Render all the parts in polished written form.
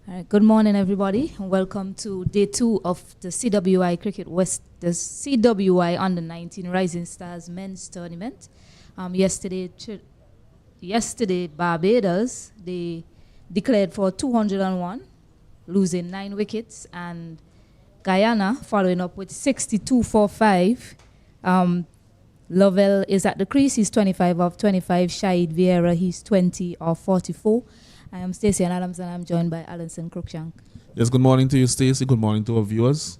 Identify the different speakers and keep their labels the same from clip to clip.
Speaker 1: All right, good morning, everybody, and welcome to day 2 of the CWI Cricket West, the CWI Under 19 Rising Stars Men's Tournament. Yesterday, Barbados, they declared for 201, losing 9 wickets, and Guyana following up with 62 for 5. Lovell is at the crease. He's 25 of 25. Shahid Vieira, he's 20 of 44. I am Stacey Adams, and I'm joined by Alanson Cruikshank.
Speaker 2: Yes, good morning to you, Stacey. Good morning to our viewers.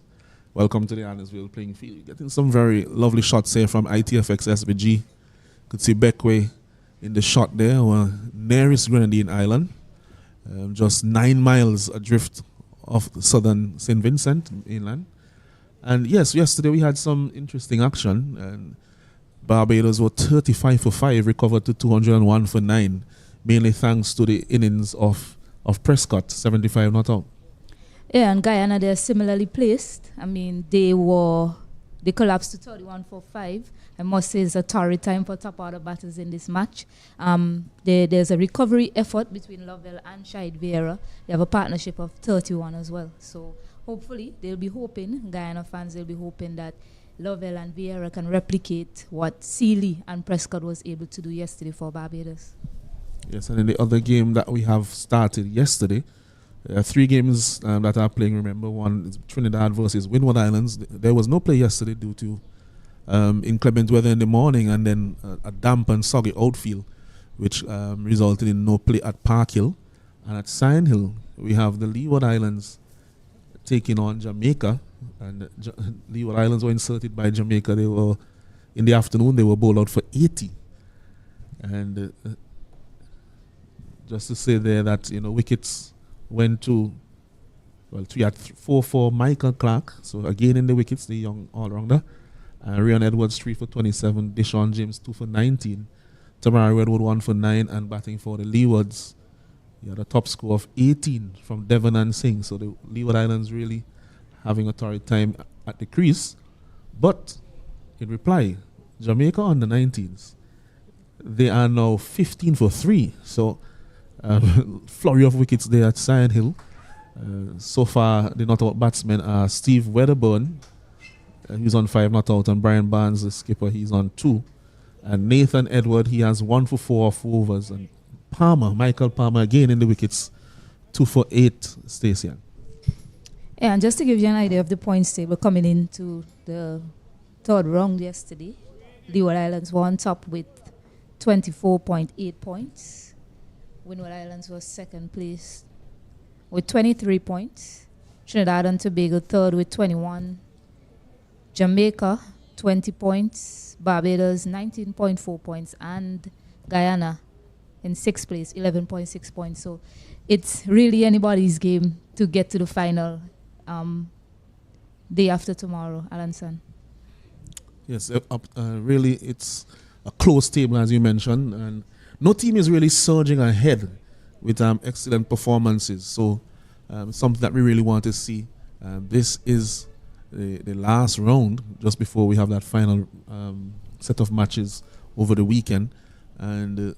Speaker 2: Welcome to the Annesville playing field. Getting some very lovely shots here from ITFX SBG. Could see Beckway in the shot there, our nearest Grenadine island, just 9 miles adrift of southern St. Vincent inland. And yes, yesterday we had some interesting action, and Barbados were 35 for 5, recovered to 201 for 9, mainly thanks to the innings of Prescott, 75 not out.
Speaker 1: Yeah, and Guyana, they're similarly placed. I mean, they collapsed to 31 for 5. I must say it's a torrid time for top order batters in this match. There's a recovery effort between Lovell and Shahid Vieira. They have a partnership of 31 as well. So hopefully Guyana fans will be hoping that Lovell and Vieira can replicate what Seeley and Prescott was able to do yesterday for Barbados.
Speaker 2: Yes, and in the other game that we have started yesterday, 3 games that are playing, remember, one is Trinidad versus Windward Islands. There was no play yesterday due to inclement weather in the morning and then a damp and soggy outfield, which resulted in no play at Park Hill. And at Sign Hill, we have the Leeward Islands taking on Jamaica. And Leeward Islands were inserted by Jamaica. They were, in the afternoon, they were bowled out for 80. And just to say there that, wickets went to, we had 4 for Michael Clark. So again in the wickets, the young all-rounder. Ryan Edwards 3 for 27. Deshaun James 2 for 19. Tamara Redwood 1 for 9. And batting for the Leewards, he had a top score of 18 from Devon and Singh. So the Leeward Islands really having a torrid time at the crease. But in reply, Jamaica on the 19s, they are now 15 for 3. So flurry of wickets there at Sign Hill. So far, the not out batsmen are Steve Wedderburn, he's on 5 not out, and Brian Barnes, the skipper, he's on 2. And Nathan Edward, he has 1 for 4 off overs. And Michael Palmer, again in the wickets, 2 for 8, Stacey.
Speaker 1: Yeah, and just to give you an idea of the points table coming into the third round yesterday, Leeward Islands were on top with 24.8 points. Windward Islands was second place with 23 points. Trinidad and Tobago third with 21. Jamaica 20 points. Barbados 19.4 points. And Guyana in 6th place, 11.6 points. So it's really anybody's game to get to the final day after tomorrow, Alanson.
Speaker 2: Yes, really it's a close table, as you mentioned, and no team is really surging ahead with excellent performances. So something that we really want to see. This is the last round just before we have that final set of matches over the weekend. And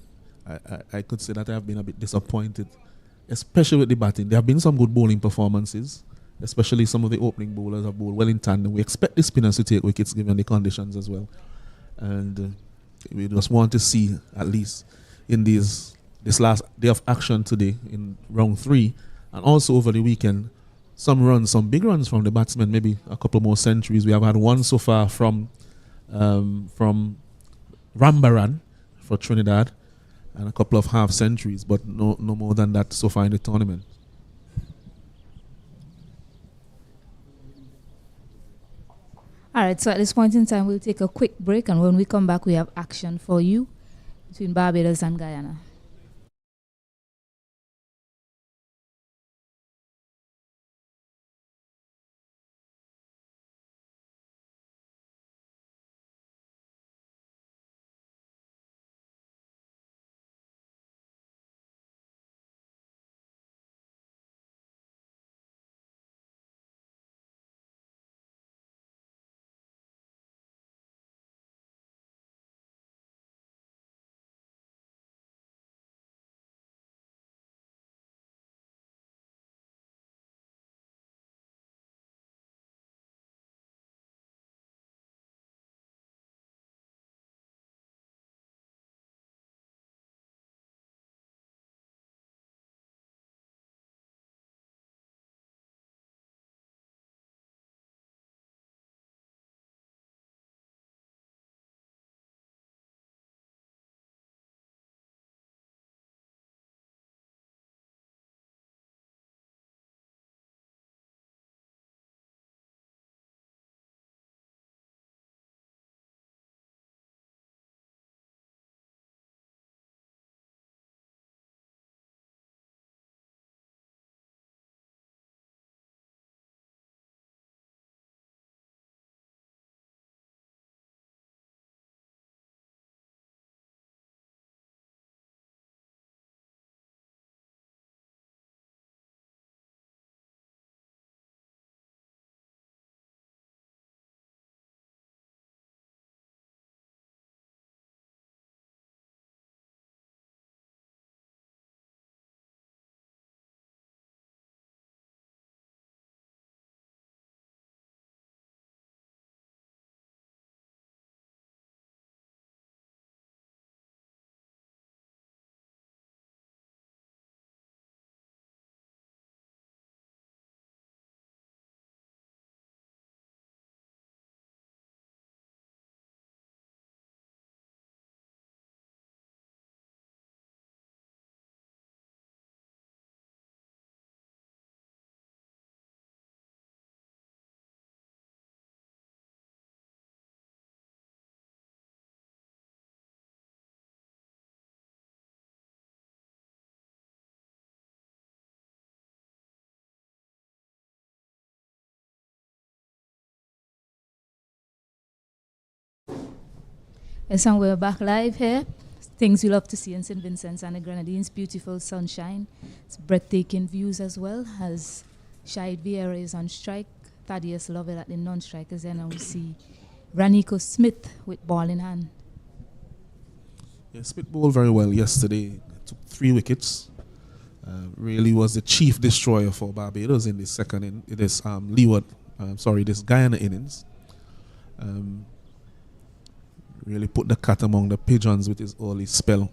Speaker 2: I could say that I have been a bit disappointed, especially with the batting. There have been some good bowling performances, especially some of the opening bowlers have bowled well in tandem. We expect the spinners to take wickets given the conditions as well. And we just want to see, at least in this last day of action today in round 3, and also over the weekend, some big runs from the batsmen, maybe a couple more centuries. We have had 1 so far from Rambaran for Trinidad, and a couple of half centuries, but no more than that so far in the tournament.
Speaker 1: All right, so at this point in time, we'll take a quick break, and when we come back, we have action for you between Barbados and Guyana. Yes, and we're back live here. Things we love to see in St. Vincent's and the Grenadines. Beautiful sunshine. It's breathtaking views as well as Shahid Vieira is on strike. Thaddeus Lovell at the non-strikers. And now we see Ranico Smith with ball in hand.
Speaker 2: Yeah, Smith bowled very well yesterday. Took 3 wickets. Really was the chief destroyer for Barbados in this second this Guyana innings. Really put the cat among the pigeons with his early spell.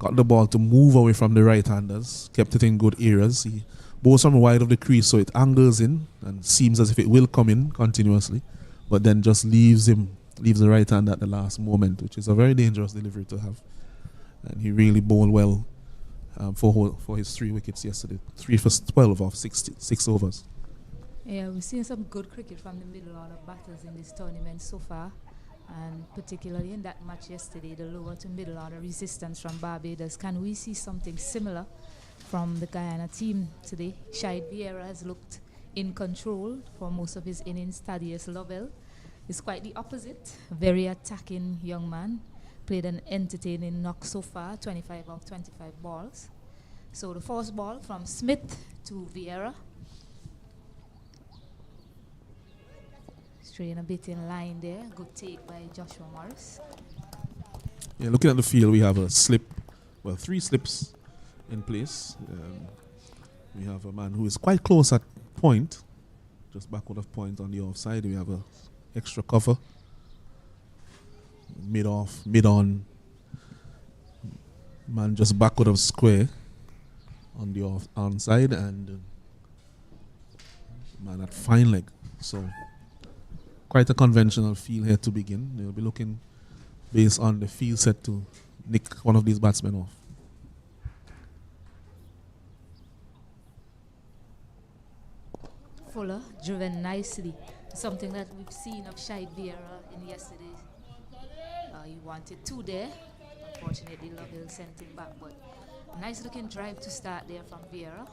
Speaker 2: Got the ball to move away from the right-handers. Kept it in good areas. He bowls from wide of the crease, so it angles in and seems as if it will come in continuously, but then just leaves the right hand at the last moment, which is a very dangerous delivery to have. And he really bowled well for his 3 wickets yesterday. 3 for 12 off 6 overs.
Speaker 1: Yeah, we've seen some good cricket from the middle order batters in this tournament so far. And particularly in that match yesterday, the lower to middle order resistance from Barbados. Can we see something similar from the Guyana team today? Shahid Vieira has looked in control for most of his innings. Thaddeus Lovell is quite the opposite. A very attacking young man. Played an entertaining knock so far, 25 off 25 balls. So the first ball from Smith to Vieira. Straying a bit in line there. Good take by Joshua Morris.
Speaker 2: Yeah, looking at the field, we have 3 slips in place. We have a man who is quite close at point, just backward of point on the offside. We have a extra cover, mid-off, mid-on, man just backward of square on the onside, and man at fine leg. So quite a conventional field here to begin. They'll be looking based on the field set to nick one of these batsmen off.
Speaker 1: Fuller driven nicely. Something that we've seen of Shahid Vieira in yesterday. He wanted 2 there. Unfortunately, Lovell sent him back. But nice looking drive to start there from Vieira.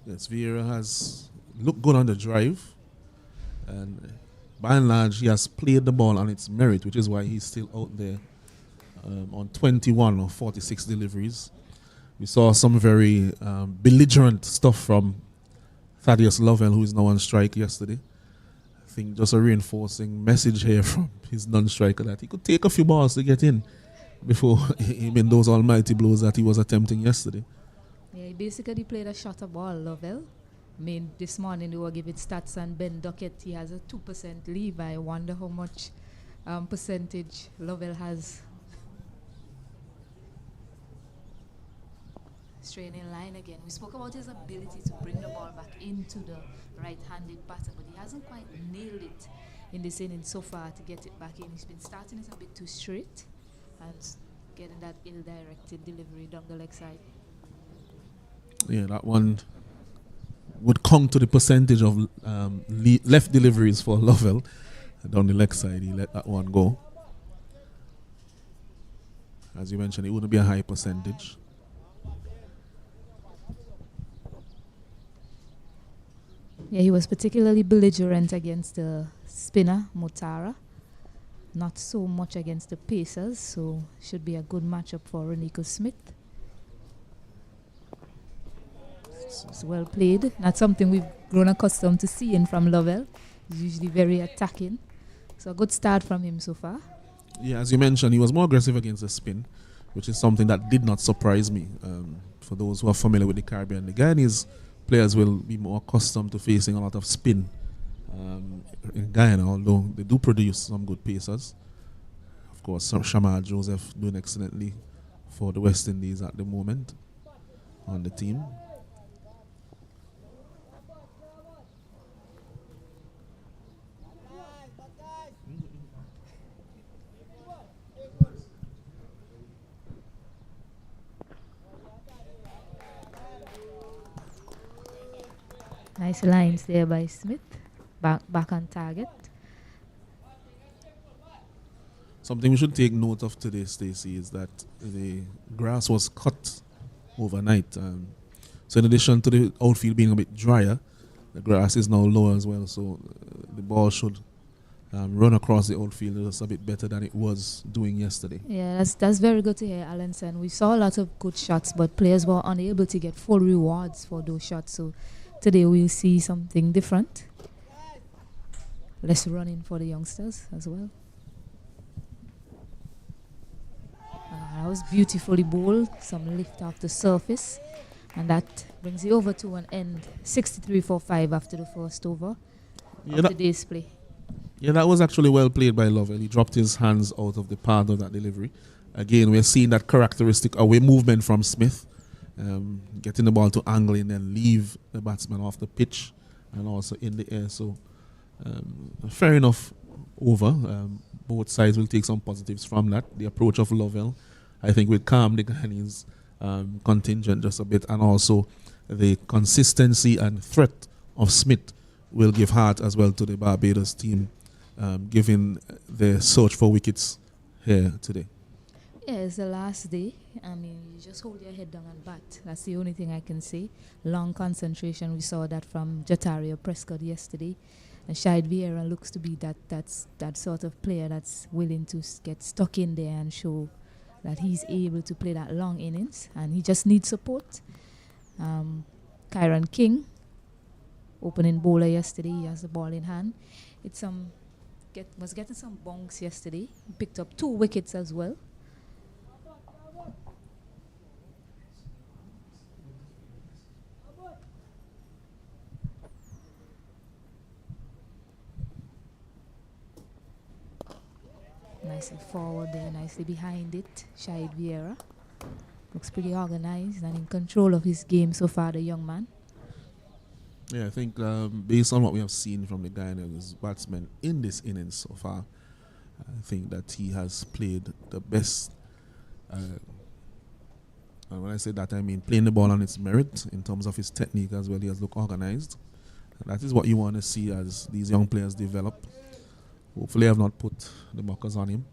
Speaker 2: Yes, Vieira has looked good on the drive. And by and large, he has played the ball on its merit, which is why he's still out there on 21 or 46 deliveries. We saw some very belligerent stuff from Thaddeus Lovell, who is now on strike yesterday. I think just a reinforcing message here from his non-striker that he could take a few balls to get in before him in those almighty blows that he was attempting yesterday.
Speaker 1: Yeah, he basically played a shorter ball, Lovell. I mean, this morning they were giving stats on Ben Duckett. He has a 2% leave. I wonder how much percentage Lovell has. Straying in line again. We spoke about his ability to bring the ball back into the right-handed batter, but he hasn't quite nailed it in this inning so far to get it back in. He's been starting it a bit too straight and getting that ill-directed delivery down the leg side.
Speaker 2: Yeah, that one would come to the percentage of left deliveries for Lovell down the leg side. He let that one go. As you mentioned, it wouldn't be a high percentage.
Speaker 1: Yeah, he was particularly belligerent against the spinner, Motara. Not so much against the pacers, so should be a good matchup for Ranico Smith. It's well played. Not something we've grown accustomed to seeing from Lovell. He's usually very attacking. So a good start from him so far.
Speaker 2: Yeah, as you mentioned, he was more aggressive against the spin, which is something that did not surprise me. For those who are familiar with the Caribbean, the Guyanese players will be more accustomed to facing a lot of spin in Guyana, although they do produce some good pacers. Of course, Shamar Joseph doing excellently for the West Indies at the moment on the team.
Speaker 1: Nice lines there by Smith. Back on target.
Speaker 2: Something we should take note of today, Stacey, is that the grass was cut overnight. So in addition to the outfield being a bit drier, the grass is now lower as well. So the ball should run across the outfield is a bit better than it was doing yesterday.
Speaker 1: Yeah, that's very good to hear, Alanson. We saw a lot of good shots, but players were unable to get full rewards for those shots. So today we'll see something different. Less running for the youngsters as well. That was beautifully bowled. Some lift off the surface. And that brings you over to an end. 63 for 5 after the first over of the day's play.
Speaker 2: Yeah, that was actually well played by Lovell. He dropped his hands out of the path of that delivery. Again, we're seeing that characteristic away movement from Smith. Getting the ball to angling and leave the batsman off the pitch and also in the air. So, fair enough over. Both sides will take some positives from that. The approach of Lovell, I think, will calm the Guyanese contingent just a bit, and also the consistency and threat of Smith will give heart as well to the Barbados team, given the search for wickets here today.
Speaker 1: Yeah, it's the last day. I mean, you just hold your head down and bat. That's the only thing I can say. Long concentration. We saw that from Jataria Prescott yesterday. And Shahid Vieira looks to be that sort of player that's willing to get stuck in there and show that he's able to play that long innings, and he just needs support. Kyron King, opening bowler yesterday, he has the ball in hand. Was getting some bonks yesterday. He picked up 2 wickets as well. Nicely forward there, nicely behind it. Shahid Vieira looks pretty organized and in control of his game so far, the young man.
Speaker 2: Yeah, I think based on what we have seen from the Guyanese batsman in this innings so far, I think that he has played the best. And when I say that, I mean playing the ball on its merit in terms of his technique as well. He has looked organized. And that is what you want to see as these young players develop. Hopefully I have not put the mockers on him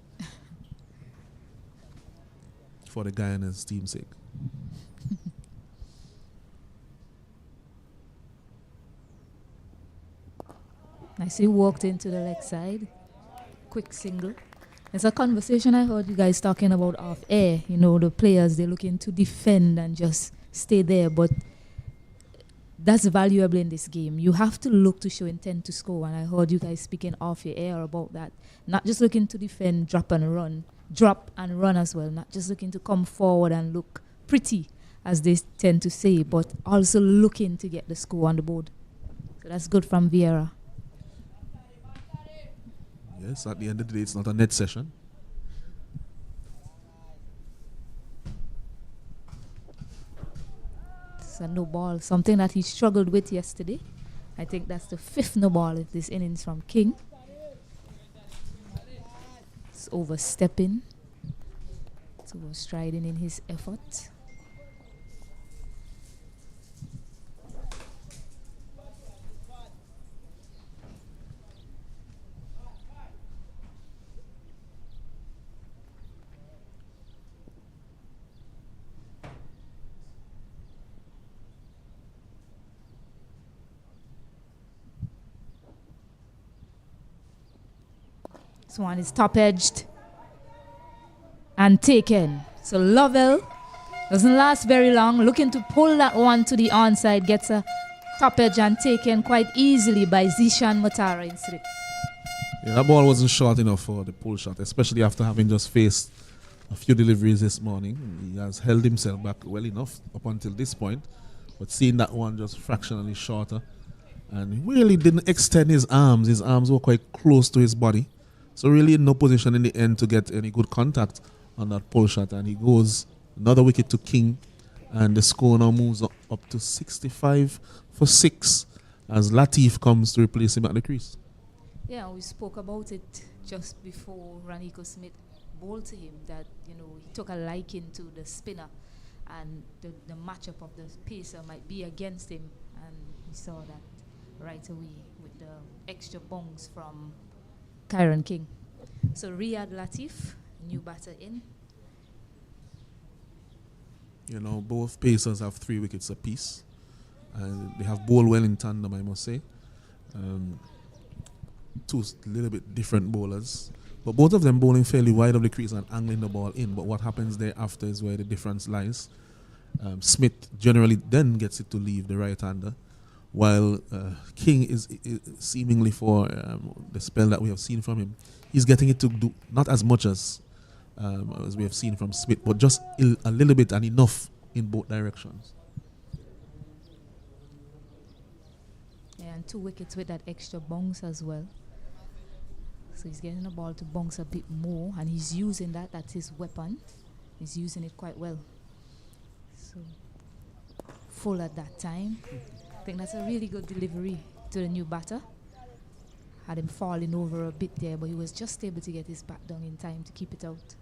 Speaker 2: for the Guyana's team's sake.
Speaker 1: Nicely walked into the leg side. Quick single. It's a conversation I heard you guys talking about off air. You know, the players, they're looking to defend and just stay there. But that's valuable in this game. You have to look to show intent to score. And I heard you guys speaking off your air about that. Not just looking to defend, drop and run. Drop and run as well. Not just looking to come forward and look pretty, as they tend to say, but also looking to get the score on the board. So that's good from Vieira.
Speaker 2: Yes, at the end of the day, it's not a net session.
Speaker 1: It's a no ball, something that he struggled with yesterday. I think that's the 5th no ball of this innings from King. It's overstepping. It's overstriding in his effort. This one is top-edged and taken. So Lovell doesn't last very long. Looking to pull that one to the onside. Gets a top edge and taken quite easily by Zishan Matara in slip.
Speaker 2: Yeah, that ball wasn't short enough for the pull shot, especially after having just faced a few deliveries this morning. He has held himself back well enough up until this point. But seeing that one just fractionally shorter, and he really didn't extend his arms. His arms were quite close to his body. So really in no position in the end to get any good contact on that pull shot. And he goes another wicket to King. And the score now moves up to 65 for 6 as Latif comes to replace him at the crease.
Speaker 1: Yeah, we spoke about it just before Raniko Smith bowled to him, that, you know, he took a liking to the spinner and the matchup of the pacer might be against him. And we saw that right away with the extra bongs from Kyron King. So Riyad Latif, new batter in.
Speaker 2: You know, both pacers have 3 wickets apiece. And they have bowled well in tandem, I must say. two little bit different bowlers, but both of them bowling fairly wide of the crease and angling the ball in. But what happens thereafter is where the difference lies. Smith generally then gets it to leave the right-hander, while King is seemingly for the spell that we have seen from him, he's getting it to do not as much as we have seen from Smith, but just a little bit and enough in both directions.
Speaker 1: Yeah, and 2 wickets with that extra bounce as well. So he's getting the ball to bounce a bit more, and he's using that. That's his weapon. He's using it quite well. So full at that time. I think that's a really good delivery to the new batter. Had him falling over a bit there, but he was just able to get his bat down in time to keep it out.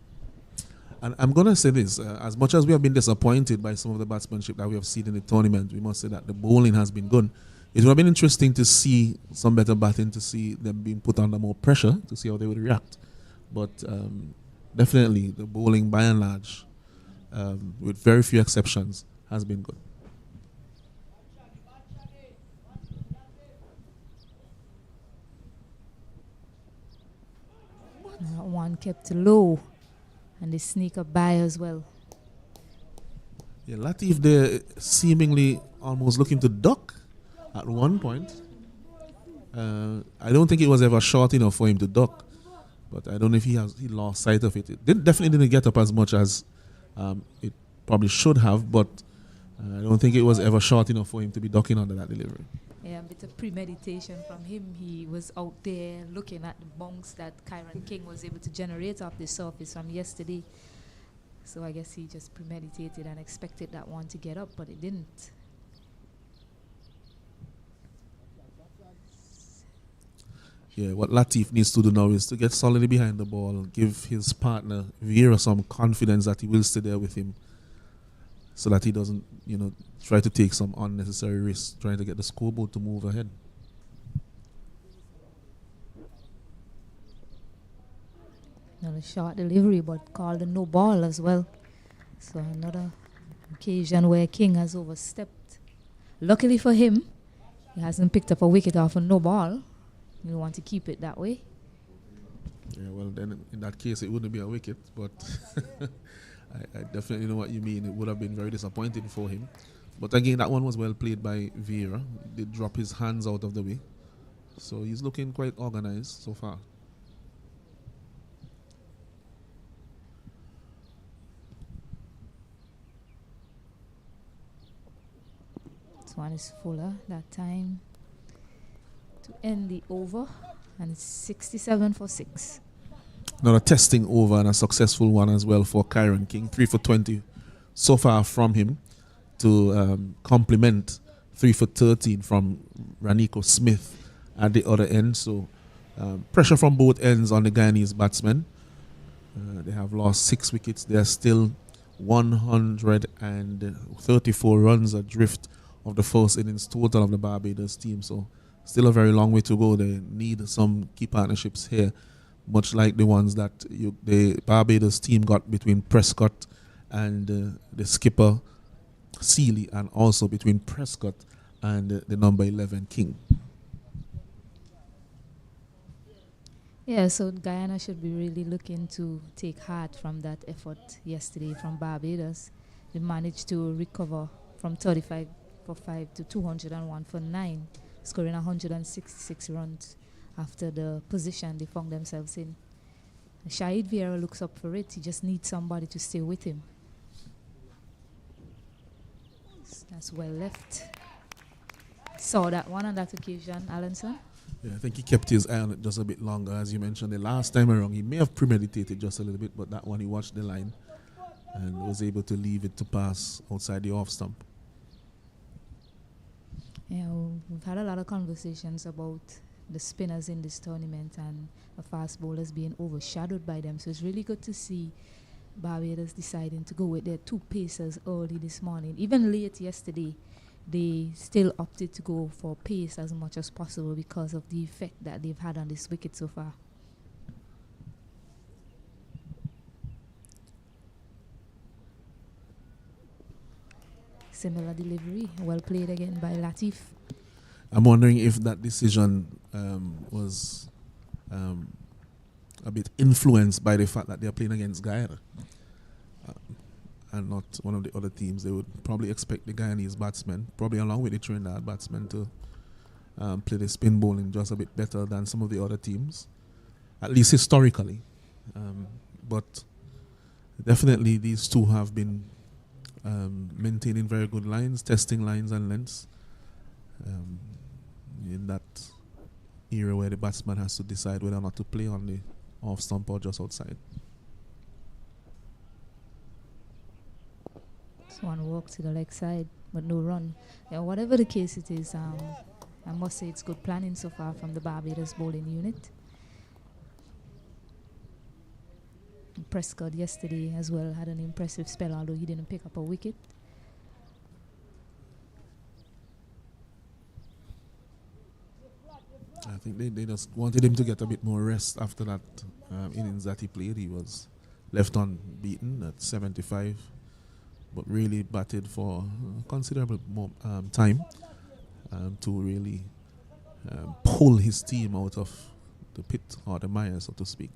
Speaker 2: And I'm going to say this, as much as we have been disappointed by some of the batsmanship that we have seen in the tournament, we must say that the bowling has been good. It would have been interesting to see some better batting, to see them being put under more pressure, to see how they would react. But definitely the bowling, by and large, with very few exceptions, has been good.
Speaker 1: One kept low, and they sneak up by as well.
Speaker 2: Yeah, Latif there seemingly almost looking to duck at one point. I don't think it was ever short enough for him to duck, but I don't know if he lost sight of it. It definitely didn't get up as much as it probably should have, but I don't think it was ever short enough for him to be ducking under that delivery.
Speaker 1: Yeah, a bit of premeditation from him. He was out there looking at the bounce that Kyron King was able to generate off the surface from yesterday. So I guess he just premeditated and expected that one to get up, but it didn't.
Speaker 2: Yeah, what Latif needs to do now is to get solidly behind the ball, give his partner Vieira some confidence that he will stay there with him, so that he doesn't, try to take some unnecessary risks trying to get the scoreboard to move ahead.
Speaker 1: Another short delivery, but called a no ball as well. So another occasion where King has overstepped. Luckily for him, he hasn't picked up a wicket off a no ball. You want to keep it that way.
Speaker 2: Yeah, well, then in that case, it wouldn't be a wicket, but I definitely know what you mean. It would have been very disappointing for him. But again, that one was well played by Vieira. He did drop his hands out of the way. So he's looking quite organized so far.
Speaker 1: This one is fuller that time to end the over, and it's 67 for 6.
Speaker 2: Another testing over and a successful one as well for Kyron King. 3 for 20 so far from him, to complement 3 for 13 from Raniko Smith at the other end. So pressure from both ends on the Guyanese batsmen. They have lost 6 wickets. They are still 134 runs adrift of the first innings total of the Barbados team. So still a very long way to go. They need some key partnerships here, much like the ones that the Barbados team got between Prescott and the skipper Seeley, and also between Prescott and the number 11 King.
Speaker 1: Yeah, so Guyana should be really looking to take heart from that effort yesterday from Barbados. They managed to recover from 35 for 5 to 201 for 9, scoring 166 runs after the position they found themselves in. Shahid Vieira looks up for it. He just needs somebody to stay with him. That's well left. Saw that one on that occasion, Alanson.
Speaker 2: Yeah, I think he kept his eye on it just a bit longer. As you mentioned, the last time around, he may have premeditated just a little bit, but that one he watched the line and was able to leave it to pass outside the off stump.
Speaker 1: Yeah, we've had a lot of conversations about the spinners in this tournament and the fast bowlers being overshadowed by them. So it's really good to see Barbados deciding to go with their 2 pacers early this morning. Even late yesterday, they still opted to go for pace as much as possible because of the effect that they've had on this wicket so far. Similar delivery, well played again by Latif.
Speaker 2: I'm wondering if that decision was a bit influenced by the fact that they're playing against Guyana and not one of the other teams. They would probably expect the Guyanese batsmen, probably along with the Trinidad batsmen, to play the spin bowling just a bit better than some of the other teams, at least historically. But definitely these two have been maintaining very good lines, testing lines and lengths in that era where the batsman has to decide whether or not to play on the off stump or just outside.
Speaker 1: This one walk to the leg side, but no run. Yeah, whatever the case it is, I must say it's good planning so far from the Barbados bowling unit. Prescott yesterday as well had an impressive spell, although he didn't pick up a wicket.
Speaker 2: I think they just wanted him to get a bit more rest after that innings that he played. He was left unbeaten at 75, but really batted for considerable more time to really pull his team out of the pit or the mire, so to speak.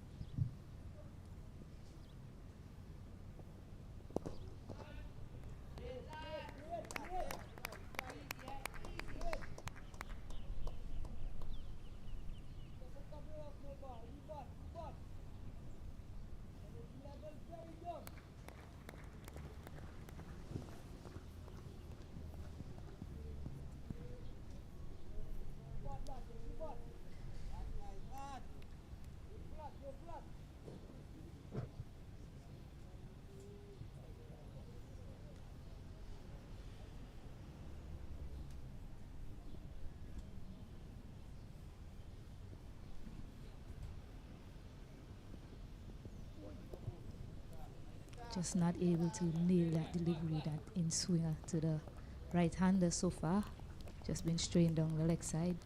Speaker 1: Just not able to nail that delivery, that in swinger to the right hander so far. Just been strained down the leg side.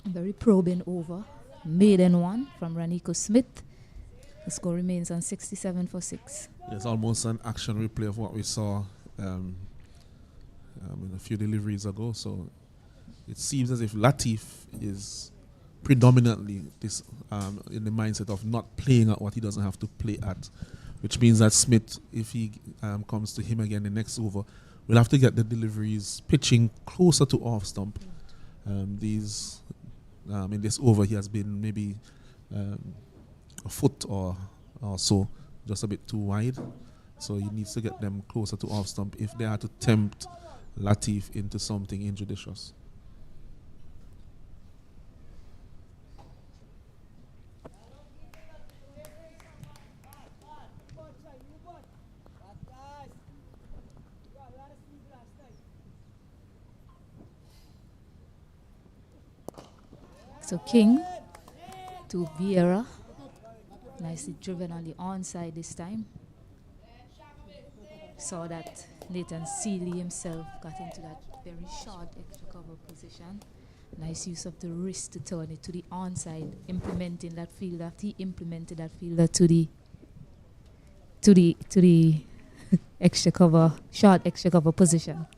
Speaker 1: Very probing over. Maiden one from Raniko Smith. The score remains on 67 for 6.
Speaker 2: It's almost an action replay of what we saw in a few deliveries ago. So it seems as if Latif is predominantly this in the mindset of not playing at what he doesn't have to play at, which means that Smith, if he comes to him again the next over, will have to get the deliveries pitching closer to off stump. In this over, he has been maybe a foot or so, just a bit too wide. So he needs to get them closer to off stump if they are to tempt Latif into something injudicious.
Speaker 1: So King to Vieira. Nicely driven on the onside this time. Saw that Nathan Seeley himself got into that very short extra cover position. Nice use of the wrist to turn it to the onside, implementing that fielder. After he implemented that fielder to the extra cover, short extra cover position.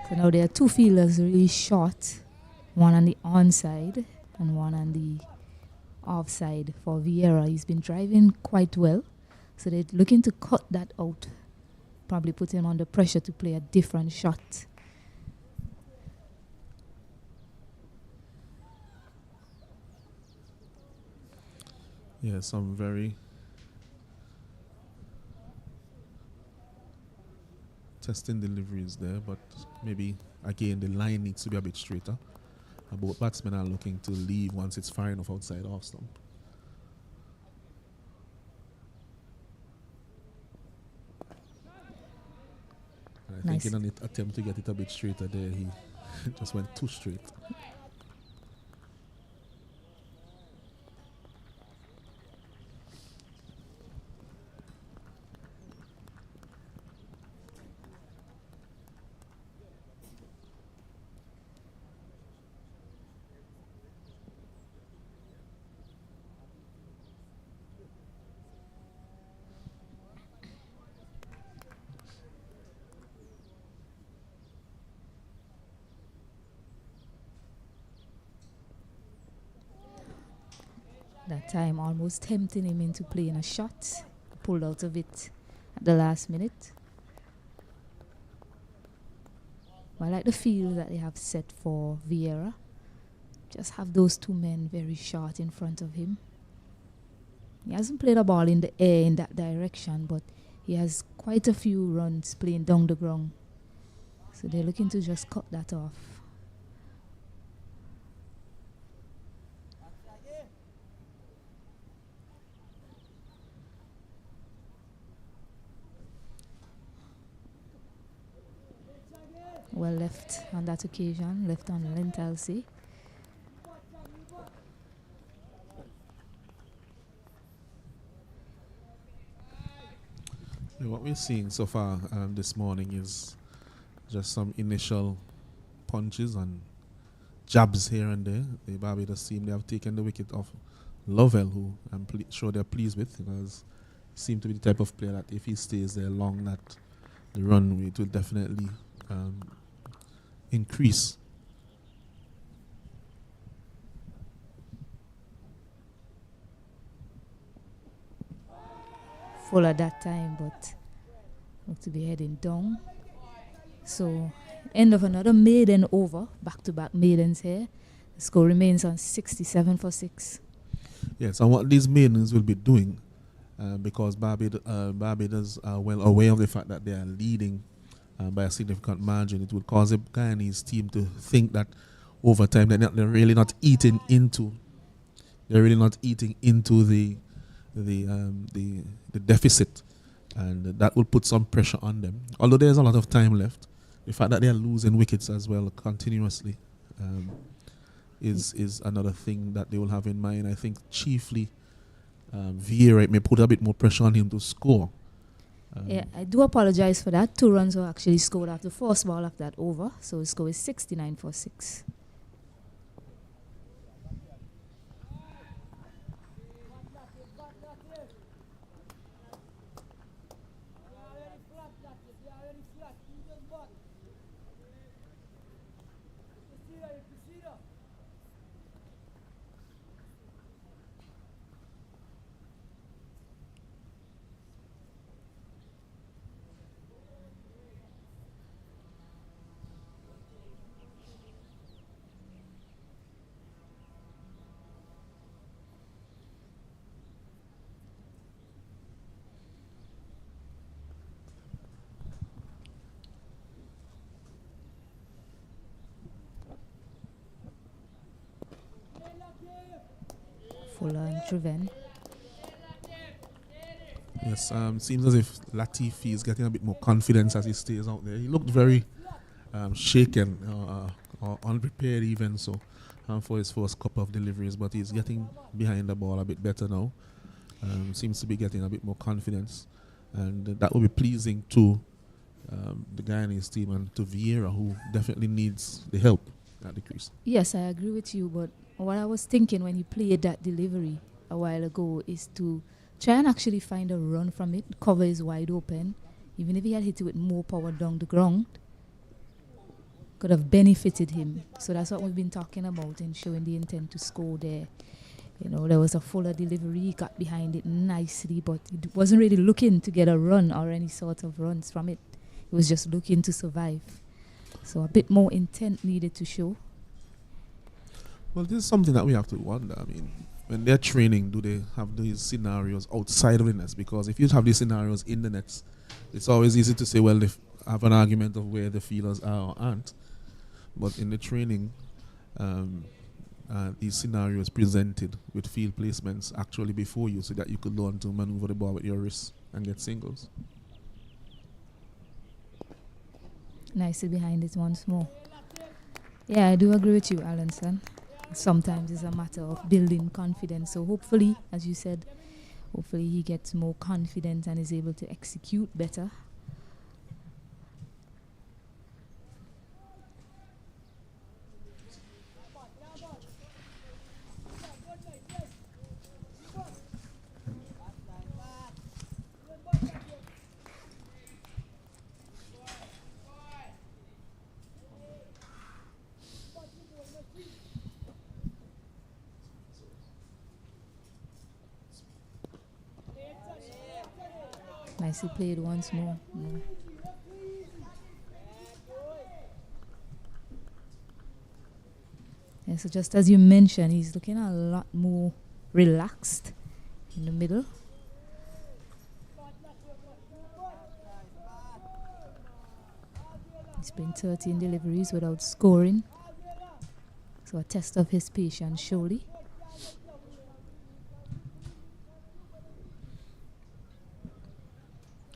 Speaker 1: So now there are two fielders really short, one on the onside and one on the offside for Vieira. He's been driving quite well, so they're looking to cut that out, probably put him under pressure to play a different shot.
Speaker 2: Yeah, some very testing deliveries there, but maybe again the line needs to be a bit straighter. And both batsmen are looking to leave once it's far enough outside off stump. And I think in an attempt to get it a bit straighter there, he just went too straight.
Speaker 1: That time almost tempting him into playing a shot. Pulled out of it at the last minute. But I like the field that they have set for Vieira. Just have those two men very short in front of him. He hasn't played a ball in the air in that direction, but he has quite a few runs playing down the ground. So they're looking to just cut that off. Well left on that occasion, left on the length, I'll say.
Speaker 2: What we're seeing so far this morning is just some initial punches and jabs here and there. The Barbados team, they have taken the wicket off Lovell, who I'm sure they're pleased with, because he seems to be the type of player that if he stays there long, that the run rate will definitely increase.
Speaker 1: Full at that time, but look to be heading down. So, end of another maiden over, back-to-back maidens here. The score remains on 67 for 6.
Speaker 2: Yes, and what these maidens will be doing, because Barbados are well aware of the fact that they are leading by a significant margin, it will cause the Guyanese team to think that over time they're really not eating into the deficit, and that will put some pressure on them. Although there's a lot of time left, the fact that they are losing wickets as well continuously is another thing that they will have in mind. I think chiefly Vieira may put a bit more pressure on him to score.
Speaker 1: Yeah, I do apologize for that. 2 runs were actually scored after the first ball of that over, so the score is 69 for 6. Fuller and driven.
Speaker 2: Yes, seems as if Latifi is getting a bit more confidence as he stays out there. He looked very shaken or unprepared even so for his first couple of deliveries, but he's getting behind the ball a bit better now. Seems to be getting a bit more confidence, and that will be pleasing to the Guyanese team and to Vieira, who definitely needs the help at the crease.
Speaker 1: Yes, I agree with you, but what I was thinking when he played that delivery a while ago is to try and actually find a run from it. Cover is wide open. Even if he had hit it with more power down the ground, could have benefited him. So that's what we've been talking about and showing the intent to score there. You know, there was a fuller delivery. He got behind it nicely, but he wasn't really looking to get a run or any sort of runs from it. He was just looking to survive. So a bit more intent needed to show.
Speaker 2: Well, this is something that we have to wonder. I mean, when they're training, do they have these scenarios outside of the nets? Because if you have these scenarios in the nets, it's always easy to say, well, if have an argument of where the fielders are or aren't. But in the training, these scenarios presented with field placements actually before you so that you could learn to maneuver the ball with your wrists and get singles.
Speaker 1: Nicely behind it once more. Yeah, I do agree with you, Alanson. Sometimes it's a matter of building confidence. So hopefully, as you said, hopefully he gets more confident and is able to execute better. Nicely played once more. No. Yeah, so just as you mentioned, he's looking a lot more relaxed in the middle. He's been 13 deliveries without scoring. So a test of his patience, surely.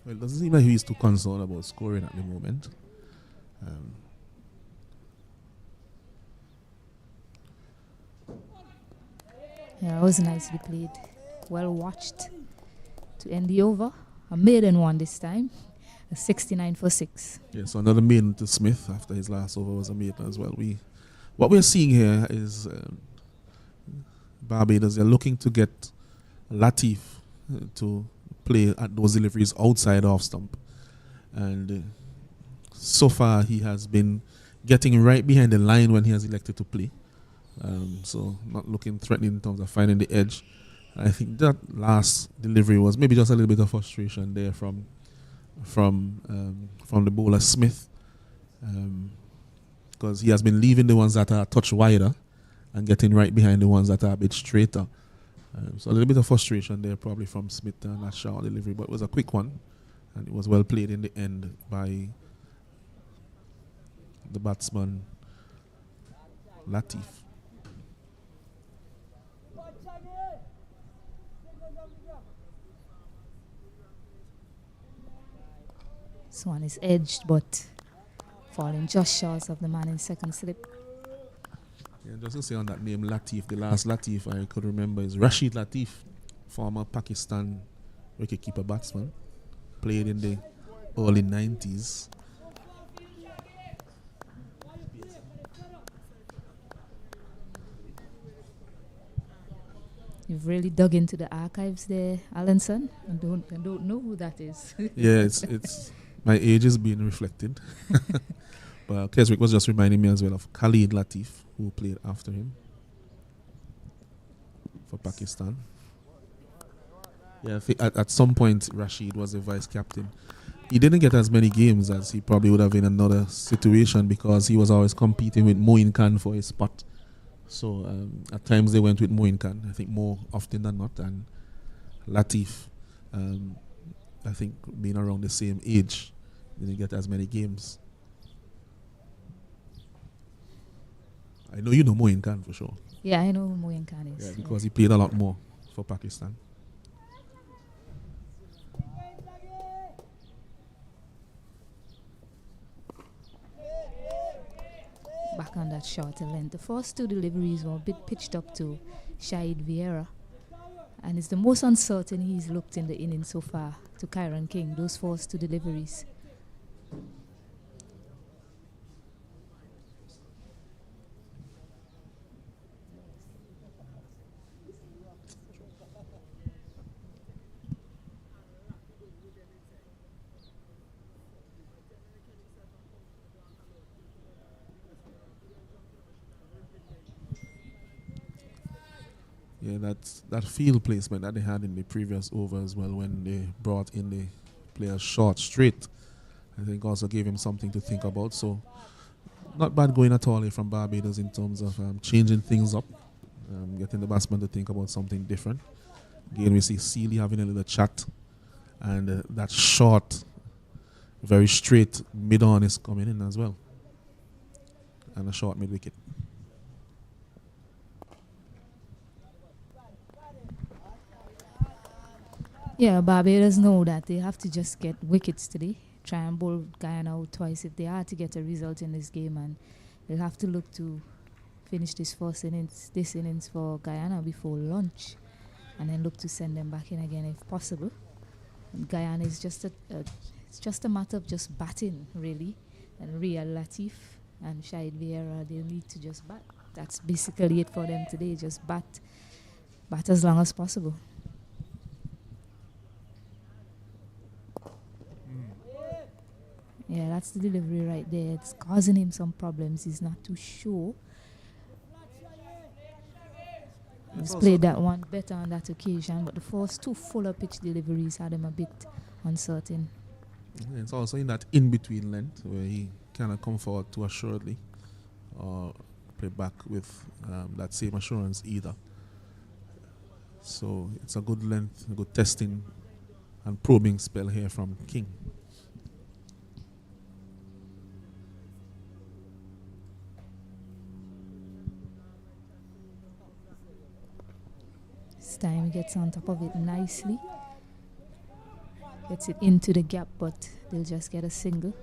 Speaker 2: Well, it doesn't seem like he's too concerned about scoring at the moment.
Speaker 1: Yeah, it was nicely played. Well watched to end the over. A maiden one this time. A 69 for 6.
Speaker 2: Yeah, so another maiden to Smith after his last over was a maiden as well. What we're seeing here is Barbados, they're looking to get Latif to play at those deliveries outside off stump. And so far he has been getting right behind the line when he has elected to play. So not looking threatening in terms of finding the edge. I think that last delivery was maybe just a little bit of frustration there from the bowler Smith, because he has been leaving the ones that are a touch wider and getting right behind the ones that are a bit straighter. So a little bit of frustration there probably from Smith and that short delivery, but it was a quick one and it was well played in the end by the batsman Latif.
Speaker 1: This one is edged, but falling just short of the man in second slip.
Speaker 2: Yeah, just to say on that name Latif, the last Latif I could remember is Rashid Latif, former Pakistan wicketkeeper batsman, played in the early 90s.
Speaker 1: You've really dug into the archives there, Alanson. I don't know who that is.
Speaker 2: Yeah, it's my age is being reflected. But Keswick was just reminding me as well of Khalid Latif, who played after him for Pakistan. Yeah, I think at some point Rashid was a vice captain. He didn't get as many games as he probably would have in another situation because he was always competing with Moin Khan for his spot. So at times they went with Moin Khan, I think more often than not. And Latif, I think being around the same age, didn't get as many games. I know you know Moin Khan for sure.
Speaker 1: Yeah, I know who Moin Khan is.
Speaker 2: Yeah, because he played a lot more for Pakistan.
Speaker 1: Back on that shorter length. The first two deliveries were a bit pitched up to Shahid Vieira. And it's the most uncertain he's looked in the innings so far to Kyron King, those first two deliveries.
Speaker 2: Yeah, that field placement that they had in the previous over as well when they brought in the players short straight, I think also gave him something to think about. So not bad going at all from Barbados in terms of changing things up, getting the batsman to think about something different. Again, we see Sealy having a little chat, and that short very straight mid-on is coming in as well. And a short mid-wicket.
Speaker 1: Yeah, Barbados know that they have to just get wickets today. Try and bowl Guyana out twice if they are to get a result in this game, and they'll have to look to finish this innings for Guyana before lunch, and then look to send them back in again if possible. And Guyana is it's just a matter of just batting really, and Real Latif and Shahid Vieira, they need to just bat. That's basically it for them today. Just bat as long as possible. Yeah, that's the delivery right there. It's causing him some problems. He's not too sure. He's played that one better on that occasion, but the first two fuller pitch deliveries had him a bit uncertain.
Speaker 2: It's also in that in-between length where he cannot come forward too assuredly or play back with that same assurance either. So it's a good length, a good testing and probing spell here from King.
Speaker 1: This time he gets on top of it nicely. Gets it into the gap, but they'll just get a single.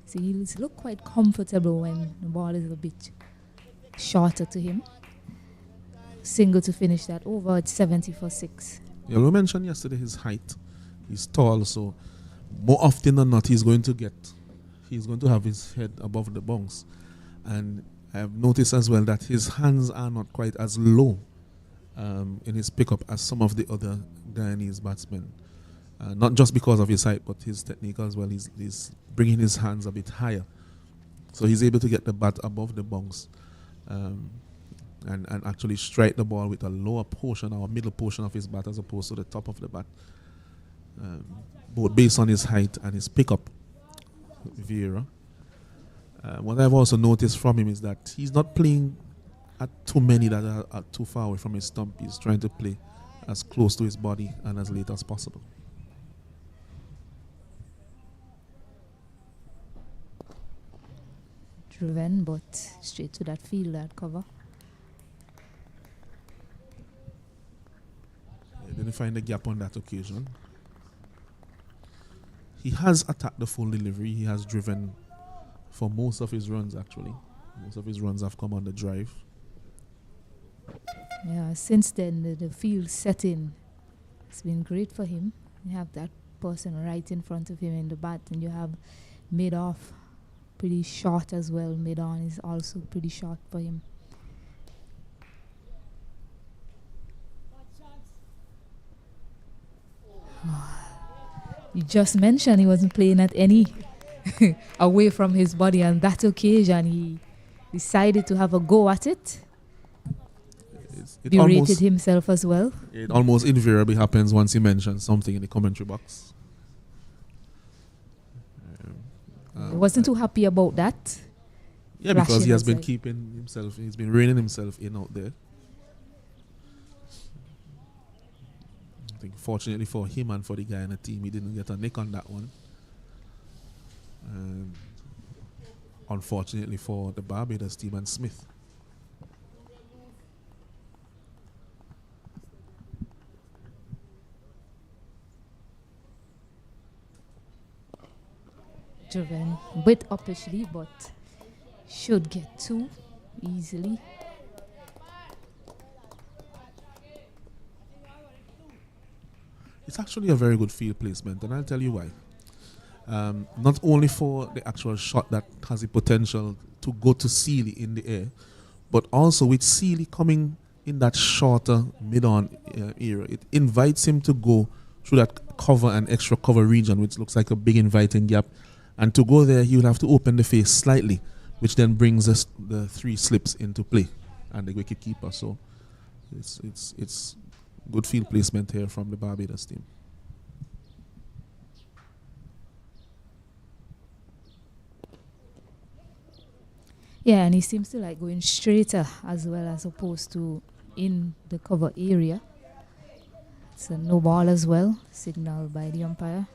Speaker 1: So he'll look quite comfortable when the ball is a bit shorter to him. Single to finish that over at 70 for 6.
Speaker 2: Yeah, we mentioned yesterday his height. He's tall, so more often than not he's going to have his head above the bunks. And I have noticed as well that his hands are not quite as low in his pickup as some of the other Guyanese batsmen. Not just because of his height, but his technique as well. He's bringing his hands a bit higher. So he's able to get the bat above the bunks and actually strike the ball with a lower portion or middle portion of his bat as opposed to the top of the bat. Both based on his height and his pickup, Vieira. What I've also noticed from him is that he's not playing at too many that are too far away from his stump. He's trying to play as close to his body and as late as possible.
Speaker 1: Driven, but straight to that field, that cover.
Speaker 2: He didn't find the gap on that occasion. He has attacked the full delivery. He has driven for most of his runs, actually. Most of his runs have come on the drive.
Speaker 1: Yeah, since then, the field setting has been great for him. You have that person right in front of him in the bat, and you have mid-off pretty short as well. Mid-on is also pretty short for him. You just mentioned he wasn't playing at any away from his body. On that occasion, he decided to have a go at it. He rated himself as well.
Speaker 2: It almost invariably happens once he mentions something in the commentary box.
Speaker 1: He wasn't too happy about that.
Speaker 2: Yeah, because he has been keeping himself, he's been reining himself in out there. I think fortunately for him and for the Guyana team, he didn't get a nick on that one. And unfortunately for the Barbados team and Smith.
Speaker 1: Driven a bit uppishly, but should get 2 easily.
Speaker 2: It's actually a very good field placement, and I'll tell you why. Not only for the actual shot that has the potential to go to Sealy in the air, but also with Sealy coming in that shorter mid-on era, it invites him to go through that cover and extra cover region, which looks like a big inviting gap. And to go there, he'll have to open the face slightly, which then brings us the 3 slips into play and the wicket keeper. So it's good field placement here from the Barbados team.
Speaker 1: Yeah, and he seems to like going straighter as well as opposed to in the cover area. It's a no ball as well, signaled by the umpire.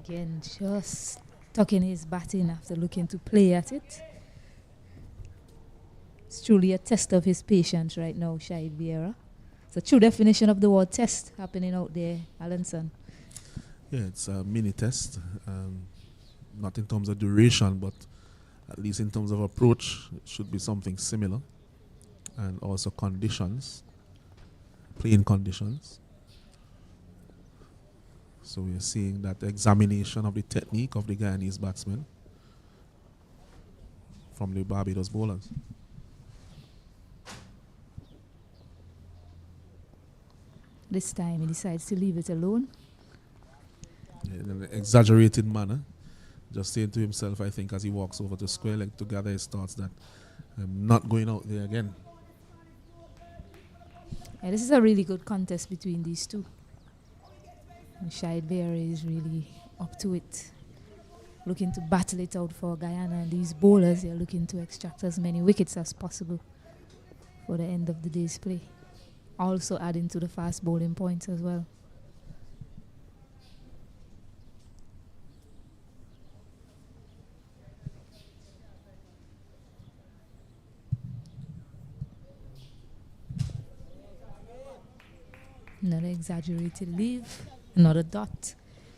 Speaker 1: Again, just tucking his bat in after looking to play at it. It's truly a test of his patience right now, Shahid Vieira. It's a true definition of the word test happening out there, Alanson.
Speaker 2: Yeah, it's a mini test. Not in terms of duration, but at least in terms of approach, it should be something similar. And also conditions, playing conditions. So we are seeing that examination of the technique of the Guyanese batsmen from the Barbados bowlers.
Speaker 1: This time he decides to leave it alone.
Speaker 2: In an exaggerated manner, just saying to himself, I think, as he walks over to square leg to gather his thoughts, that I'm not going out there again.
Speaker 1: Yeah, this is a really good contest between these two. And Shahid Vieira is really up to it, looking to battle it out for Guyana, and these bowlers are looking to extract as many wickets as possible for the end of the day's play. Also adding to the fast bowling points as well. Another exaggerated leave, another dot.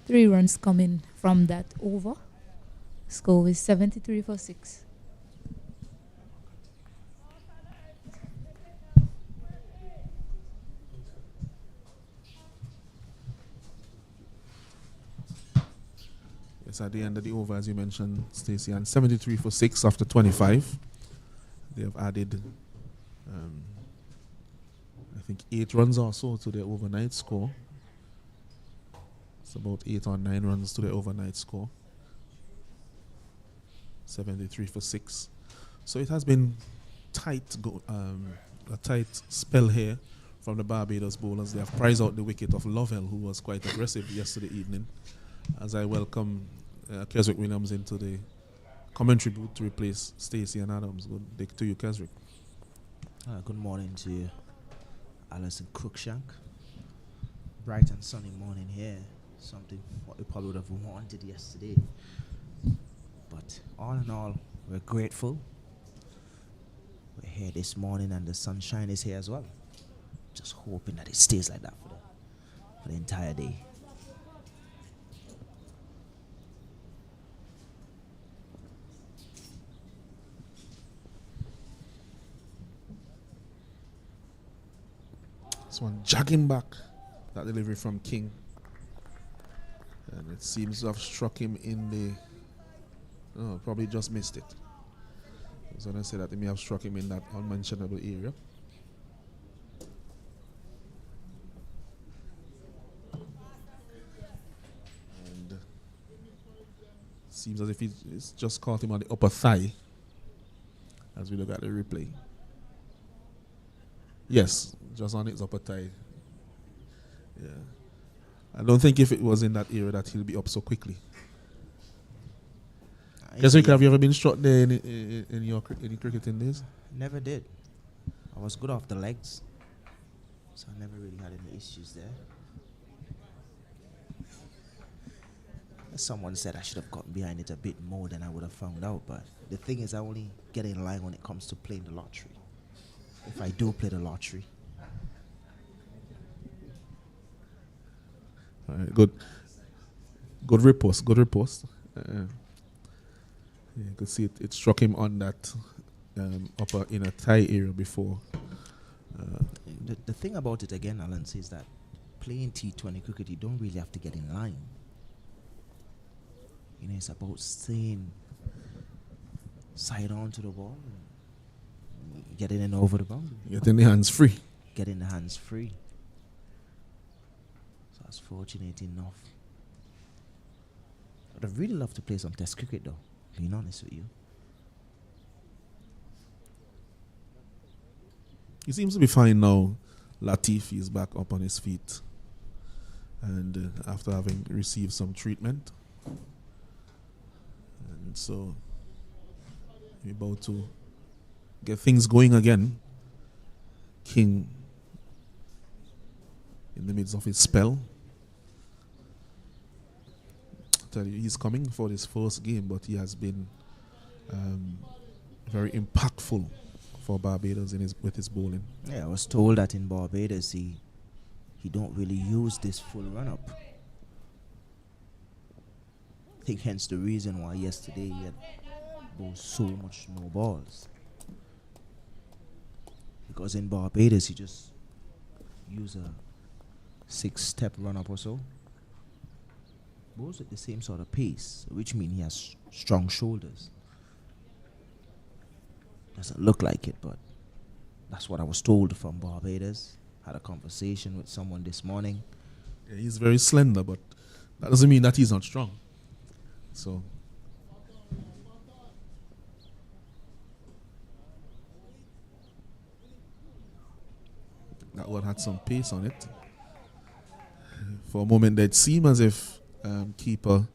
Speaker 1: 3 runs coming from that over. Score is 73 for 6.
Speaker 2: It's at the end of the over, as you mentioned, Stacey, and 73 for 6 after 25. They have added, I think, 8 runs or so to their overnight score. It's about 8 or 9 runs to their overnight score. 73 for 6. So it has been tight, a tight spell here from the Barbados bowlers. They have prized out the wicket of Lovell, who was quite aggressive yesterday evening. As I welcome Keswick Williams into the commentary booth to replace Stacey and Adams. Good day to you, Keswick.
Speaker 3: Good morning to you, Alison Cruikshank. Bright and sunny morning here. Something what we probably would have wanted yesterday. But all in all, we're grateful. We're here this morning and the sunshine is here as well. Just hoping that it stays like that for the entire day.
Speaker 2: This one jogging back, that delivery from King. And it seems to have struck him in the, probably just missed it. I was going to say that he may have struck him in that unmentionable area. And seems as if it's just caught him on the upper thigh as we look at the replay. Yes, just on his upper thigh. Yeah. I don't think if it was in that area that he'll be up so quickly. Keswick, have you ever been struck there in your cricketing days?
Speaker 3: Never did. I was good off the legs, so I never really had any issues there. Someone said I should have gotten behind it a bit more than I would have found out, but the thing is I only get in line when it comes to playing the lottery. If I do play the lottery.
Speaker 2: All right, good riposte. You could see it struck him on that upper inner thigh area before.
Speaker 3: The thing about it again, Alan, is that playing T20 cricket, you don't really have to get in line. You know, it's about staying side on to the ball, and getting in over the boundary.
Speaker 2: Getting the hands free.
Speaker 3: Getting the hands free. So I was fortunate enough. I'd really love to play some test cricket though, being honest with you.
Speaker 2: He seems to be fine now. Latifi is back up on his feet. And after having received some treatment. And so we're about to get things going again. King in the midst of his spell. tell you, he's coming for his first game, but he has been very impactful for Barbados with his bowling.
Speaker 3: Yeah, I was told that in Barbados he don't really use this full run-up. I think hence the reason why yesterday he had bowled so much no balls. Because in Barbados he just use a 6-step run-up or so. Bowls at the same sort of pace, which means he has strong shoulders. Doesn't look like it, but that's what I was told from Barbados. Had a conversation with someone this morning.
Speaker 2: Yeah, he's very slender, but that doesn't mean that he's not strong. So that one had some pace on it. For a moment, it seemed as if keeper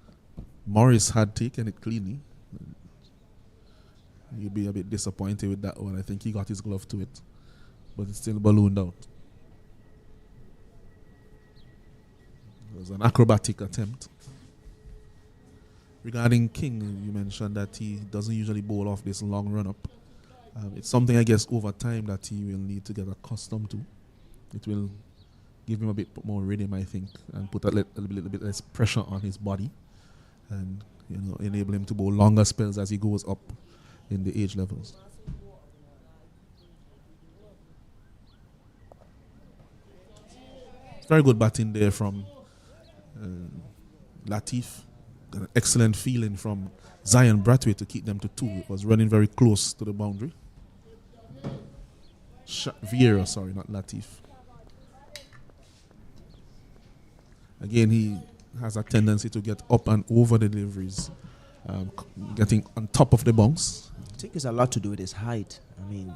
Speaker 2: Morris had taken it cleanly. You'd be a bit disappointed with that one. I think he got his glove to it, but it's still ballooned out. It was an acrobatic attempt. Regarding King, you mentioned that he doesn't usually bowl off this long run-up. It's something, I guess, over time that he will need to get accustomed to. It will give him a bit more rhythm, I think, and put a little bit less pressure on his body, and enable him to bowl longer spells as he goes up in the age levels. It's very good batting there from Latif. Got an excellent feeling from Zion Bradway to keep them to 2. It was running very close to the boundary. Vieira, sorry, not Latif. Again, he has a tendency to get up and over the deliveries, getting on top of the bounce.
Speaker 3: I think it's a lot to do with his height. I mean,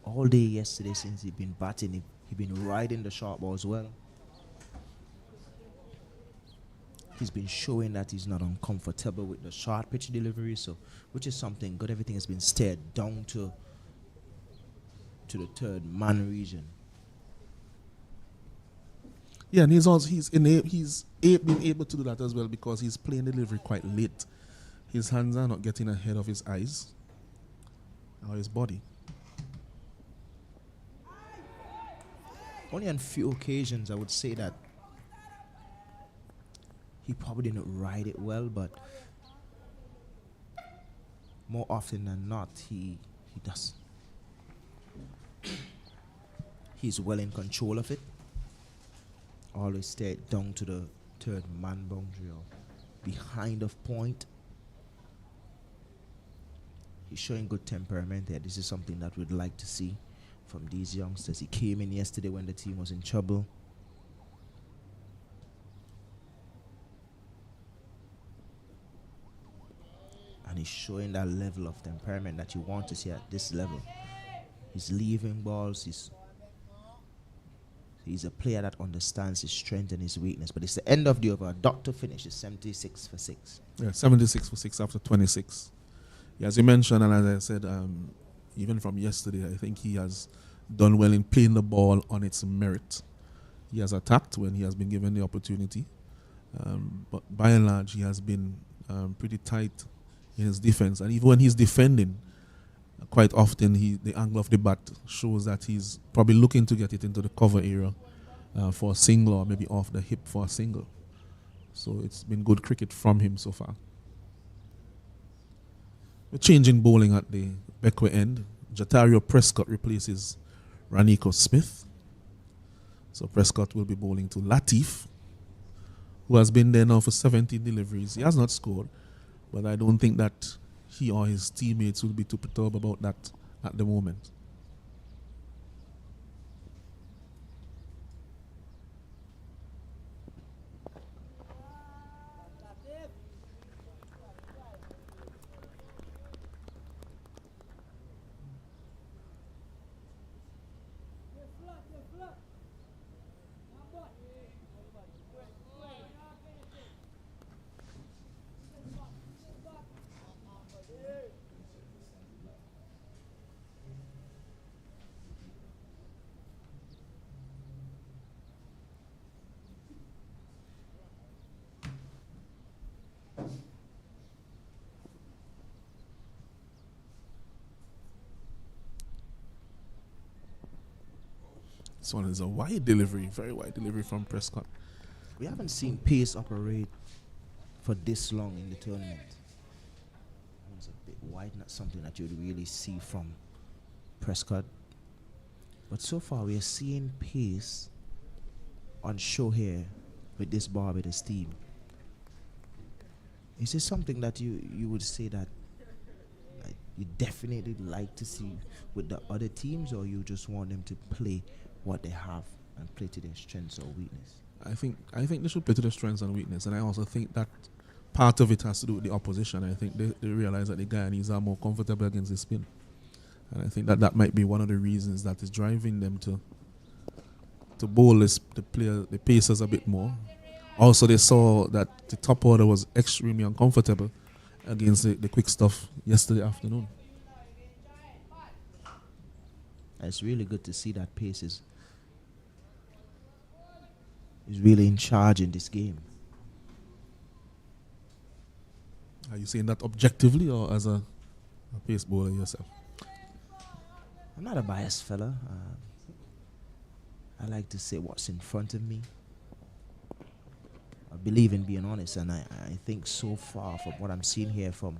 Speaker 3: all day yesterday since he's been batting, he's been riding the short ball as well. He's been showing that he's not uncomfortable with the short pitch delivery, so which is something good. Everything has been steered down to the third man region.
Speaker 2: Yeah, and he's been able to do that as well because he's playing delivery quite late. His hands are not getting ahead of his eyes or his body.
Speaker 3: Only on few occasions I would say that he probably didn't ride it well, but more often than not, he does. He's well in control of it. Always stay down to the third man boundary or behind of point. He's showing good temperament there. This is something that we'd like to see from these youngsters. He came in yesterday when the team was in trouble. And he's showing that level of temperament that you want to see at this level. He's leaving balls. He's a player that understands his strength and his weakness. But it's the end of the over. Doctor finishes 76 for 6.
Speaker 2: Yeah, 76 for 6 after 26. Yeah, as you mentioned, and as I said, even from yesterday, I think he has done well in playing the ball on its merit. He has attacked when he has been given the opportunity. But by and large, he has been pretty tight in his defense. And even when he's defending, quite often the angle of the bat shows that he's probably looking to get it into the cover area for a single, or maybe off the hip for a single. So it's been good cricket from him so far. We're changing bowling at the Beckway end. Jatario Prescott replaces Raniko Smith. So Prescott will be bowling to Latif, who has been there now for 70 deliveries. He has not scored, but I don't think that he or his teammates will be too perturbed about that at the moment. This one is a wide delivery, very wide delivery from Prescott.
Speaker 3: We haven't seen pace operate for this long in the tournament. It's a bit wide, not something that you'd really see from Prescott. But so far, we are seeing pace on show here with this Barbados team. Is this something that you would say that you definitely like to see with the other teams, or you just want them to play what they have and play to their strengths or weakness?
Speaker 2: I think they should play to their strengths and weakness, and I also think that part of it has to do with the opposition. I think they realize that the Guyanese are more comfortable against the spin, and I think that might be one of the reasons that is driving them to bowl the pacers a bit more. Also, they saw that the top order was extremely uncomfortable against the quick stuff yesterday afternoon.
Speaker 3: It's really good to see that pace is really in charge in this game.
Speaker 2: Are you saying that objectively or as a pace bowler yourself?
Speaker 3: I'm not a biased fella. I like to say what's in front of me. I believe in being honest, and I think so far from what I'm seeing here from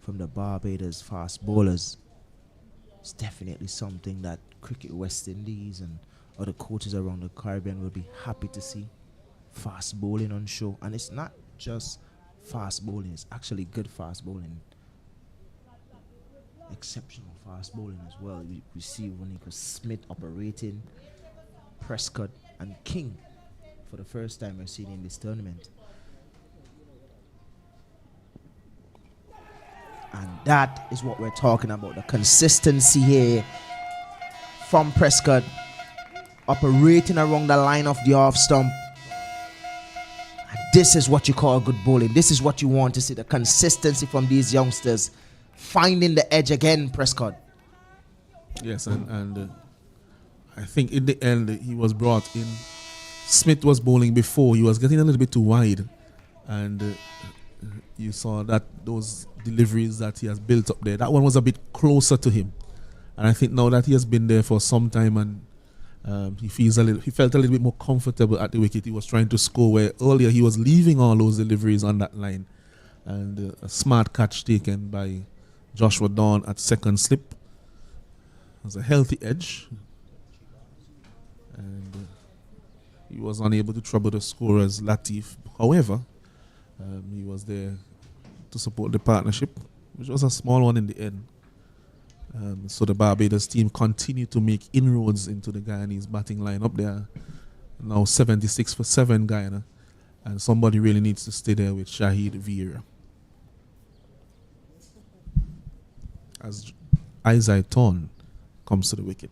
Speaker 3: the Barbados fast bowlers, it's definitely something that Cricket West Indies and other coaches around the Caribbean will be happy to see. Fast bowling on show, and it's not just fast bowling, it's actually good fast bowling. Exceptional fast bowling as well. We see Windies, Smith operating, Prescott and King for the first time we're seeing in this tournament. And that is what we're talking about, the consistency here from Prescott, operating around the line of the off stump. And this is what you call good bowling. This is what you want to see, the consistency from these youngsters, finding the edge again, Prescott.
Speaker 2: Yes, and I think in the end he was brought in. Smith was bowling before. He was getting a little bit too wide, and you saw that those deliveries that he has built up there, that one was a bit closer to him. And I think now that he has been there for some time and he felt a little bit more comfortable at the wicket. He was trying to score where earlier he was leaving all those deliveries on that line. And a smart catch taken by Joshua Dawn at second slip. It was a healthy edge. And he was unable to trouble the scorers, Latif. However, he was there to support the partnership, which was a small one in the end. So the Barbados team continued to make inroads into the Guyanese batting lineup. They are now 76 for 7 Guyana, and somebody really needs to stay there with Shahid Vieira. As Isaiah Thorne comes to the wicket.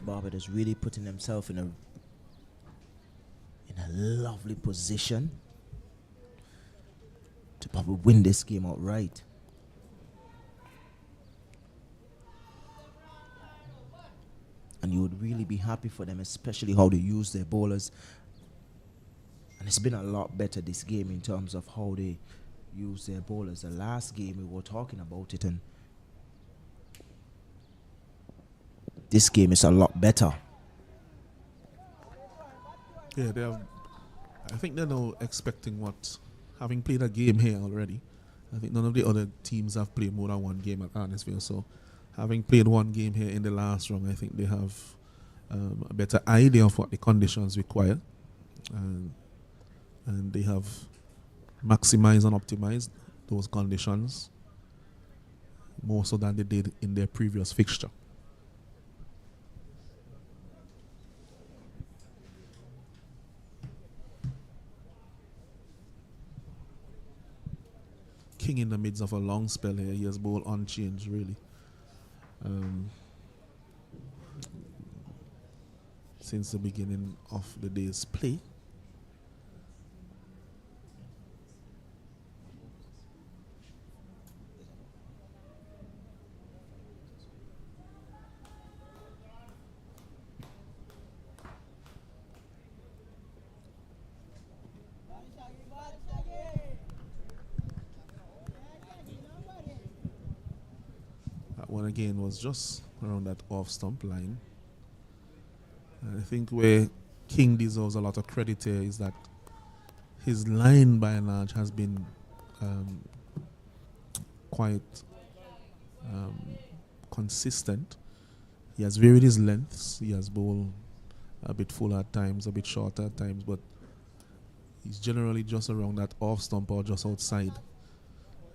Speaker 3: Barbados really putting themselves in a lovely position to probably win this game outright. And you would really be happy for them, especially how they use their bowlers. And it's been a lot better this game in terms of how they use their bowlers. The last game we were talking about it, and this game is a lot better.
Speaker 2: Yeah, I think they're now expecting having played a game here already. I think none of the other teams have played more than one game at Arnisville. So having played one game here in the last round, I think they have a better idea of what the conditions require. And they have maximized and optimized those conditions more so than they did in their previous fixture. King in the midst of a long spell here. He has bowled unchanged, really. Since the beginning of the day's play. one again was just around that off stump line. And I think where King deserves a lot of credit here is that his line by and large has been quite consistent. He has varied his lengths. He has bowled a bit full at times, a bit short at times, but he's generally just around that off stump or just outside,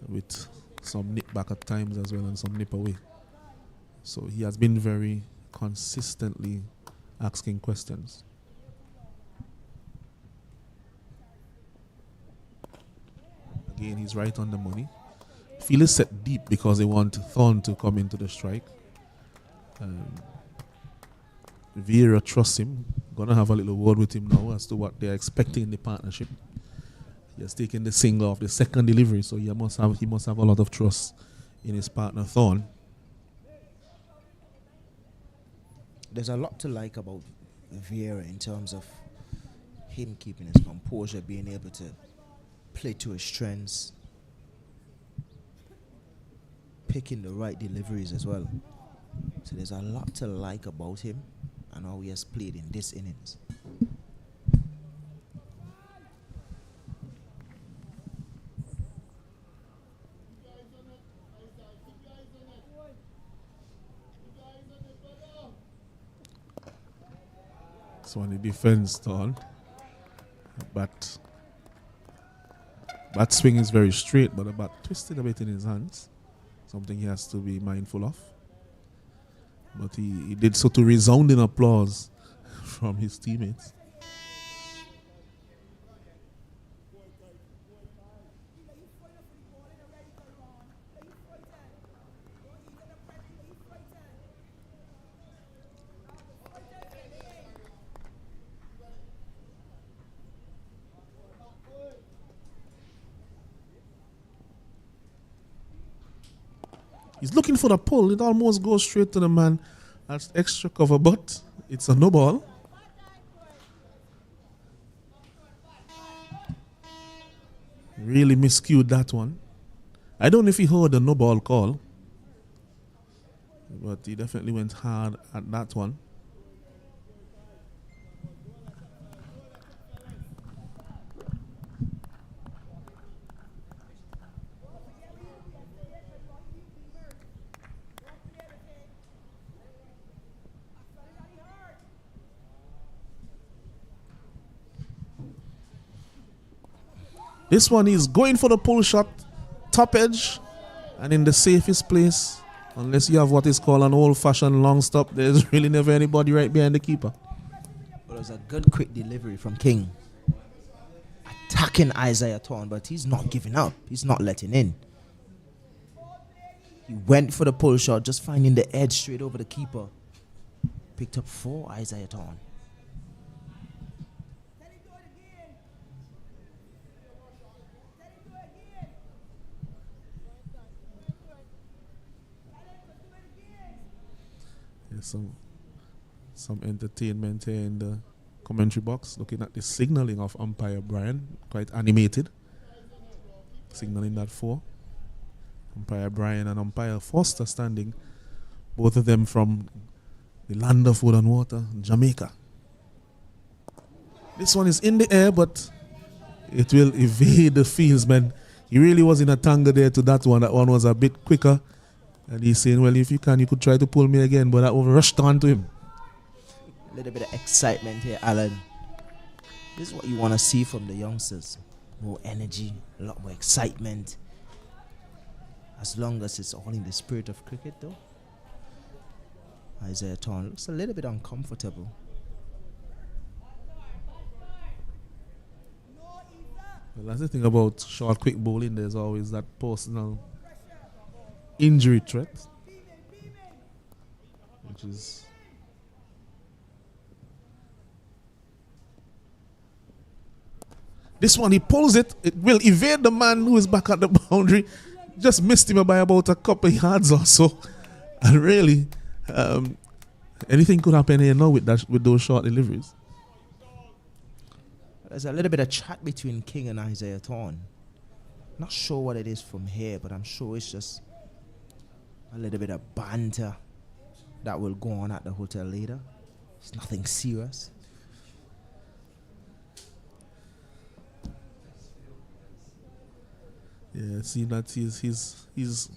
Speaker 2: with some nip back at times as well and some nip away. So he has been very consistently asking questions. Again, he's right on the money. Field is set deep because they want Thorne to come into the strike. Vieira trusts him. Gonna have a little word with him now as to what they're expecting in the partnership. He has taken the single off the second delivery, so he must have a lot of trust in his partner Thorne.
Speaker 3: There's a lot to like about Vieira in terms of him keeping his composure, being able to play to his strengths, picking the right deliveries as well. So there's a lot to like about him and how he has played in this innings.
Speaker 2: So on the defense Thorne, but bat swing is very straight, but the bat twisted a bit in his hands. Something he has to be mindful of. But he did so to resounding applause from his teammates. He's looking for the pull. It almost goes straight to the man. That's extra cover, but it's a no ball. Really miscued that one. I don't know if he heard the no ball call, but he definitely went hard at that one. This one is going for the pull shot, top edge, and in the safest place. Unless you have what is called an old-fashioned long stop, there's really never anybody right behind the keeper.
Speaker 3: Well, it was a good quick delivery from King. Attacking Isaiah Thorne, but he's not giving up. He's not letting in. He went for the pull shot, just finding the edge straight over the keeper. Picked up 4 Isaiah Thorne.
Speaker 2: Some entertainment here in the commentary box, looking at the signaling of umpire Brian, quite animated. Signaling that 4. Umpire Brian and umpire Foster standing, both of them from the land of wood and water, Jamaica. This one is in the air, but it will evade the fieldsman. He really was in a tangle there to that one. That one was a bit quicker. And he's saying, well, if you can, you could try to pull me again, but I rushed on to him.
Speaker 3: A little bit of excitement here, Alan. This is what you want to see from the youngsters. More energy, a lot more excitement. As long as it's all in the spirit of cricket, though. Isaiah Thorne looks a little bit uncomfortable.
Speaker 2: Well, that's the thing about short, quick bowling. There's always that personal injury threat, which is this one. He pulls it. It will evade the man who is back at the boundary. Just missed him by about a couple of yards or so, and really, anything could happen here now with those short deliveries.
Speaker 3: There's a little bit of chat between King and Isaiah Thorne. Not sure what it is from here, but I'm sure it's just a little bit of banter that will go on at the hotel later. It's nothing serious.
Speaker 2: Yeah, see that he's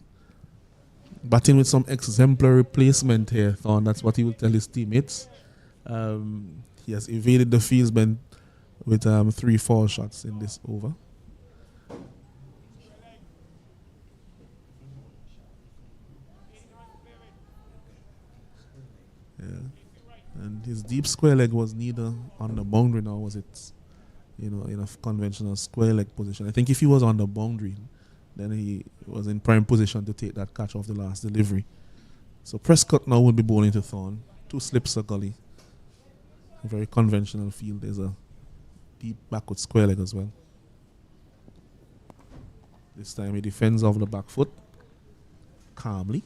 Speaker 2: batting with some exemplary placement here, Thorn. That's what he will tell his teammates. He has evaded the fieldsman with 3-4 shots in this over. Yeah. And his deep square leg was neither on the boundary nor was it, in a conventional square leg position. I think if he was on the boundary, then he was in prime position to take that catch off the last delivery. So Prescott now will be bowling to Thorn. 2 slips a gully. A very conventional field. There's a deep backward square leg as well. This time he defends off the back foot calmly.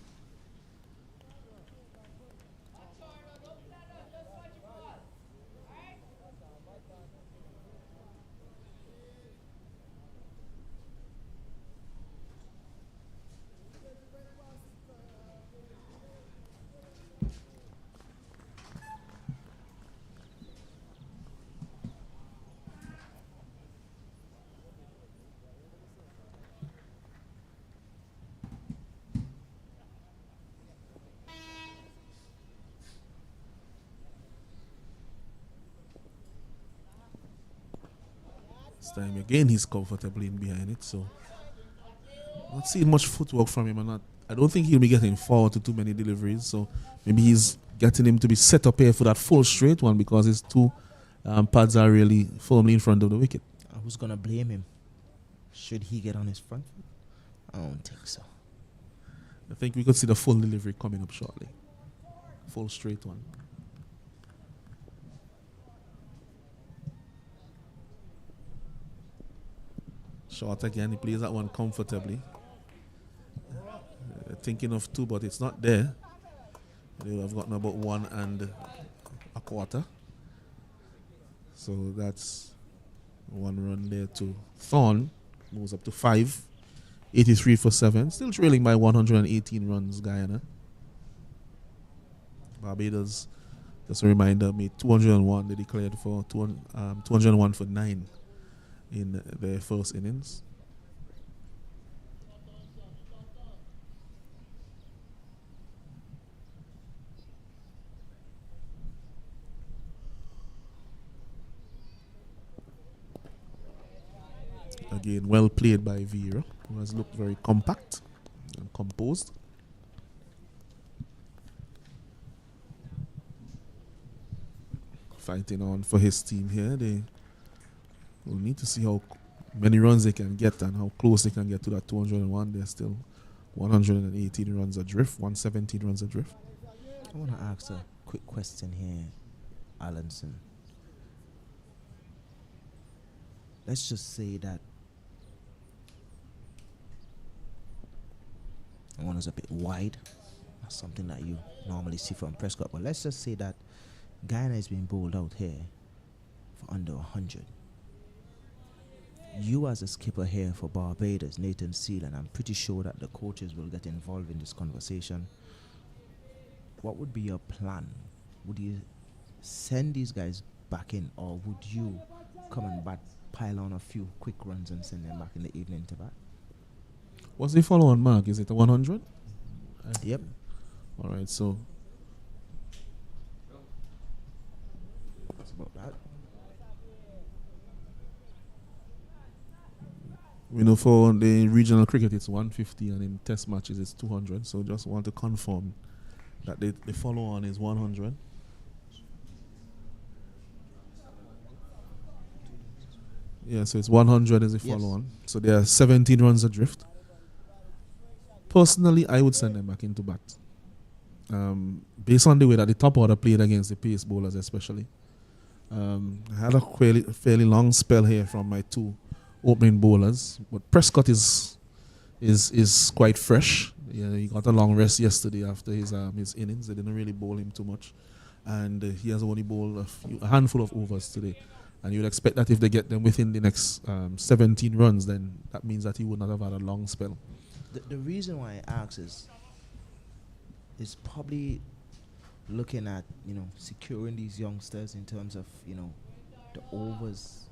Speaker 2: This time again he's comfortably in behind it, so not seeing much footwork from him. I don't think he'll be getting forward to too many deliveries, so maybe he's getting him to be set up here for that full straight one because his 2 pads are really firmly in front of the wicket.
Speaker 3: Who's gonna blame him? Should he get on his front foot? I don't think so.
Speaker 2: I think we could see the full delivery coming up shortly. Full straight one. Short again, he plays that one comfortably. Thinking of 2, but it's not there. They will have gotten about 1 1/4. So that's 1 run there to Thorn. Moves up to 5. 83 for 7. Still trailing by 118 runs, Guyana. Barbados, just a reminder, made 201. They declared for 201 for 9 in their first innings. Again, well played by Vieira, who has looked very compact and composed. Fighting on for his team here. They will need to see how many runs they can get and how close they can get to that 201. They're still 118 runs adrift, 117 runs adrift.
Speaker 3: I want to ask a quick question here, Allenson. Let's just say that one is a bit wide. That's something that you normally see from Prescott. But let's just say that Guyana is being bowled out here for under 100. You as a skipper here for Barbados, Nathan Seal, and I'm pretty sure that the coaches will get involved in this conversation. What would be your plan? Would you send these guys back in, or would you come and pile on a few quick runs and send them back in the evening to bat?
Speaker 2: What's the follow-on mark? Is it a 100?
Speaker 3: Yep.
Speaker 2: All right, so
Speaker 3: That's about that.
Speaker 2: we know for the regional cricket it's 150 and in test matches it's 200. So just want to confirm that the follow-on is 100. Yeah, so it's 100 as a follow-on. So there are 17 runs adrift. Personally, I would send them back into bat. Based on the way that the top order played against the pace bowlers especially. I had a fairly long spell here from my 2 opening bowlers. But Prescott is quite fresh. Yeah, he got a long rest yesterday after his innings. They didn't really bowl him too much. And he has only bowled a handful of overs today. And you would expect that if they get them within the next 17 runs, then that means that he would not have had a long spell.
Speaker 3: The reason why I ask is is probably looking at, securing these youngsters in terms of, the overs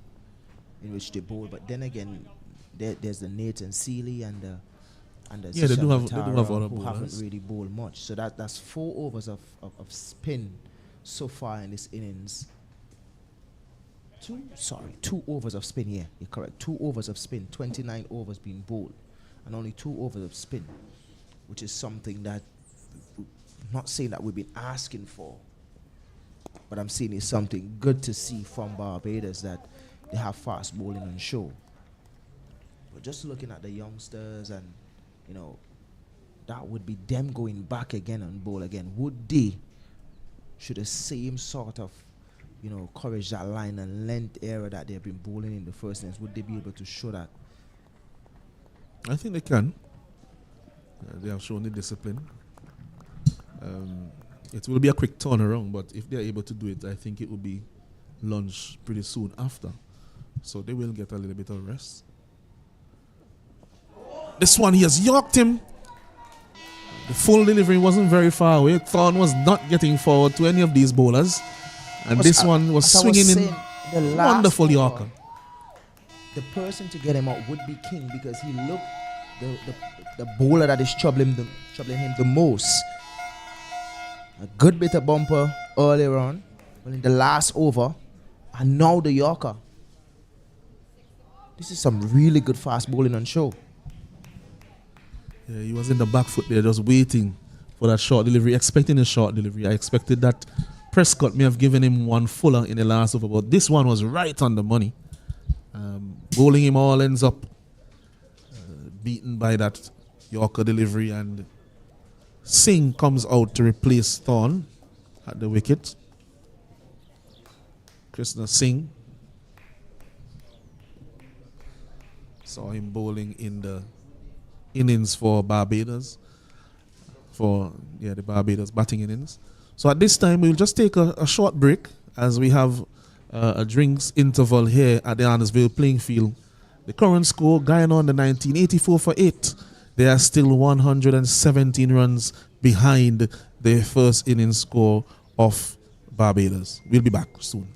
Speaker 3: in which they bowl. But then again, there's the Nathan Seeley and the
Speaker 2: Yeah, they do
Speaker 3: Sishan
Speaker 2: have
Speaker 3: Matara
Speaker 2: other
Speaker 3: who haven't
Speaker 2: bowlers.
Speaker 3: really bowled much. So that's 4 overs of spin so far in this innings. 2 overs of spin. Yeah, you're correct. 2 overs of spin. 29 overs being bowled, and only 2 overs of spin, which is something that I'm not saying that we've been asking for, but I'm saying it's something good to see from Barbados that they have fast bowling on show. But just looking at the youngsters and, that would be them going back again and bowl again. Would they, should the same sort of, courage, that line and length area that they've been bowling in the first innings, would they be able to show that?
Speaker 2: I think they can. They have shown the discipline. It will be a quick turnaround, but if they're able to do it, I think it will be lunch pretty soon after. So they will get a little bit of rest. This one, he has yorked him. The full delivery wasn't very far away. Thorne was not getting forward to any of these bowlers. And this one was swinging in
Speaker 3: the
Speaker 2: wonderful Yorker.
Speaker 3: The person to get him out would be King, because he looked the bowler that is troubling him the most. A good bit of bumper earlier on, but in the last over, and now the Yorker. This is some really good fast bowling on show.
Speaker 2: Yeah, he was in the back foot there, just waiting for that short delivery, expecting a short delivery. I expected that Prescott may have given him one fuller in the last over, but this one was right on the money. Bowling him all ends up beaten by that Yorker delivery, and Singh comes out to replace Thorne at the wicket. Krishna Singh. Saw him bowling in the innings for Barbados. The Barbados batting innings. So at this time, we'll just take a short break as we have a drinks interval here at the Arnesville playing field. The current score, Guyana on the 1984 for 8. They are still 117 runs behind the first innings score of Barbados. We'll be back soon.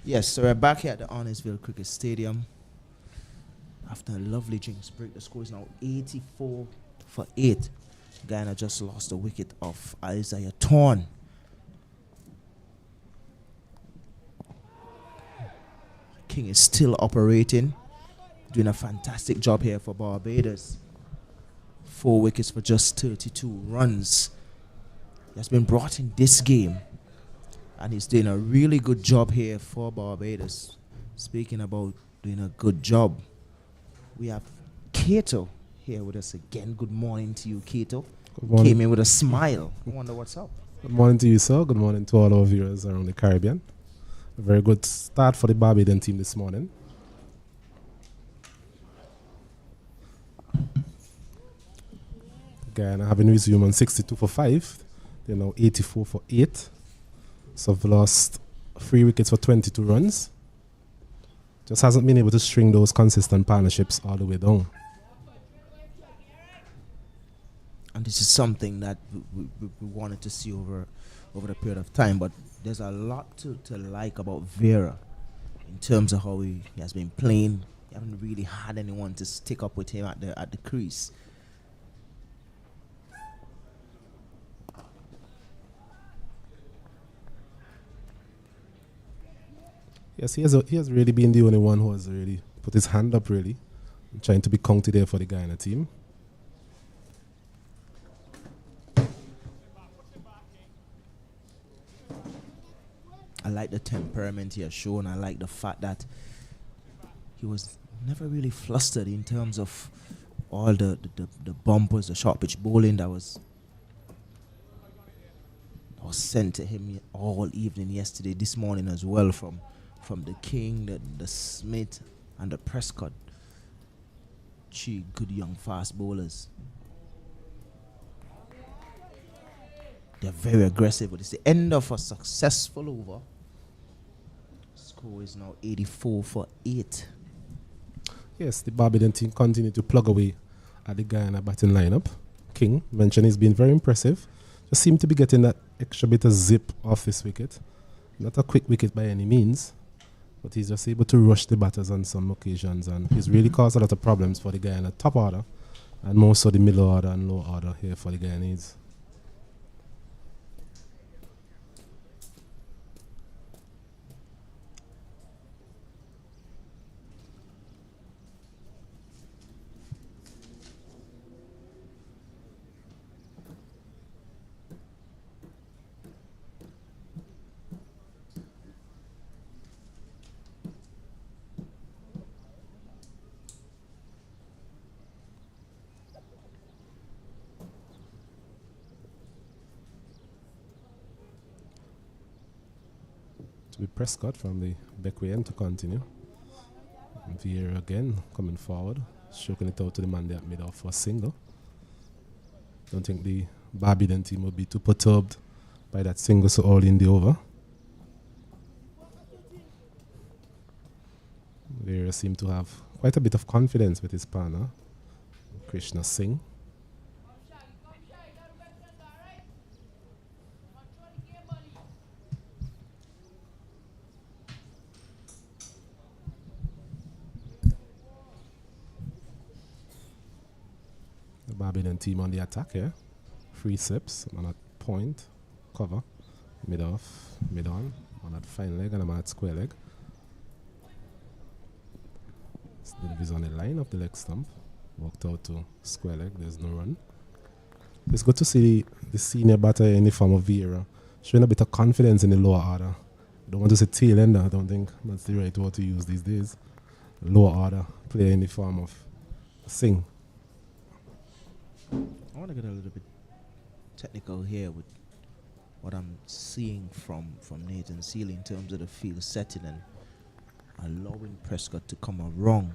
Speaker 3: Yes, so we're back here at the Arnesville Cricket Stadium. After a lovely drinks break, the score is now 84 for 8. Guyana just lost the wicket of Isaiah Torn. King is still operating, doing a fantastic job here for Barbados. 4 wickets for just 32 runs. He has been brought in this game, and he's doing a really good job here for Barbados. Speaking about doing a good job, we have Kato here with us again. Good morning to you, Kato.
Speaker 4: Good morning.
Speaker 3: Came in with a smile. I wonder what's up.
Speaker 4: Good morning to you, sir. Good morning to all our viewers around the Caribbean. A very good start for the Barbadian team this morning. Guyana having resumed on 62 for 5. They're now 84 for 8. So they've lost 3 wickets for 22 runs. Just hasn't been able to string those consistent partnerships all the way down.
Speaker 3: And this is something that we wanted to see over the period of time, but there's a lot to like about Vera in terms of how he has been playing. He haven't really had anyone to stick up with him at the crease.
Speaker 4: Yes, he has really been the only one who has really put his hand up, really, trying to be counted there for the Guyana team.
Speaker 3: I like the temperament he has shown. I like the fact that he was never really flustered in terms of all the bumpers, the short pitch bowling that was sent to him all evening yesterday, this morning as well, from the King, the Smith, and the Prescott. 3 good young fast bowlers. They're very aggressive, but it's the end of a successful over. Score is now 84 for 8.
Speaker 4: Yes, the Barbadian team continue to plug away at the Guyana batting lineup. King mentioned he's been very impressive. Just seemed to be getting that extra bit of zip off this wicket. Not a quick wicket by any means, but he's just able to rush the batters on some occasions, and he's really caused a lot of problems for the Guyana top order, and more so the middle order and low order here for the Guyanese. With Prescott from the Beckway end to continue. And Vieira again coming forward, stroking it out to the man there at mid-off for a single. Don't think the Barbadian team will be too perturbed by that single so early in the over. Vieira seemed to have quite a bit of confidence with his partner, Krishna Singh. Barbadian team on the attack here. 3 slips, man at point, cover, mid off, mid on, man at fine leg and a man at square leg. Deliveries on the line of the leg stump. Walked out to square leg, there's no run. It's good to see the senior batter in the form of Vieira showing a bit of confidence in the lower order. I don't want to say tail ender, I don't think that's the right word to use these days. Lower order player in the form of Singh.
Speaker 3: I want to get a little bit technical here with what I'm seeing from Nathan Seeley in terms of the field setting and allowing Prescott to come around.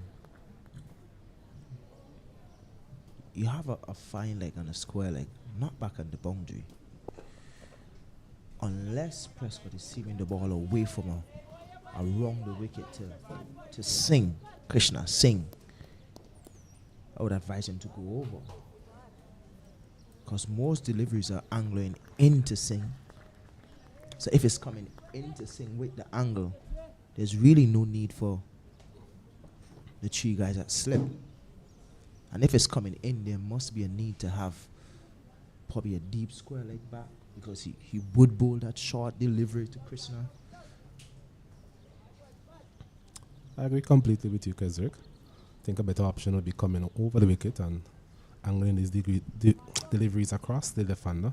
Speaker 3: You have a fine leg and a square leg, not back at the boundary. Unless Prescott is seeing the ball away from around the wicket to Singh, Krishna Singh, I would advise him to go over. Because most deliveries are angling into Singh. So if it's coming into Singh with the angle, there's really no need for the 3 guys that slip. And if it's coming in, there must be a need to have probably a deep square leg back, because he would bowl that short delivery to Krishna.
Speaker 4: I agree completely with you, Kesrick. I think a better option would be coming over the wicket and angling these deliveries across the left-hander.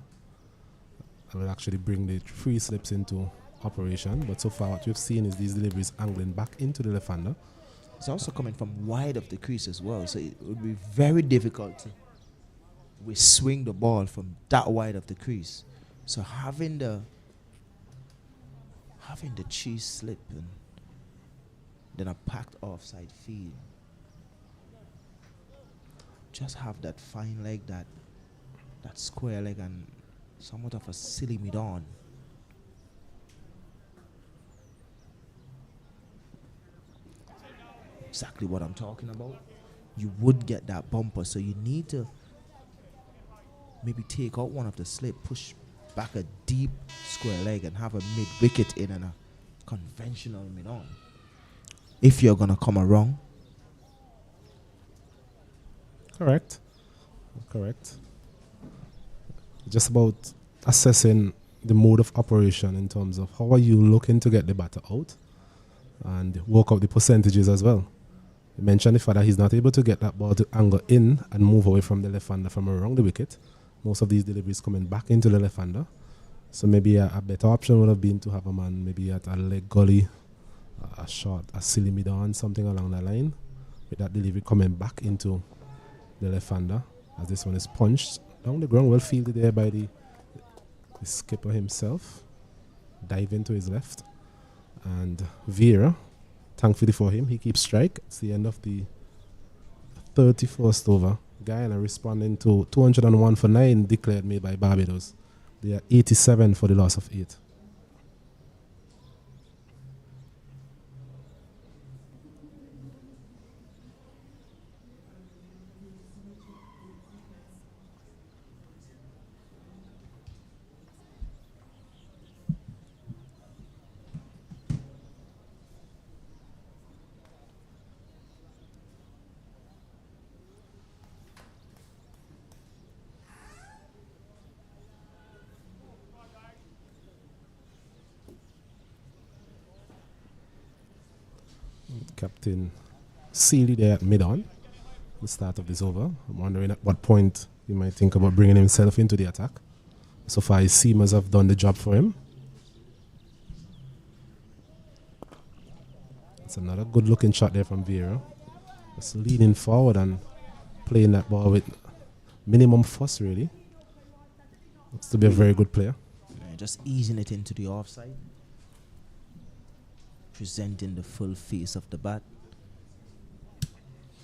Speaker 4: I will actually bring the 3 slips into operation, but so far what we've seen is these deliveries angling back into the left-hander.
Speaker 3: It's also coming from wide of the crease as well, so it would be very difficult to swing the ball from that wide of the crease. So having the cheese slip and then a packed offside field, just have that fine leg, that square leg, and somewhat of a silly mid-on. Exactly what I'm talking about. You would get that bumper, so you need to maybe take out one of the slip, push back a deep square leg, and have a mid-wicket in and a conventional mid-on. If you're going to come around.
Speaker 4: Correct. Just about assessing the mode of operation in terms of how are you looking to get the batter out and work out the percentages as well. You mentioned the fact that he's not able to get that ball to angle in and move away from the left-hander from around the wicket. Most of these deliveries coming back into the left-hander. So maybe a better option would have been to have a man maybe at a leg gully, a short, a silly mid-on, something along that line, with that delivery coming back into the left-hander, as this one is punched down the ground, well fielded there by the skipper himself, diving to his left. And Vieira, thankfully for him, he keeps strike. It's the end of the 31st over. Guyana responding to 201 for 9 declared made by Barbados. They are 87 for the loss of 8. Captain Seeley there at mid-on, the start of this over. I'm wondering at what point he might think about bringing himself into the attack. So far, his seamers have done the job for him. It's another good-looking shot there from Vieira. Just leaning forward and playing that ball with minimum fuss, really. Looks to be a very good player.
Speaker 3: Yeah, just easing it into the offside. Presenting the full face of the bat,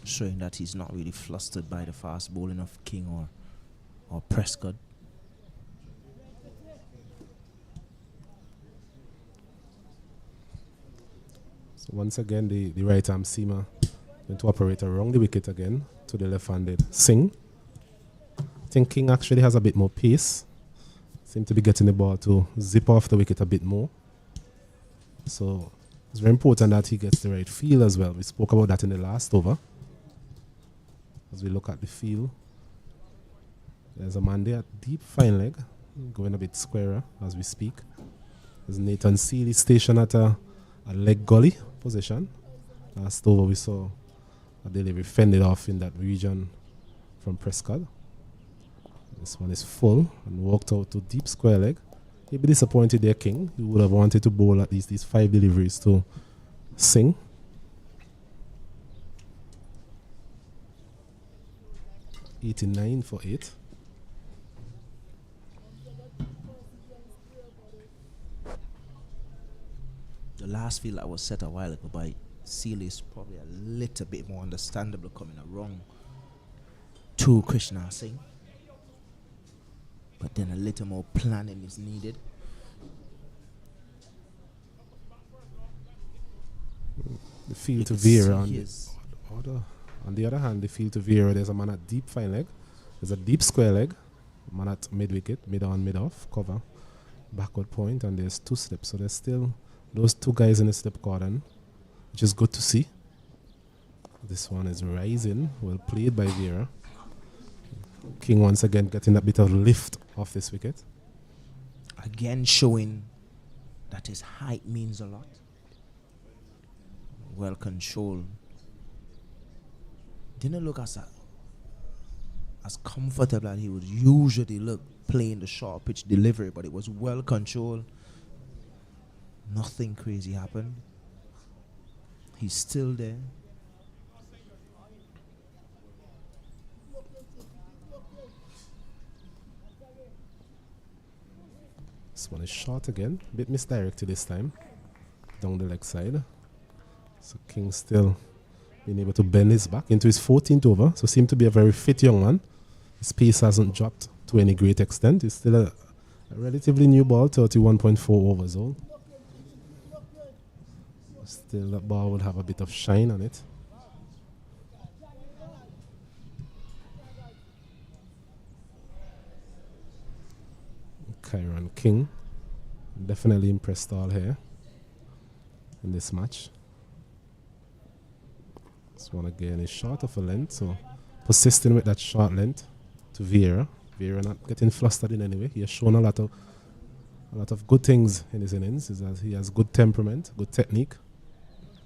Speaker 3: showing that he's not really flustered by the fast bowling of King or Prescott.
Speaker 4: So once again, the right arm seamer going to operate around the wicket again to the left-handed Singh. I think King actually has a bit more pace. Seem to be getting the ball to zip off the wicket a bit more. So it's very important that he gets the right feel as well. We spoke about that in the last over. As we look at the field, there's a man there at deep fine leg, going a bit squarer as we speak. There's Nathan Seeley stationed at a leg gully position. Last over we saw a delivery fended off in that region from Prescott. This one is full and walked out to deep square leg. He'd be disappointed there, King. He would have wanted to bowl at least these 5 deliveries to Singh. $89 for 8.
Speaker 3: The last field that was set a while ago by Seeley is probably a little bit more understandable coming around to Krishna Singh. But then a little more planning is needed.
Speaker 4: The field to Vieira on the other hand, the field to Vieira, there's a man at deep fine leg. There's a deep square leg. Man at mid wicket, mid on, mid off, cover, backward point, and there's 2 slips. So there's still Those two guys in the slip cordon, which is good to see. This one is rising. Well played by Vieira. King once again getting a bit of lift off this wicket.
Speaker 3: Again showing that his height means a lot. Well controlled. Didn't look as comfortable as he would usually look playing the short pitch delivery, but it was well controlled. Nothing crazy happened. He's still there.
Speaker 4: This one is short again. A bit misdirected this time. Down the leg side. So King still being able to bend his back into his 14th over. So seemed to be a very fit young man. His pace hasn't dropped to any great extent. It's still a relatively new ball, 31.4 overs old. Still that ball will have a bit of shine on it. Kyron King definitely impressed all here in this match. This one again is short of a length, so persisting with that short length to Vieira. Vieira not getting flustered in any way. He has shown a lot of good things in his innings. Is that he has good temperament, good technique,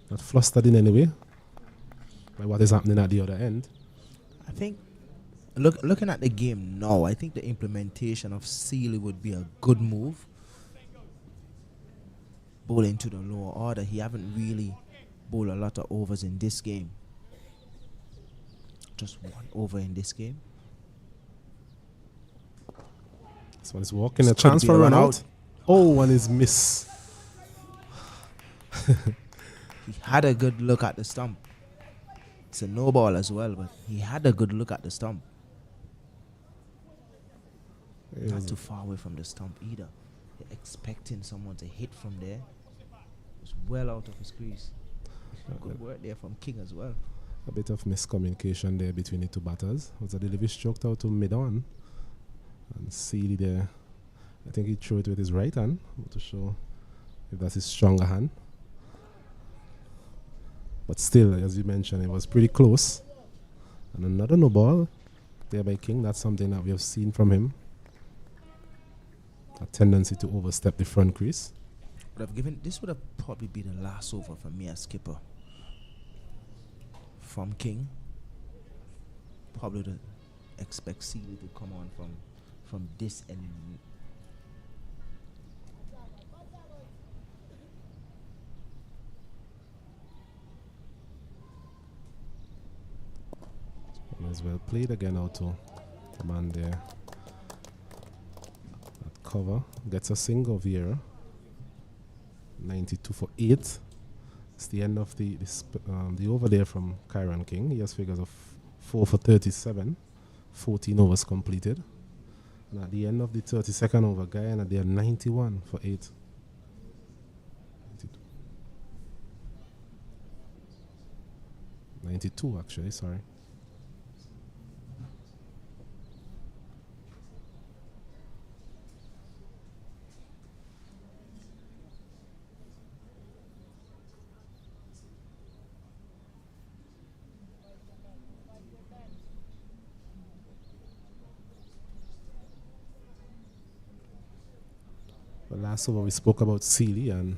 Speaker 4: not flustered in any way by what is happening at the other end.
Speaker 3: I think looking at the game now, I think the implementation of Sealy would be a good move. Bowling to the lower order. He haven't really bowled a lot of overs in this game. Just one over in this game.
Speaker 4: This one is walking, a chance for a run out. Oh, one is miss.
Speaker 3: He had a good look at the stump. It's a no ball as well, but he had a good look at the stump. Not too far away from the stump either. You're expecting someone to hit from there. It was well out of his crease. Good work there from King as well.
Speaker 4: A bit of miscommunication there between the two batters. Was a delivery stroked out to mid-on. And Sealy there, I think he threw it with his right hand to show if that's his stronger hand. But still, as you mentioned, it was pretty close. And another no ball there by King. That's something that we have seen from him. A tendency to overstep the front crease.
Speaker 3: This would have probably been the last over for me as skipper. From King. Probably to expect Sealy to come on from this end.
Speaker 4: As well played again out to the man there. That cover gets a single Vieira. 92 for 8. It's the end of the over there from Kyron King. He has figures of 4 for 37. 14 overs completed. And at the end of the 32nd over, Guyana, they are 91 for 8. 92 actually, sorry. Last over we spoke about Sealy and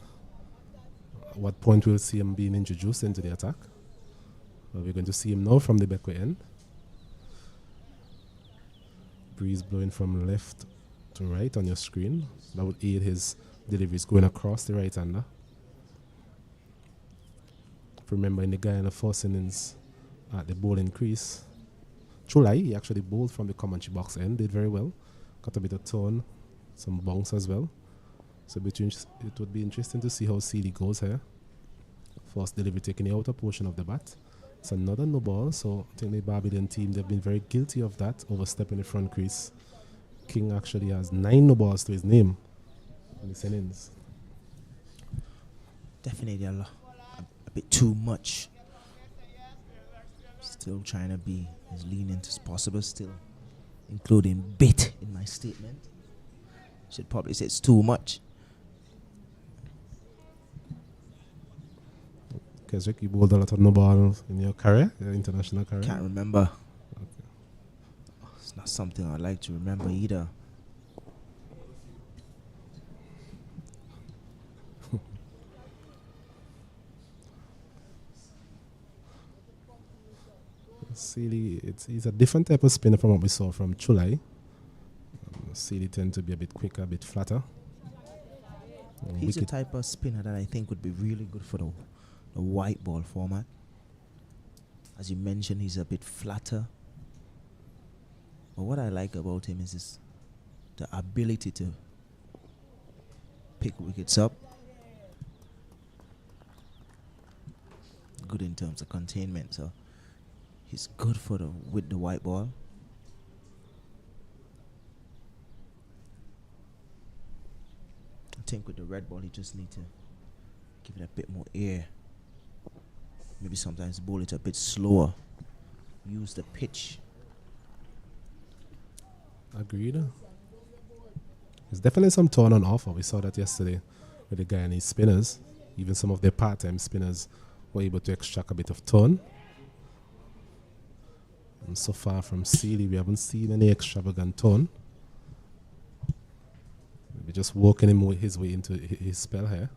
Speaker 4: at what point we'll see him being introduced into the attack. Well, we're going to see him now from the backward end. Breeze blowing from left to right on your screen. That would aid his deliveries going across the right hander. Remember in the Guyana first innings at the bowling crease, Chulai, he actually bowled from the commentary box end, did very well. Got a bit of tone, some bounce as well. So it would be interesting to see how Sealy goes here. First delivery taking the outer portion of the bat. It's another no ball, so I think the Barbadian team, they've been very guilty of that, overstepping the front crease. King actually has 9 no balls to his name in this innings.
Speaker 3: Definitely a bit too much. Still trying to be as lenient as possible, still including bit in my statement. Should probably say it's too much.
Speaker 4: Keswick, you bowled a lot of no ball in your career, your international career?
Speaker 3: Can't remember. It's not something I'd like to remember either.
Speaker 4: Sealy, he's a different type of spinner from what we saw from Chulai. Sealy tend to be a bit quicker, a bit flatter.
Speaker 3: He's the type of spinner that I think would be really good for the white ball format. As you mentioned, he's a bit flatter. But what I like about him is the ability to pick wickets up. Good in terms of containment, so he's good for with the white ball. I think with the red ball, he just need to give it a bit more air. Maybe sometimes bowl it a bit slower. Use the pitch.
Speaker 4: Agreed. There's definitely some turn on offer. We saw that yesterday with the Guyanese spinners. Even some of their part-time spinners were able to extract a bit of turn. And so far from Sealy, we haven't seen any extravagant turn. We're just walking his way into his spell here.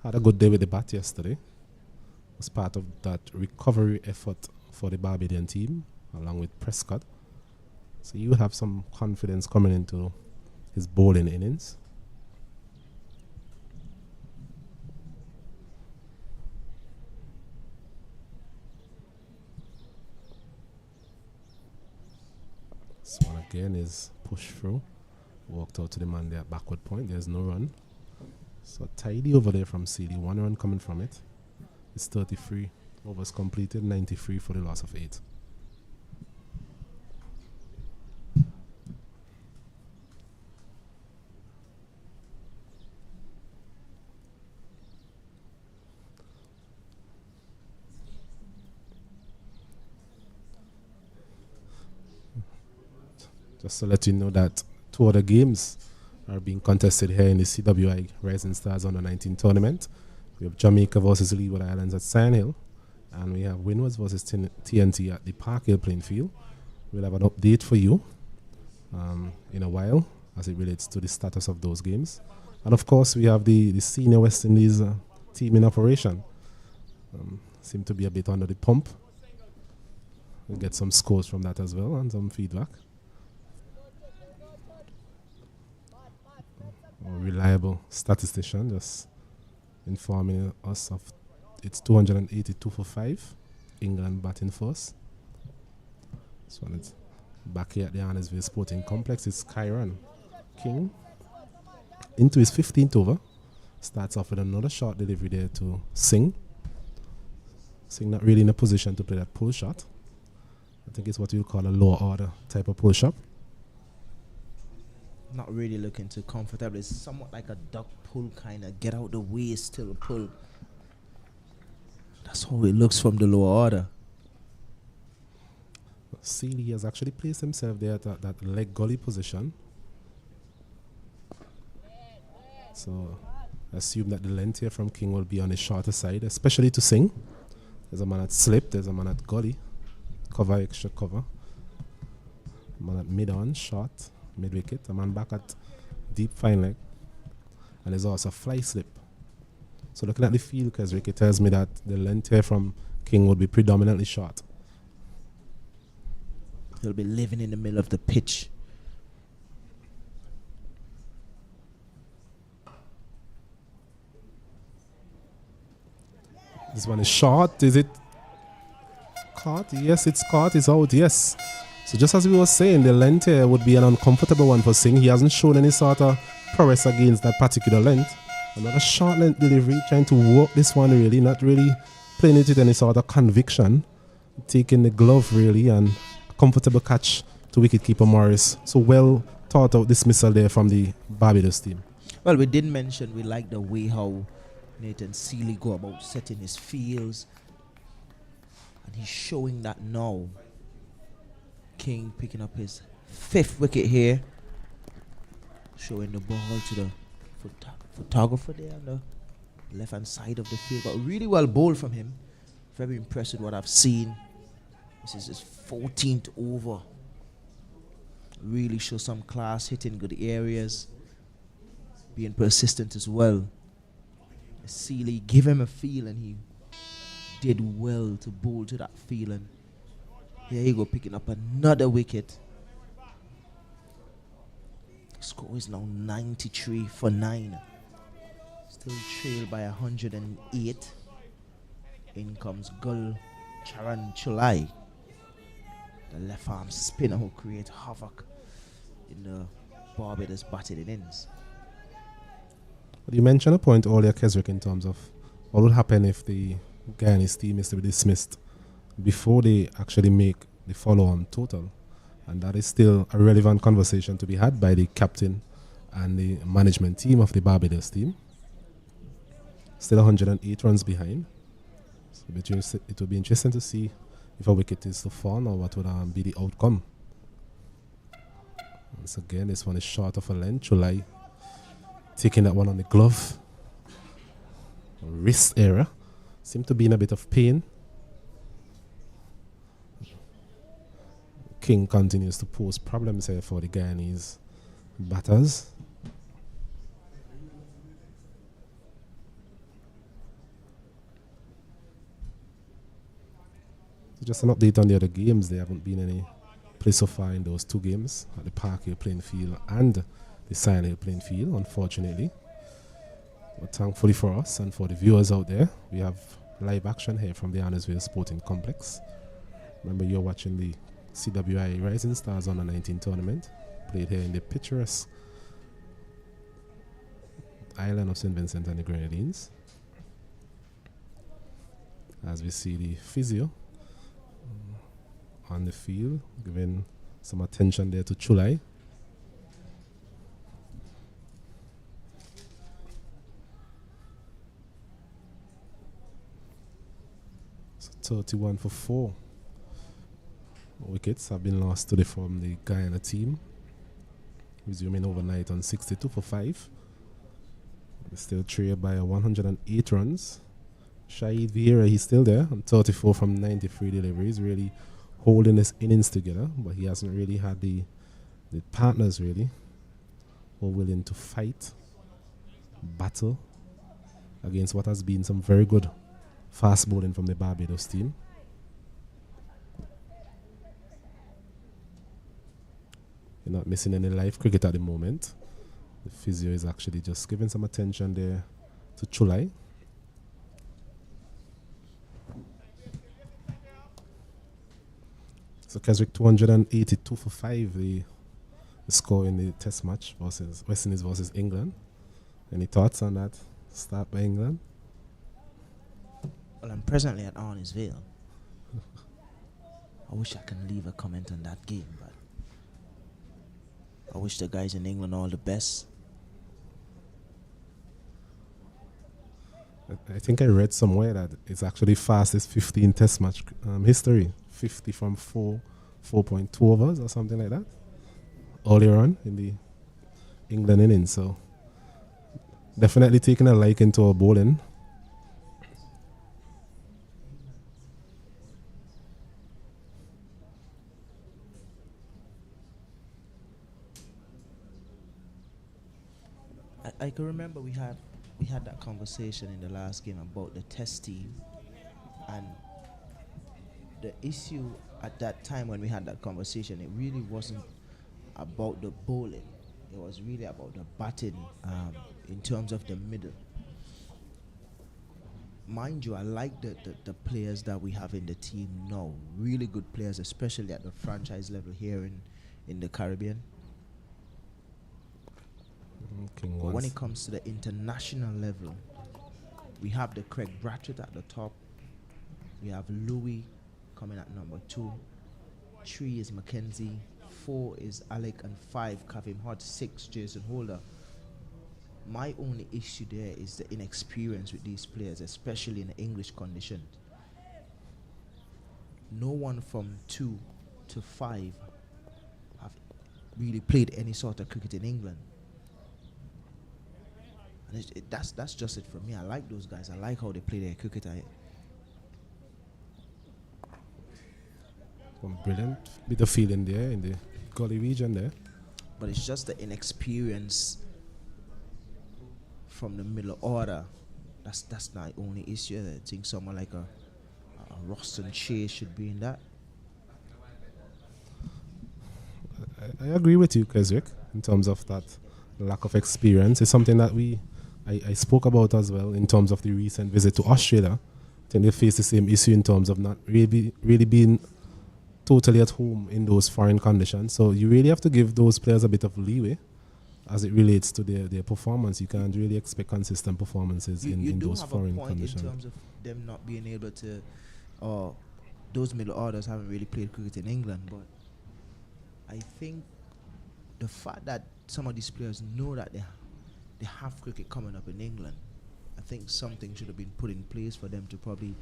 Speaker 4: Had a good day with the bat yesterday. Was part of that recovery effort for the Barbadian team, along with Prescott. So you have some confidence coming into his bowling innings. This one again is pushed through. Walked out to the man there at backward point. There's no run. So tidy over there from CD. 1 run coming from it. It's 33. Overs completed. 93 for the loss of 8. Just to let you know that 2 other games are being contested here in the CWI Rising Stars Under 19 tournament. We have Jamaica versus Leeward Islands at Sand Hill, and we have Winwards versus TNT at the Park Hill playing field. We'll have an update for you in a while as it relates to the status of those games. And of course, we have the senior West Indies team in operation. Seem to be a bit under the pump. We'll get some scores from that as well and some feedback. A reliable statistician just informing us of it's 282 for 5. England batting first. This one is back here at the Arnesville Sporting Complex. It's Kyron King into his 15th over. Starts off with another short delivery there to Singh. Singh not really in a position to play that pull shot. I think it's what you'll call a lower order type of pull shot.
Speaker 3: Not really looking too comfortable. It's somewhat like a duck pull, kind of get out the way, still pull. That's how it looks from the lower order.
Speaker 4: Sealy has actually placed himself there at that leg gully position. So I assume that the length here from King will be on the shorter side, especially to Singh. There's a man at slip, there's a man at gully. Cover, extra cover. A man at mid-on, short. Mid-wicket, a man back at deep fine leg, and there's also a fly slip. So looking at the field, Keswick, it tells me that the length here from King would be predominantly short.
Speaker 3: He'll be living in the middle of the pitch.
Speaker 4: This one is short. Is it caught? Yes, it's caught. It's out. Yes. So just as we were saying, the length here would be an uncomfortable one for Singh. He hasn't shown any sort of prowess against that particular length. Another short length delivery, trying to work this one really, not really playing it with any sort of conviction. Taking the glove really, and a comfortable catch to wicketkeeper Morris. So well thought out dismissal there from the Barbados team.
Speaker 3: Well, we did mention we like the way how Nathan Sealy go about setting his fields. And he's showing that now. King picking up his 5th wicket here. Showing the ball to the photographer there on the left hand side of the field, but really well bowled from him. Very impressed with what I've seen. This is his 14th over. Really show some class, hitting good areas, being persistent as well. Sealy give him a feel, and he did well to bowl to that feel. And here you go, picking up another wicket. Score is now 93 for 9. Still trailed by 108. In comes Gul Charan Chulai, the left arm spinner who creates havoc in the Barbados batting innings.
Speaker 4: But you mentioned a point earlier, Keswick, in terms of what would happen if the Guyanese team is to be dismissed before they actually make the follow-on total. And that is still a relevant conversation to be had by the captain and the management team of the Barbados team. Still 108 runs behind. So it will be interesting to see if a wicket is to fall or what would be the outcome. Once again, this one is short of a length. Chulai taking that one on the glove. Wrist error. Seem to be in a bit of pain. King continues to pose problems here for the Guyanese batters. So just an update on the other games. There haven't been any play so far in those two games at the Park Hill playing field and the Sile Hill playing field, unfortunately. But thankfully for us and for the viewers out there, we have live action here from the Annesville Sporting Complex. Remember, you're watching the CWI Rising Stars Under 19 tournament, played here in the picturesque island of St. Vincent and the Grenadines. As we see the physio on the field, giving some attention there to Chulai. So 31 for 4. Wickets have been lost today from the Guyana team, resuming overnight on 62 for 5. They still trailed by 108 runs. Shahid Vieira, he's still there on 34 from 93 deliveries, really holding his innings together, but he hasn't really had the partners really who are willing to fight, battle against what has been some very good fast bowling from the Barbados team. You're not missing any live cricket at the moment. The physio is actually just giving some attention there to Chulai. So Keswick 282 for 5, the score in the test match versus West Indies versus England. Any thoughts on that start by England?
Speaker 3: Well, I'm presently at Arnisvale. I wish I can leave a comment on that game, but I wish the guys in England all the best.
Speaker 4: I think I read somewhere that it's actually fastest 15 test match history. 50 from 4.2 overs or something like that earlier on in the England innings. So definitely taking a liking to our bowling.
Speaker 3: I can remember we had that conversation in the last game about the test team, and the issue at that time when we had that conversation, it really wasn't about the bowling. It was really about the batting in terms of the middle. Mind you, I like the players that we have in the team now. Really good players, especially at the franchise level here in the Caribbean. But when it comes to the international level, we have the Craig Bratchett at the top. We have Louis coming at number 2. 3 is Mackenzie. 4 is Alec, and 5 Kavim Hart. 6 Jason Holder. My only issue there is the inexperience with these players, especially in the English conditions. No one from 2 to 5 have really played any sort of cricket in England. And that's just it for me. I like those guys. I like how they play their cricket.
Speaker 4: One brilliant bit of feeling there in the gully region there.
Speaker 3: But it's just the inexperience from the middle order. That's not the only issue. I think someone like a Roston Chase should be in that.
Speaker 4: I agree with you, Keswick, in terms of that lack of experience. It's something that I spoke about as well in terms of the recent visit to Australia. I think they face the same issue in terms of not really being totally at home in those foreign conditions. So you really have to give those players a bit of leeway as it relates to their performance. You can't really expect consistent performances in those foreign conditions.
Speaker 3: In terms of them not being able to, those middle orders haven't really played cricket in England, but I think the fact that some of these players know that they have cricket coming up in England, I think something should have been put in place for them to probably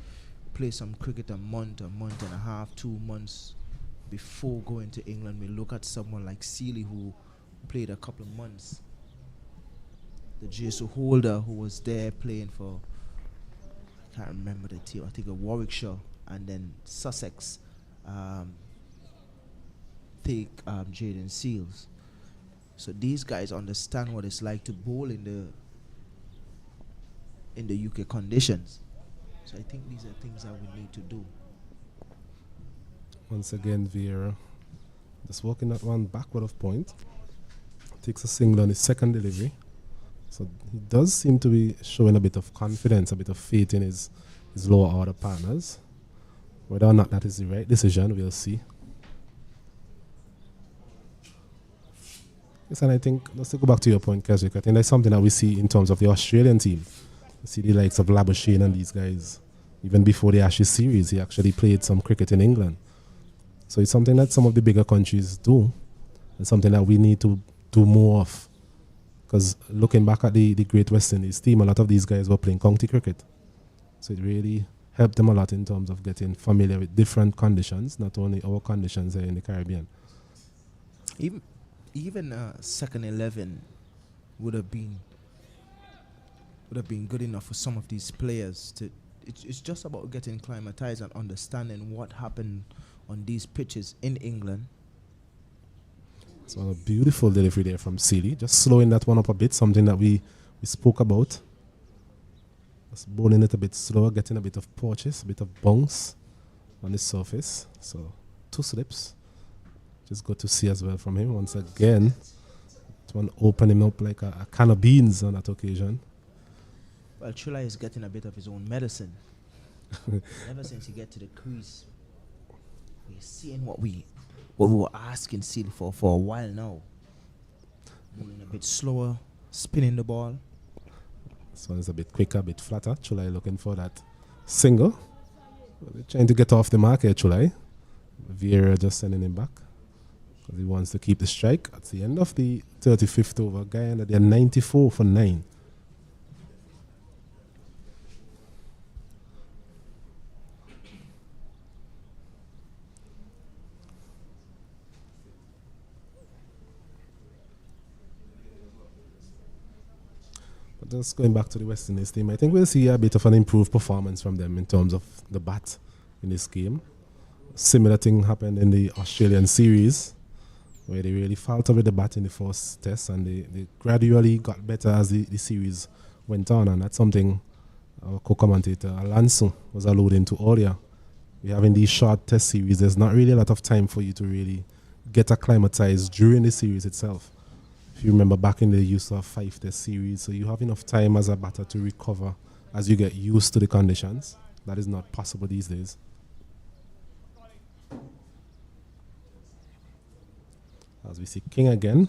Speaker 3: play some cricket a month and a half, 2 months before going to England. We look at someone like Sealy, who played a couple of months. The Jason Holder, who was there playing for, I can't remember the team, I think of Warwickshire, and then Sussex, Jaden Seals. So these guys understand what it's like to bowl in the UK conditions. So I think these are things that we need to do.
Speaker 4: Once again, Vieira just walking that one backward of point. Takes a single on his second delivery. So he does seem to be showing a bit of confidence, a bit of faith in his lower order partners. Whether or not that is the right decision, we'll see. Yes, and I think, let's go back to your point, Keswick. I think that's something that we see in terms of the Australian team. We see the likes of Labuschagne and these guys. Even before the Ashes series, he actually played some cricket in England. So it's something that some of the bigger countries do, and something that we need to do more of. Because looking back at the Great West Indies team, a lot of these guys were playing county cricket. So it really helped them a lot in terms of getting familiar with different conditions, not only our conditions here in the Caribbean.
Speaker 3: Even second 11 would have been good enough for some of these players to. It's just about getting climatized and understanding what happened on these pitches in England.
Speaker 4: So a beautiful delivery there from Sealy, just slowing that one up a bit, something that we spoke about. Just bowling it a bit slower, getting a bit of purchase, a bit of bounce on the surface. So 2 slips. Just good to see as well from him once again. That one opening up like a can of beans on that occasion.
Speaker 3: Well, Chula is getting a bit of his own medicine. Ever since he get to the crease, we're seeing what we were asking Seal for a while now. Moving a bit slower, spinning the ball.
Speaker 4: This one is a bit quicker, a bit flatter. Chulai looking for that single. They're trying to get off the mark here, Chulai. Vieira just sending him back because he wants to keep the strike. At the end of the 35th over, Guyana, they're 94 for 9. Just going back to the West Indies team, I think we'll see a bit of an improved performance from them in terms of the bat in this game. Similar thing happened in the Australian series, where they really faltered with the bat in the first test, and they gradually got better as the series went on, and that's something our co-commentator Alonso was alluding to earlier. We're having these short test series. There's not really a lot of time for you to really get acclimatized during the series itself. If you remember back in the use of 5 test series, so you have enough time as a batter to recover as you get used to the conditions. That is not possible these days. As we see King again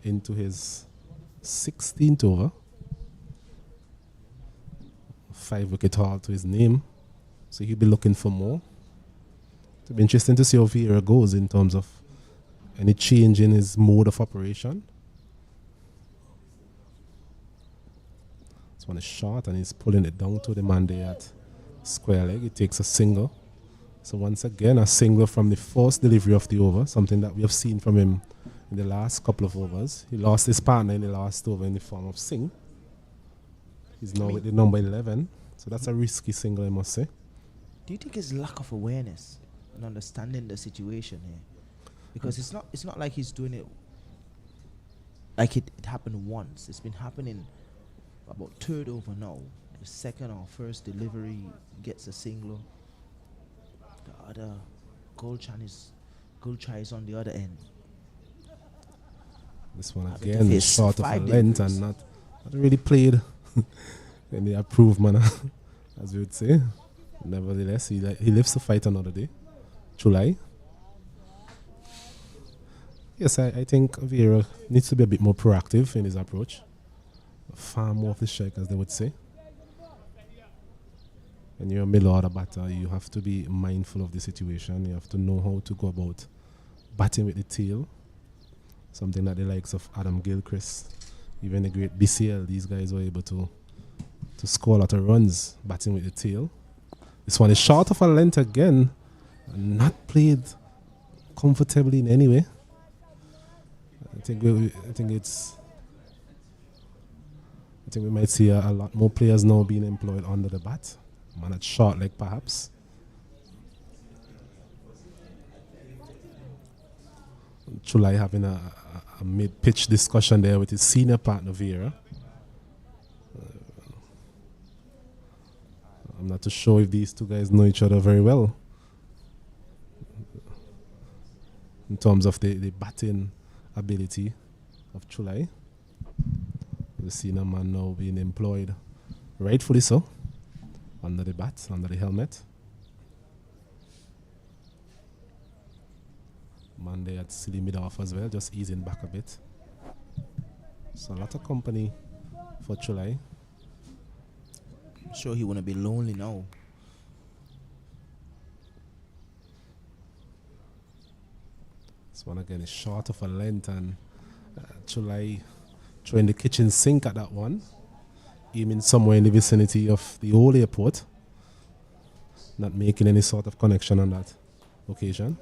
Speaker 4: into his 16th over. 5-wicket haul to his name. So he'll be looking for more. It'll be interesting to see how Vieira goes in terms of any change in his mode of operation. This one is short and he's pulling it down to the man there at square leg. He takes a single. So once again, a single from the first delivery of the over, something that we have seen from him in the last couple of overs. He lost his partner in the last over in the form of Singh. He's now with the number 11. So that's a risky single, I must say.
Speaker 3: Do you think it's lack of awareness and understanding the situation here? Because it's not like he's doing it like it happened once. It's been happening about third over now. The second or first delivery gets a single. The other goal try is on the other end.
Speaker 4: This one
Speaker 3: Having to
Speaker 4: again
Speaker 3: face
Speaker 4: is short of a
Speaker 3: 5
Speaker 4: length
Speaker 3: deliveries.
Speaker 4: and not really played in the approved manner, as we would say. Nevertheless, he lives to fight another day. July. Yes, I think Vieira needs to be a bit more proactive in his approach. Far more off the strike, as they would say. When you're a middle order batter, you have to be mindful of the situation. You have to know how to go about batting with the tail. Something that the likes of Adam Gilchrist, even the great BCL, these guys were able to score a lot of runs batting with the tail. This one is short of a length again, and not played comfortably in any way. I think we might see a lot more players now being employed under the bat. Man at short leg, perhaps. Chulai having a mid-pitch discussion there with his senior partner Vieira. I'm not too sure if these two guys know each other very well in terms of the batting ability of Chulai. The senior man now being employed, rightfully so, under the bat, under the helmet. Monday at silly mid-off as well, just easing back a bit. So a lot of company for Chulai.
Speaker 3: I'm sure he wouldn't be lonely now.
Speaker 4: This one again is short of a length, and Chulai throwing the kitchen sink at that one, aiming somewhere in the vicinity of the old airport, not making any sort of connection on that occasion.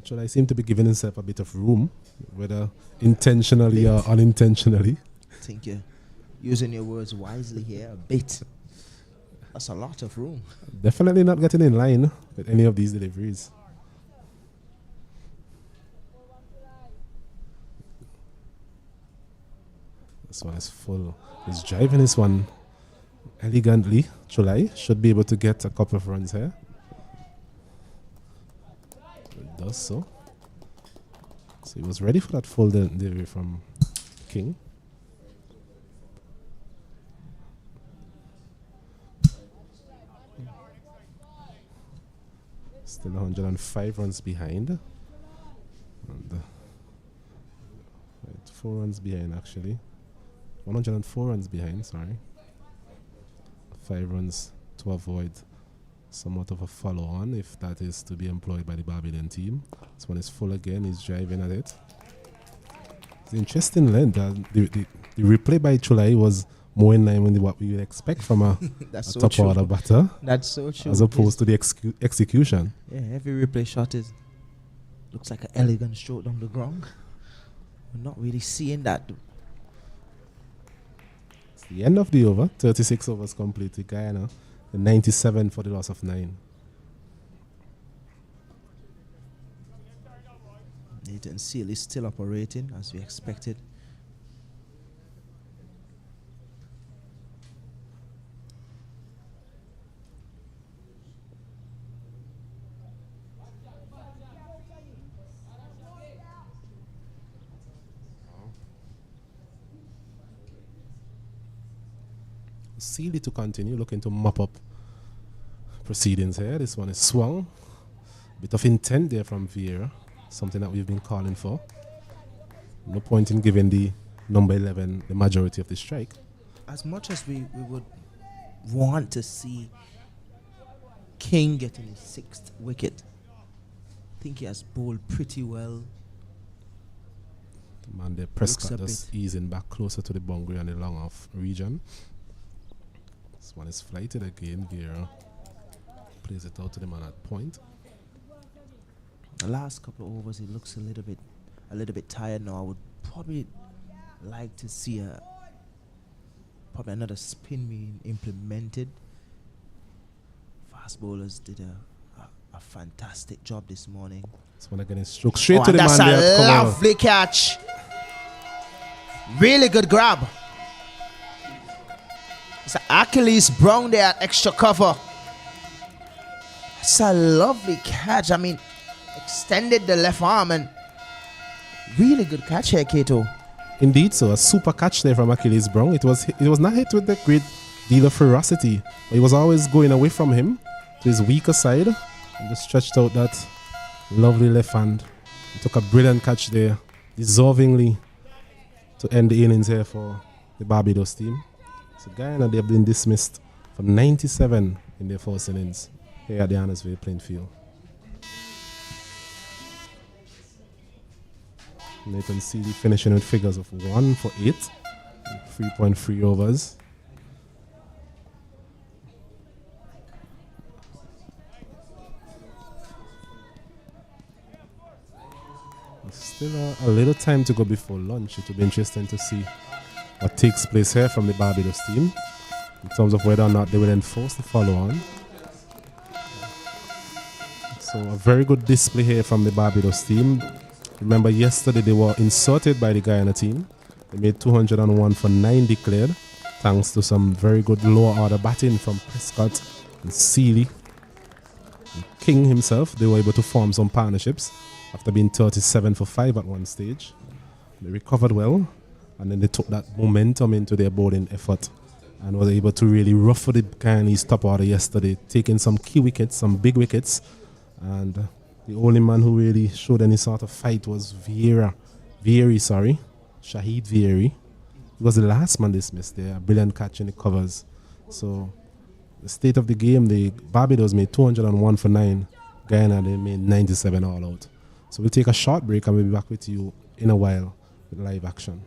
Speaker 4: Chulai seemed to be giving himself a bit of room, whether intentionally or unintentionally.
Speaker 3: I think you're using your words wisely here, a bit. That's a lot of room.
Speaker 4: Definitely not getting in line with any of these deliveries. This one is full. He's driving this one elegantly. Chulai should be able to get a couple of runs here. It does so. So he was ready for that full delivery from King. Still 105 runs behind. And, 4 runs behind actually. 104 runs behind, sorry. 5 runs to avoid somewhat of a follow-on, if that is to be employed by the Barbadian team. This one is full again, he's driving at it. It's interesting length. The replay by Chulai was more in line with what we would expect from a
Speaker 3: so
Speaker 4: top order batter.
Speaker 3: That's so true.
Speaker 4: As opposed to the execution.
Speaker 3: Yeah, every replay shot looks like an elegant stroke down the ground. We're not really seeing that.
Speaker 4: It's the end of the over. 36 overs completed. Guyana, the 97 for the loss of 9.
Speaker 3: Nathan Seal is still operating as we expected.
Speaker 4: Sealy to continue, looking to mop up proceedings here. This one is swung. Bit of intent there from Vieira, something that we've been calling for. No point in giving the number 11 the majority of the strike.
Speaker 3: As much as we would want to see King getting his 6th wicket, I think he has bowled pretty well.
Speaker 4: Man, the Prescott just easing back closer to the boundary and the long off region. This one is flighted again. Vieira plays it out to the man at point.
Speaker 3: The last couple of overs, he looks a little bit tired now. I would probably like to see probably another spin being implemented. Fast bowlers did a fantastic job this morning.
Speaker 4: This one again is struck straight to
Speaker 3: and
Speaker 4: the
Speaker 3: that's
Speaker 4: man
Speaker 3: a
Speaker 4: there.
Speaker 3: lovely catch. Really good grab. It's Achilles Brown there at extra cover. It's a lovely catch. I mean, extended the left arm and really good catch here, Kato.
Speaker 4: Indeed, so a super catch there from Achilles Brown. It was not hit with the great deal of ferocity, but he was always going away from him to his weaker side and just stretched out that lovely left hand. He took a brilliant catch there, deservingly, to end the innings here for the Barbados team. So Guyana, they have been dismissed for 97 in their first innings here at the Annesville playing field. Nathan Seeley finishing with figures of 1 for 8, 3.3 overs. There's still a little time to go before lunch. It will be interesting to see what takes place here from the Barbados team in terms of whether or not they will enforce the follow-on. So a very good display here from the Barbados team. Remember, yesterday they were inserted by the Guyana team. They made 201 for 9 declared, thanks to some very good lower order batting from Prescott and Seeley. And King himself, they were able to form some partnerships after being 37 for 5 at one stage. They recovered well, and then they took that momentum into their bowling effort and was able to really ruffle the Guyanese top order yesterday, taking some key wickets, some big wickets, and the only man who really showed any sort of fight was Shahid Vieri. He was the last man dismissed there, a brilliant catch in the covers. So the state of the game, the Barbados made 201 for 9, Guyana they made 97 all out. So we'll take a short break and we'll be back with you in a while with live action.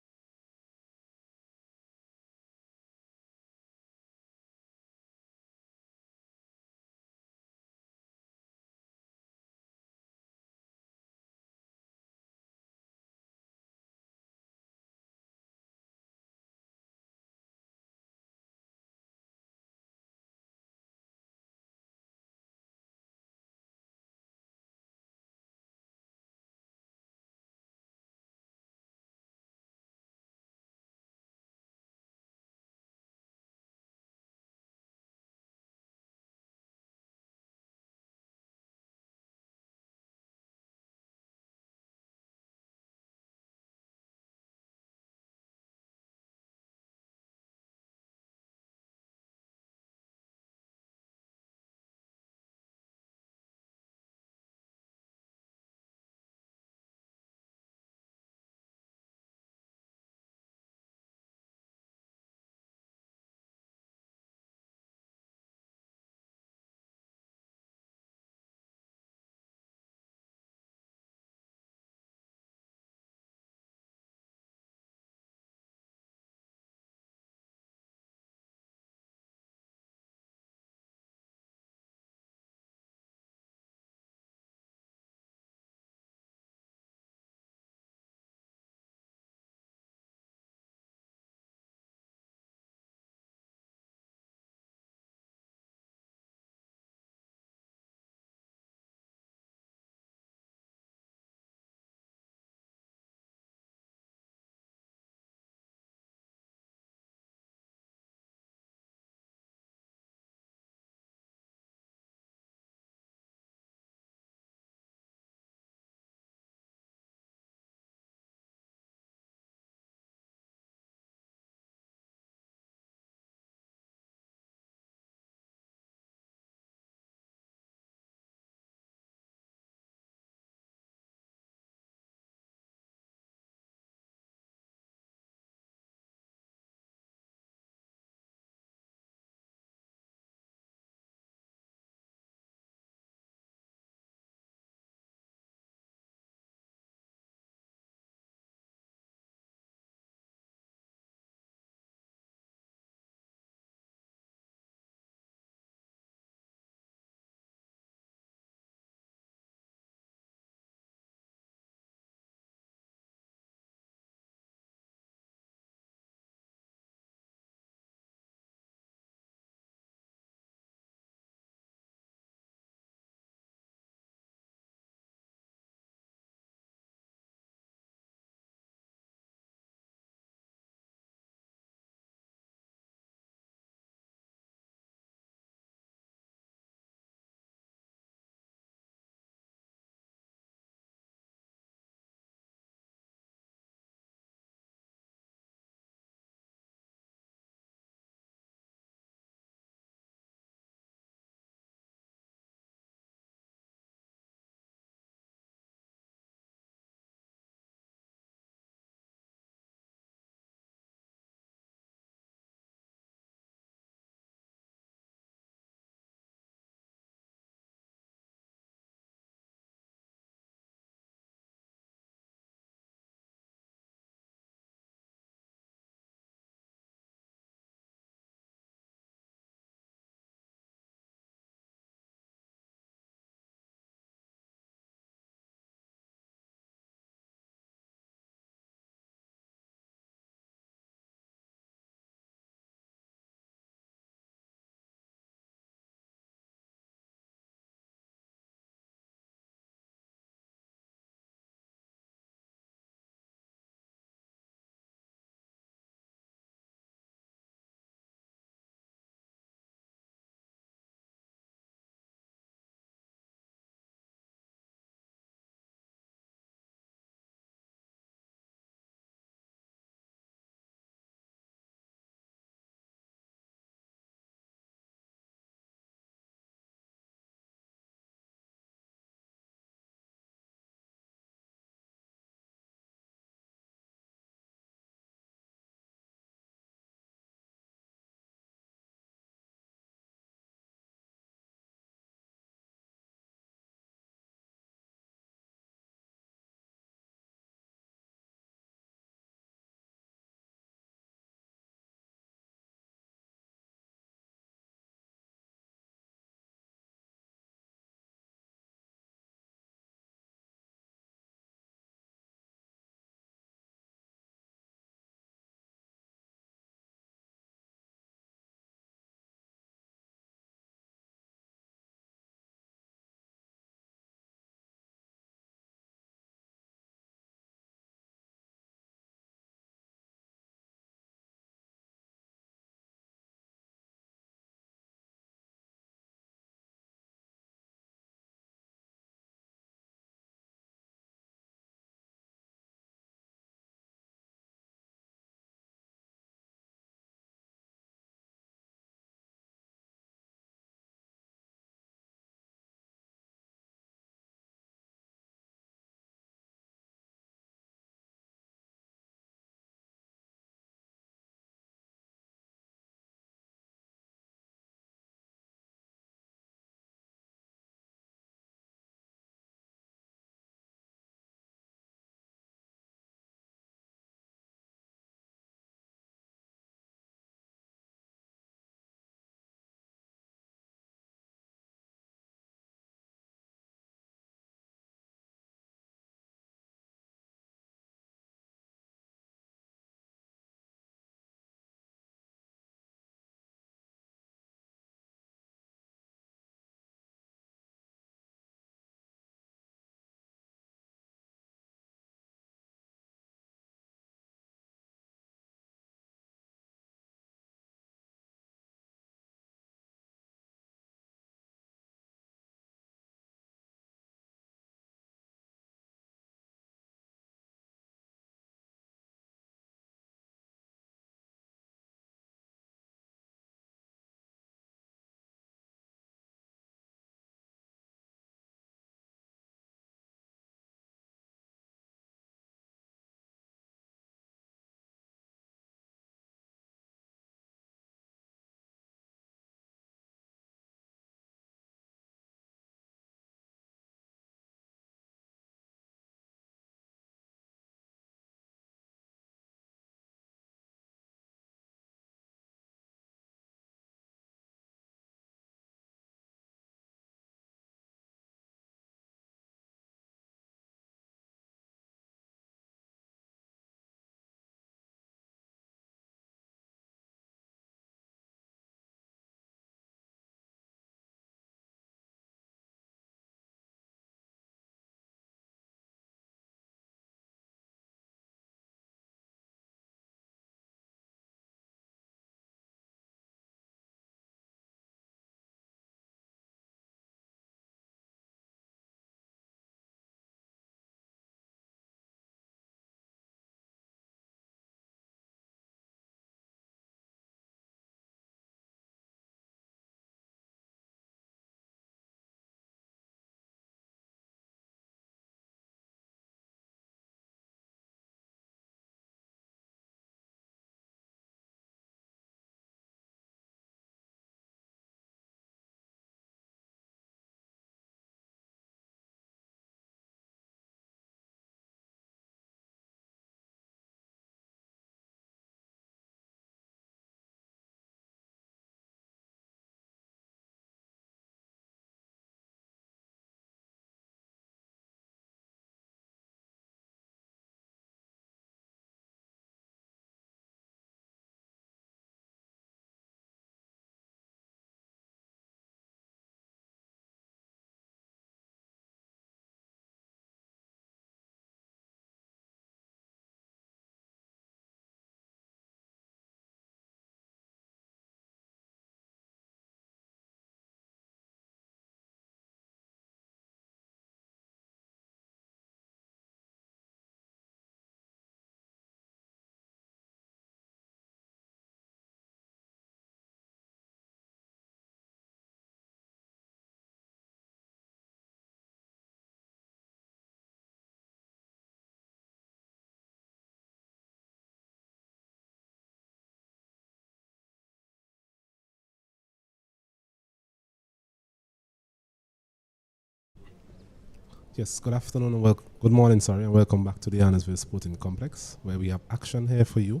Speaker 4: Yes, good afternoon and good morning, sorry, and welcome back to the Annesville Sporting Complex, where we have action here for you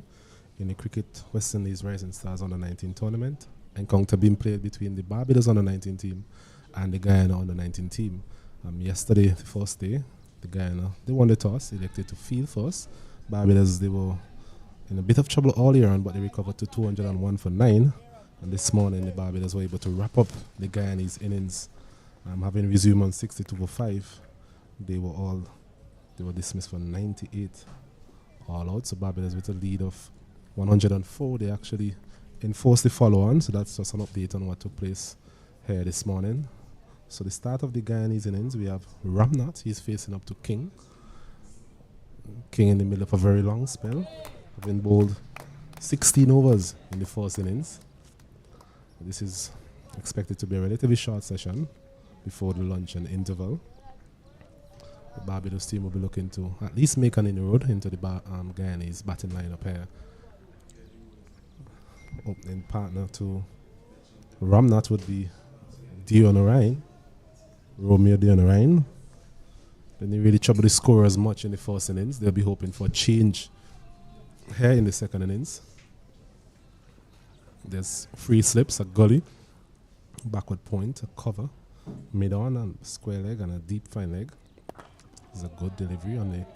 Speaker 4: in the Cricket West Indies Rising Stars Under 19 tournament. Encounter being played between the Barbados Under 19 team and the Guyana Under 19 team. Yesterday, the first day, the Guyana, they won the toss, elected to field first. Barbados, they were in a bit of trouble all year on, but they recovered to 201 for 9. And this morning, the Barbados were able to wrap up the Guyanese innings, having resumed on 62 for 5. They were dismissed for 98 all out. So Barbados with a lead of 104. They actually enforced the follow-on. So that's just an update on what took place here this morning. So the start of the Guyanese innings, we have Ramnath. He's facing up to King. King in the middle of a very long spell, having bowled 16 overs in the first innings. This is expected to be a relatively short session before the lunch and interval. The Barbados team will be looking to at least make an inroad into the Guyanese batting lineup here. Opening partner to Ramnath would be Romeo Deonarine. Then they really trouble the score as much in the first innings. They'll be hoping for a change here in the second innings. There's free slips, a gully, backward point, a cover, mid-on and square leg and a deep fine leg. There's a good delivery on the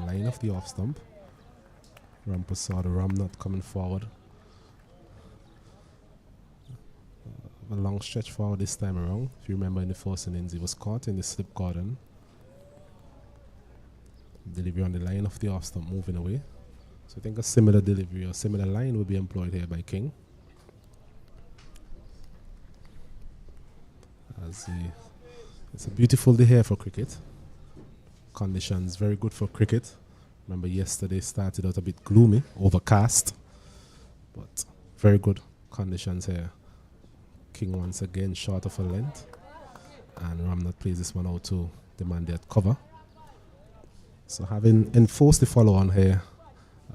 Speaker 4: line of the off stump. Rampasad Ramnath coming forward. A long stretch forward this time around. If you remember in the first innings, he was caught in the slip garden. Delivery on the line of the off stump moving away. So I think a similar delivery or similar line will be employed here by King. It's a beautiful day here for cricket. Conditions very good for cricket. Remember yesterday started out a bit gloomy, overcast, but very good conditions here. King once again short of a length, and Ramnath plays this one out to demand that cover. So having enforced the follow on here,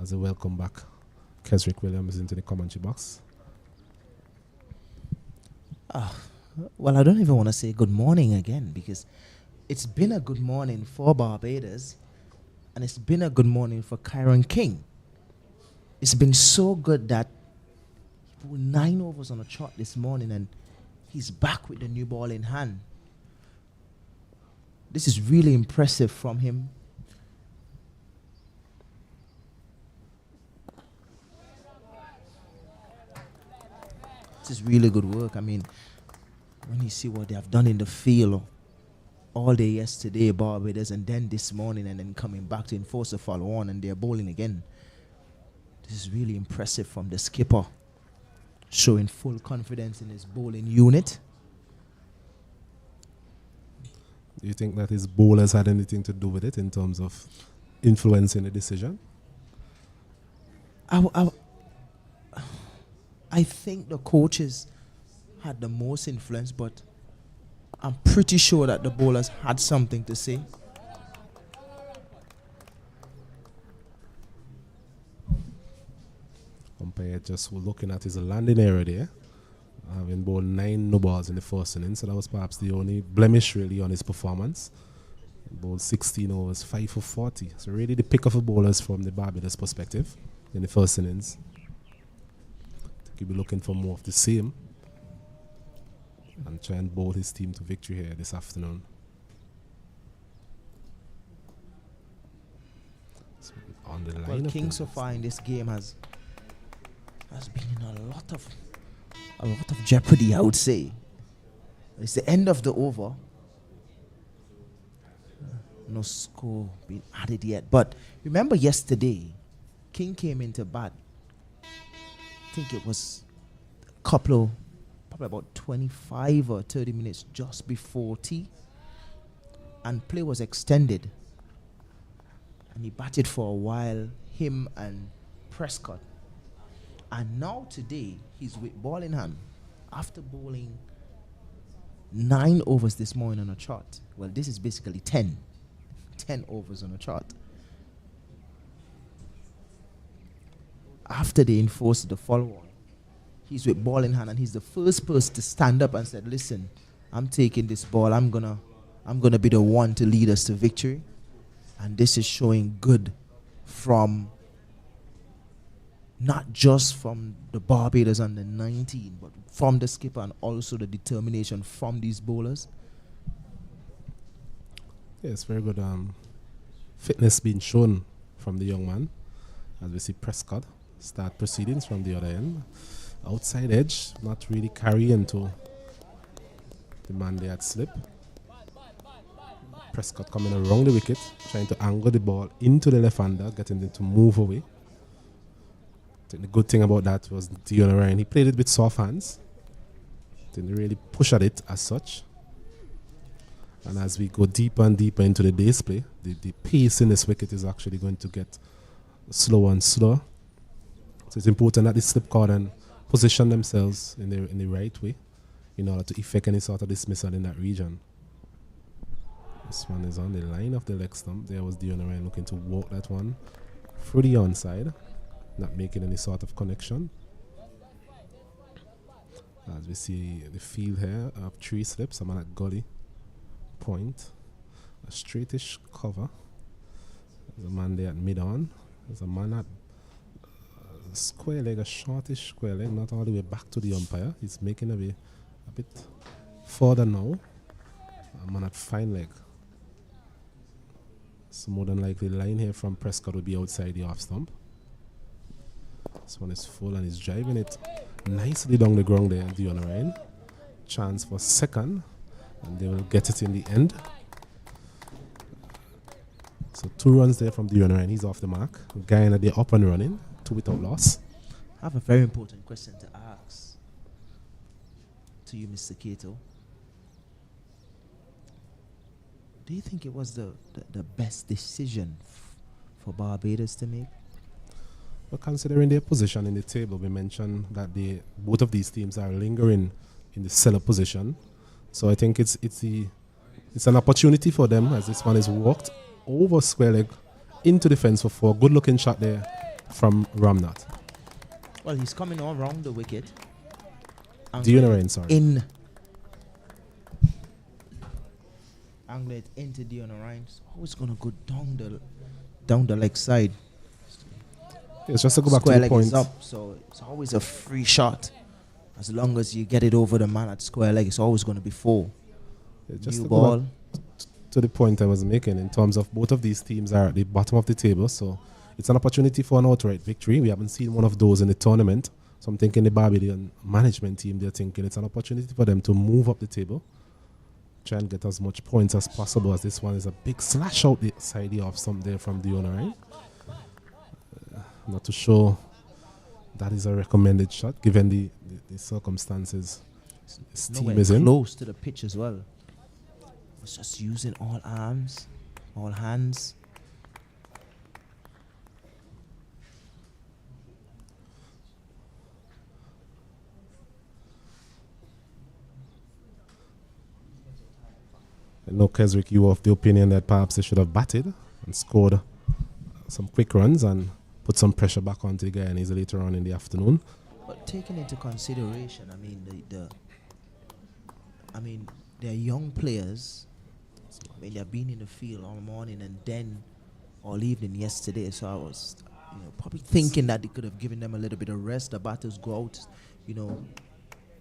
Speaker 4: as a welcome back Kesrick Williams into the commentary box.
Speaker 3: Well, I don't even want to say good morning again, because it's been a good morning for Barbados, and it's been a good morning for Kyron King. It's been so good that he put 9 overs on a trot this morning, and he's back with the new ball in hand. This is really impressive from him. This is really good work. I mean, when you see what they have done in the field all day yesterday, Barbados, and then this morning, and then coming back to enforce a follow-on, and they're bowling again. This is really impressive from the skipper, showing full confidence in his bowling unit.
Speaker 4: Do you think that his bowlers had anything to do with it in terms of influencing the decision?
Speaker 3: I think the coaches had the most influence, but I'm pretty sure that the bowlers had something to say.
Speaker 4: Umpire just looking at his landing area there, having bowled 9 no balls in the first innings, so that was perhaps the only blemish really on his performance. He bowled 16 overs, 5 for 40. So really the pick of the bowlers from the Barbados perspective in the first innings. I think he'll be looking for more of the same and try and bowl his team to victory here this afternoon. So on the line,
Speaker 3: Well, King so far in this game has been in a lot of jeopardy, I would say. It's the end of the over. No score being added yet. But remember yesterday, King came into bat. I think it was probably about 25 or 30 minutes just before tea, and play was extended, and he batted for a while, him and Prescott. And now today he's with ball in hand after bowling 9 overs this morning on a trot. Well, this is basically 10 overs on a trot. After they enforced the follow-on, he's with ball in hand, and he's the first person to stand up and said, listen, I'm taking this ball. I'm gonna I'm going to be the one to lead us to victory. And this is showing good from not just from the Barbados under 19, but from the skipper and also the determination from these bowlers.
Speaker 4: Yes, very good fitness being shown from the young man. As we see Prescott start proceedings from the other end. Outside edge, not really carrying to the man there at slip. Prescott coming around the wicket, trying to angle the ball into the left-hander, getting them to move away. I think the good thing about that was Dion Ryan. He played it with soft hands. Didn't really push at it as such. And as we go deeper and deeper into the day's play, the pace in this wicket is actually going to get slower and slower. So it's important that the slip card and position themselves in the right way in order to effect any sort of dismissal in that region. This one is on the line of the leg stump. There was Dion Ryan looking to walk that one through the onside, not making any sort of connection. As we see the field here of 3 slips, a man at gully point, a straightish cover. There's a man there at mid-on. There's a man at square leg, a shortish square leg, not all the way back to the umpire. He's making a way a bit further now. A man at fine leg. So more than likely the line here from Prescott will be outside the off stump. This one is full and he's driving it nicely down the ground there, Dion Ryan. Chance for second, and they will get it in the end. So 2 runs there from Dion Ryan. He's off the mark. Guyana, they're up and running, 2 without loss.
Speaker 3: I have a very important question to ask to you, Mr. Cato. Do you think it was the best decision for Barbados to make?
Speaker 4: But considering their position in the table, we mentioned that both of these teams are lingering in the seller position. So I think it's an opportunity for them, as this one is walked over square leg into the fence for 4. Good looking shot there from Ramnath.
Speaker 3: Well, he's coming all around the wicket.
Speaker 4: Dion Ryan, sorry.
Speaker 3: Angle it into Dion Ryan. It's always going to go down the leg side.
Speaker 4: It's just to go back
Speaker 3: Square
Speaker 4: to the
Speaker 3: leg
Speaker 4: point.
Speaker 3: is up, so it's always a free shot. As long as you get it over the man at square leg, it's always going to be 4.
Speaker 4: Just
Speaker 3: New
Speaker 4: to
Speaker 3: ball.
Speaker 4: go back to the point I was making in terms of both of these teams are at the bottom of the table, so it's an opportunity for an outright victory. We haven't seen one of those in the tournament, so I'm thinking the Barbadian management team, they're thinking it's an opportunity for them to move up the table, try and get as much points as possible, as this one is a big slash out the side off some there from the owner, right? Not to show that is a recommended shot given the circumstances this team is in.
Speaker 3: Close to the pitch as well. It's just using all arms, all hands.
Speaker 4: I know, Keswick, you were of the opinion that perhaps they should have batted and scored some quick runs and put some pressure back onto the Guyanese later on in the afternoon.
Speaker 3: But taking into consideration, they're young players. I mean, they've been in the field all morning and then all evening yesterday. So I was, probably thinking that they could have given them a little bit of rest. The batters go out,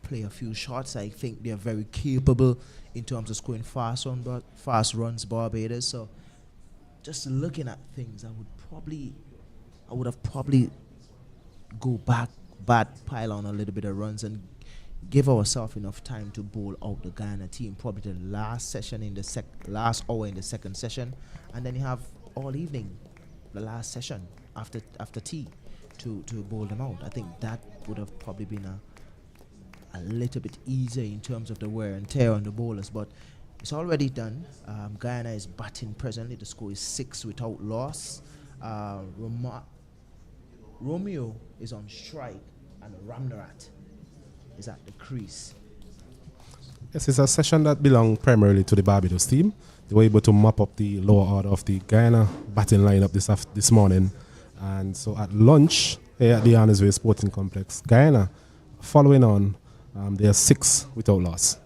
Speaker 3: play a few shots. I think they're very capable in terms of scoring fast runs, Barbados. So just looking at things, I would have probably go back, pile on a little bit of runs and give ourselves enough time to bowl out the Guyana team. Probably the last session last hour in the second session, and then you have all evening, the last session after tea, to bowl them out. I think that would have probably been a little bit easier in terms of the wear and tear on the bowlers, but it's already done. Guyana is batting presently. The score is 6 without loss. Romeo is on strike and Ramnath is at the crease.
Speaker 4: Yes, it's a session that belonged primarily to the Barbados team. They were able to mop up the lower order of the Guyana batting lineup this morning. And so at lunch here at the Arnesway Sporting Complex, Guyana following on, they are 6 without loss.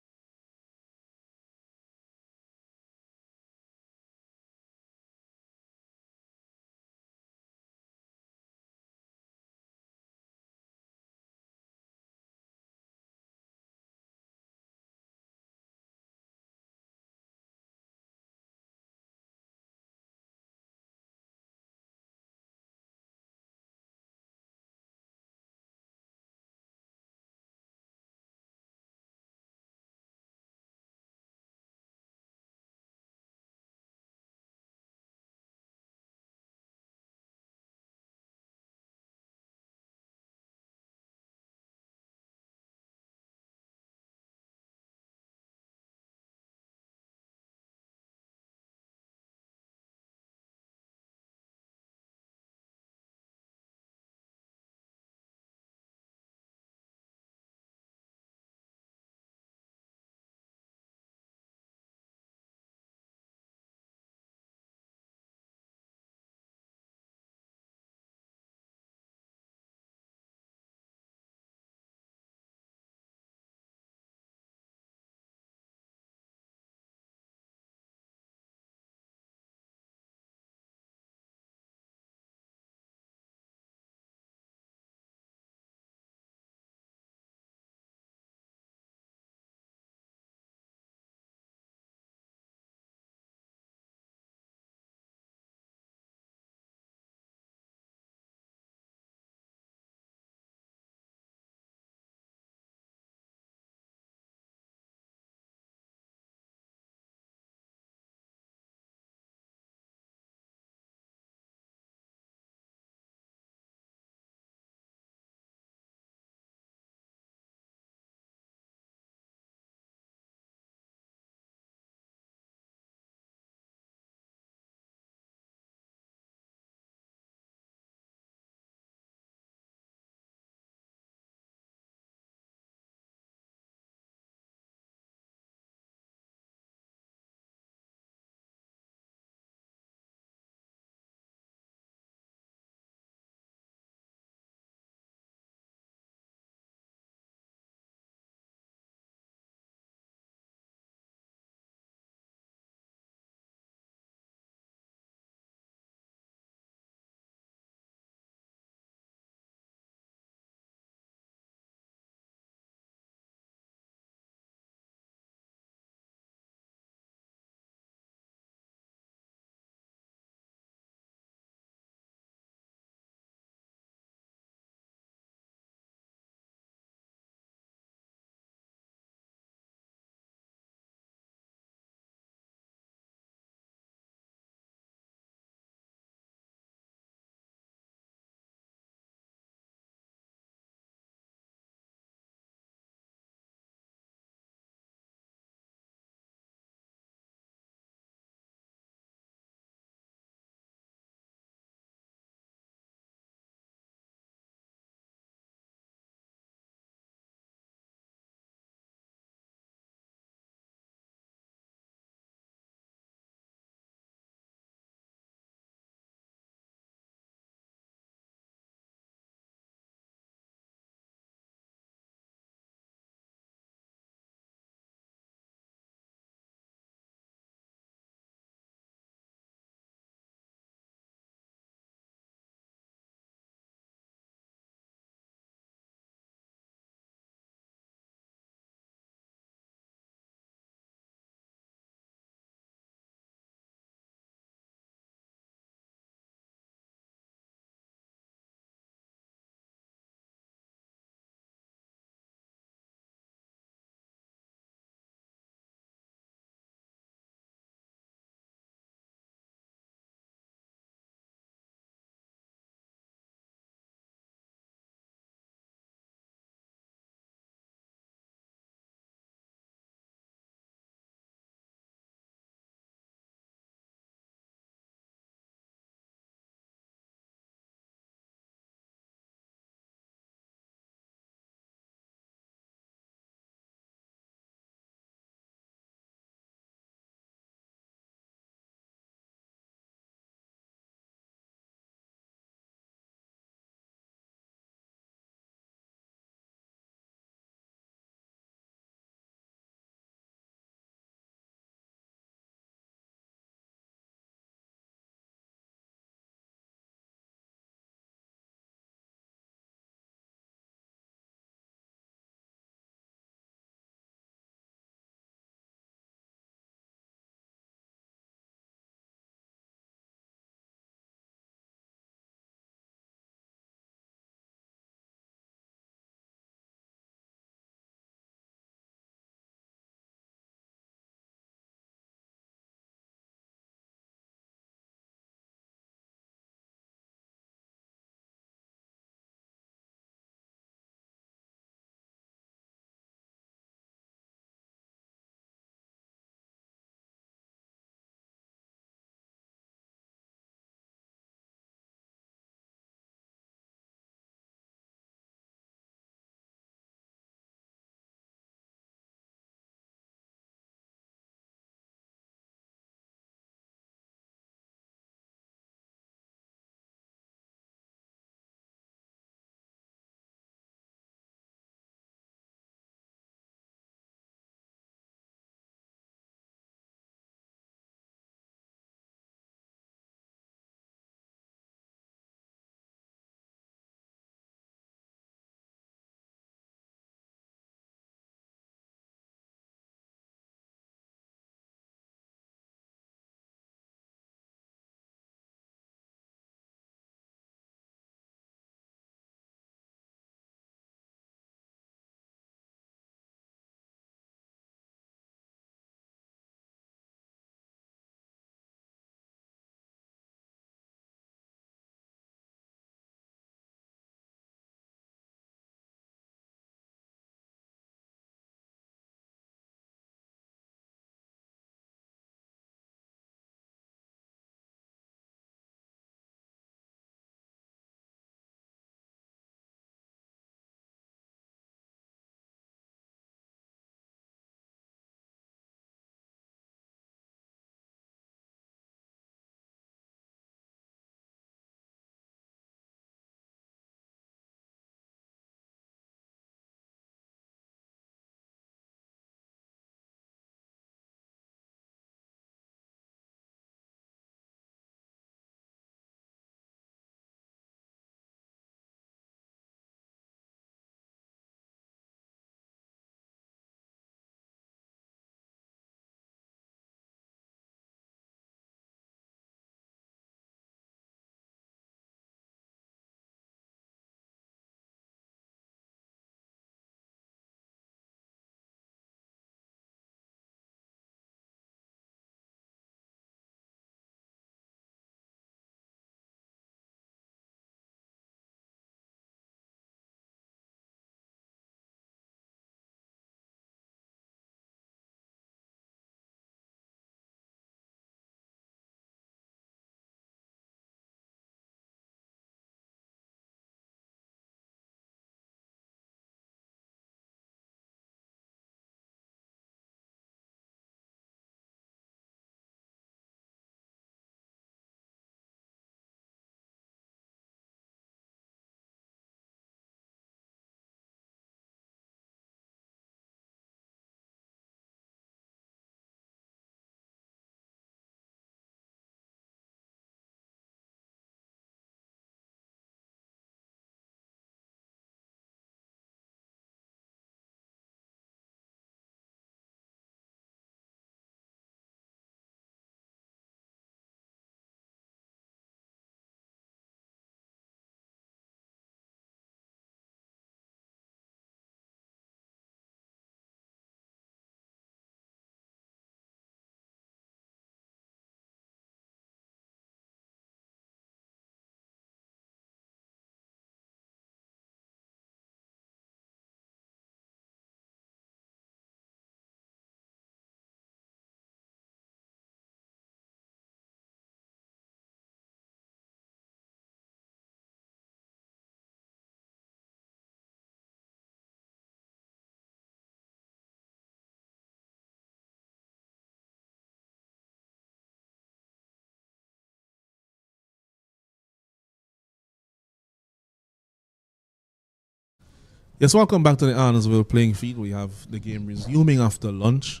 Speaker 2: Yes, welcome back to the Arnorsville playing field. We have the game resuming after lunch.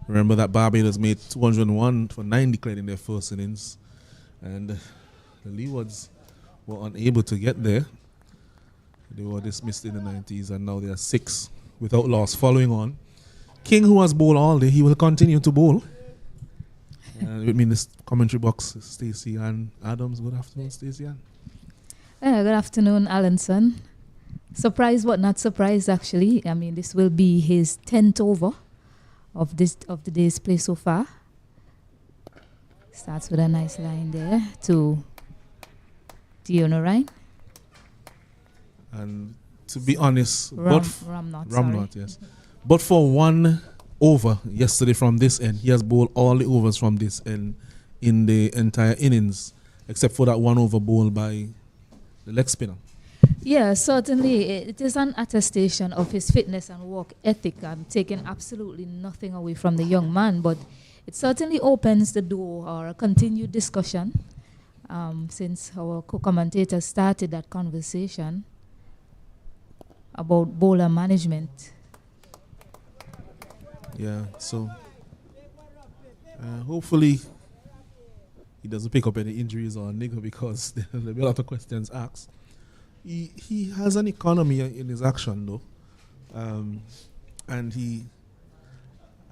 Speaker 2: Remember that Barbados made 201 for 9 declared in their first innings. And the Leewards were unable to get there. They were dismissed in the 90s and now they are 6 without loss. Following on, King, who has bowled all day, he will continue to bowl. With me in this commentary box, Stacey and Adams. Good afternoon, Stacey Ann.
Speaker 1: Good afternoon, Alanson. Surprised but not surprised, actually. I mean, this will be his 10th over of the day's play so far. Starts with a nice line there to Diona Ryan.
Speaker 2: And to be honest,
Speaker 1: Ramnot,
Speaker 2: yes. But for one over yesterday from this end, he has bowled all the overs from this end in the entire innings, except for that one over bowl by the leg spinner.
Speaker 1: Yeah, certainly. It is an attestation of his fitness and work ethic. I'm taking absolutely nothing away from the young man, but it certainly opens the door or a continued discussion since our co-commentator started that conversation about bowler management.
Speaker 2: Yeah, so hopefully he doesn't pick up any injuries or nigger because there'll be a lot of questions asked. He has an economy in his action though, and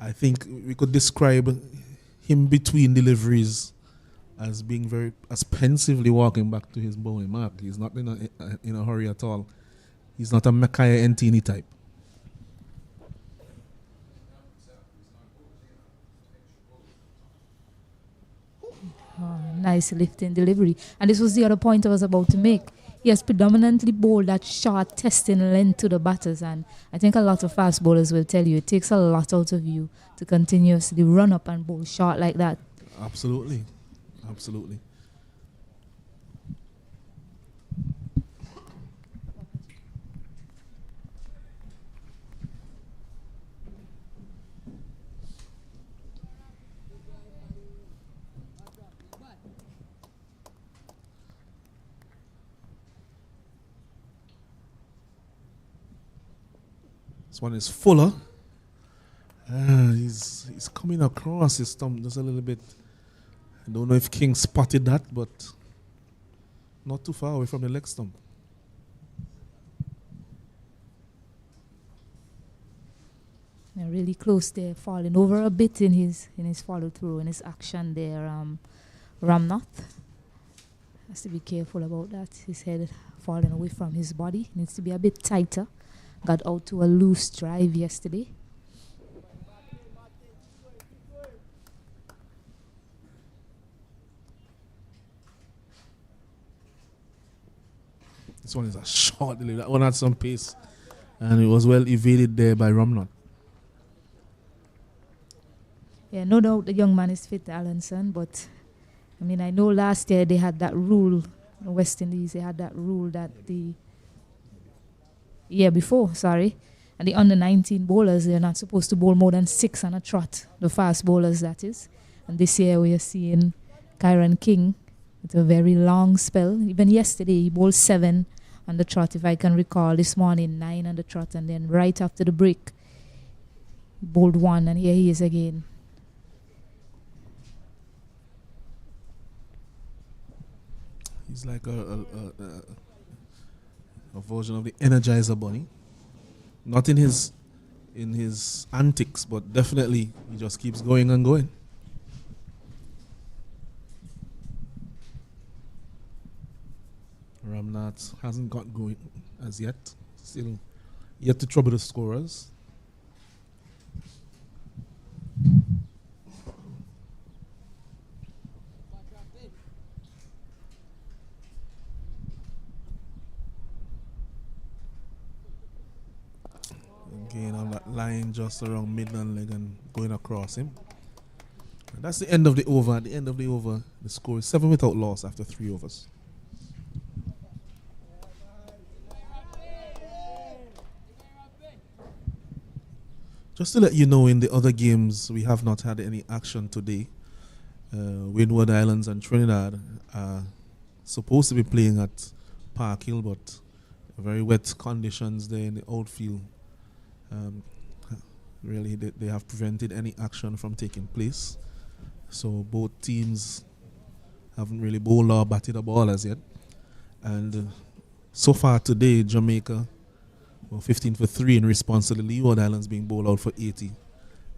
Speaker 2: I think we could describe him between deliveries as being as pensively walking back to his bowling mark. He's not in a hurry at all. He's not a Makaya Entini type.
Speaker 1: Nice lifting delivery. And this was the other point I was about to make. He has predominantly bowled that short testing length to the batters, and I think a lot of fast bowlers will tell you it takes a lot out of you to continuously run up and bowl short like that.
Speaker 2: Absolutely. Absolutely. This one is Fuller. He's coming across his stump just a little bit. I don't know if King spotted that, but not too far away from the leg stump.
Speaker 1: Yeah, really close there, falling over a bit in his follow through, in his action there. Ramnath has to be careful about that. His head falling away from his body. Needs to be a bit tighter. Got out to a loose drive yesterday.
Speaker 2: This one is a short delivery. That one had some pace. And it was well evaded there by Ramnot.
Speaker 1: Yeah, no doubt the young man is fit, Alanson, but I mean, I know last year they had that rule, the West Indies, they had that rule that the year before, and the under-19 bowlers, they're not supposed to bowl more than 6 on a trot, the fast bowlers, that is. And this year we are seeing Kyron King with a very long spell. Even yesterday, he bowled 7 on the trot, if I can recall. This morning, 9 on the trot, and then right after the break, he bowled 1, and here he is again.
Speaker 2: He's like a version of the Energizer Bunny. Not in his antics, but definitely he just keeps going and going. Ramnath hasn't got going as yet. Still yet to trouble the scorers. Again on that line just around Midland leg and going across him. And that's the end of the over. At the end of the over, the score is 7 without loss after 3 overs. Just to let you know, in the other games, we have not had any action today. Windward Islands and Trinidad are supposed to be playing at Park Hill, but very wet conditions there in the outfield. Really, they have prevented any action from taking place. So both teams haven't really bowled or batted a ball as yet. And so far today, Jamaica were 15 for 3 in response to the Leeward Islands being bowled out for 80.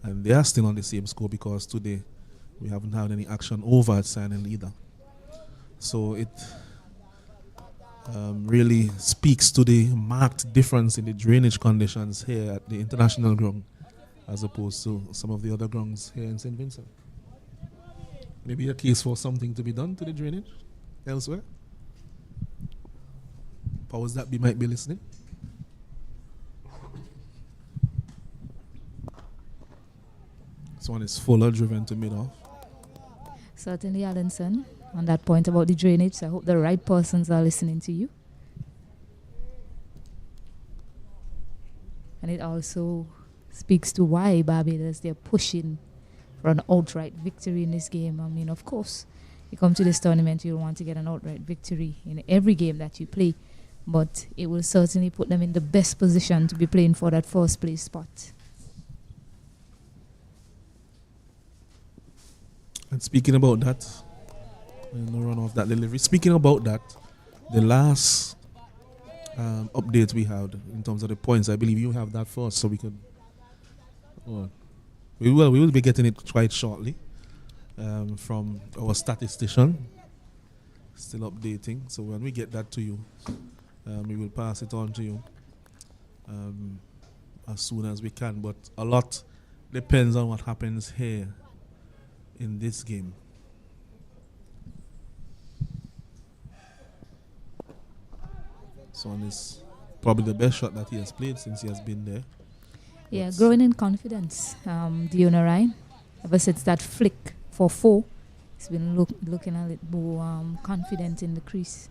Speaker 2: And they are still on the same score because today we haven't had any action over at Sign either. So it really speaks to the marked difference in the drainage conditions here at the international ground as opposed to some of the other grounds here in St. Vincent. Maybe a case for something to be done to the drainage elsewhere. Powers that be might be listening. This one is Fuller driven to mid-off.
Speaker 1: Certainly, Allenson, on that point about the drainage. I hope the right persons are listening to you. And it also speaks to why Barbados, they're pushing for an outright victory in this game. I mean, of course, you come to this tournament, you want to get an outright victory in every game that you play. But it will certainly put them in the best position to be playing for that first place spot.
Speaker 2: And speaking about that, no run off that delivery. Speaking about that, the last update we had in terms of the points, I believe you have that first, so we could. We will be getting it quite shortly from our statistician. Still updating, so when we get that to you, we will pass it on to you as soon as we can. But a lot depends on what happens here in this game. So on is probably the best shot that he has played since he has been there.
Speaker 1: Yeah, growing in confidence. Dion Ryan, ever since that flick for 4, he's been looking a little more confident in the crease.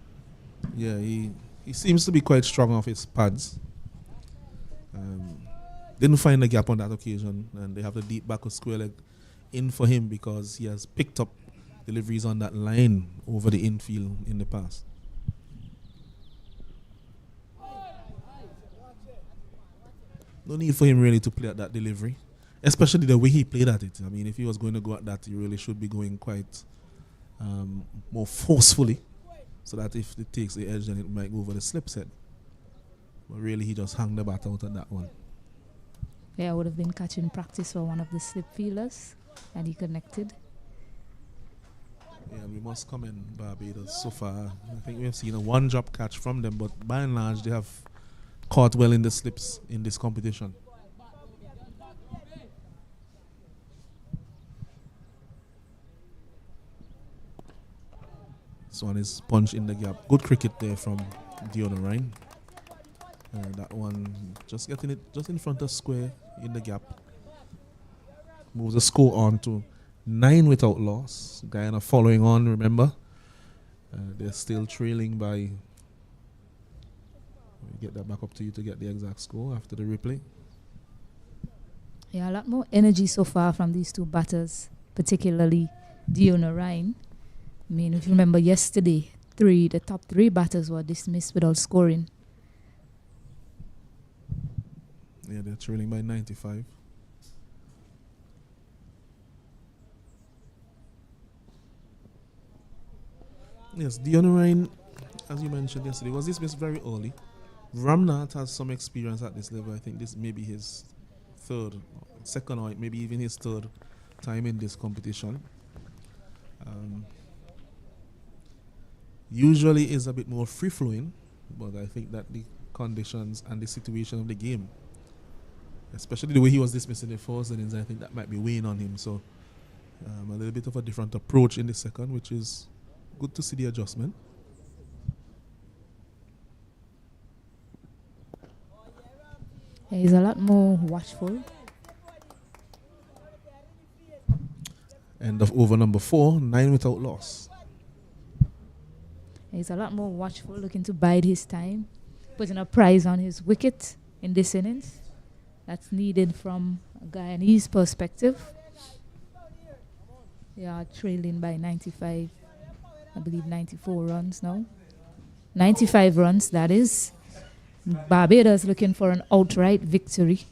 Speaker 2: Yeah, he seems to be quite strong off his pads. Didn't find a gap on that occasion, and they have the deep back of square leg in for him because he has picked up deliveries on that line over the infield in the past. No need for him really to play at that delivery, especially the way he played at it. I mean, if he was going to go at that, he really should be going quite more forcefully, so that if it takes the edge, then it might go over the slip set. But really, he just hung the bat out on that one.
Speaker 1: Yeah, I would have been catching practice for one of the slip fielders, and he connected.
Speaker 2: Yeah, we must commend Barbados so far. I think we have seen a one-drop catch from them, but by and large, they have caught well in the slips in this competition. This one is punched in the gap. Good cricket there from Dion Ryan. That one just getting it just in front of square in the gap. Moves the score on to 9 without loss. Guyana following on, remember. They're still trailing by. We'll get that back up to you to get the exact score after the replay.
Speaker 1: Yeah, a lot more energy so far from these two batters, particularly Dion Ryan. I mean, if you remember yesterday, the top 3 batters were dismissed without scoring.
Speaker 2: Yeah, they're trailing by 95. Yes, Dion Ryan, as you mentioned yesterday, was dismissed very early. Ramnath has some experience at this level. I think this may be his second or maybe even his third time in this competition. Usually is a bit more free-flowing, but I think that the conditions and the situation of the game, especially the way he was dismissed in the first innings, I think that might be weighing on him. So a little bit of a different approach in the second, which is good to see the adjustment.
Speaker 1: Yeah, he's a lot more watchful.
Speaker 2: End of over number 4, 9 without loss.
Speaker 1: He's a lot more watchful, looking to bide his time, putting a prize on his wicket in this innings. That's needed from a Guyanese perspective. They are trailing by 95, I believe 94 runs now. 95 runs, that is. Barbados looking for an outright victory.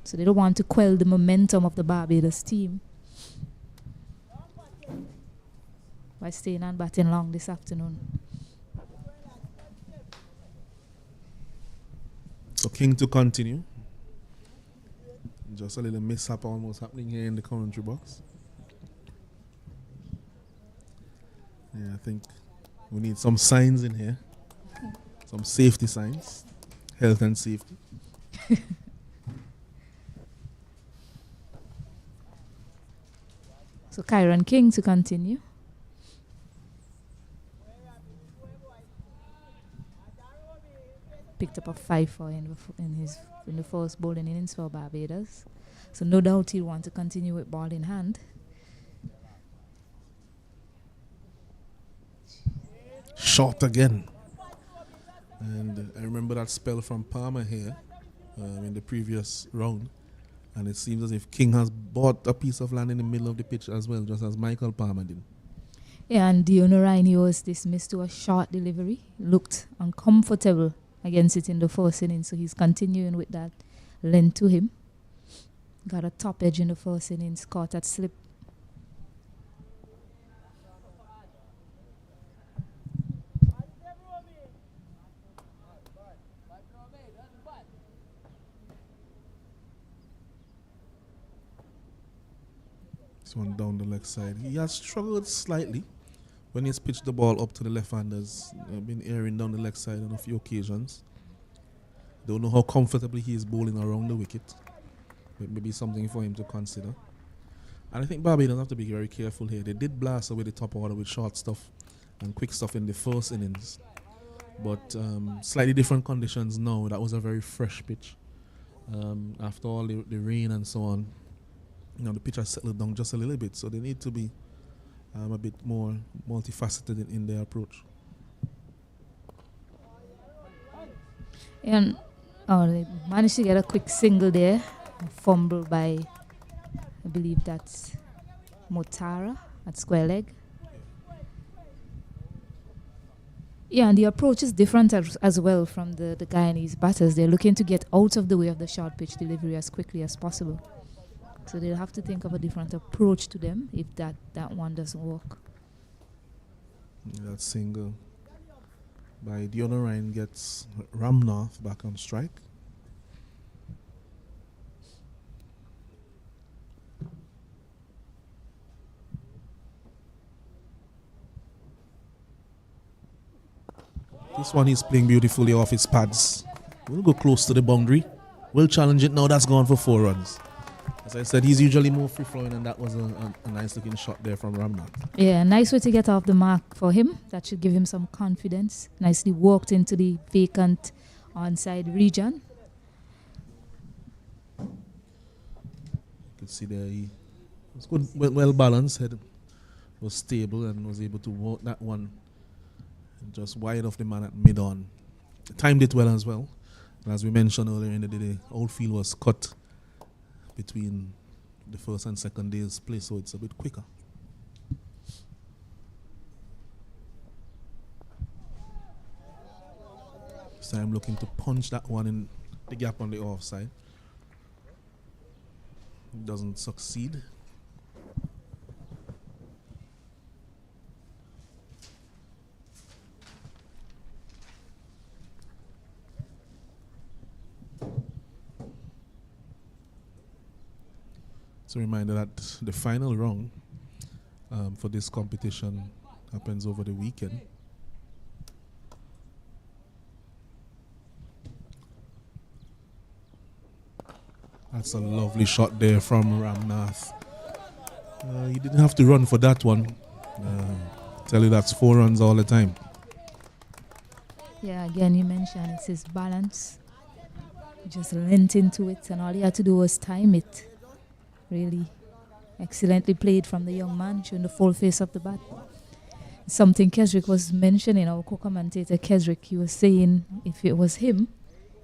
Speaker 1: So they don't want to quell the momentum of the Barbados team by staying and batting long this afternoon.
Speaker 2: So King to continue. Just a little mishap almost happening here in the commentary box. Yeah, I think we need some signs in here. Some safety signs. Health and safety.
Speaker 1: So Kyron King to continue. Picked up a 5-4 in the first bowling innings for Barbados. So no doubt he'll want to continue with ball in hand.
Speaker 2: Short again. And I remember that spell from Palmer here in the previous round. And it seems as if King has bought a piece of land in the middle of the pitch as well, just as Michael Palmer did.
Speaker 1: Yeah, and Dion O'Ryan, he was dismissed to a short delivery. Looked uncomfortable against it in the first innings, so he's continuing with that length to him. Got a top edge in the first innings, caught at slip.
Speaker 2: This one down the leg side. He has struggled slightly when he's pitched the ball up to the left-handers. Been airing down the leg side on a few occasions. Don't know how comfortably he is bowling around the wicket. But maybe something for him to consider. And I think Barbados have to be very careful here. They did blast away the top order with short stuff and quick stuff in the first innings. But slightly different conditions now. That was a very fresh pitch. After all the rain and so on, the pitch has settled down just a little bit. So they need to be a bit more multifaceted in their approach.
Speaker 1: And they managed to get a quick single there. A fumble by, I believe that's Motara at square leg. Yeah, and the approach is different as well from the Guyanese batters. They're looking to get out of the way of the short pitch delivery as quickly as possible. So they'll have to think of a different approach to them if that one doesn't work.
Speaker 2: That single by Dion O'Ryan gets Ramnath back on strike. This one is playing beautifully off his pads. We'll go close to the boundary. We'll challenge it now. That's gone for 4 runs. As I said, he's usually more free-flowing, and that was a nice-looking shot there from Ramnath.
Speaker 1: Yeah, nice way to get off the mark for him. That should give him some confidence. Nicely walked into the vacant onside region.
Speaker 2: You could see there he was good, well balanced, head was stable, and was able to walk that one just wide off the man at mid-on. Timed it well as well. And as we mentioned earlier in the day, the outfield was cut between the first and second day's play, so it's a bit quicker. So I'm looking to punch that one in the gap on the offside. Doesn't succeed. A reminder that the final round for this competition happens over the weekend. That's a lovely shot there from Ramnath. He didn't have to run for that one. Tell you that's 4 runs all the time.
Speaker 1: Yeah, again you mentioned it's his balance. He just leant into it, and all he had to do was time it. Really excellently played from the young man, showing the full face of the bat. Something Kesrick was mentioning, our co-commentator Kesrick, he was saying if it was him,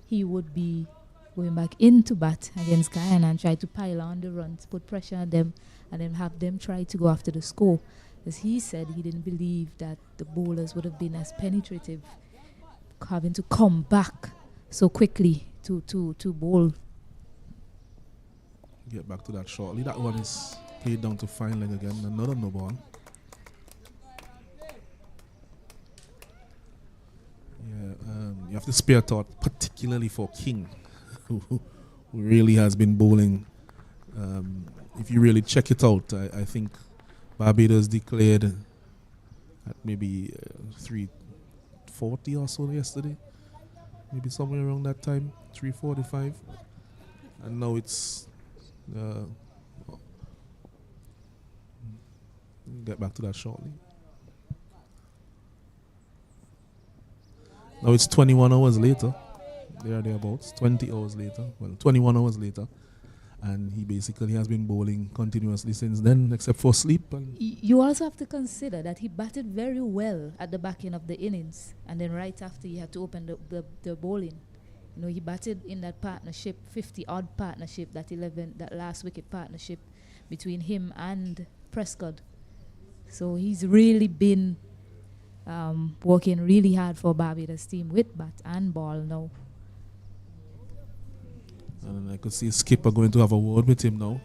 Speaker 1: he would be going back into bat against Guyana and try to pile on the runs, put pressure on them, and then have them try to go after the score. as he said, he didn't believe that the bowlers would have been as penetrative, having to come back so quickly to bowl.
Speaker 2: Get back to that shortly. That one is played down to fine leg again. Another no ball. Yeah, you have to spare thought, particularly for King, who really has been bowling. If you really check it out, I think Barbados declared at maybe 340 or so yesterday. Maybe somewhere around that time, 345. And now it's... get back to that shortly. Now it's 21 hours later. Thereabouts. 20 hours later. Well, 21 hours later. And he basically has been bowling continuously since then, except for sleep. And
Speaker 1: you also have to consider that he batted very well at the back end of the innings. And then right after, he had to open the bowling. You know, he batted in that partnership, 50-odd partnership, that last wicket partnership between him and Prescott. So he's really been working really hard for Barbados team with bat and ball now.
Speaker 2: And I could see Skipper going to have a word with him now.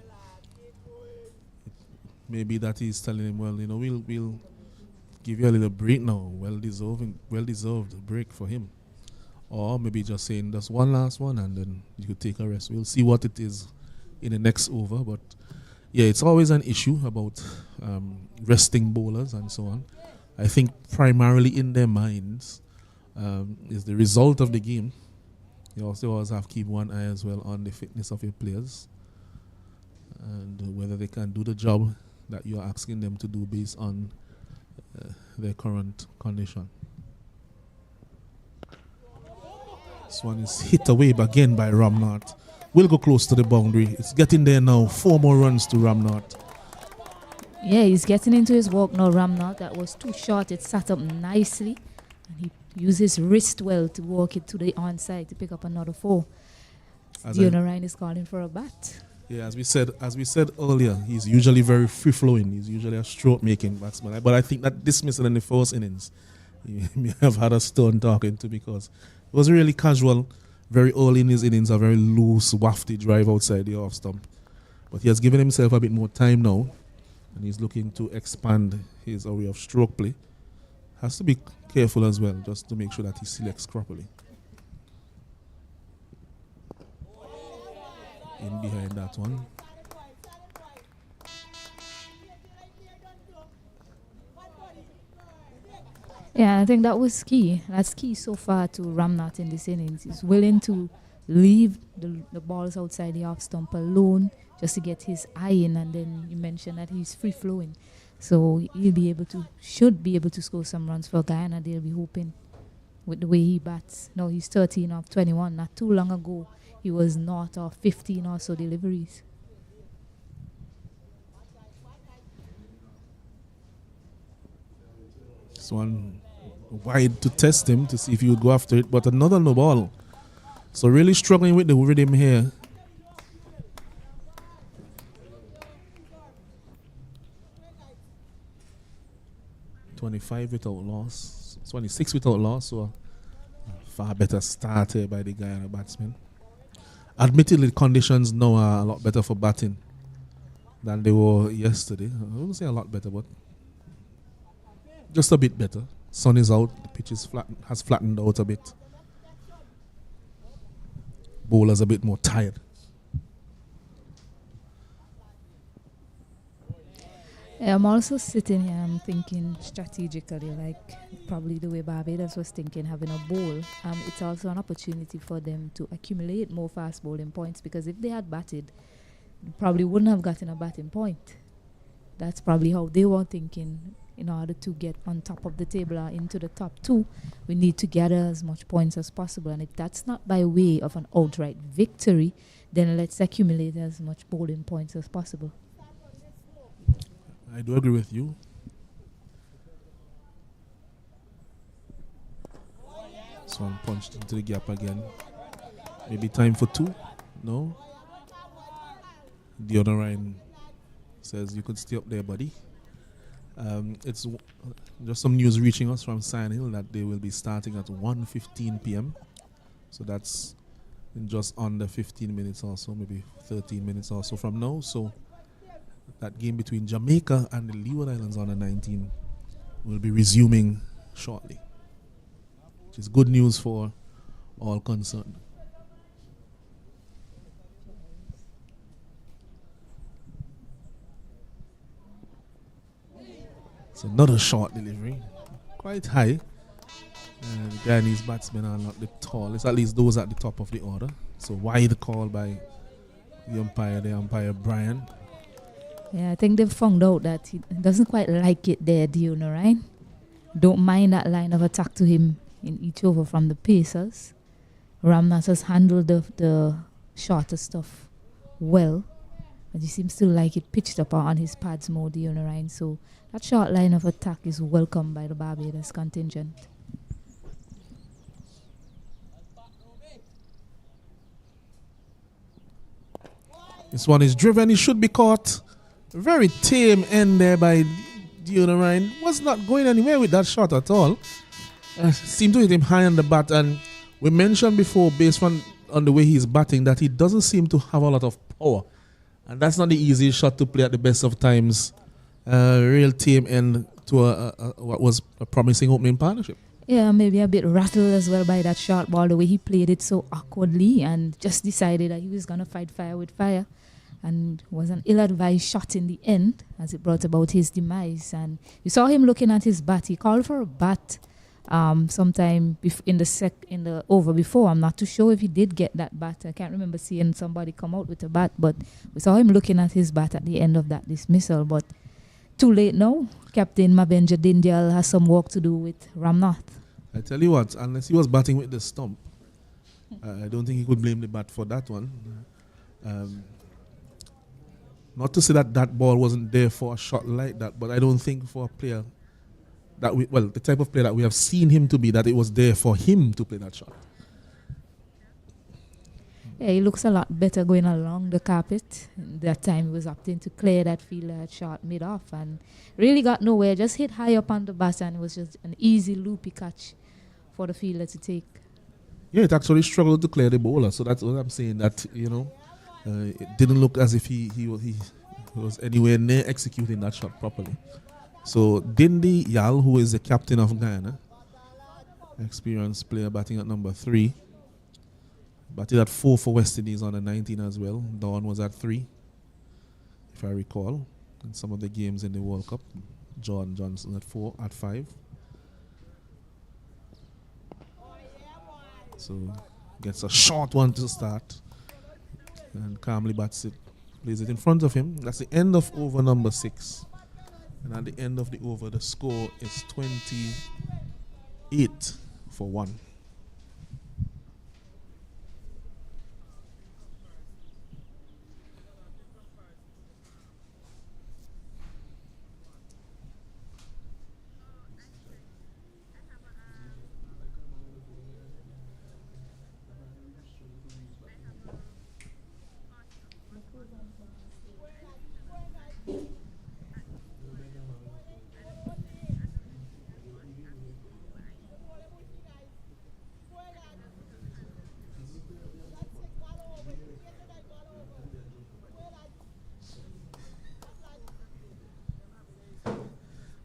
Speaker 2: Maybe that he's telling him, well, you know, we'll give you a little break now. Well deserved break for him. Or maybe just saying just one last one and then you could take a rest. We'll see what it is in the next over. But yeah, it's always an issue about resting bowlers and so on. I think primarily in their minds is the result of the game. You also always have to keep one eye as well on the fitness of your players and whether they can do the job that you're asking them to do based on their current condition. This one is hit away again by Ramnath. Will go close to the boundary. It's getting there now. 4 more runs to Ramnath.
Speaker 1: Yeah, he's getting into his walk now, Ramnath. That was too short. It sat up nicely. And he used his wrist well to walk it to the onside to pick up another 4. Dion Ryan is calling for a bat.
Speaker 2: Yeah, as we said earlier, he's usually very free-flowing. He's usually a stroke-making batsman. But I think that dismissal in the first innings, he may have had a stern talking to because it was really casual, very early in his innings, a very loose, wafty drive outside the off stump. But he has given himself a bit more time now, and he's looking to expand his array of stroke play. Has to be careful as well, just to make sure that he selects properly. In behind that one.
Speaker 1: Yeah, I think that was key. That's key so far to Ramnath in this innings. He's willing to leave the balls outside the off stump alone just to get his eye in, and then you mentioned that he's free flowing. So should be able to score some runs for Guyana. They'll be hoping with the way he bats. No, he's 13 of 21. Not too long ago, he was north of 15 or so deliveries.
Speaker 2: This one wide to test him to see if he would go after it, but another no ball. So really struggling with the rhythm here. .25 without loss, 26 without loss, so a far better start here by the Guyana batsman. Admittedly, the conditions now are a lot better for batting than they were yesterday. I wouldn't say a lot better, but just a bit better. Sun is out, the pitch is has flattened out a bit. Bowlers a bit more tired.
Speaker 1: I'm also sitting here, I'm thinking strategically, like probably the way Barbados was thinking, having a bowl. It's also an opportunity for them to accumulate more fast bowling points, because if they had batted, they probably wouldn't have gotten a batting point. That's probably how they were thinking. In order to get on top of the table or into the top 2, we need to gather as much points as possible. And if that's not by way of an outright victory, then let's accumulate as much bowling points as possible.
Speaker 2: I do agree with you. This one punched into the gap again. Maybe time for 2? No? The other Ryan says you could stay up there, buddy. It's just some news reaching us from Sand Hill that they will be starting at 1:15 p.m. So that's in just under 15 minutes or so, maybe 13 minutes or so from now. So that game between Jamaica and the Leeward Islands under 19 will be resuming shortly, which is good news for all concerned. It's another short delivery, quite high. And the Guyanese batsmen are not the tallest, at least those at the top of the order. So wide call by the umpire Brian.
Speaker 1: Yeah, I think they've found out that he doesn't quite like it there, Diona, right? Don't mind that line of attack to him in each over from the pacers. Ramnath has handled the shorter stuff well, but he seems to like it pitched up on his pads more, Diona, right? So that short line of attack is welcomed by the Barbados contingent.
Speaker 2: This one is driven, he should be caught. Very tame end there by Diona Ryan. Was not going anywhere with that shot at all. Seemed to hit him high on the bat, and we mentioned before, based on the way he's batting, that he doesn't seem to have a lot of power. And that's not the easiest shot to play at the best of times. Real tame end to what was a promising opening partnership.
Speaker 1: Yeah, maybe a bit rattled as well by that short ball, the way he played it so awkwardly and just decided that he was going to fight fire with fire. And was an ill-advised shot in the end as it brought about his demise. And you saw him looking at his bat. He called for a bat sometime in the over before. I'm not too sure if he did get that bat. I can't remember seeing somebody come out with a bat, but we saw him looking at his bat at the end of that dismissal. But too late now. Captain Mabenja Dindial has some work to do with Ramnath.
Speaker 2: I tell you what, unless he was batting with the stump, I don't think he could blame the bat for that one. Not to say that that ball wasn't there for a shot like that, but I don't think for a player that the type of player that we have seen him to be, that it was there for him to play that shot.
Speaker 1: Yeah, he looks a lot better going along the carpet. That time he was opting to clear that fielder shot mid-off and really got nowhere. Just hit high up on the bat, and it was just an easy loopy catch for the fielder to take.
Speaker 2: Yeah, it actually struggled to clear the bowler. So that's what I'm saying, that, it didn't look as if he was anywhere near executing that shot properly. So Dindi Yal, who is the captain of Guyana, experienced player batting at number 3, batted at 4 for West Indies on the 19 as well. Dawn was at 3, if I recall, in some of the games in the World Cup. John Johnson at 5. So gets a short one to start and calmly bats it, plays it in front of him. That's the end of over number 6. And at the end of the over, the score is 28 for 1.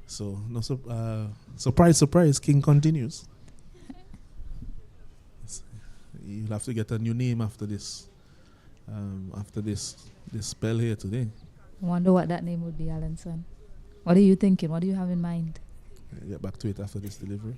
Speaker 2: So, no surprise, King continues. You'll have to get a new name after this spell here today.
Speaker 1: I wonder what that name would be, Alanson. What are you thinking? What do you have in mind?
Speaker 2: I'll get back to it after this delivery.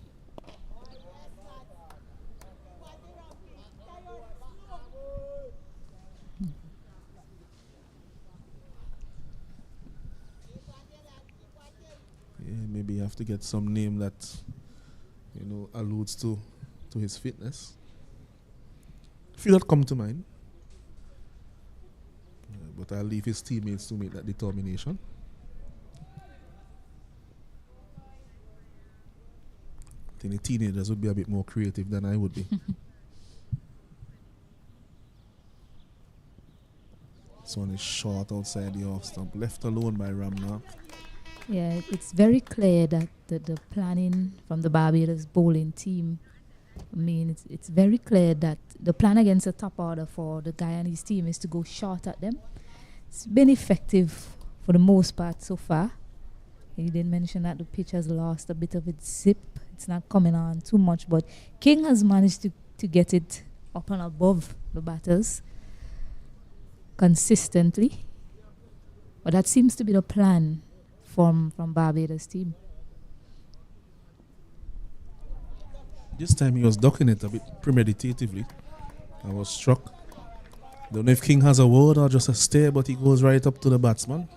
Speaker 2: Maybe you have to get some name that alludes to his fitness. Few that come to mind, but I'll leave his teammates to make that determination. I think the teenagers would be a bit more creative than I would be. This one is short outside the off stump, left alone by Ramnath.
Speaker 1: Yeah, it's very clear that the planning from the Barbados bowling team, I mean, it's very clear that the plan against the top order for the Guyanese team is to go short at them. It's been effective for the most part so far. You did mention that the pitch has lost a bit of its zip. It's not coming on too much, but King has managed to get it up and above the batters consistently. But that seems to be the plan from Barbados team.
Speaker 2: This time he was ducking it a bit premeditatively. I was struck. Don't know if King has a word or just a stare, but he goes right up to the batsman.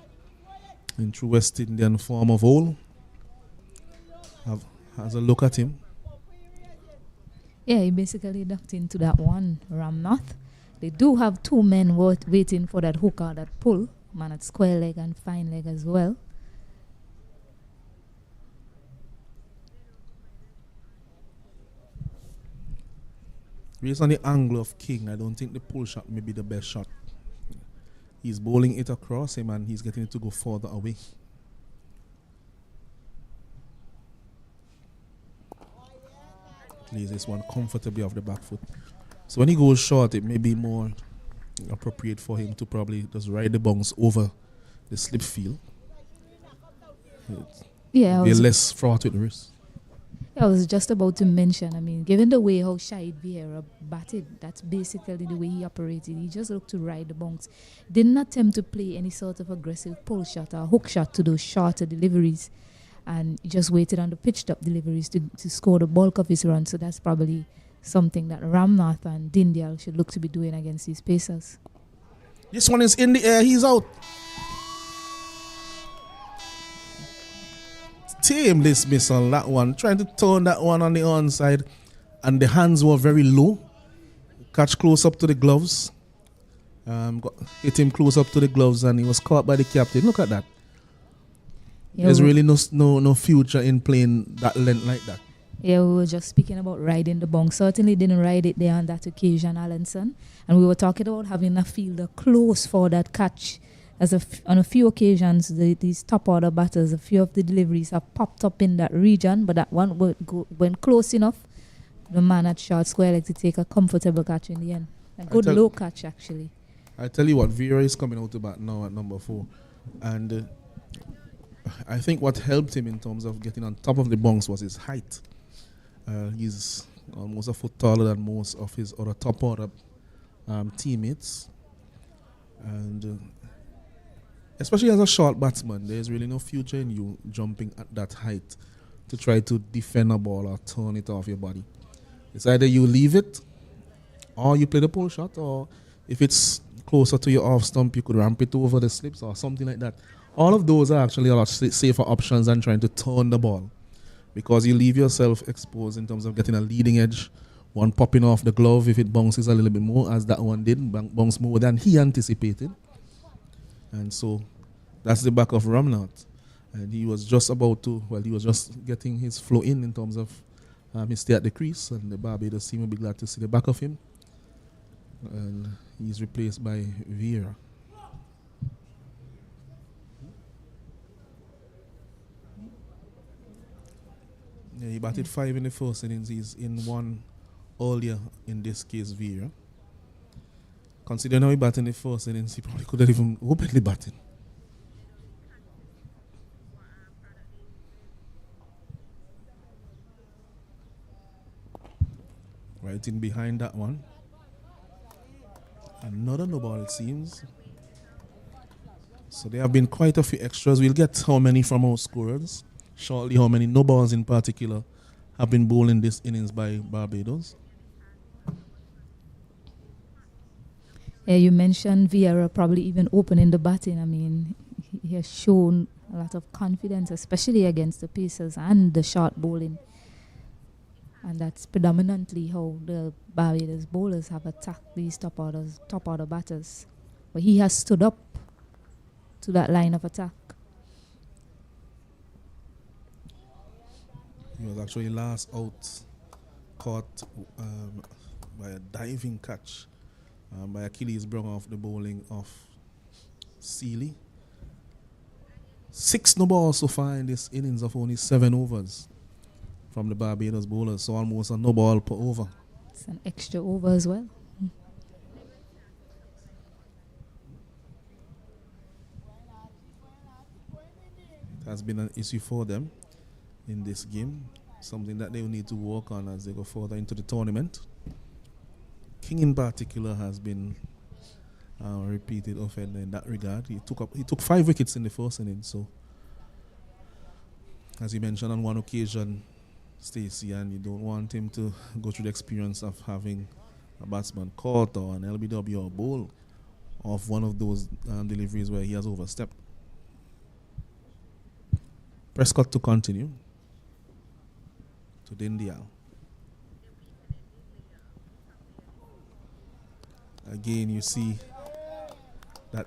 Speaker 2: In true West Indian form of owl. Has a look at him.
Speaker 1: Yeah, he basically ducked into that one, Ramnath. They do have two men waiting for that hook or that pull. Man at square leg and fine leg as well.
Speaker 2: Based on the angle of King, I don't think the pull shot may be the best shot. He's bowling it across him and he's getting it to go further away. Plays this one comfortably off the back foot. So when he goes short, it may be more appropriate for him to probably just ride the bounce over the slip field.
Speaker 1: Yeah,
Speaker 2: be less fraught with risk.
Speaker 1: I was just about to mention, I mean, given the way how Shahid Vieira batted, that's basically the way he operated. He just looked to ride the bounce. Didn't attempt to play any sort of aggressive pull shot or hook shot to those shorter deliveries. And he just waited on the pitched up deliveries to score the bulk of his run. So that's probably something that Ramnath and Dindyal should look to be doing against these pacers.
Speaker 2: This one is in the air. He's out. Tameless miss on that one. Trying to turn that one on the onside. And the hands were very low. Catch close up to the gloves. Hit him close up to the gloves and he was caught by the captain. Look at that.
Speaker 1: Yeah,
Speaker 2: there's really no future in playing that length like that.
Speaker 1: Yeah, we were just speaking about riding the bounce. Certainly didn't ride it there on that occasion, Allenson. And we were talking about having a fielder close for that catch. On a few occasions, these top order batters, a few of the deliveries have popped up in that region, but that one went close enough. The man at short square leg to take a comfortable catch in the end. A good low catch, actually.
Speaker 2: I tell you what, Vieira is coming out to bat now at number 4. And I think what helped him in terms of getting on top of the bounce was his height. He's almost a foot taller than most of his other top order teammates. And especially as a short batsman, there's really no future in you jumping at that height to try to defend a ball or turn it off your body. It's either you leave it or you play the pull shot, or if it's closer to your off stump, you could ramp it over the slips or something like that. All of those are actually a lot safer options than trying to turn the ball, because you leave yourself exposed in terms of getting a leading edge, one popping off the glove if it bounces a little bit more, as that one did, bounce more than he anticipated. And so that's the back of Ramnath. And he was just he was just getting his flow in terms of his stay at the crease, and the Barbados team will be glad to see the back of him. And he's replaced by Vieira. Yeah, he batted 5 in the first innings. He's in 1 earlier, in this case, Vieira. Considering how he batted in the first innings, he probably could have even openly batted. Right in behind that one. Another no ball, it seems. So there have been quite a few extras. We'll get how many from our scorers shortly, how many no balls in particular have been bowled in this innings by Barbados.
Speaker 1: Yeah, you mentioned Vieira probably even opening the batting. I mean, he has shown a lot of confidence, especially against the pacers and the short bowling. And that's predominantly how the Barbados bowlers have attacked these top order batters. But he has stood up to that line of attack.
Speaker 2: He was actually last out, caught by a diving catch by Achilles Brown off the bowling of Sealy. 6 no balls so far in this innings of only 7 overs from the Barbados bowlers, so almost a no ball per over.
Speaker 1: It's an extra over as well.
Speaker 2: It has been an issue for them in this game, something that they will need to work on as they go further into the tournament. King in particular has been a repeated offender in that regard. He took 5 wickets in the first innings, so as you mentioned on one occasion, Stacey, and you don't want him to go through the experience of having a batsman caught or an LBW or bowl of one of those deliveries where he has overstepped. Prescott to continue to Dindial. Again, you see that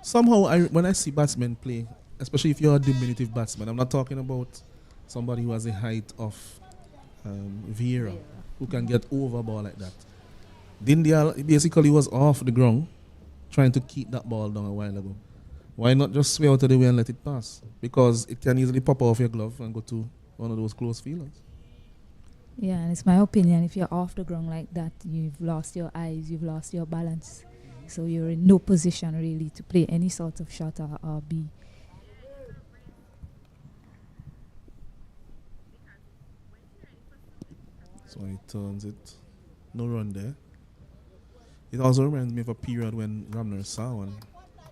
Speaker 2: somehow when I see batsmen play, especially if you're a diminutive batsman, I'm not talking about somebody who has a height of Vieira, who can get over a ball like that. Dindial basically was off the ground trying to keep that ball down a while ago. Why not just sway out of the way and let it pass? Because it can easily pop off your glove and go to one of those close fielders.
Speaker 1: Yeah, and it's my opinion, if you're off the ground like that, you've lost your eyes, you've lost your balance. So you're in no position really to play any sort of shot or be.
Speaker 2: So he turns it. No run there. It also reminds me of a period when Ramner Sawan,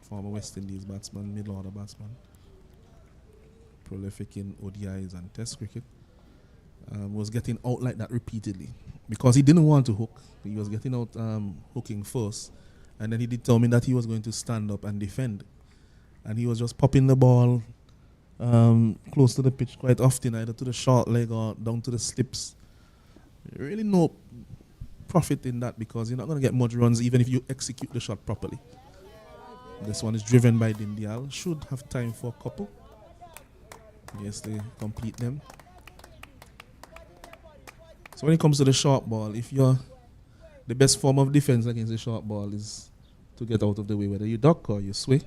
Speaker 2: former West Indies batsman, middle order batsman, prolific in ODIs and Test cricket, was getting out like that repeatedly because he didn't want to hook. He was getting out hooking first, and then he determined that he was going to stand up and defend, and he was just popping the ball close to the pitch quite often, either to the short leg or down to the slips. Really no profit in that because you're not going to get much runs even if you execute the shot properly. This one is driven by Dindial. Should have time for a couple. Yes, they complete them. So when it comes to the short ball, if you're the best form of defense against the short ball is to get out of the way, whether you duck or you sway.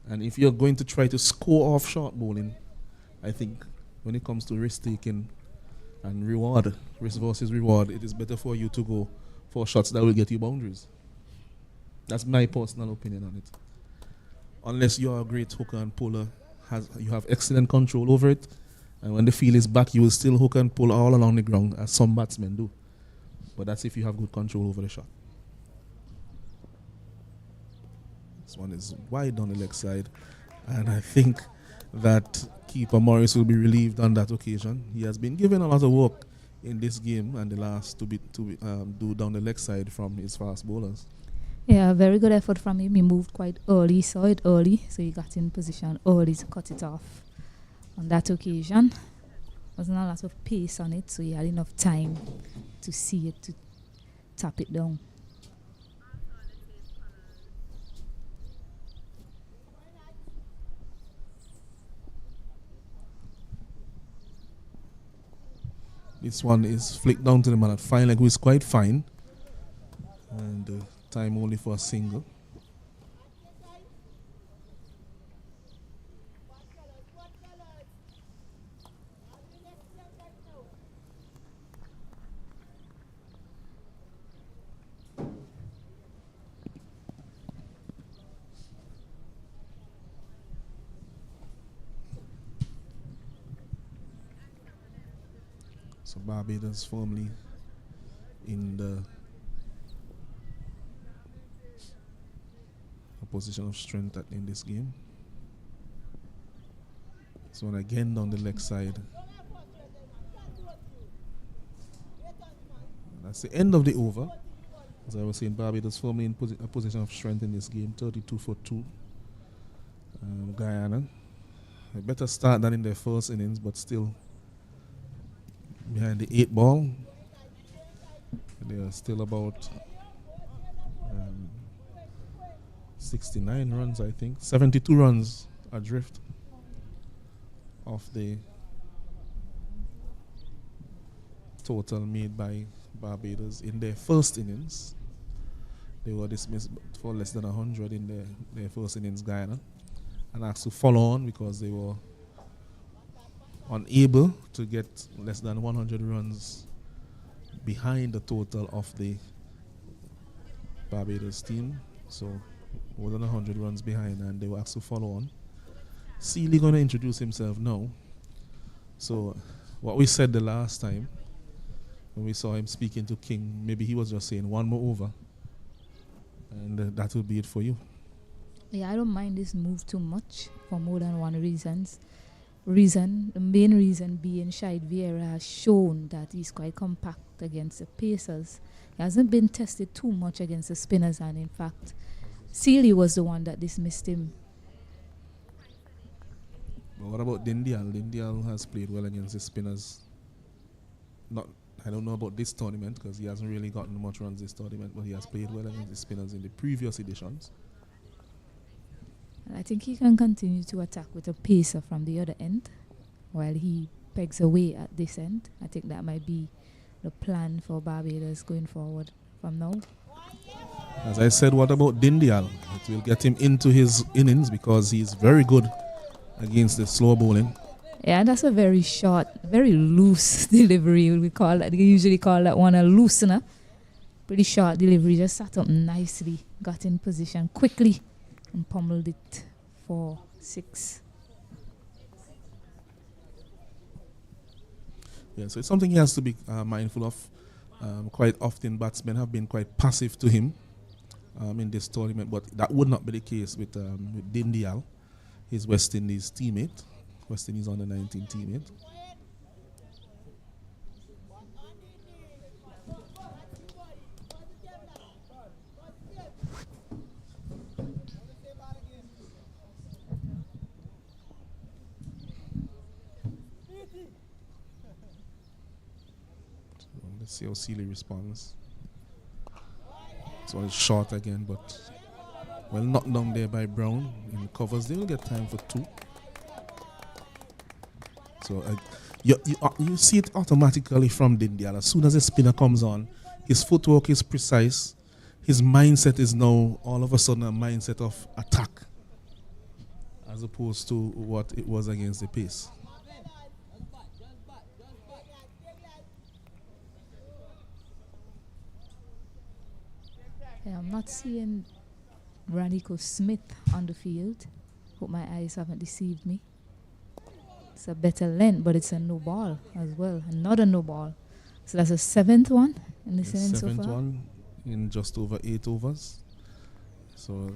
Speaker 2: And if you're going to try to score off short bowling, I think when it comes to risk taking and reward, risk versus reward, it is better for you to go for shots that will get you boundaries. That's my personal opinion on it. Unless you're a great hooker and puller, you have excellent control over it, and when the field is back, you will still hook and pull all along the ground, as some batsmen do. But that's if you have good control over the shot. This one is wide on the leg side, and I think that keeper Morris will be relieved on that occasion. He has been given a lot of work in this game and the last to do down the leg side from his fast bowlers.
Speaker 1: Yeah, very good effort from him. He moved quite early, saw it early, so he got in position early to cut it off. On that occasion, wasn't a lot of pace on it, so he had enough time to see it, to tap it down.
Speaker 2: This one is flicked down to the man at fine leg, who is quite fine. And time only for a single. So Barbados firmly in the position of strength in this game. So one again down the leg side. That's the end of the over. As I was saying, Barbados firmly in a position of strength in this game. 32 for 2. Guyana. A better start than in their first innings, but still behind the 8 ball. They are still about 69 runs, I think. 72 runs adrift of the total made by Barbados in their first innings. They were dismissed for less than 100 in their first innings, Guyana. and asked to follow on because they were unable to get less than 100 runs behind the total of the Barbados team. So more than 100 runs behind, and they were asked to follow on. Sealy going to introduce himself now. So what we said the last time when we saw him speaking to King, maybe he was just saying one more over, and that will be it for you.
Speaker 1: Yeah, I don't mind this move too much for more than one the main reason being Shide Vieira has shown that he's quite compact against the pacers. He hasn't been tested too much against the spinners, and in fact, Sealy was the one that dismissed him.
Speaker 2: But what about Dindial? Dindial has played well against the spinners. I don't know about this tournament because he hasn't really gotten much runs this tournament, but he has played well against the spinners in the previous editions.
Speaker 1: And I think he can continue to attack with a pacer from the other end while he pegs away at this end. I think that might be the plan for Barbados going forward from now.
Speaker 2: As I said, what about Dindial? It will get him into his innings because he's very good against the slow bowling.
Speaker 1: Yeah, that's a very short, very loose delivery. We usually call that one a loosener. Pretty short delivery, just sat up nicely, got in position quickly, and pummeled it for 6.
Speaker 2: Yeah, so it's something he has to be mindful of. Quite often, batsmen have been quite passive to him in this tournament, but that would not be the case with Dindial, his West Indies teammate, West Indies under 19 teammate. Let's see how Sealy responds. So it's short again, but well knocked down there by Brown in covers. They will get time for 2. So you see it automatically from Dindial. As soon as the spinner comes on, his footwork is precise. His mindset is now all of a sudden a mindset of attack as opposed to what it was against the pace.
Speaker 1: Yeah, I'm not seeing Ranico Smith on the field. Hope my eyes haven't deceived me. It's a better length, but it's a no ball as well. Another no ball. So that's a 7th one in this inning so far.
Speaker 2: 7th one in just over 8 overs. So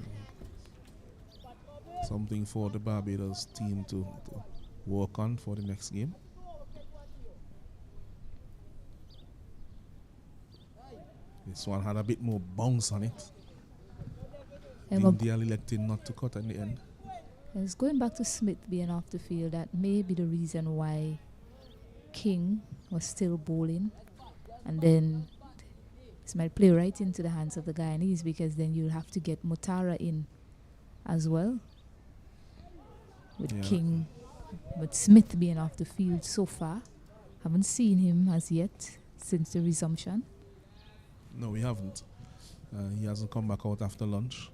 Speaker 2: something for the Barbados team to work on for the next game. This one had a bit more bounce on it. India elected not to cut at the end.
Speaker 1: It's going back to Smith being off the field. That may be the reason why King was still bowling. And then this might play right into the hands of the Guyanese because then you'll have to get Mutara in as well. With King, with Smith being off the field so far. Haven't seen him as yet since the resumption.
Speaker 2: No, we haven't. He hasn't come back out after lunch.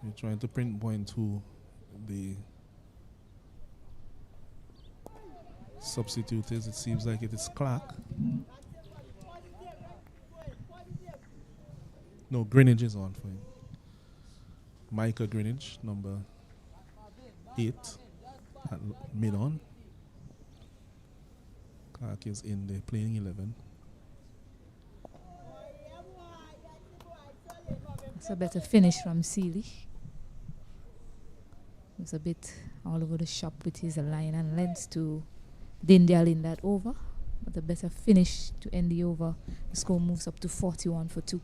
Speaker 2: We're trying to pinpoint who the substitute is. It seems like it is Clark. No, Greenwich is on for him. Micah Greenwich, number 8 at mid-on. Clark is in the playing 11.
Speaker 1: It's a better finish from Sealy. It was a bit all over the shop with his line and lengths to Dindial in that over. But a better finish to end the over. The score moves up to 41 for 2.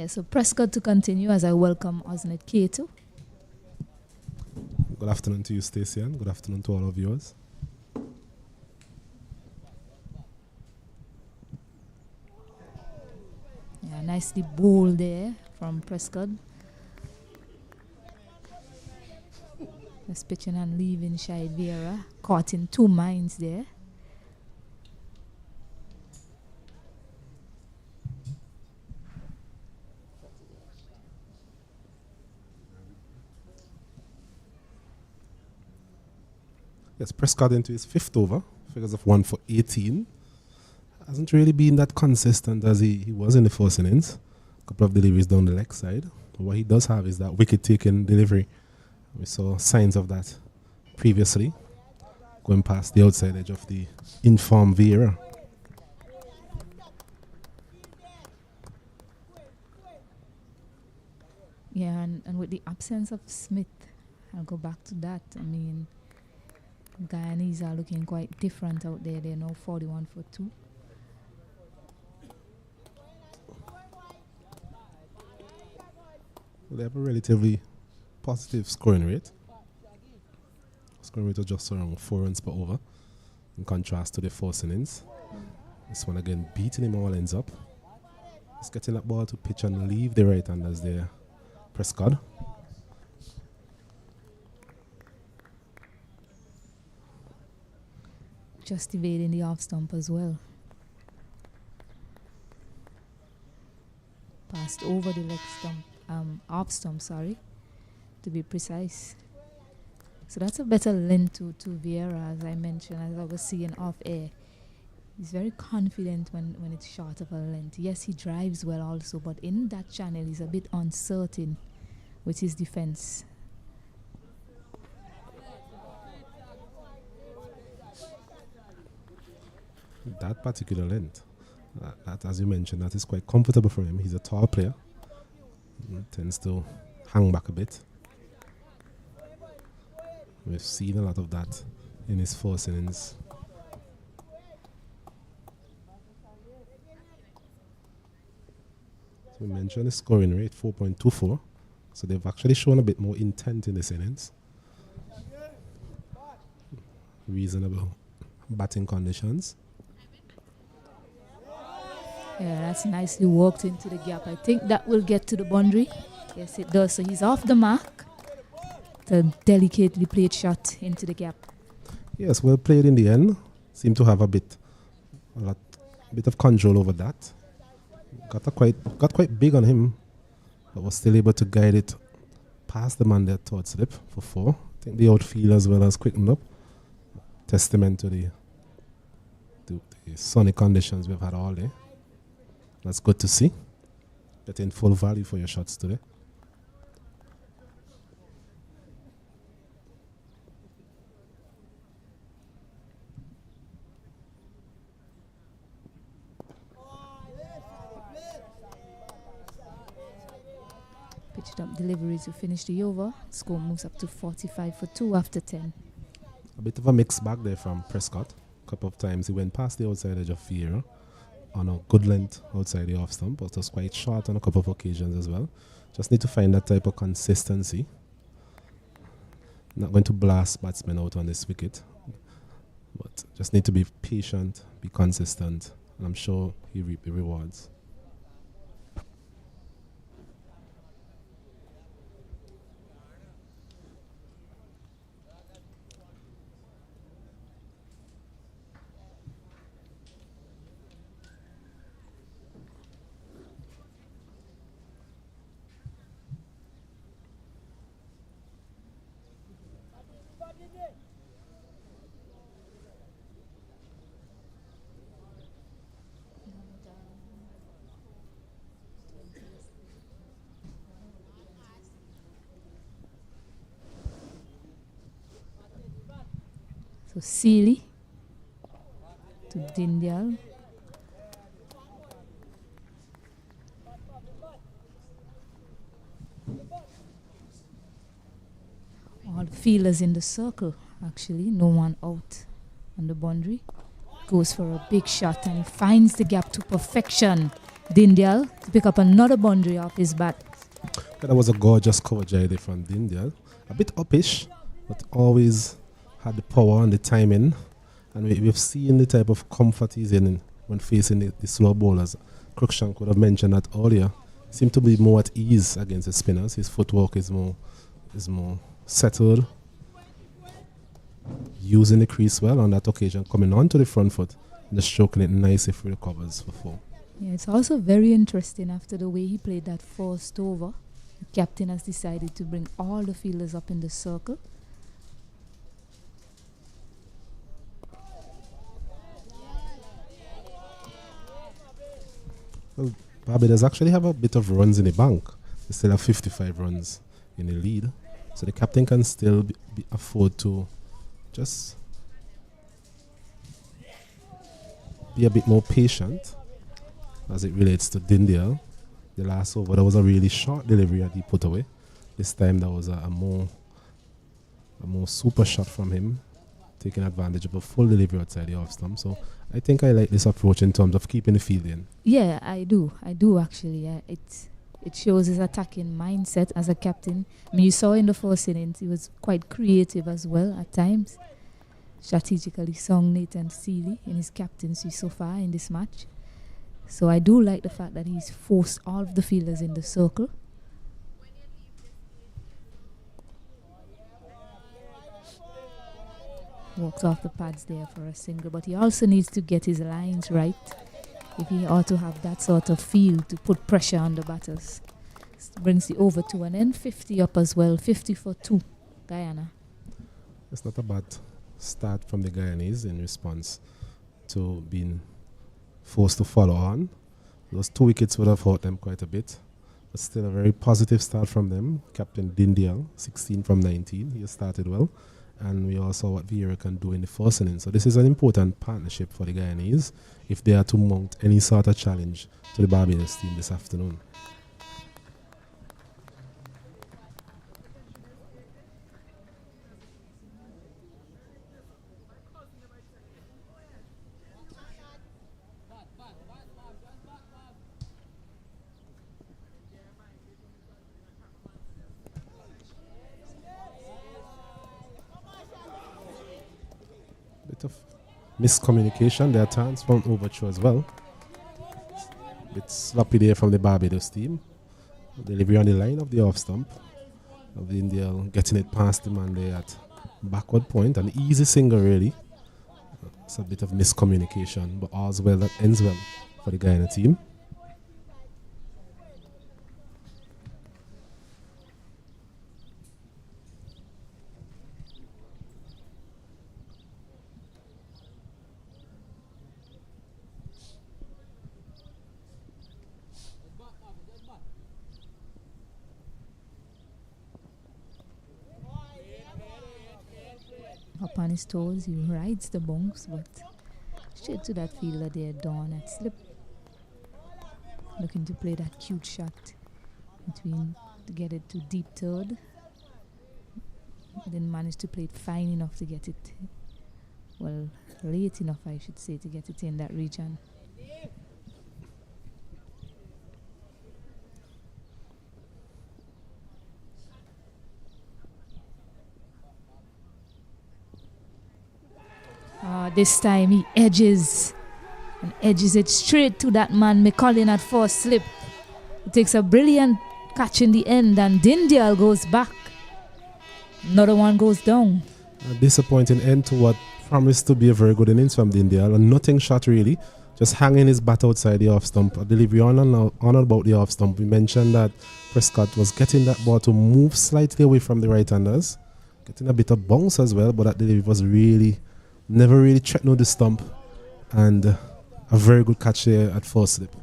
Speaker 1: Yeah, so Prescott to continue as I welcome Osnet Kato.
Speaker 4: Good afternoon to you, Stacey, and good afternoon to all our viewers.
Speaker 1: Yeah, nicely bowled there from Prescott. Just pitching and leaving Shahid Vieira. Caught in two minds there.
Speaker 4: Yes, Prescott into his 5th over. Figures of 1 for 18. Hasn't really been that consistent as he was in the first innings. A couple of deliveries down the leg side. But what he does have is that wicket-taking delivery. We saw signs of that previously, going past the outside edge of the informed Vieira.
Speaker 1: Yeah, and with the absence of Smith, I'll go back to that. I mean, Guyanese are looking quite different out there. They're now 41 for 2.
Speaker 4: They have a relatively positive scoring rate. Scoring rate of just around 4 runs per over, in contrast to the first innings. This one again beating him all ends up. He's getting that ball to pitch and leave the right-handers there. Prescott.
Speaker 1: Just evading the off stump as well. Passed over the leg stump, off stump, sorry, to be precise. So that's a better length to Vieira, as I mentioned, as I was seeing off air. He's very confident when it's short of a length. Yes, he drives well also, but in that channel, he's a bit uncertain with his defense.
Speaker 4: That particular length, that as you mentioned, that is quite comfortable for him. He's a tall player. Tends to hang back a bit. We've seen a lot of that in his first innings. So we mentioned the scoring rate, 4.24. So they've actually shown a bit more intent in this innings. Reasonable batting conditions.
Speaker 1: Yeah, that's nicely walked into the gap. I think that will get to the boundary. Yes, it does. So he's off the mark. A delicately played shot into the gap.
Speaker 4: Yes, well played in the end. Seemed to have a bit of control over that. Got quite big on him, but was still able to guide it past the man there third slip for 4. I think the outfield as well has quickened up. Testament to the sunny conditions we've had all day. That's good to see. Getting full value for your shots today.
Speaker 1: Pitched up delivery to finish the over. Score moves up to 45 for 2 after 10.
Speaker 4: A bit of a mixed bag there from Prescott. A couple of times he went past the outside edge of Vieira on a good length outside the off stump, but was quite short on a couple of occasions as well. Just need to find that type of consistency. Not going to blast batsmen out on this wicket, but just need to be patient, be consistent, and I'm sure he reap the rewards.
Speaker 1: So Sealy to Dindial. All fielders in the circle, actually. No one out on the boundary. Goes for a big shot and he finds the gap to perfection. Dindial to pick up another boundary off his bat.
Speaker 4: That was a gorgeous coverage idea from Dindial. A bit uppish, but always had the power and the timing. And we've seen the type of comfort he's in when facing the slow bowlers. Cruikshank would have mentioned that earlier. Seemed to be more at ease against the spinners. His footwork is more settled. Using the crease well on that occasion, coming onto the front foot and just stroking it nicely through the covers for 4.
Speaker 1: Yeah, it's also very interesting after the way he played that first over. The captain has decided to bring all the fielders up in the circle.
Speaker 4: Well, Barbados actually have a bit of runs in the bank. They still have 55 runs in the lead. So the captain can still afford to just be a bit more patient as it relates to Dindial. The last over, there was a really short delivery that he put away. This time there was a more super shot from him, taking advantage of a full delivery outside the off stump. So I think I like this approach in terms of keeping the field in.
Speaker 1: Yeah, I do actually. It shows his attacking mindset as a captain. I mean, you saw in the first innings, he was quite creative as well at times. Strategically sung Nathan Seeley in his captaincy so far in this match. So I do like the fact that he's forced all of the fielders in the circle. Walks off the pads there for a single, but he also needs to get his lines right if he ought to have that sort of feel to put pressure on the batters. Brings the over to an end, 50 up as well, 50 for 2, Guyana.
Speaker 4: It's not a bad start from the Guyanese in response to being forced to follow on. Those 2 wickets would have hurt them quite a bit, but still a very positive start from them. Captain Dindial, 16 from 19, he has started well. And we also saw what Vieira can do in the first inning. So this is an important partnership for the Guyanese if they are to mount any sort of challenge to the Barbados team this afternoon. Bit of miscommunication. There are turns from overture as well. Bit sloppy there from the Barbados team. Delivery on the line of the off stump. Of the India getting it past the man there at backward point. An easy single really. It's a bit of miscommunication, but all's well that ends well for the Guyana team.
Speaker 1: Up on his toes, he rides the bunks, but straight to that fielder there, Dawn at slip. Looking to play that cute shot between to get it to deep third. Didn't manage to play it fine enough to get it, well, late enough, I should say, to get it in that region. This time he edges it straight to that man McCullin at first slip. He takes a brilliant catch in the end and Dindial goes back. Another one goes down.
Speaker 4: A disappointing end to what promised to be a very good innings from Dindial. And nothing shot really. Just hanging his bat outside the off stump. A delivery on and about the off stump. We mentioned that Prescott was getting that ball to move slightly away from the right-handers. Getting a bit of bounce as well, but that delivery was never really threatened the stump, and a very good catch there at first slip.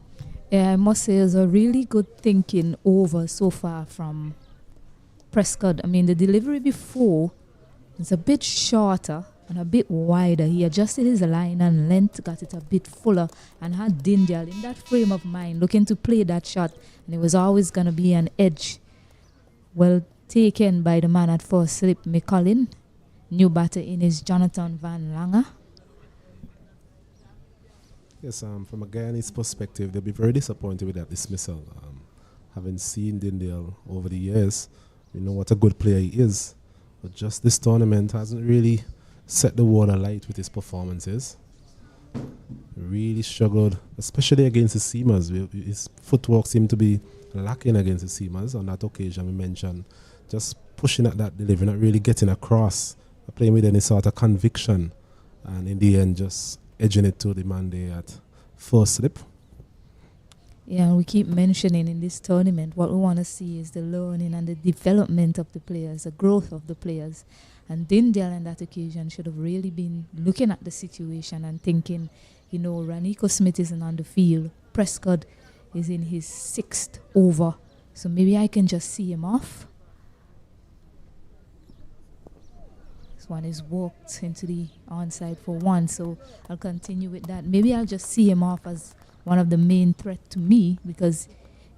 Speaker 1: Yeah, I must say it's a really good thinking over so far from Prescott. I mean, the delivery before is a bit shorter and a bit wider. He adjusted his line and length, got it a bit fuller, and had Dindial in that frame of mind, looking to play that shot, and it was always going to be an edge. Well taken by the man at first slip, McCullin. New batter in is Jonathan Van Langer.
Speaker 4: Yes, from a Guyanese perspective, they'll be very disappointed with that dismissal. Having seen Dindale over the years, we know what a good player he is. But just this tournament hasn't really set the world alight with his performances. Really struggled, especially against the seamers. His footwork seemed to be lacking against the seamers. On that occasion, we mentioned just pushing at that delivery, not really getting across, playing with any sort of conviction, and in the end, just edging it to the man there at first slip.
Speaker 1: Yeah, we keep mentioning in this tournament what we want to see is the learning and the development of the players, the growth of the players. And Dindale on that occasion should have really been looking at the situation and thinking, you know, Raniko Smith isn't on the field. Prescott is in his 6th over. So maybe I can just see him off. This one is walked into the onside for 1. So I'll continue with that. Maybe I'll just see him off as one of the main threat to me, because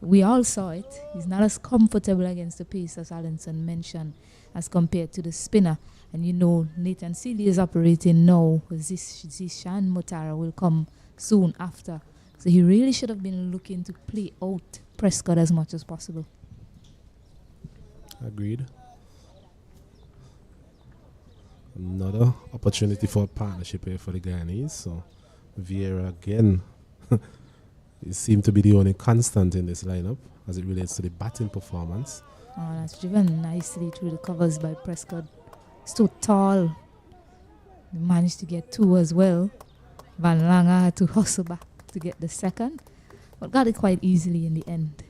Speaker 1: we all saw it. He's not as comfortable against the pace, as Alanson mentioned, as compared to the spinner. And you know, Nathan Seeley is operating now. Zishan Motara will come soon after. So he really should have been looking to play out Prescott as much as possible.
Speaker 4: Agreed. Another opportunity for a partnership here for the Guyanese. So Vieira again. He seemed to be the only constant in this lineup as it relates to the batting performance.
Speaker 1: Oh, that's driven nicely through the covers by Prescott. It's too tall. He managed to get 2 as well. Van Lange had to hustle back to get the second, but got it quite easily in the end.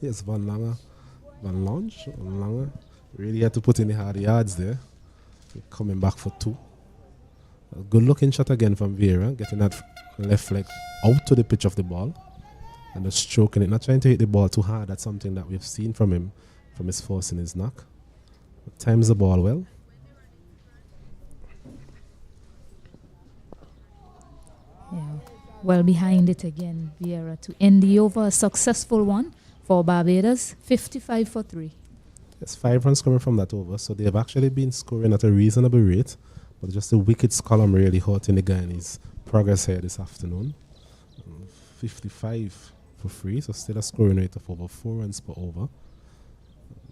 Speaker 4: Yes, Van Lange really had to put in the hard yards there. Coming back for 2. A good looking shot again from Vieira, getting that left leg out to the pitch of the ball and just stroking it, not trying to hit the ball too hard. That's something that we've seen from him, from his force in his knock. But times the ball well.
Speaker 1: Yeah, well behind it again, Vieira to end the over. A successful one for Barbados, 55 for 3.
Speaker 4: There's 5 runs coming from that over, so they have actually been scoring at a reasonable rate, but just the wickets column really hurting the Guyanese progress here this afternoon. 55 for 3, so still a scoring rate of over 4 runs per over.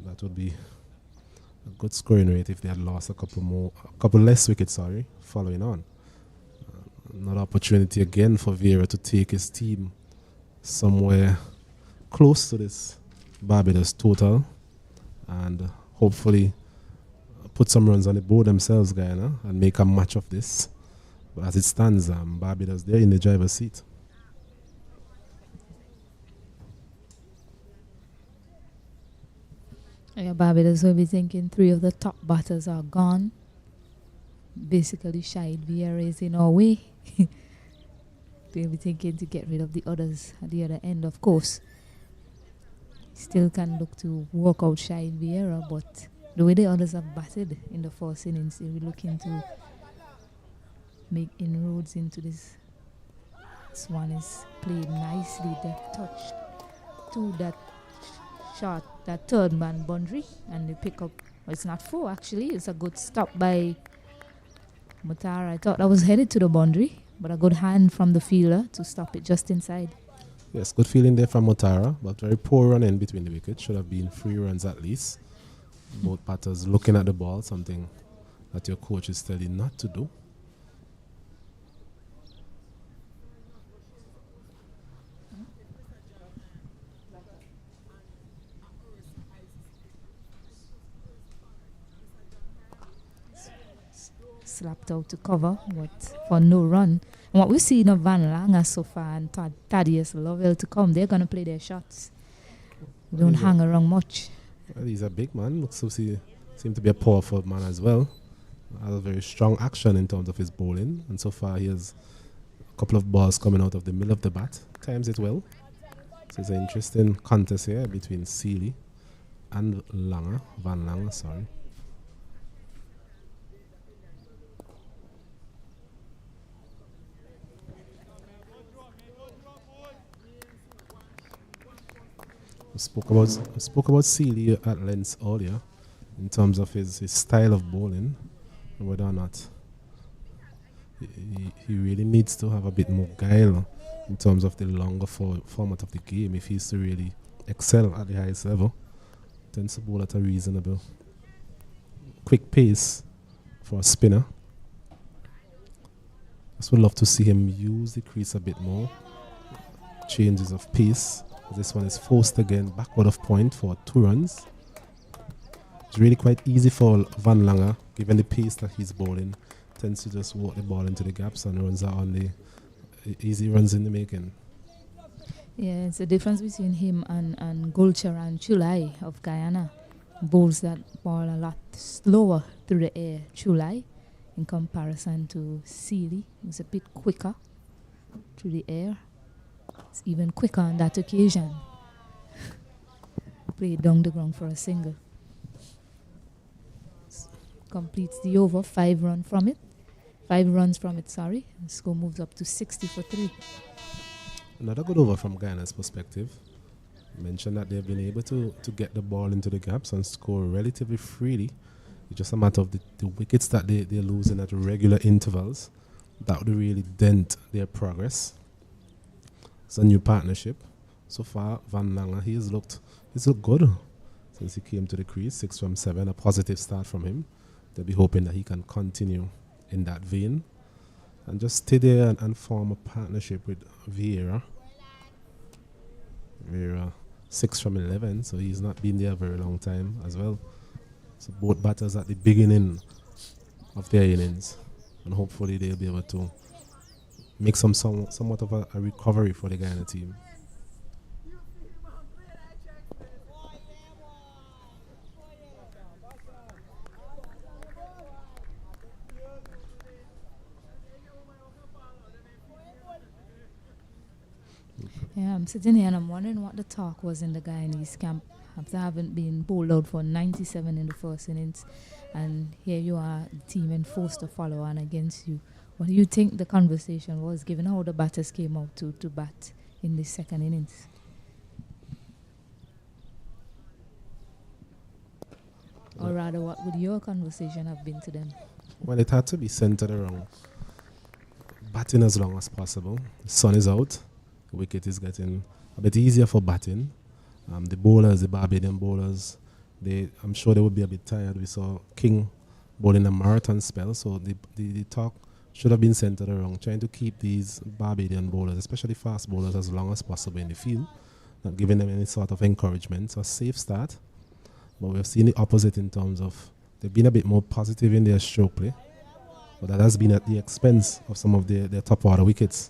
Speaker 4: That would be a good scoring rate if they had lost a couple less wickets, following on. Another opportunity again for Vieira to take his team somewhere close to this Barbados total and hopefully put some runs on the board themselves, Guyana, and make a match of this. But as it stands, Barbados, they're in the driver's seat.
Speaker 1: Yeah, Barbados will be thinking 3 of the top batters are gone. Basically, Shahid Vieira is in our way. They'll be thinking to get rid of the others at the other end, of course. Still can look to work out Shahid Vieira, but the way the others have batted in the 4th innings, they'll be looking to make inroads into this. This one is played nicely, depth touch to that shot, that 3rd man boundary, and they pick up. Well, it's not 4 actually. It's a good stop by Mutara. I thought that was headed to the boundary, but a good hand from the fielder to stop it just inside.
Speaker 4: Yes, good feeling there from Mutara, but very poor run in between the wickets. Should have been 3 runs at least. Both batters looking at the ball, something that your coach is telling you not to do.
Speaker 1: Slapped out to cover, but for no run. And what we've seen of Van Lange so far and Thaddeus Lovell to come, they're going to play their shots. Don't hang around much.
Speaker 4: Well, he's a big man. Looks to seem to be a powerful man as well. Has a very strong action in terms of his bowling, and so far he has a couple of balls coming out of the middle of the bat. Times it well. So it's an interesting contest here between Seeley and Van Lange. I spoke about Seeley at length earlier in terms of his style of bowling and whether or not he really needs to have a bit more guile in terms of the longer format of the game if he's to really excel at the highest level. Tends to bowl at a reasonable quick pace for a spinner. Just would love to see him use the crease a bit more. Changes of pace. This one is forced again, backward of point for 2 runs. It's really quite easy for Van Langer, given the pace that he's bowling. Tends to just walk the ball into the gaps and runs are on the easy runs in the making.
Speaker 1: Yeah, it's the difference between him and Gulcharan Chulai of Guyana. Bowls that ball a lot slower through the air. Chulai, in comparison to Sealy, is a bit quicker through the air. It's even quicker on that occasion. Played down the ground for a single. Completes the over, 5 runs from it. 5 runs from it, sorry. The score moves up to 60 for 3.
Speaker 4: Another good over from Guyana's perspective. Mentioned that they've been able to get the ball into the gaps and score relatively freely. It's just a matter of the wickets that they're losing at regular intervals. That would really dent their progress. It's a new partnership. So far, Van Langer, he's looked good since he came to the crease. 6 from 7, a positive start from him. They'll be hoping that he can continue in that vein and just stay there and form a partnership with Vieira. Vieira, 6 from 11, so he's not been there a very long time as well. So both batters at the beginning of their innings, and hopefully they'll be able to make somewhat of a recovery for the Guyana team.
Speaker 1: Yeah, I'm sitting here and I'm wondering what the talk was in the Guyanese camp after having been bowled out for 97 in the first innings, and here you are, the team enforced to follow on against you. What do you think the conversation was, given how the batters came out to bat in the second innings? Or rather, what would your conversation have been to them?
Speaker 4: Well, it had to be centered around batting as long as possible. The sun is out. The wicket is getting a bit easier for batting. The bowlers, the Barbadian bowlers, I'm sure they would be a bit tired. We saw King bowling a marathon spell, so the talk should have been centered around trying to keep these Barbadian bowlers, especially fast bowlers, as long as possible in the field, not giving them any sort of encouragement. So a safe start. But we've seen the opposite in terms of they've been a bit more positive in their stroke play, but that has been at the expense of some of their top order wickets.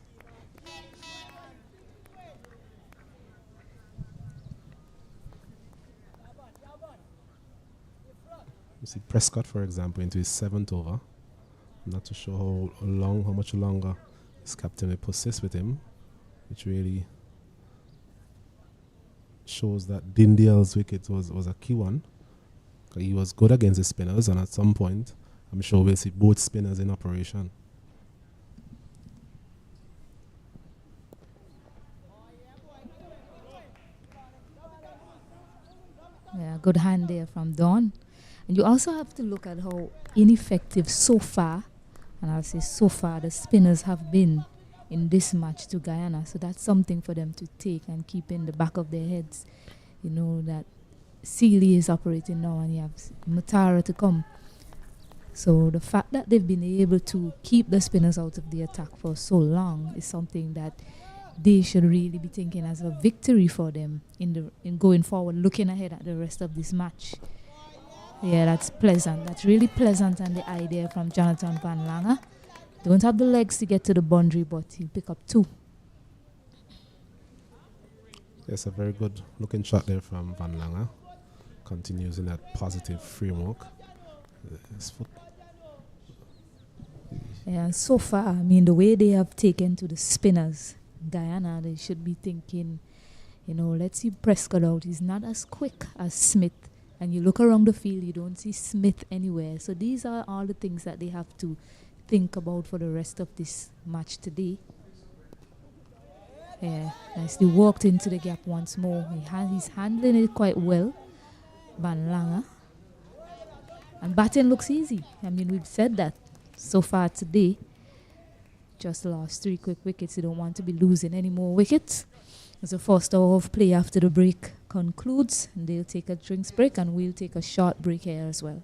Speaker 4: You see Prescott, for example, into his 7th over. I'm not too sure how much longer his captain will persist with him, which really shows that Dindial's wicket was a key one. He was good against the spinners, and at some point, I'm sure we'll see both spinners in operation.
Speaker 1: Yeah, good hand there from Don. And you also have to look at how ineffective so far, and I'll say so far, the spinners have been in this match to Guyana. So that's something for them to take and keep in the back of their heads. You know that Sealy is operating now and you have Matara to come. So the fact that they've been able to keep the spinners out of the attack for so long is something that they should really be thinking as a victory for them in going forward, looking ahead at the rest of this match. Yeah, that's pleasant. That's really pleasant, and the idea from Jonathan Van Langer. Don't have the legs to get to the boundary, but he'll pick up 2.
Speaker 4: Yes, a very good looking shot there from Van Langer. Continues in that positive framework. His foot.
Speaker 1: Yeah, so far, I mean, the way they have taken to the spinners, Guyana, they should be thinking, let's see Prescott out. He's not as quick as Smith. And you look around the field, you don't see Smith anywhere. So these are all the things that they have to think about for the rest of this match today. Yeah, nicely walked into the gap once more. He's handling it quite well, Van Langer. And batting looks easy. I mean, we've said that so far today. just lost 3 quick wickets. They don't want to be losing any more wickets. As the first hour of play after the break concludes, and they'll take a drinks break, and we'll take a short break here as well.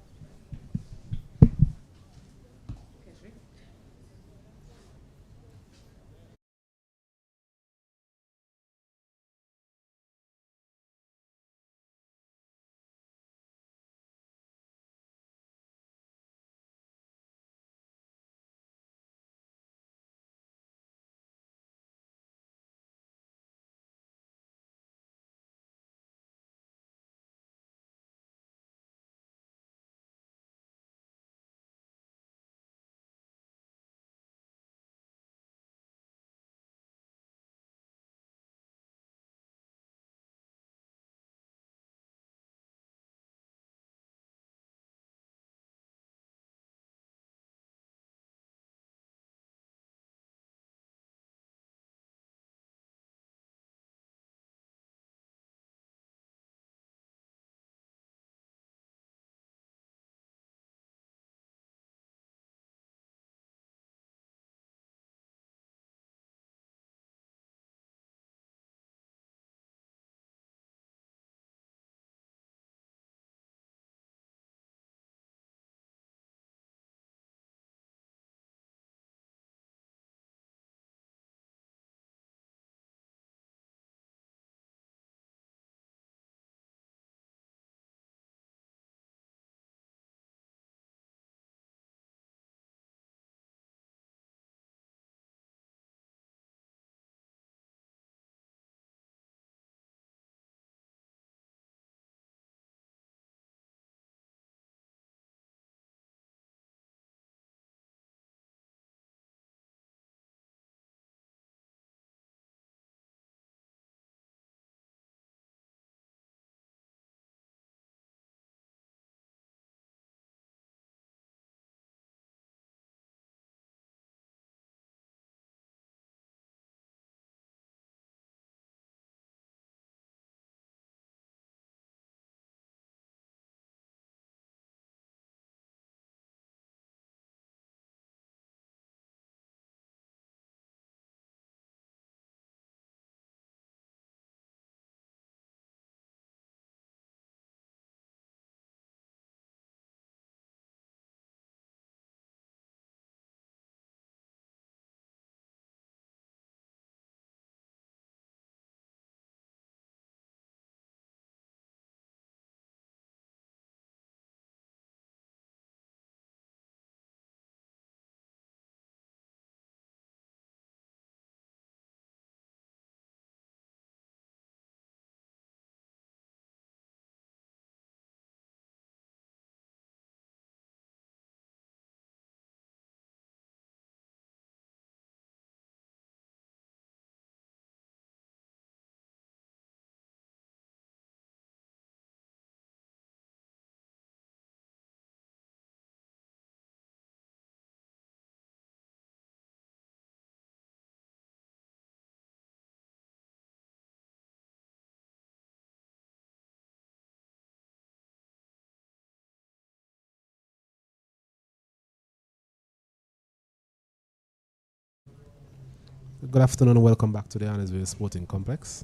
Speaker 4: Good afternoon and welcome back to the Annesville Sporting Complex.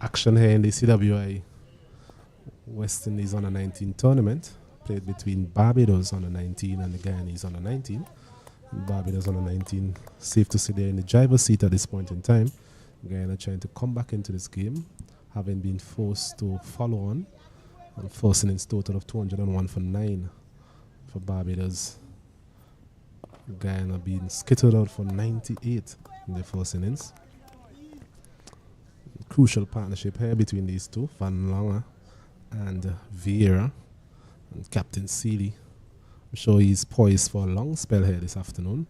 Speaker 4: Action here in the CWI West Indies Under 19 tournament, played between Barbados Under 19 and the Guyanese Under 19. Barbados Under 19, safe to say they're in the driver's seat at this point in time. Guyana trying to come back into this game, having been forced to follow on, and first innings total of 201 for 9 for Barbados. Guyana being skittered out for 98 in the first innings. Crucial partnership here between these two, Van Lange and Vieira, and Captain Seeley. I'm sure he's poised for a long spell here this afternoon.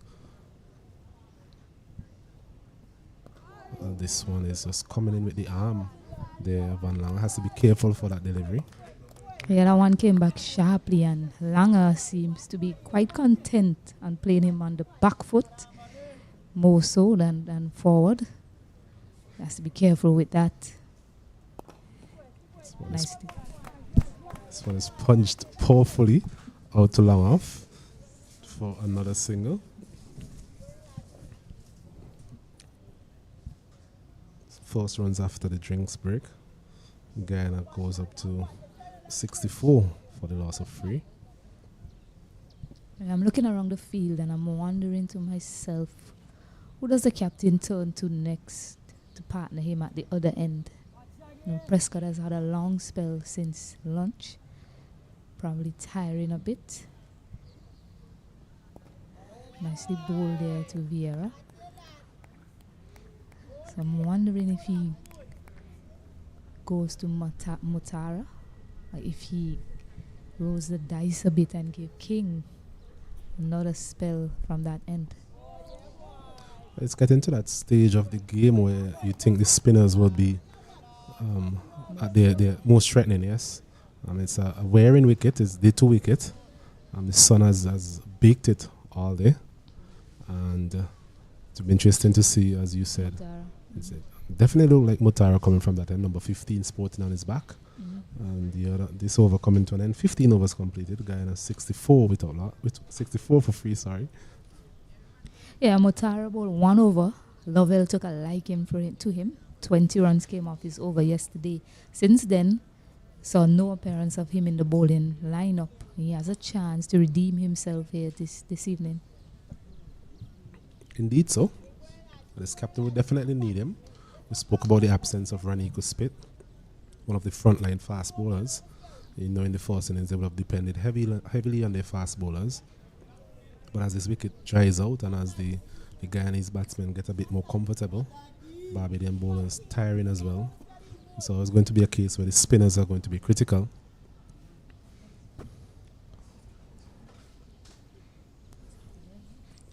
Speaker 4: This one is just coming in with the arm there. Van Lange has to be careful for that delivery.
Speaker 1: Yeah, that one came back sharply, and Langer seems to be quite content on playing him on the back foot more so than forward. Has to be careful with that.
Speaker 4: This one is punched powerfully out to long off for another single. first runs after the drinks break. Guyana goes up to 64 for the loss of 3.
Speaker 1: And I'm looking around the field and I'm wondering to myself, who does the captain turn to next to partner him at the other end? Prescott has had a long spell since lunch, probably tiring a bit. Nicely bowled there to Vieira. So I'm wondering if he goes to Mutara, or if he rolls the dice a bit and give King another spell from that end.
Speaker 4: It's getting to that stage of the game where you think the spinners would be at their most threatening, yes. It's a wearing wicket, it's day 2 wicket. The sun has baked it all day. And it's been interesting to see, as you said. It's definitely look like Mutara coming from that end, number 15 sporting on his back. And this over coming to an end. 15 overs completed. Guyana 64 with 64 for 3, sorry.
Speaker 1: Yeah, Mutara bowled 1 over. Lovell took a liking to him. 20 runs came off his over yesterday. Since then, saw no appearance of him in the bowling lineup. He has a chance to redeem himself here this evening.
Speaker 4: Indeed so. This captain would definitely need him. We spoke about the absence of Raniko Spit, one of the frontline fast bowlers. In the first innings they would have depended heavily on their fast bowlers. But as this wicket dries out and as the Guyanese batsmen get a bit more comfortable, Barbadian bowlers tiring as well. So it's going to be a case where the spinners are going to be critical.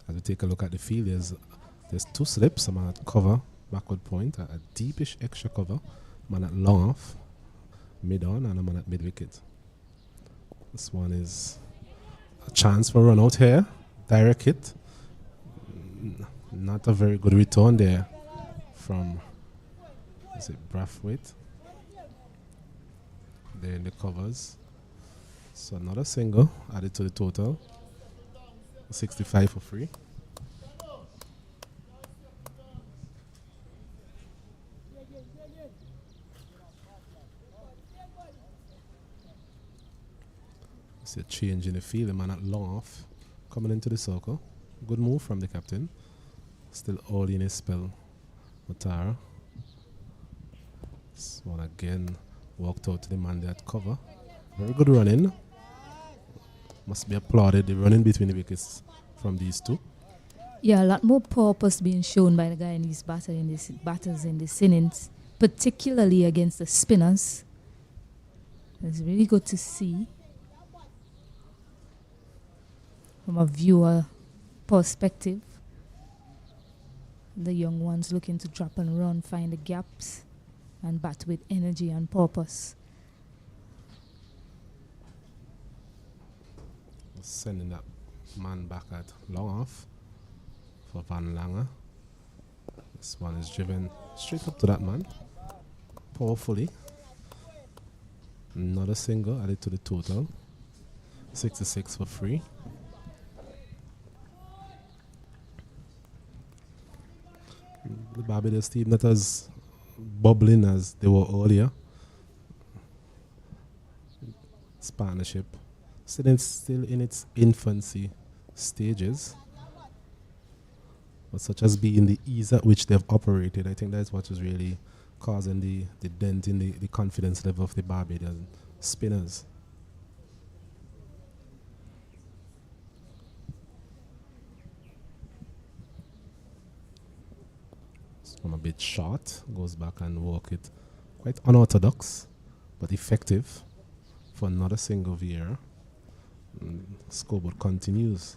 Speaker 4: As we take a look at the field, there's 2 slips. I'm at cover, backward point, a deepish extra cover. I'm at long off, mid on, and I'm at mid wicket. This one is a chance for a run out here. Direct hit. Not a very good return there from, is it Brathwaite? There in the covers. So another single added to the total. 65 for 3. See a change in the field. The man at long off coming into the circle. Good move from the captain. Still early in his spell. Mutara. This one again walked out to the man there at cover. Very good running. Must be applauded, the running between the wickets from these two.
Speaker 1: Yeah, a lot more purpose being shown by the Guyanese batters in this innings, particularly against the spinners. It's really good to see from a viewer perspective. The young ones looking to drop and run, find the gaps, and bat with energy and purpose.
Speaker 4: Sending that man back at long off for Van Langer. This one is driven straight up to that man powerfully. Another single added to the total. 66 for 3. The Barbados team not as bubbling as they were earlier. It's partnership still in its infancy stages, but such as being the ease at which they've operated, I think that's what is really causing the dent in the confidence level of the Barbadian spinners. This one a bit short, goes back and walk it. Quite unorthodox, but effective for another single Vieira. Scoreboard continues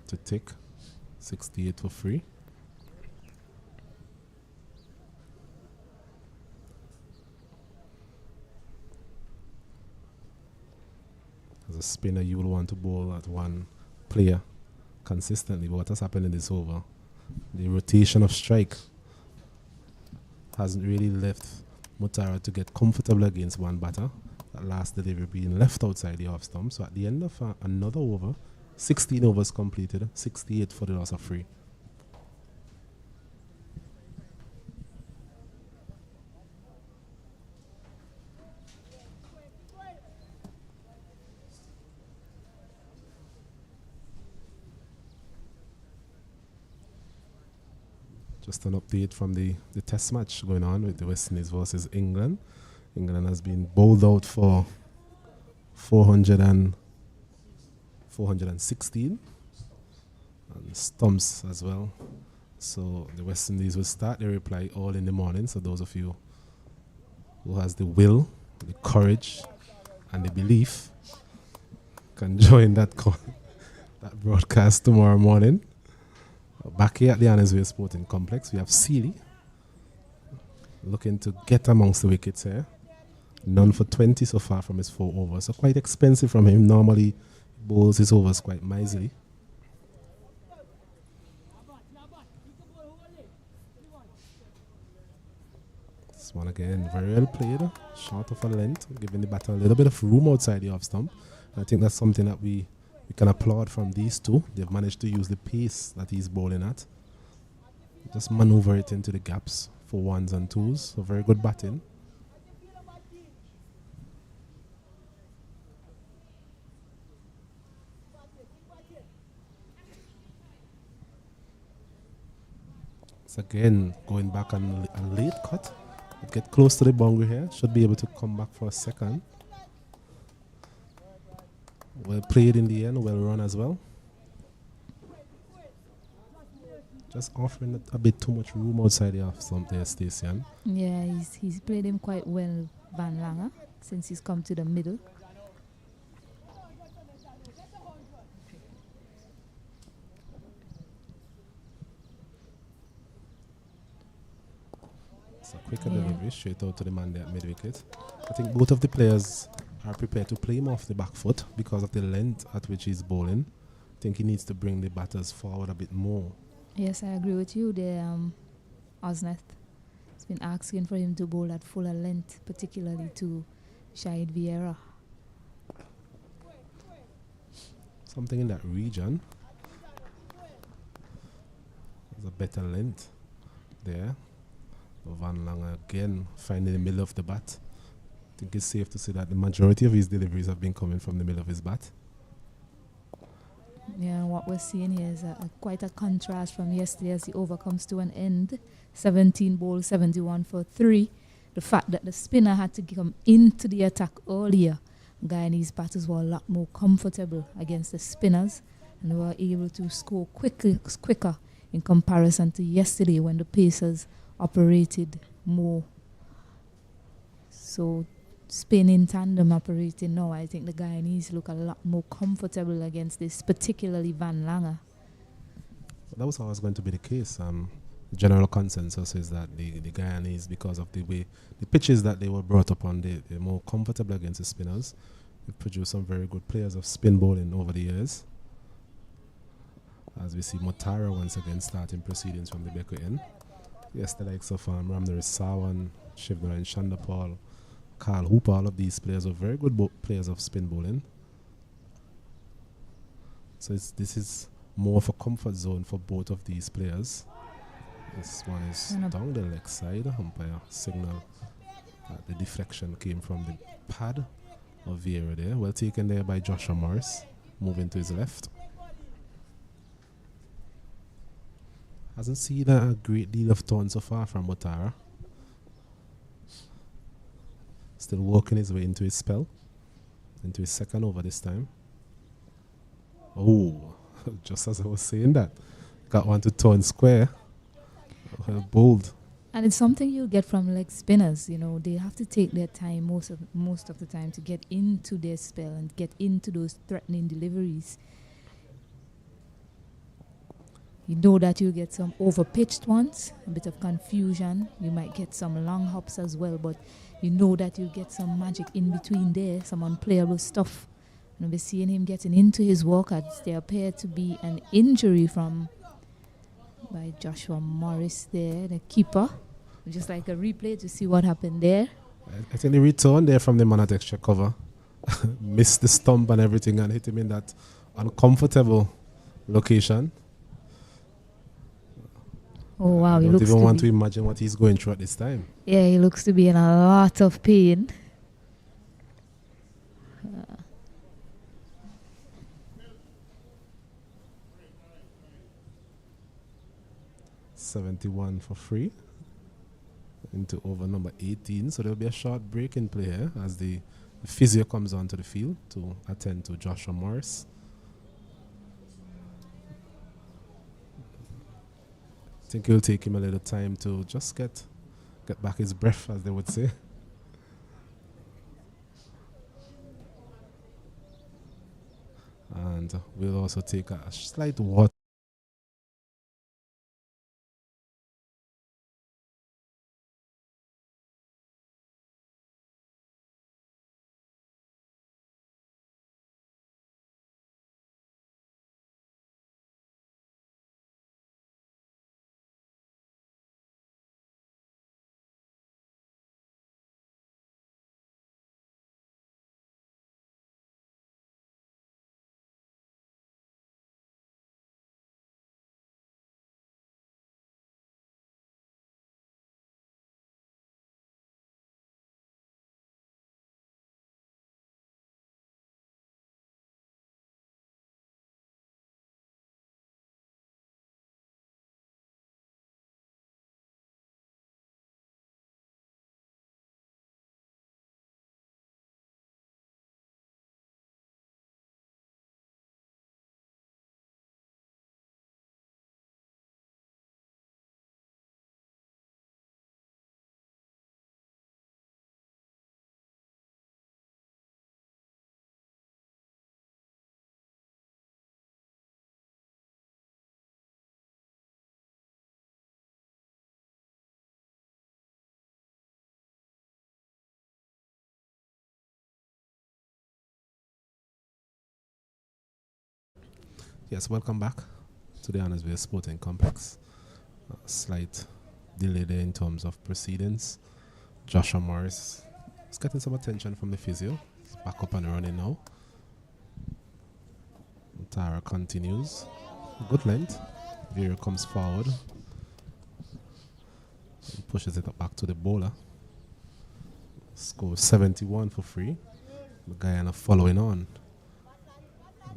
Speaker 4: to tick. 68 for 3. As a spinner, you will want to bowl at one player consistently. But what has happened in this over? The rotation of strike hasn't really left Mutara to get comfortable against one batter. That last delivery being left outside the off stump. So at the end of another over, 16 overs completed, 68 for the loss of 3. Just an update from the test match going on with the West Indies versus England. England has been bowled out for 416 and stumps as well. So the West Indies will start their reply all in the morning. So those of you who has the will, the courage and the belief can join that broadcast tomorrow morning. Back here at the Annesville Sporting Complex, we have Seeley looking to get amongst the wickets here. None for 20 so far from his 4 overs. So quite expensive from him. Normally he bowls his overs quite miserly. This one again, very well played. Short of a length, giving the batter a little bit of room outside the off stump. I think that's something that we can applaud from these two. They've managed to use the pace that he's bowling at. Just maneuver it into the gaps for 1s and 2s. So very good batting. So again, going back on a late cut. Get close to the boundary here. Should be able to come back for a second. Well played in the end, well run as well. Just offering a bit too much room outside the off stump there, Stacey.
Speaker 1: Yeah, he's played him quite well, Van Langer, since he's come to the middle.
Speaker 4: It's a quicker delivery straight out to the man there at mid-wicket. I think both of the players are prepared to play him off the back foot because of the length at which he's bowling. I think he needs to bring the batters forward a bit more.
Speaker 1: Yes, I agree with you there, Osneth. It's been asking for him to bowl at fuller length, particularly to Shahid Vieira.
Speaker 4: Something in that region. There's a better length there. Van Langer again finding the middle of the bat. I think it's safe to say that the majority of his deliveries have been coming from the middle of his bat.
Speaker 1: Yeah, what we're seeing here is quite a contrast from yesterday as the over comes to an end. 17 bowls, 71 for 3. The fact that the spinner had to come into the attack earlier, Guyanese batters were a lot more comfortable against the spinners and were able to score quicker in comparison to yesterday when the Pacers operated more. So spin in tandem operating now, I think the Guyanese look a lot more comfortable against this, particularly Van Langer.
Speaker 4: That was always going to be the case. The general consensus is that the Guyanese, because of the way the pitches that they were brought up on, they're more comfortable against the spinners. They've produced some very good players of spin bowling over the years. As we see Motara once again starting proceedings from the back end. Yes, the likes of Ramnir Sawan, Shivnarayan Chandapal, Carl Hooper, all of these players are very good players of spin bowling. So this is more of a comfort zone for both of these players. This one is down the leg side. Umpire signal that the deflection came from the pad of Vieira there. Well taken there by Joshua Morris, moving to his left. Hasn't seen a great deal of turn so far from Motara. Still working his way into his spell. Into his second over this time. Oh, just as I was saying that. Got one to turn square. Well, bold.
Speaker 1: And it's something you get from leg spinners. You know, they have to take their time most of the time to get into their spell and get into those threatening deliveries. You know that you get some over-pitched ones, a bit of confusion. You might get some long hops as well, but you know that you get some magic in between there, some unplayable stuff. And we're seeing him getting into his workouts. There appeared to be an injury by Joshua Morris there, the keeper. Just like a replay to see what happened there.
Speaker 4: I think the return there from the man at extra cover missed the stump and everything and hit him in that uncomfortable location.
Speaker 1: Oh wow,
Speaker 4: I don't even want to imagine what he's going through at this time.
Speaker 1: Yeah, he looks to be in a lot of pain.
Speaker 4: 71 for free into over number 18. So there'll be a short break in play here as the physio comes onto the field to attend to Joshua Morris. I think it'll take him a little time to just get back his breath, as they would say. And we'll also take a slight water. Yes, welcome back to the Annesville Sporting Complex. A slight delay there in terms of proceedings. Joshua Morris is getting some attention from the physio. He's back up and running now. Tara continues. Good length. Vera comes forward. And pushes it back to the bowler. Score 71 for free. The Guyana following on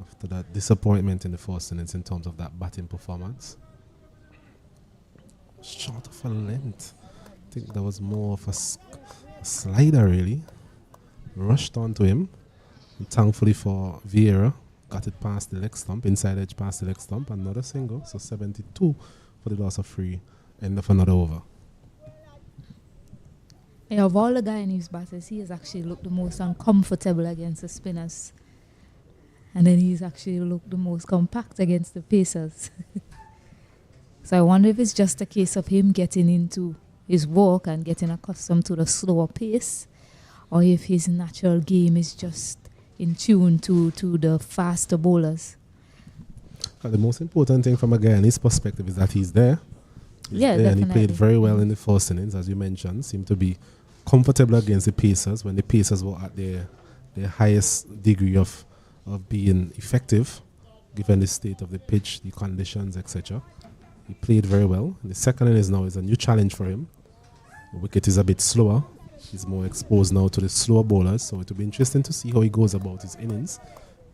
Speaker 4: after that disappointment in the first innings in terms of that batting performance. Short of a length. I think that was more of a slider, really. Rushed onto him. And thankfully for Vieira, got it past the leg stump, inside edge past the leg stump, another single. So 72 for the loss of free. End of another over.
Speaker 1: Yeah, of all the Guyanese batters, he has actually looked the most uncomfortable against the spinners. And then he's actually looked the most compact against the pacers. So I wonder if it's just a case of him getting into his walk and getting accustomed to the slower pace, or if his natural game is just in tune to the faster bowlers.
Speaker 4: The most important thing from a Guyanese perspective is that he's there. He's there,
Speaker 1: definitely.
Speaker 4: and he played very well in the first innings, as you mentioned. Seemed to be comfortable against the pacers when the pacers were at their highest degree of being effective, given the state of the pitch, the conditions, etc. He played very well. And the second innings now is a new challenge for him. The wicket is a bit slower. He's more exposed now to the slower bowlers, so it will be interesting to see how he goes about his innings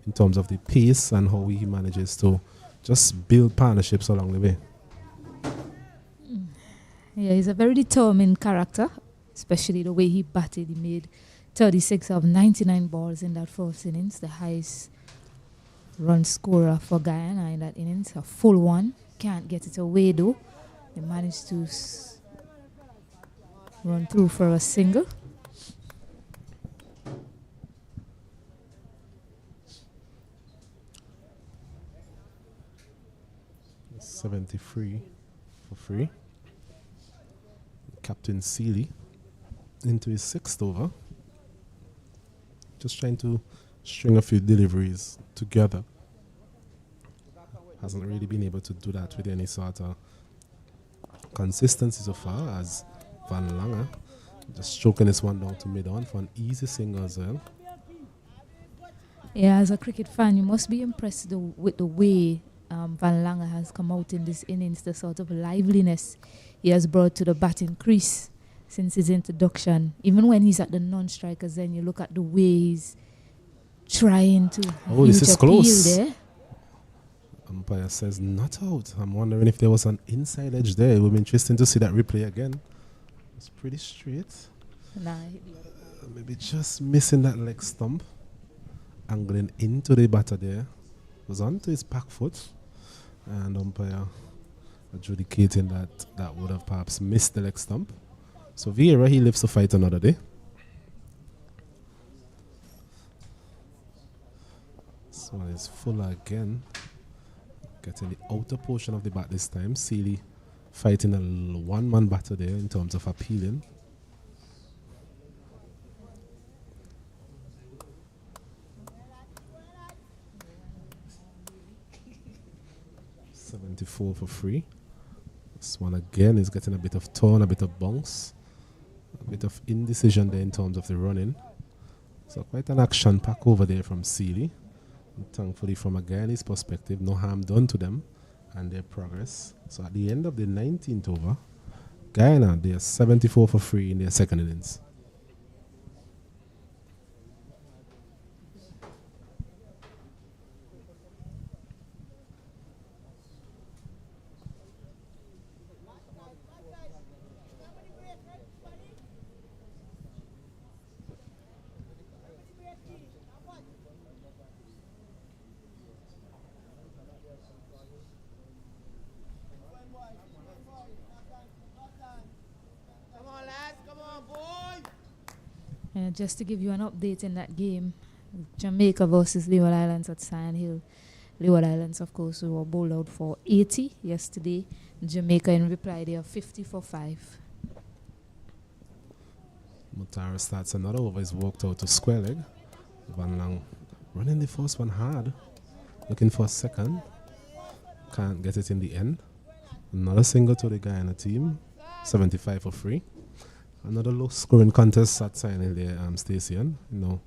Speaker 4: in terms of the pace and how he manages to just build partnerships along the way.
Speaker 1: Yeah, he's a very determined character, especially the way he batted. He made 36 of 99 balls in that first innings, the highest run scorer for Guyana in that innings, a full one. Can't get it away though. They managed to run through for a single.
Speaker 4: $73 for free. Captain Seeley into his sixth over. Just trying to string a few deliveries together. Hasn't really been able to do that with any sort of consistency so far, as Van Lange just stroking this one down to mid-on for an easy single as well.
Speaker 1: Yeah, as a cricket fan, you must be impressed with the way Van Lange has come out in this innings, the sort of liveliness he has brought to the batting crease since his introduction. Even when he's at the non-strikers, then you look at the way he's trying to
Speaker 4: this is close.
Speaker 1: there.
Speaker 4: umpire says not out. I'm wondering if there was an inside edge there. It would be interesting to see that replay again. It's pretty straight.
Speaker 1: Nah,
Speaker 4: Maybe just missing that leg stump. Angling into the batter there. Was onto his back foot. And umpire adjudicating that would have perhaps missed the leg stump. So Vieira, he lives to fight another day. This one is Fuller again. Getting the outer portion of the bat this time. Seeley fighting a one-man batter there in terms of appealing. $74 for free. This one again is getting a bit of turn, a bit of bounce, a bit of indecision there in terms of the running. So quite an action pack over there from Seeley. And thankfully from a Guyanese perspective, no harm done to them and their progress. So at the end of the 19th over, Guyana, they are 74 for free in their second innings.
Speaker 1: Just to give you an update in that game, Jamaica versus Leeward Islands at Sand Hill. Leeward Islands, of course, we were bowled out for 80 yesterday. Jamaica, in reply, they are 50 for 5.
Speaker 4: Mutara starts another over. He's walked out to square leg. Van Lang running the first one hard. Looking for a second. Can't get it in the end. Another single to the Guyana team. 75 for free. Another low scoring contest at Sign there, Station. You know,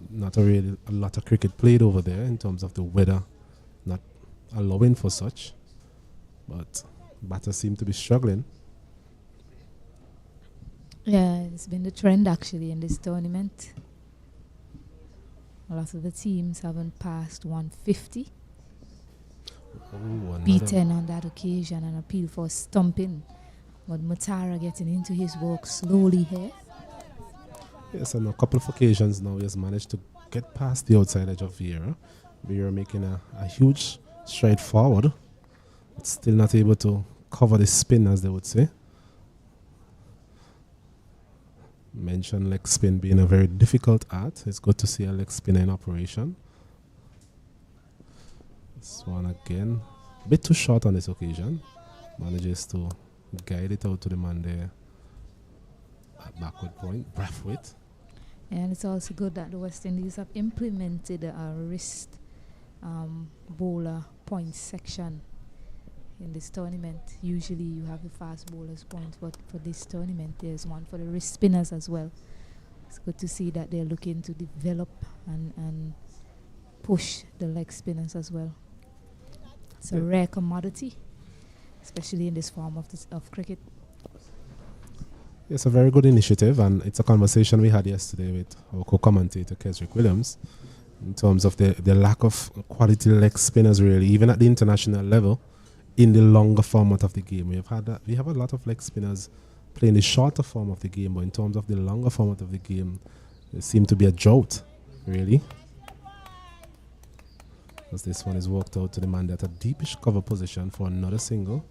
Speaker 4: not a lot of cricket played over there in terms of the weather not allowing for such. But batters seem to be struggling.
Speaker 1: Yeah, it's been the trend actually in this tournament. A lot of the teams haven't passed 150. Beaten on that occasion and appeal for stumping. But Mutara getting into his work slowly here.
Speaker 4: Yes, on a couple of occasions now he has managed to get past the outside edge of Vieira. Vieira making a huge stride forward. But still not able to cover the spin, as they would say. Mention leg spin being a very difficult art. It's good to see a leg spinner in operation. This one again, a bit too short on this occasion. Manages to guide it out to the man there at backward point, Brathwaite.
Speaker 1: And it's also good that the West Indies have implemented a wrist bowler point section in this tournament. Usually you have the fast bowlers points, but for this tournament there's one for the wrist spinners as well. It's good to see that they're looking to develop and push the leg spinners as well. It's a rare commodity, especially in this form of cricket.
Speaker 4: It's a very good initiative, and it's a conversation we had yesterday with our co-commentator Kesrick Williams in terms of the lack of quality leg spinners, really, even at the international level, in the longer format of the game. We have a lot of leg spinners playing the shorter form of the game, but in terms of the longer format of the game, there seems to be a drought, really. As this one is walked out to the man at a deepish cover position for another single.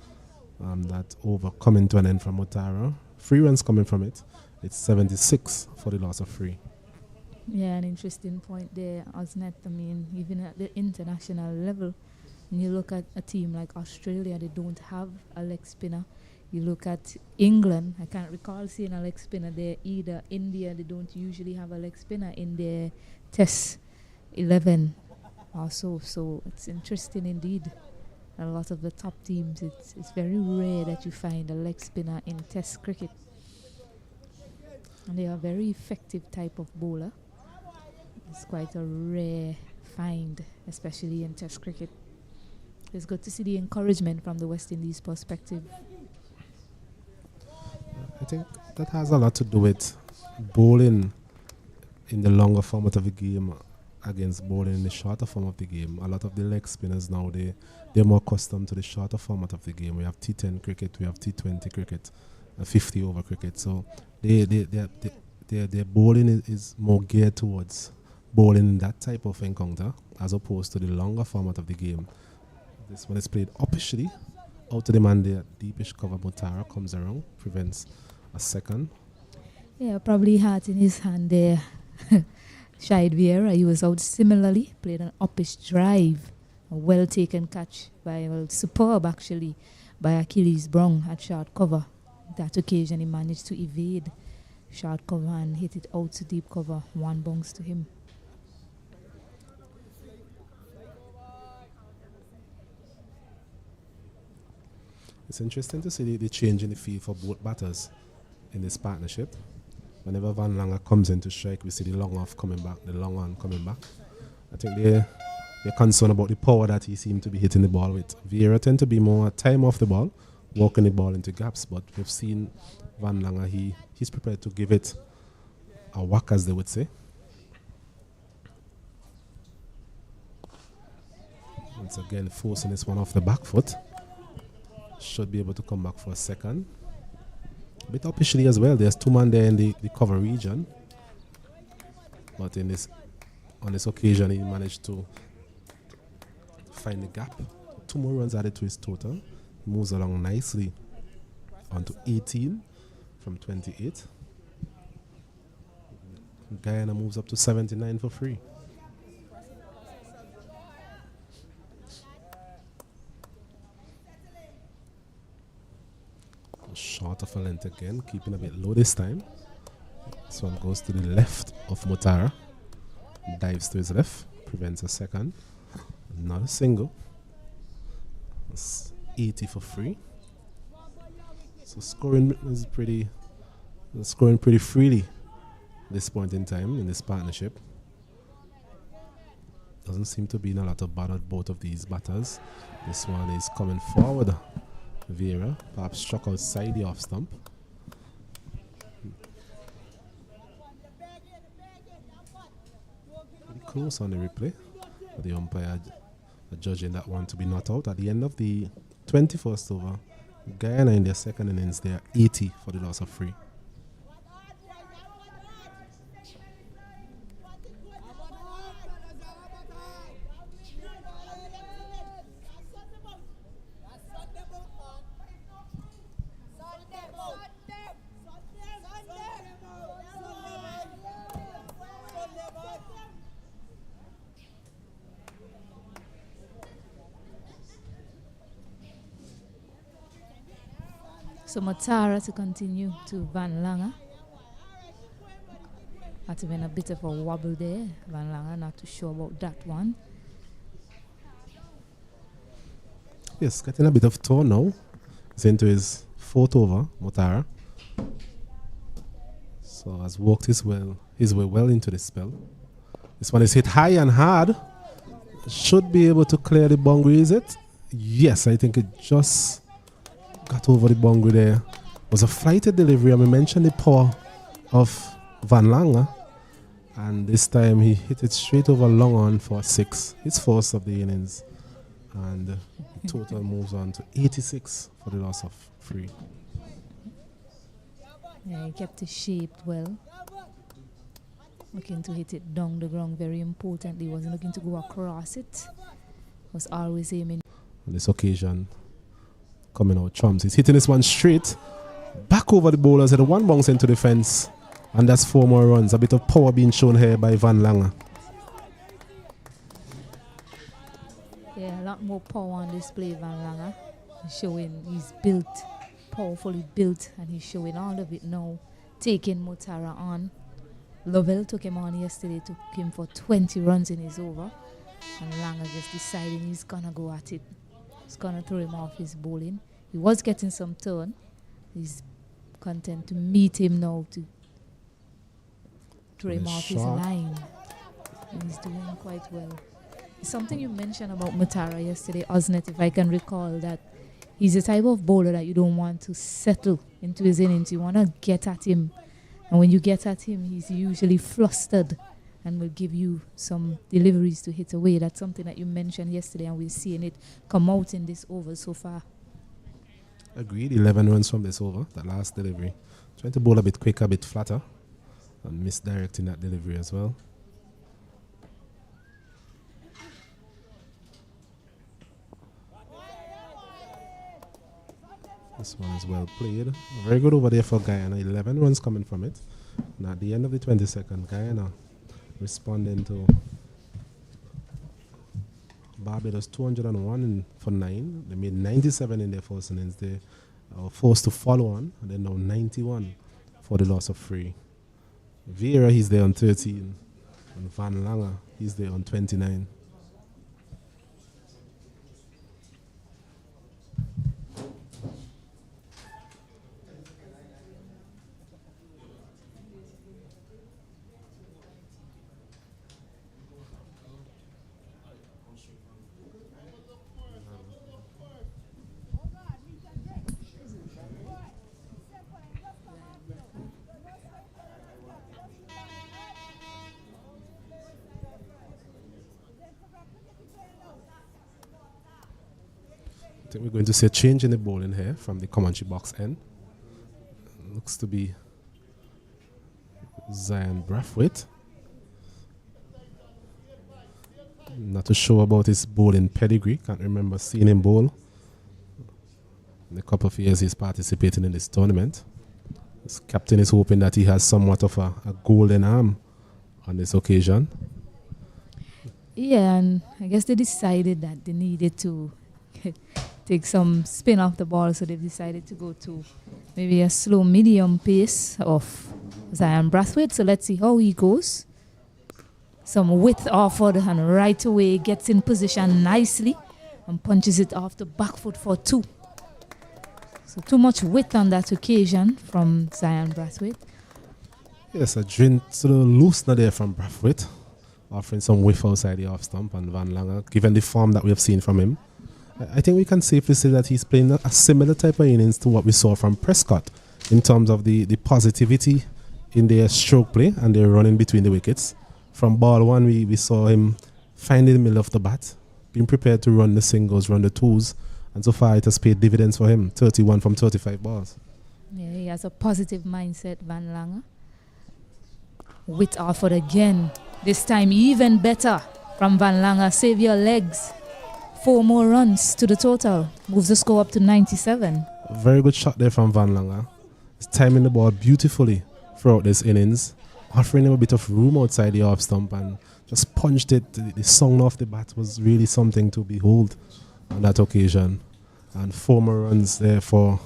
Speaker 4: That over coming to an end from Mutara. 3 runs coming from it. It's 76 for the loss of 3.
Speaker 1: Yeah, an interesting point there, Osnet. I mean, even at the international level, when you look at a team like Australia, they don't have a leg spinner. You look at England, I can't recall seeing a leg spinner there either. India, they don't usually have a leg spinner in their Test 11 or so. So it's interesting indeed. A lot of the top teams, it's very rare that you find a leg spinner in Test cricket. And they are a very effective type of bowler. It's quite a rare find, especially in Test cricket. It's good to see the encouragement from the West Indies perspective.
Speaker 4: I think that has a lot to do with bowling in the longer format of the game against bowling in the shorter form of the game. A lot of the leg spinners now, they're more accustomed to the shorter format of the game. We have T10 cricket, we have T20 cricket, 50 over cricket. So their bowling is more geared towards bowling in that type of encounter as opposed to the longer format of the game. This one is played uppishly. Out to the man there, deepish cover. Mutara comes around, prevents a second.
Speaker 1: Yeah, probably heart in his hand there. Shahid Vieira, he was out similarly, played an uppish drive. A well taken catch by, well, superb actually, by Achilles Brown at short cover. That occasion he managed to evade short cover and hit it out to deep cover. One bounce to him.
Speaker 4: It's interesting to see the change in the field for both batters in this partnership. Whenever Van Lange comes in to strike, we see the long off coming back, the long on coming back. I think they're concerned about the power that he seemed to be hitting the ball with. Vieira tend to be more time off the ball, walking the ball into gaps, but we've seen Van Lange, he's prepared to give it a whack, as they would say. Once again, forcing this one off the back foot. Should be able to come back for a second. A bit uppishly as well. There's two men there in the cover region. But on this occasion, he managed to find the gap. 2 more runs added to his total. He moves along nicely onto 18 from 28. Guyana moves up to 79 for free. Short of a length again, keeping a bit low this time. This one goes to the left of Mutara. Dives to his left, prevents a second. Not a single. That's 80 for free. So scoring pretty freely at this point in time in this partnership. Doesn't seem to be in a lot of bother at both of these batters. This one is coming forward. Vieira perhaps struck outside the off stump. Pretty close on the replay. But the umpire judging that one to be not out. At the end of the 21st over, Guyana in their second innings, they are 80 for the loss of 3.
Speaker 1: So Mutara to continue to Van Lange. Had to been a bit of a wobble there. Van Lange not too sure about that one.
Speaker 4: Yes, getting a bit of toe now. He's into his 4th over, Mutara. So has walked his way well into the spell. This one is hit high and hard. Should be able to clear the boundary, is it? Yes, I think it just got over the boundary there. It was a flighted delivery, and we mentioned the power of Van Lange. And this time he hit it straight over long on for 6. His first of the innings. And the total moves on to 86 for the loss of 3.
Speaker 1: Yeah, he kept it shaped well. Looking to hit it down the ground very importantly. Wasn't looking to go across it. Was always aiming.
Speaker 4: On this occasion, coming out trumps. He's hitting this one straight back over the bowlers at a 1 bounce into the fence. And that's 4 more runs. A bit of power being shown here by Van Lange.
Speaker 1: Yeah, a lot more power on display, Van Lange. He's showing he's built, powerfully built, and he's showing all of it now. Taking Mutara on. Lovell took him on yesterday, took him for 20 runs in his over. And Lange just deciding he's gonna go at it. He's gonna throw him off his bowling. He was getting some turn. He's content to meet him now to throw him off his line. And he's doing quite well. It's something you mentioned about Mutara yesterday, Osnet, if I can recall, that he's the type of bowler that you don't want to settle into his innings. You want to get at him. And when you get at him, he's usually flustered and will give you some deliveries to hit away. That's something that you mentioned yesterday, and we're seeing it come out in this over so far.
Speaker 4: Agreed. 11 runs from this over, that last delivery. Trying to bowl a bit quicker, a bit flatter, and misdirecting that delivery as well. This one is well played. Very good over there for Guyana. 11 runs coming from it. And at the end of the 22nd, Guyana responding to Barbados 201 for 9. They made 97 in their first innings. They were forced to follow on, and then now 91 for the loss of 3. Vieira, he's there on 13. And Van Langer, he's there on 29. I think we're going to see a change in the bowling here from the commentary box end. Looks to be Zion Brathwaite. Not too sure about his bowling pedigree. Can't remember seeing him bowl. In a couple of years he's participating in this tournament. His captain is hoping that he has somewhat of a golden arm on this occasion.
Speaker 1: Yeah, and I guess they decided that they needed to take some spin off the ball, so they've decided to go to maybe a slow medium pace of Zion Brathwaite. So let's see how he goes. Some width offered, and right away gets in position nicely and punches it off the back foot for 2. So too much width on that occasion from Zion Brathwaite.
Speaker 4: Yes, a drink sort of loosener there from Brathwaite, offering some whiff outside the off stump, and Van Langer, given the form that we have seen from him, I think we can safely say that he's playing a similar type of innings to what we saw from Prescott in terms of the positivity in their stroke play and their running between the wickets. From ball 1, we saw him finding the middle of the bat, being prepared to run the singles, run the twos, and so far it has paid dividends for him, 31 from 35 balls.
Speaker 1: Yeah, he has a positive mindset, Van Langer. Width offered again. This time even better from Van Langer. Save your legs. 4 more runs to the total. Moves the score up to 97.
Speaker 4: Very good shot there from Van Langer. He's timing the ball beautifully throughout this innings, offering him a bit of room outside the off stump, and just punched it. The sound off the bat was really something to behold on that occasion. And 4 more runs there for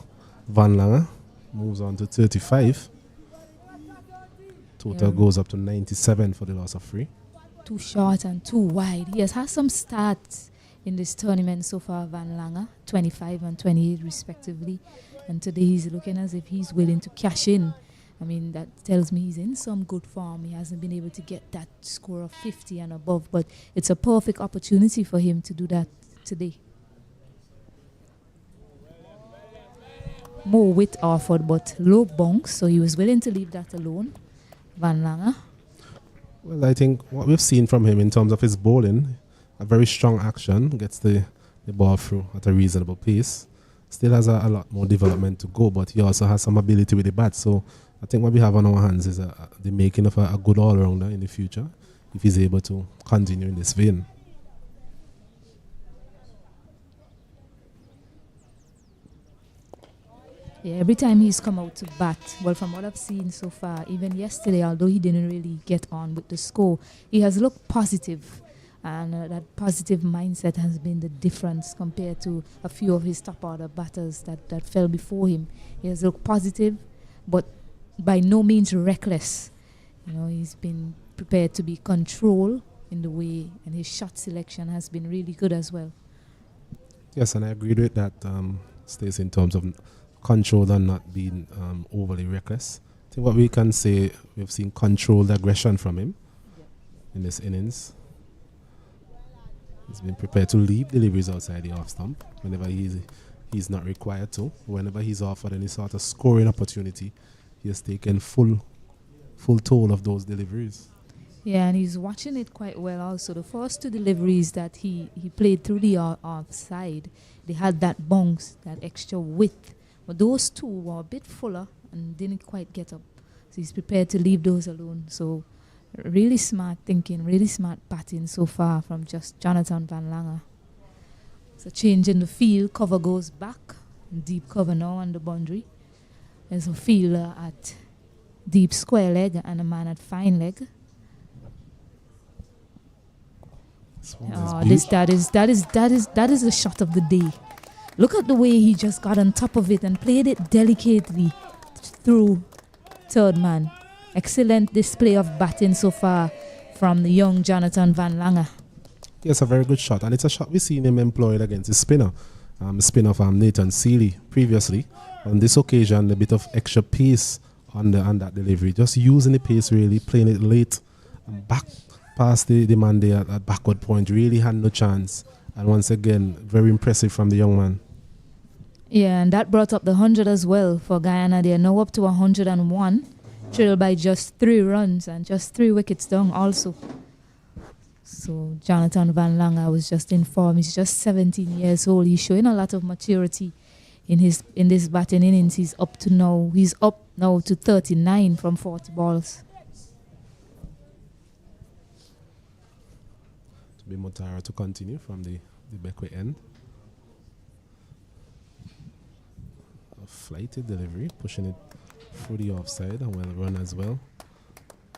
Speaker 4: Van Langer. Moves on to 35. Total goes up to 97 for the loss of 3.
Speaker 1: Too short and too wide. He has had some starts in this tournament so far, Van Langer, 25 and 28 respectively. And today he's looking as if he's willing to cash in. I mean, that tells me he's in some good form. He hasn't been able to get that score of 50 and above, but it's a perfect opportunity for him to do that today. More width offered, but low bonks, so he was willing to leave that alone. Van Langer.
Speaker 4: Well, I think what we've seen from him in terms of his bowling, a very strong action, gets the ball through at a reasonable pace. Still has a lot more development to go, but he also has some ability with the bat. So I think what we have on our hands is the making of a good all-rounder in the future, if he's able to continue in this vein.
Speaker 1: Yeah, every time he's come out to bat, well, from what I've seen so far, even yesterday, although he didn't really get on with the score, he has looked positive. And that positive mindset has been the difference compared to a few of his top order batters that fell before him. He has looked positive, but by no means reckless. You know, he's been prepared to be controlled in the way, and his shot selection has been really good as well.
Speaker 4: Yes, and I agree with that, Stacey, in terms of control and not being overly reckless. I think what we can say, we've seen controlled aggression from him in this innings. He's been prepared to leave deliveries outside the off stump whenever he's not required to. Whenever he's offered any sort of scoring opportunity, he has taken full toll of those deliveries.
Speaker 1: Yeah, and he's watching it quite well also. The first two deliveries that he played through the offside, they had that bounce, that extra width. But those two were a bit fuller and didn't quite get up. So he's prepared to leave those alone. So really smart thinking, really smart batting so far from just Jonathan Van Langer. So change in the field, cover goes back. Deep cover now on the boundary. There's a fielder at deep square leg and a man at fine leg. That is the shot of the day. Look at the way he just got on top of it and played it delicately through third man. Excellent display of batting so far from the young Jonathan Van Langer.
Speaker 4: Yes, a very good shot, and it's a shot we've seen him employed against his spinner. Spinner from Nathan Seeley previously. On this occasion, a bit of extra pace on that delivery. Just using the pace really, playing it late and back past the man there at backward point. Really had no chance. And once again, very impressive from the young man.
Speaker 1: Yeah, and that brought up the 100 as well for Guyana. They are now up to 101, trailed by just 3 runs and just 3 wickets down also. So Jonathan Van Langer was just informed. He's just 17 years old. He's showing a lot of maturity in this batting innings. He's up now to 39 from 40 balls.
Speaker 4: To be Motara to continue from the backway end. A flighted delivery, pushing it through the offside and well run as well.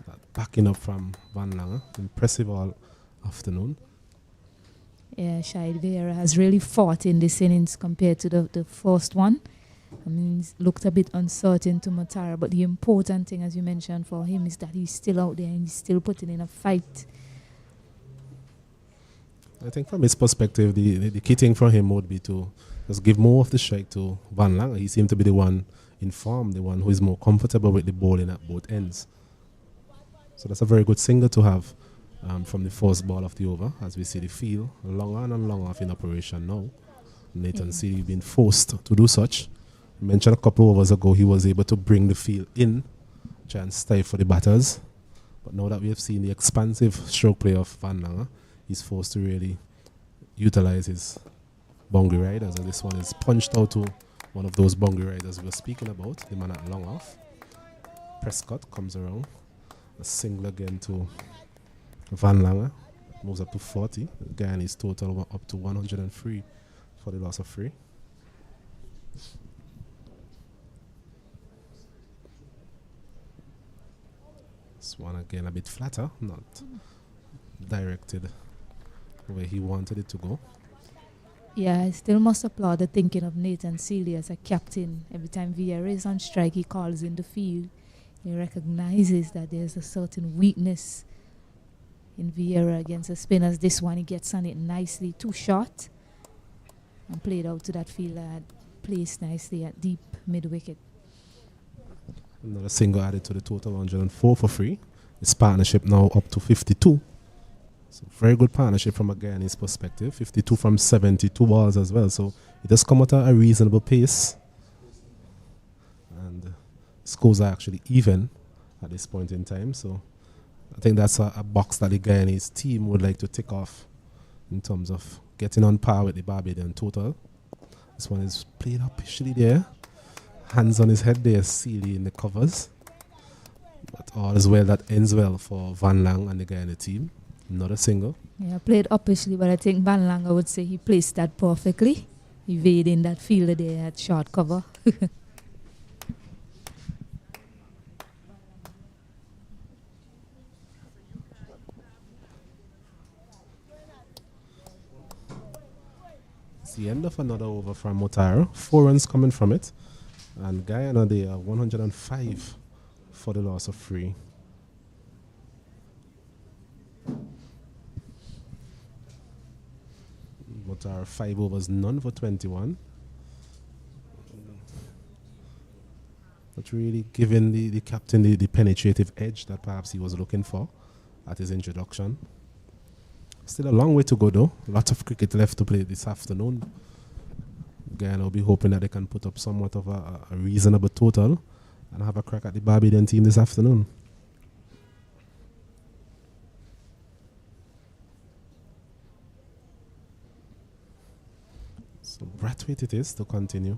Speaker 4: That backing up from Van Langer. Impressive all afternoon.
Speaker 1: Yeah, Shahid Vieira has really fought in this innings compared to the first one. I mean, he's looked a bit uncertain to Matara, but the important thing, as you mentioned, for him is that he's still out there and he's still putting in a fight.
Speaker 4: I think from his perspective, the key thing for him would be to just give more of the strike to Van Langer. He seemed to be the one in form, the one who is more comfortable with the bowling at both ends. So that's a very good single to have from the first ball of the over, as we see the field long on and long off in operation now. Nathan Seeley being forced to do such. I mentioned a couple of overs ago he was able to bring the field in, try and stifle the batters. But now that we have seen the expansive stroke play of Van Langer, he's forced to really utilize his boundary riders, and this one is punched out to one of those boundary riders we were speaking about, the man at long off. Prescott comes around, a single again to Van Langer, moves up to 40. Guyanese total up to 103 for the loss of 3. This one again a bit flatter, not directed where he wanted it to go.
Speaker 1: Yeah, I still must applaud the thinking of Nathan Seeley as a captain. Every time Vieira is on strike, he calls in the field. He recognizes that there's a certain weakness in Vieira against the spinners. This one, he gets on it nicely, too short, and played out to that fielder, placed nicely at deep mid-wicket.
Speaker 4: Another single added to the total, 104 for 3. His partnership now up to 52. So very good partnership from a Guyanese perspective. 52 from 72 balls as well. So it does come at a reasonable pace. And scores are actually even at this point in time. So I think that's a box that the Guyanese team would like to tick off in terms of getting on par with the Barbadian total. This one is played up officially there. Hands on his head there, Seeley in the covers. But all is well that ends well for Van Lang and the Guyana team. Not a single.
Speaker 1: Yeah, played uppishly, but I think Van Langer would say he placed that perfectly, evading that fielder there at short cover.
Speaker 4: It's the end of another over from Motaro. 4 runs coming from it. And Guyana, they are 105 for the loss of 3. Motaro 5 overs, none for 21. But really giving the captain the penetrative edge that perhaps he was looking for at his introduction. Still a long way to go though. Lots of cricket left to play this afternoon. Guyana will be hoping that they can put up somewhat of a reasonable total and have a crack at the Barbadian team this afternoon. So Brathwaite it is to continue.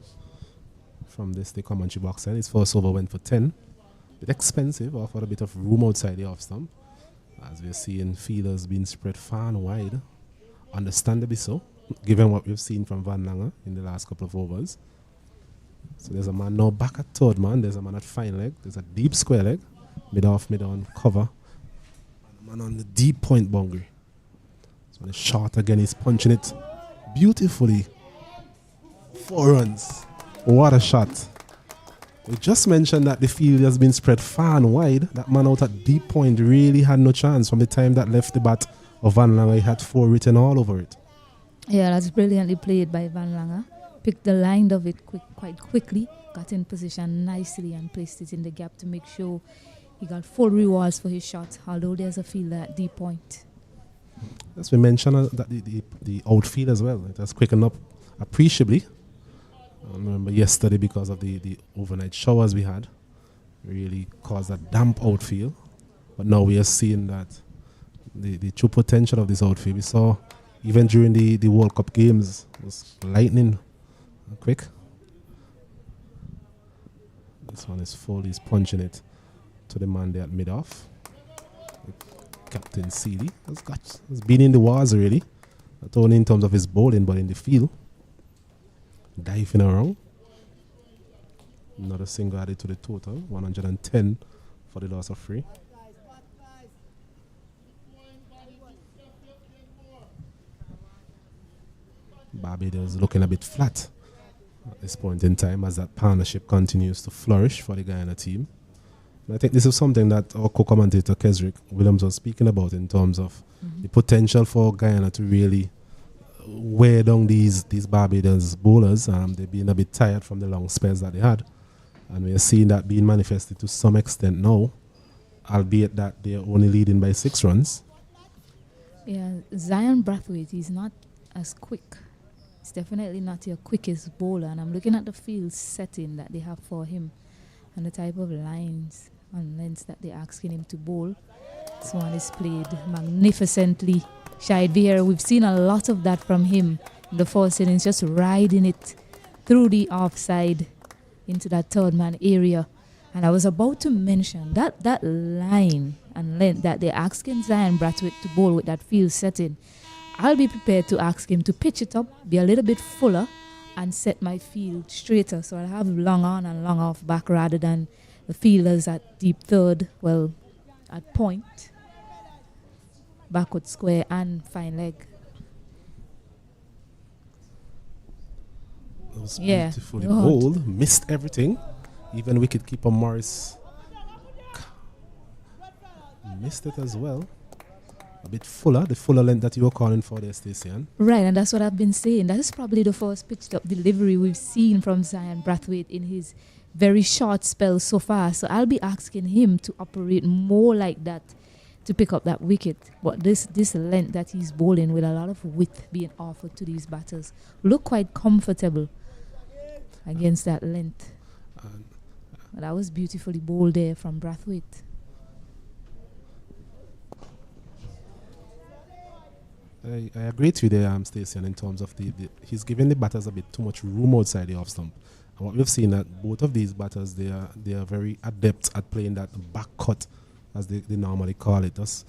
Speaker 4: From this, the commentary box end. His first over went for 10. Bit expensive, offered a bit of room outside the off stump. As we're seeing fielders being spread far and wide. Understandably so, given what we've seen from Van Langer in the last couple of overs. So there's a man now back at third man. There's a man at fine leg. There's a deep square leg. Mid-off, mid-on, cover. And a man on the deep point boundary. So the shot again, he's punching it beautifully. 4 runs. What a shot. We just mentioned that the field has been spread far and wide. That man out at deep point really had no chance. From the time that left the bat of Van Langer, he had 4 written all over it.
Speaker 1: Yeah, that's brilliantly played by Van Langer. Picked the line of it quite quickly, got in position nicely and placed it in the gap to make sure he got full rewards for his shot, although there's a fielder at deep point.
Speaker 4: As we mentioned, that the outfield as well, it has quickened up appreciably. I remember yesterday, because of the overnight showers we had, really caused a damp outfield. But now we are seeing that the true potential of this outfield. We saw even during the World Cup games, it was lightning quick. This one is full, he's punching it to the man there at mid-off. Captain Seeley has been in the wars really, not only in terms of his bowling but in the field. Diving around. Another single added to the total, 110 for the loss of 3. Barbados looking a bit flat at this point in time as that partnership continues to flourish for the Guyana team. And I think this is something that our co-commentator Kesrick Williams was speaking about in terms of the potential for Guyana to really wear down these Barbados bowlers. They've been a bit tired from the long spells that they had. And we are seeing that being manifested to some extent now, albeit that they are only leading by 6 runs.
Speaker 1: Yeah, Zion Brathwaite is not as quick. It's definitely not your quickest bowler. And I'm looking at the field setting that they have for him and the type of lines and lengths that they're asking him to bowl. This one is played magnificently. Shahid Vieira, we've seen a lot of that from him in the first innings, just riding it through the offside into that third man area. And I was about to mention that line and length that they're asking Zion Brathwaite to bowl with that field setting. I'll be prepared to ask him to pitch it up, be a little bit fuller, and set my field straighter. So I'll have long on and long off back rather than the fielders at deep third, well, at point, backward square and fine leg.
Speaker 4: It was beautifully bowled, missed everything. Even wicketkeeper Morris missed it as well. A bit fuller, the fuller length that you were calling for there, Stacey.
Speaker 1: Right, and that's what I've been saying. That is probably the first pitched up delivery we've seen from Zion Brathwaite in his very short spell so far. So I'll be asking him to operate more like that to pick up that wicket. But this length that he's bowling with a lot of width being offered to these batters look quite comfortable against that length. That was beautifully bowled there from Brathwaite.
Speaker 4: I agree with you there, Stacey, in terms of he's giving the batters a bit too much room outside the off stump. And what we've seen that both of these batters, they are very adept at playing that back cut, as they normally call it, just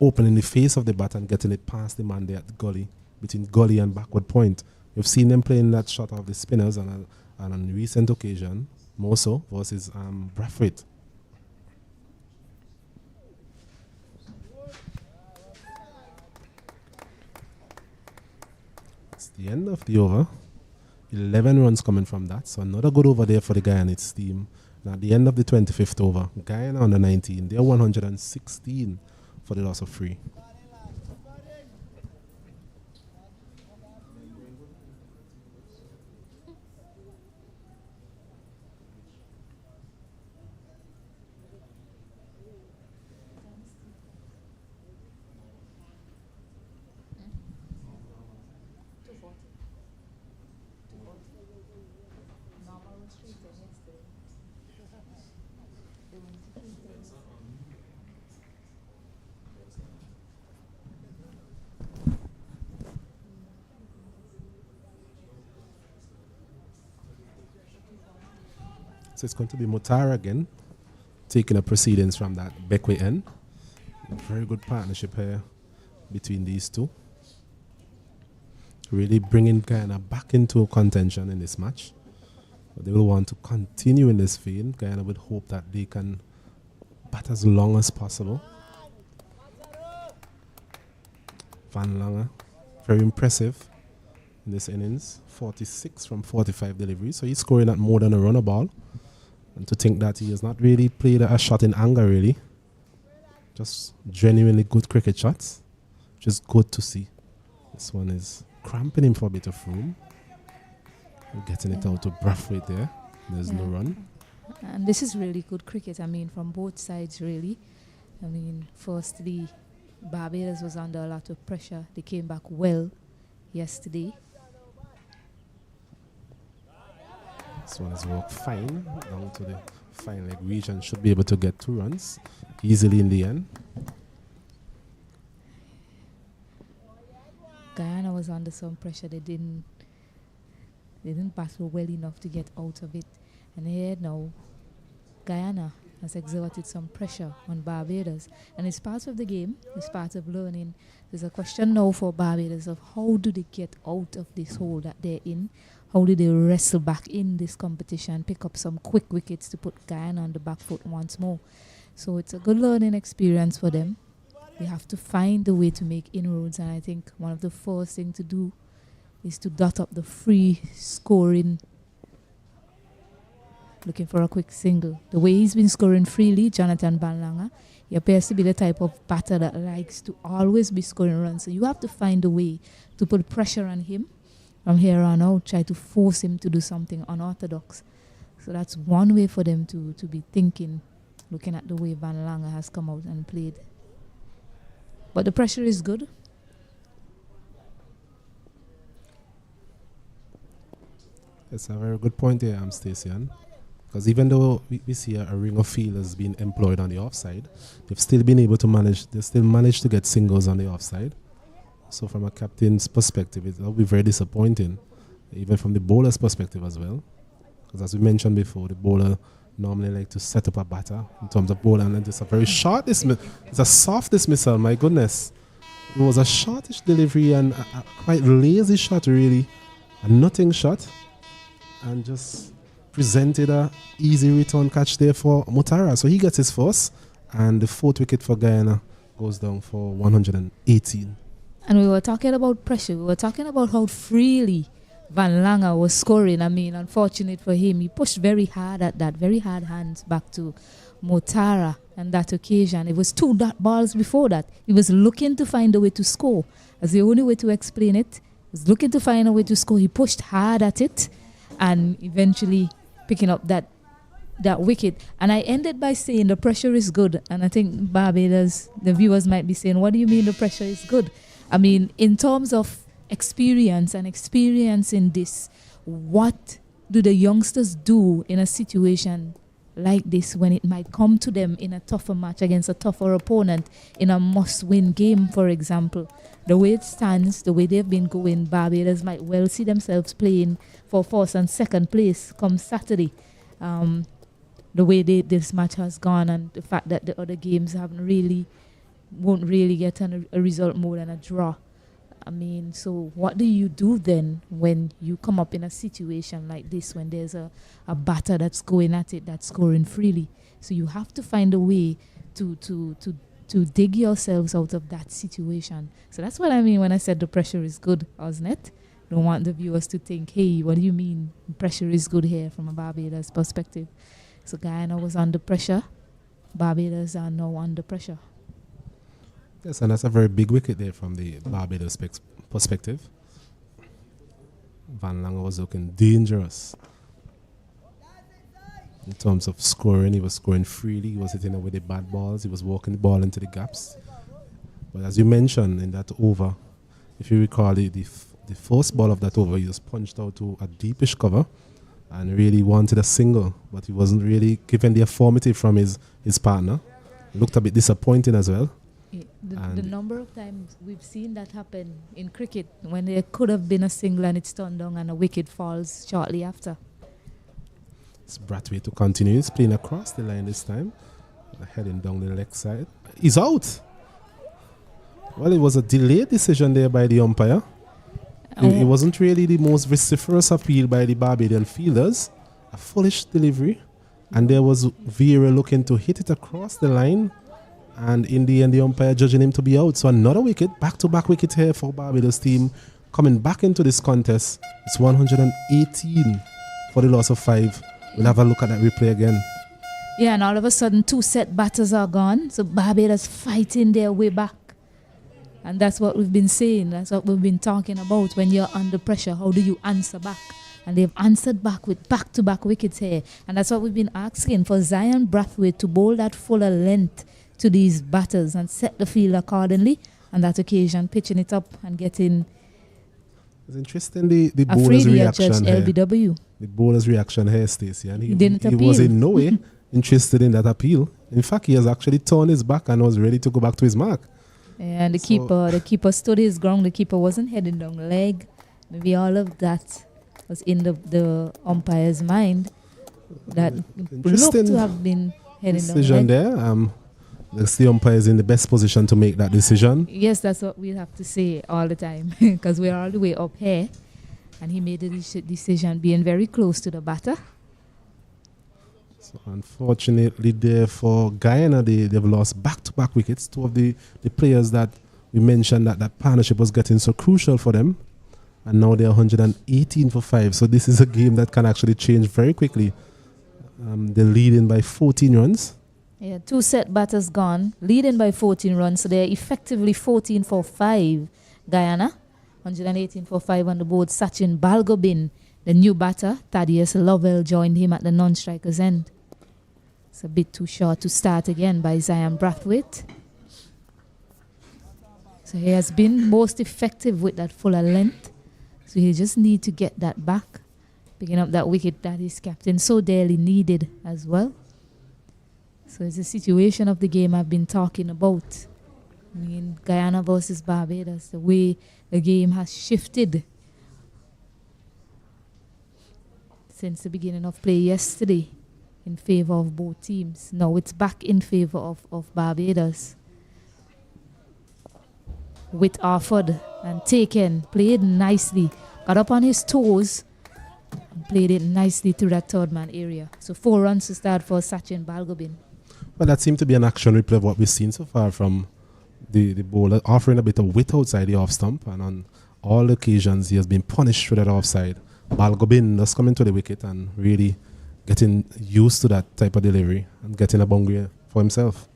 Speaker 4: opening the face of the bat and getting it past the man there at the gully, between gully and backward point. We've seen them playing that shot of the spinners and on recent occasion, more so, versus Brathwaite. The end of the over, 11 runs coming from that, so another good over there for the Guyana team. Now at the end of the 25th over, Guyana under 19, they're 116 for the loss of 3. So it's going to be Mutara again, taking a proceedings from that Beckway end. Very good partnership here between these two. Really bringing Guyana back into contention in this match. But they will want to continue in this field. Guyana would hope that they can bat as long as possible. Van Lange, very impressive in this innings. 46 from 45 deliveries. So he's scoring at more than a runner ball. And to think that he has not really played a shot in anger, really. Just genuinely good cricket shots. Just good to see. This one is cramping him for a bit of room. Getting it out to Brathwaite there. There's no run.
Speaker 1: And this is really good cricket, I mean, from both sides, really. I mean, firstly, Barbados was under a lot of pressure. They came back well yesterday.
Speaker 4: This one has worked fine down to the fine leg region. Should be able to get 2 runs easily in the end.
Speaker 1: Guyana was under some pressure. They didn't battle well enough to get out of it. And here now, Guyana has exerted some pressure on Barbados. And it's part of the game. It's part of learning. There's a question now for Barbados of how do they get out of this hole that they're in? How do they wrestle back in this competition, pick up some quick wickets to put Guyana on the back foot once more? So it's a good learning experience for them. They have to find the way to make inroads. And I think one of the first things to do is to dot up the free scoring. Looking for a quick single. The way he's been scoring freely, Jonathan Van Lange, he appears to be the type of batter that likes to always be scoring runs. So you have to find a way to put pressure on him from here on out, try to force him to do something unorthodox. So that's one way for them to be thinking, looking at the way Van Lange has come out and played. But the pressure is good.
Speaker 4: That's a very good point here, Stacey. Because even though we see a ring of fielders being employed on the offside, they've still been able to manage, they still managed to get singles on the offside. So from a captain's perspective, it will be very disappointing, even from the bowler's perspective as well. Because as we mentioned before, the bowler normally like to set up a batter in terms of bowler, and then it's a very short dismissal. It's a soft dismissal, my goodness. It was a shortish delivery and a quite lazy shot, really. A nothing shot. And just presented a easy return catch there for Mutara. So he gets his first, and the 4th wicket for Guyana goes down for 118.
Speaker 1: And we were talking about pressure. We were talking about how freely Van Lange was scoring. I mean, unfortunate for him, he pushed very hard at that, very hard hands back to Mutara on that occasion. It was 2 dot balls before that. He was looking to find a way to score. That's the only way to explain it. He was looking to find a way to score. He pushed hard at it and eventually picking up that wicket. And I ended by saying the pressure is good. And I think Barbados, the viewers might be saying, what do you mean the pressure is good? I mean, in terms of experience and experiencing this, what do the youngsters do in a situation like this when it might come to them in a tougher match against a tougher opponent in a must-win game, for example? The way it stands, the way they've been going, Barbados might well see themselves playing for 1st and 2nd place come Saturday. The way this match has gone, and the fact that the other games won't really get a result more than a draw. I mean, so what do you do then when you come up in a situation like this, when there's a batter that's going at it, that's scoring freely? So you have to find a way to dig yourselves out of that situation. So that's what I mean when I said the pressure is good, wasn't it? Don't want the viewers to think, hey, what do you mean pressure is good here from a Barbados perspective? So Guyana was under pressure. Barbados are now under pressure.
Speaker 4: Yes, and that's a very big wicket there from the Barbados perspective. Van Lange was looking dangerous. In terms of scoring, he was scoring freely. He was hitting away the bad balls. He was walking the ball into the gaps. But as you mentioned in that over, if you recall, the first ball of that over, he just punched out to a deepish cover and really wanted a single, but he wasn't really given the affirmative from his partner. Looked a bit disappointing as well.
Speaker 1: The number of times we've seen that happen in cricket when there could have been a single and it's turned down and a wicket falls shortly after.
Speaker 4: It's Brathwaite to continue. He's playing across the line this time. Heading down the leg side. He's out. Well, it was a delayed decision there by the umpire. It wasn't really the most vociferous appeal by the Barbadian fielders. A foolish delivery. And there was Vieira looking to hit it across the line. And in the end, the umpire judging him to be out. So another wicket, back-to-back wicket here for Barbados team. Coming back into this contest. It's 118 for the loss of 5. We'll have a look at that replay again.
Speaker 1: Yeah, and all of a sudden 2 set batters are gone. So Barbados fighting their way back. And that's what we've been saying. That's what we've been talking about. When you're under pressure, how do you answer back? And they've answered back with back-to-back wickets here. And that's what we've been asking for Zion Brathwaite to bowl that fuller length to these batters and set the field accordingly. On that occasion, pitching it up and getting...
Speaker 4: It's interesting the bowler's reaction here.
Speaker 1: LBW.
Speaker 4: The bowler's reaction here, Stacey. And he
Speaker 1: appeal.
Speaker 4: was in no way interested in that appeal. In fact, he has actually turned his back and was ready to go back to his mark.
Speaker 1: Yeah, and the keeper stood his ground. The keeper wasn't heading down the leg. Maybe all of that was in the umpire's mind. That looked to have been heading down the leg.
Speaker 4: Decision there. The umpire is in the best position to make that decision.
Speaker 1: Yes, that's what we have to say all the time because we're all the way up here. And he made the decision being very close to the batter. So
Speaker 4: unfortunately there for Guyana, they've lost back-to-back wickets. 2 of the players that we mentioned that partnership was getting so crucial for them. And now they're 118 for 5. So this is a game that can actually change very quickly. They're leading by 14 runs.
Speaker 1: Yeah, 2 set batters gone, leading by 14 runs. So they're effectively 14 for 5. Guyana, 118 for 5 on the board. Sachin Balgobin, the new batter. Thaddeus Lovell joined him at the non-striker's end. It's a bit too short to start again by Zion Brathwaite. So he has been most effective with that fuller length. So he just need to get that back. Picking up that wicket that his captain so dearly needed as well. So it's a situation of the game I've been talking about. I mean, Guyana versus Barbados, the way the game has shifted since the beginning of play yesterday in favor of both teams. Now it's back in favor of Barbados. With Arford and taken, played nicely, got up on his toes and played it nicely through that third man area. So 4 runs to start for Sachin Balgobin.
Speaker 4: Well, that seemed to be an action replay of what we've seen so far from the bowler, offering a bit of width outside the off stump, and on all occasions he has been punished through that offside. Balgobin just coming to the wicket and really getting used to that type of delivery and getting a boundary for himself.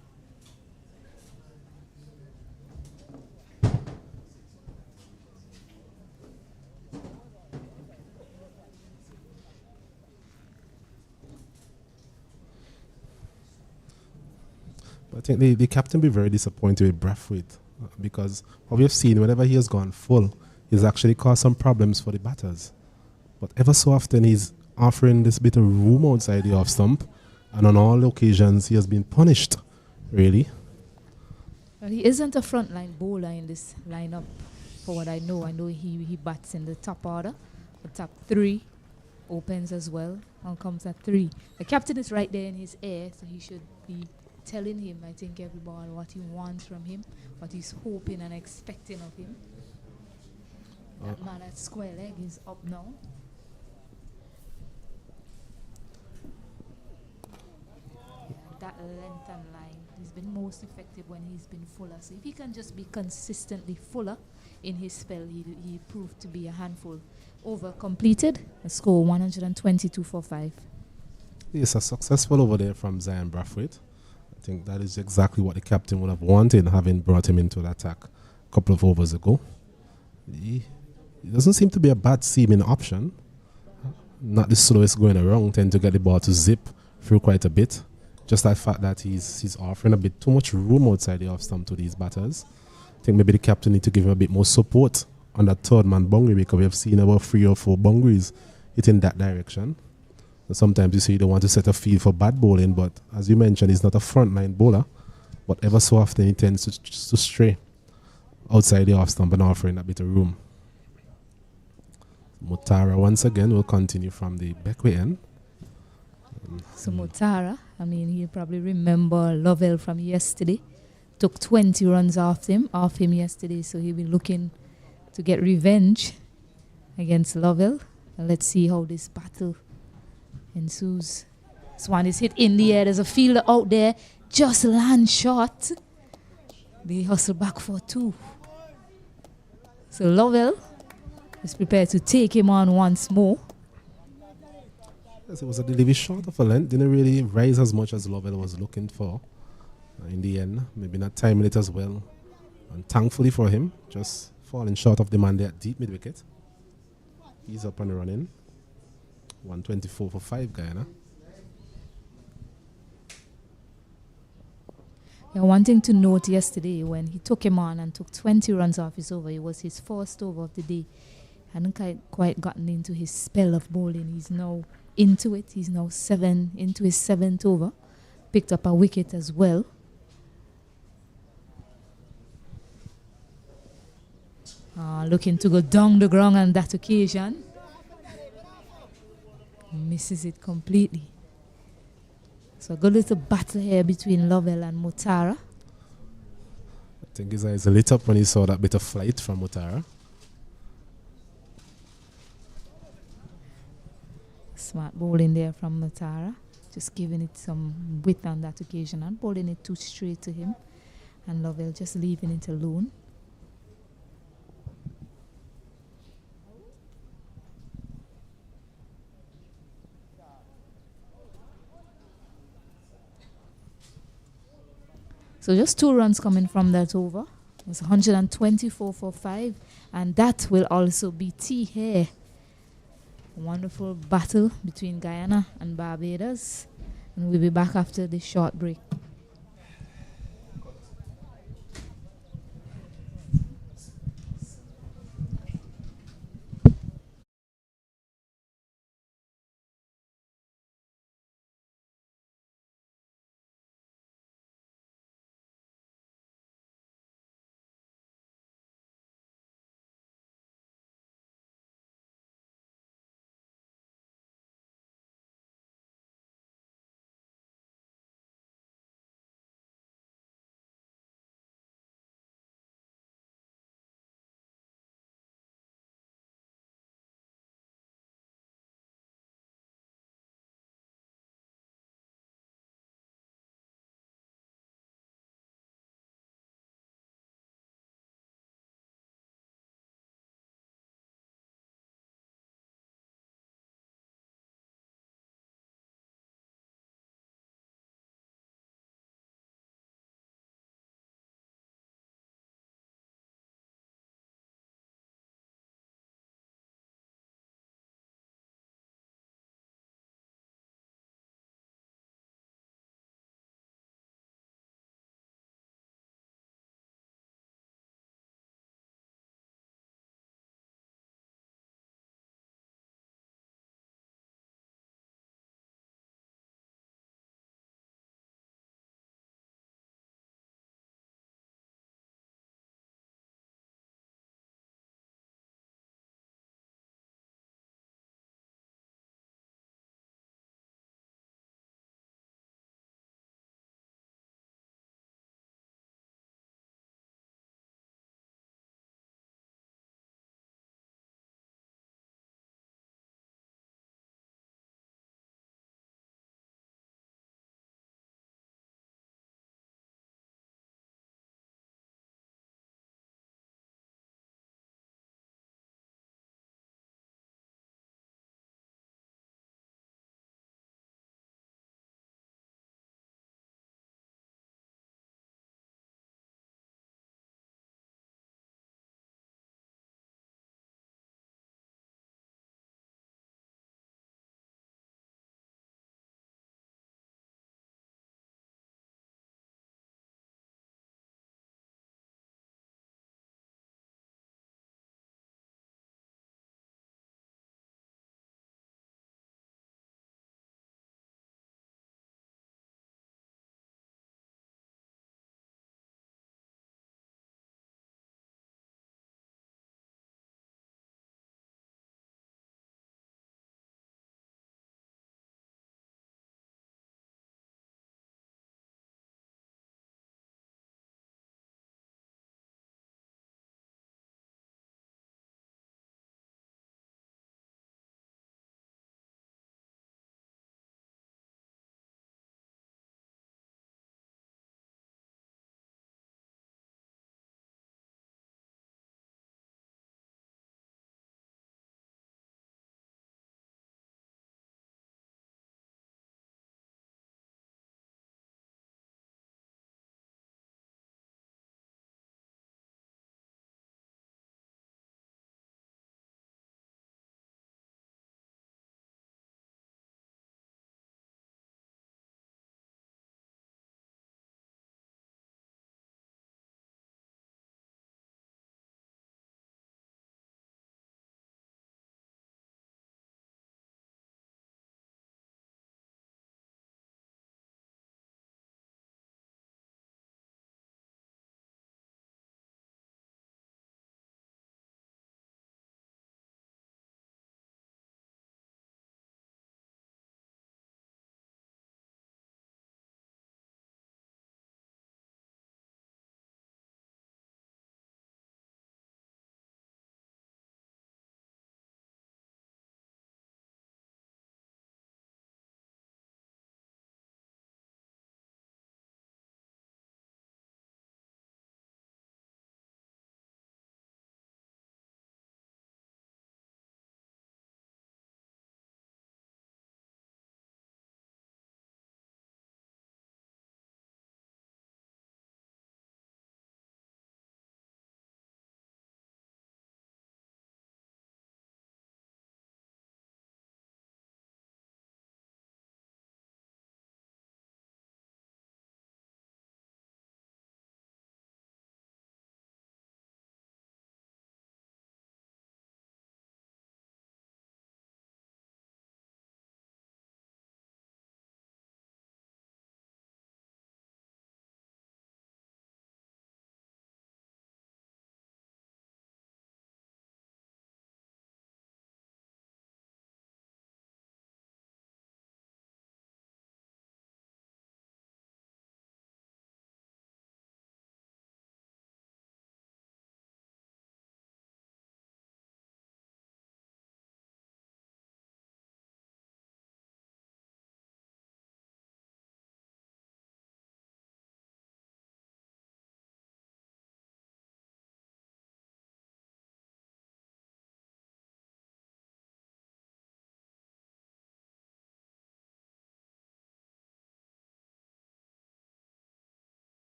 Speaker 4: I think the captain be very disappointed with Brathwaite because what we have seen, whenever he has gone full, he's actually caused some problems for the batters. But ever so often he's offering this bit of room outside the off stump, and on all occasions he has been punished, really.
Speaker 1: Well, he isn't a frontline bowler in this lineup, for what I know. I know he bats in the top order, the top 3, opens as well, and comes at 3. The captain is right there in his ear, so he should be telling him, I think, every ball what he wants from him, what he's hoping and expecting of him. That man at square leg is up now. That length and line, he's been most effective when he's been fuller. So if he can just be consistently fuller in his spell, he proved to be a handful. Over completed, a score 122 for 5.
Speaker 4: Yes, a successful over there from Zion Brathwaite. I think that is exactly what the captain would have wanted, having brought him into the attack a couple of overs ago. He doesn't seem to be a bad seaming option. Not the slowest going around, tend to get the ball to zip through quite a bit. Just that fact that he's offering a bit too much room outside the off stump to these batters. I think maybe the captain need to give him a bit more support on that third man boundary, because we have seen about 3 or 4 boundaries hitting that direction. Sometimes you say you don't want to set a field for bad bowling, but as you mentioned, he's not a frontline bowler. But ever so often he tends to stray outside the off stump and offering a bit of room. Mutara once again will continue from the backway end.
Speaker 1: So Motara, I mean, he'll probably remember Lovell from yesterday. Took 20 runs off him yesterday, so he'll be looking to get revenge against Lovell. And let's see how this battle ensues. This one is hit in the air. There's a fielder out there. Just land shot. They hustle back for 2. So Lovell is prepared to take him on once more.
Speaker 4: Yes, it was a delivery short of a length. Didn't really rise as much as Lovell was looking for. In the end, maybe not timing it as well. And thankfully for him, just falling short of the man there at deep mid wicket. He's up and running. 124 for 5 Guyana.
Speaker 1: Yeah, one thing to note yesterday when he took him on and took 20 runs off his over, it was his first over of the day. Hadn't quite gotten into his spell of bowling. He's now into it. He's now into his 7th over. Picked up a wicket as well. Looking to go down the ground on that occasion. Misses it completely. So a good little battle here between Lovell and Motara.
Speaker 4: I think his eyes lit up when he saw that bit of flight from Motara.
Speaker 1: Smart bowling there from Motara. Just giving it some width on that occasion and bowling it too straight to him. And Lovell just leaving it alone. So just 2 runs coming from that over. It's 124 for 5. And that will also be tea here. A wonderful battle between Guyana and Barbados. And we'll be back after this short break.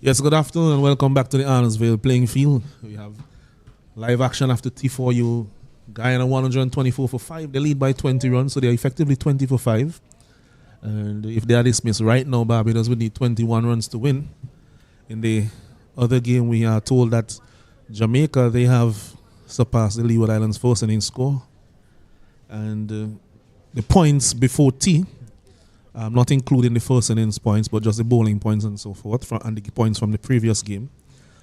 Speaker 2: Yes, good afternoon and welcome back to the Arnorsville playing field. We have live action after T4U. Guyana 124 for 5. They lead by 20 runs, so they're effectively 20 for 5. And if they are dismissed right now, Barbados would need 21 runs to win. In the other game, we are told that Jamaica, they have surpassed the Leeward Islands first inning score. And the points before T, not including the first innings points, but just the bowling points and so forth, and the points from the previous game.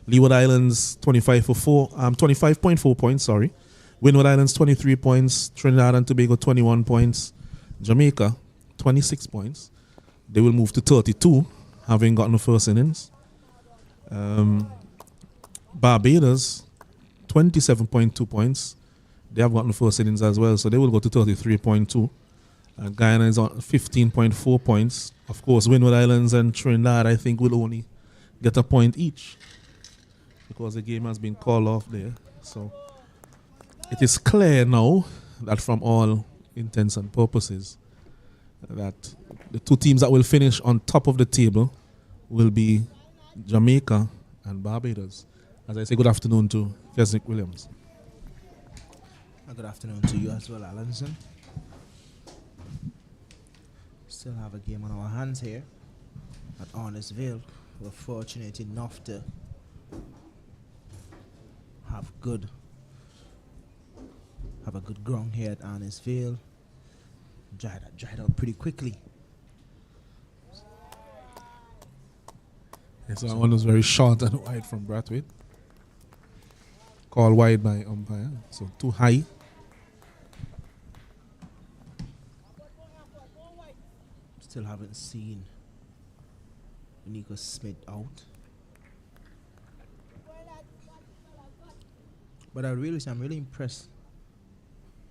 Speaker 2: Leeward Islands 25.4 points, sorry. Windward Islands 23 points, Trinidad and Tobago 21 points, Jamaica 26 points. They will move to 32, having gotten the first innings. Barbados 27.2 points. They have gotten the first innings as well, so they will go to 33.2. Guyana is on 15.4 points. Of course, Windward Islands and Trinidad, I think, will only get a point each because the game has been called off there. So it is clear now that from all intents and purposes that the two teams that will finish on top of the table will be Jamaica and Barbados. As I say, good afternoon to Kesnick Williams.
Speaker 3: Good afternoon to you as well, Alanson. Still have a game on our hands here at Arnorsville. We're fortunate enough to have a good ground here at Arnorsville. Dried out pretty quickly.
Speaker 2: Yes, that one was very short and wide from Brathwaite. Called wide by umpire, so too high.
Speaker 3: Still haven't seen Nico Smith out. But I'm really impressed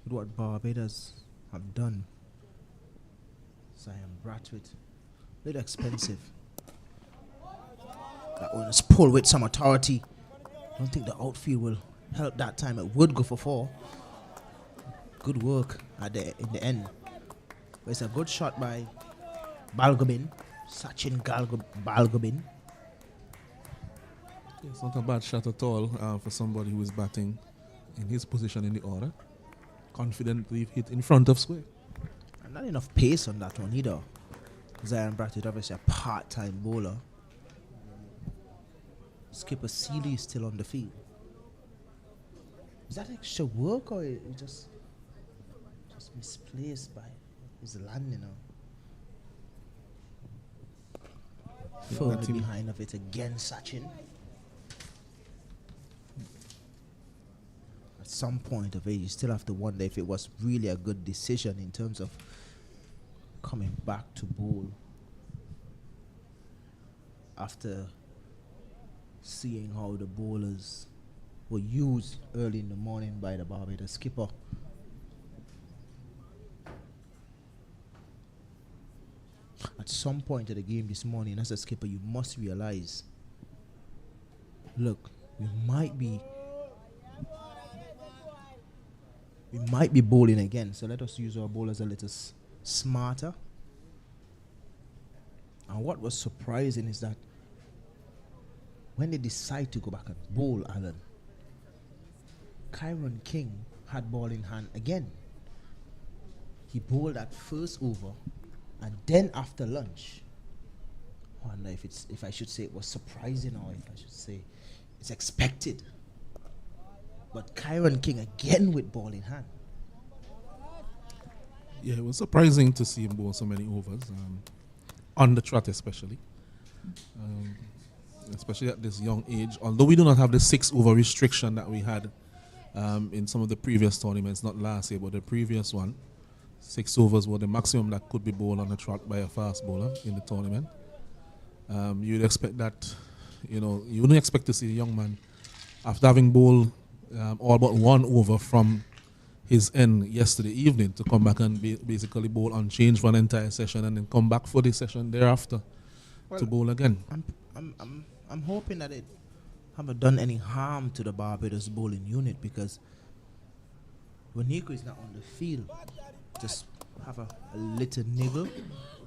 Speaker 3: with what Barbados have done. Zion Brathwaite, a little expensive. That one is pulled with some authority. I don't think the outfield will help that time. It would go for 4. Good work in the end. But it's a good shot by Balgobin, Sachin Balgobin.
Speaker 2: It's not a bad shot at all for somebody who is batting in his position in the order. Confidently hit in front of square.
Speaker 3: And not enough pace on that one either. Zion Brathwaite, obviously a part-time bowler. Skipper Seeley is still on the field. Is that extra work or it just misplaced by his landing? Firmly behind of it again, Sachin. At some point of it, you still have to wonder if it was really a good decision in terms of coming back to bowl after seeing how the bowlers were used early in the morning by the Barbados skipper. At some point of the game this morning, as a skipper, you must realize, look, we might be bowling again, so let us use our bowlers a little smarter. And what was surprising is that when they decide to go back and bowl, Alan, Kyron King had ball in hand again. He bowled that first over, and then after lunch, I wonder if I should say it was surprising or if I should say it's expected. But Kyron King again with ball in hand.
Speaker 2: Yeah, it was surprising to see him bowl so many overs, on the trot especially. Especially at this young age. Although we do not have the 6-over restriction that we had in some of the previous tournaments, not last year, but the previous one. 6 overs were the maximum that could be bowled on the trot by a fast bowler in the tournament. You'd expect that, you wouldn't expect to see a young man, after having bowled all but 1 over from his end yesterday evening, to come back and basically bowl unchanged for an entire session and then come back for the session thereafter to bowl again.
Speaker 3: I'm hoping that it haven't done any harm to the Barbados bowling unit, because when Nico is not on the field, just have a little niggle,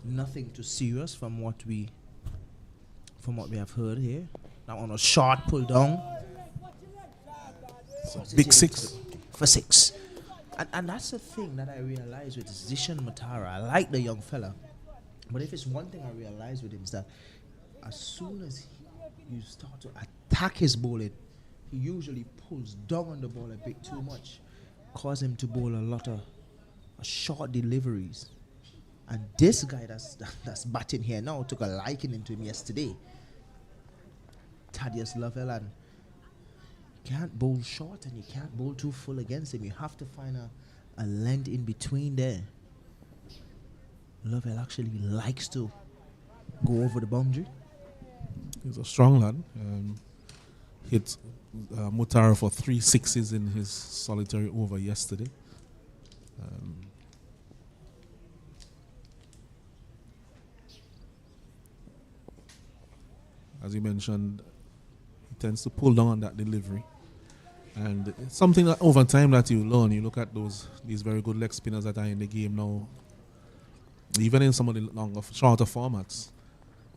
Speaker 3: nothing too serious from what we from what we have heard here. That one was short, pulled down.
Speaker 2: So big 6.
Speaker 3: For 6. And that's the thing that I realized with Zishan Matara. I like the young fella. But if it's one thing I realized with him is that as soon as you start to attack his bowling, he usually pulls down on the ball a bit too much, cause him to bowl a lot of short deliveries. And this guy that's batting here now took a liking to him yesterday. Thaddeus Lovell, and you can't bowl short and you can't bowl too full against him. You have to find a length in between there. Lovell actually likes to go over the boundary.
Speaker 2: He's a strong lad. Hit Mutara for 3 sixes in his solitary over yesterday. As you mentioned, he tends to pull down on that delivery. And it's something that over time that you learn. You look at these very good leg spinners that are in the game now. Even in some of the shorter formats,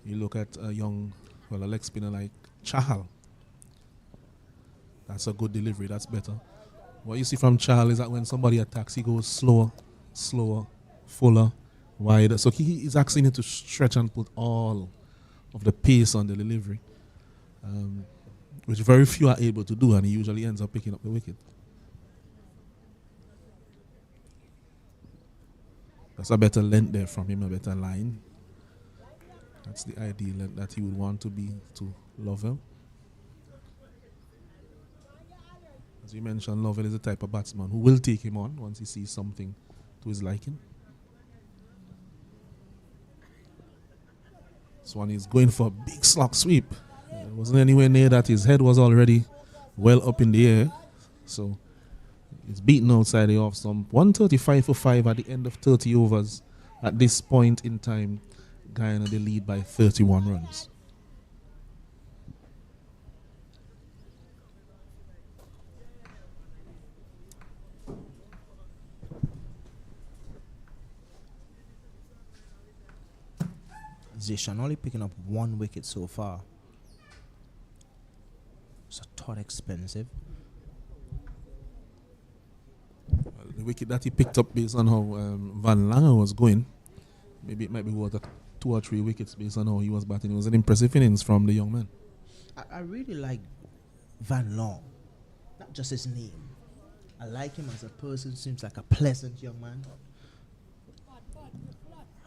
Speaker 2: you look at a leg spinner like Chahal. That's a good delivery. That's better. What you see from Chahal is that when somebody attacks, he goes slower, fuller, wider. So he's actually need to stretch and put all of the pace on the delivery, which very few are able to do, and he usually ends up picking up the wicket. That's a better length there from him, a better line. That's the ideal length that he would want to be to Lovell. As you mentioned, Lovell is the type of batsman who will take him on once he sees something to his liking. This one is going for a big slog sweep. It wasn't anywhere near that. His head was already well up in the air. So it's beaten outside the off stump. 135 for 5 at the end of 30 overs. At this point in time, Guyana they lead by 31 runs.
Speaker 3: Zishan only picking up 1 wicket so far. It's a tot expensive.
Speaker 2: The wicket that he picked up based on how Van Lange was going, maybe it might be worth 2 or 3 wickets based on how he was batting. It was an impressive innings from the young man.
Speaker 3: I really like Van Long, not just his name. I like him as a person. Seems like a pleasant young man.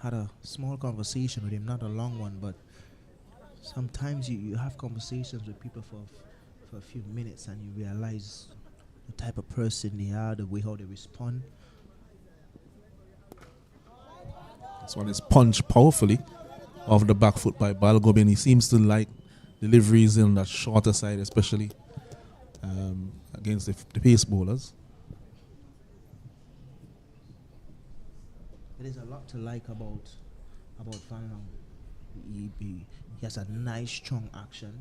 Speaker 3: Had a small conversation with him, not a long one, but sometimes you have conversations with people for a few minutes and you realize the type of person they are, the way how they respond.
Speaker 2: This one is punched powerfully off the back foot by Balgobin. He seems to like deliveries on that shorter side, especially against the pace bowlers.
Speaker 3: There's a lot to like about Van Long. He has a nice, strong action.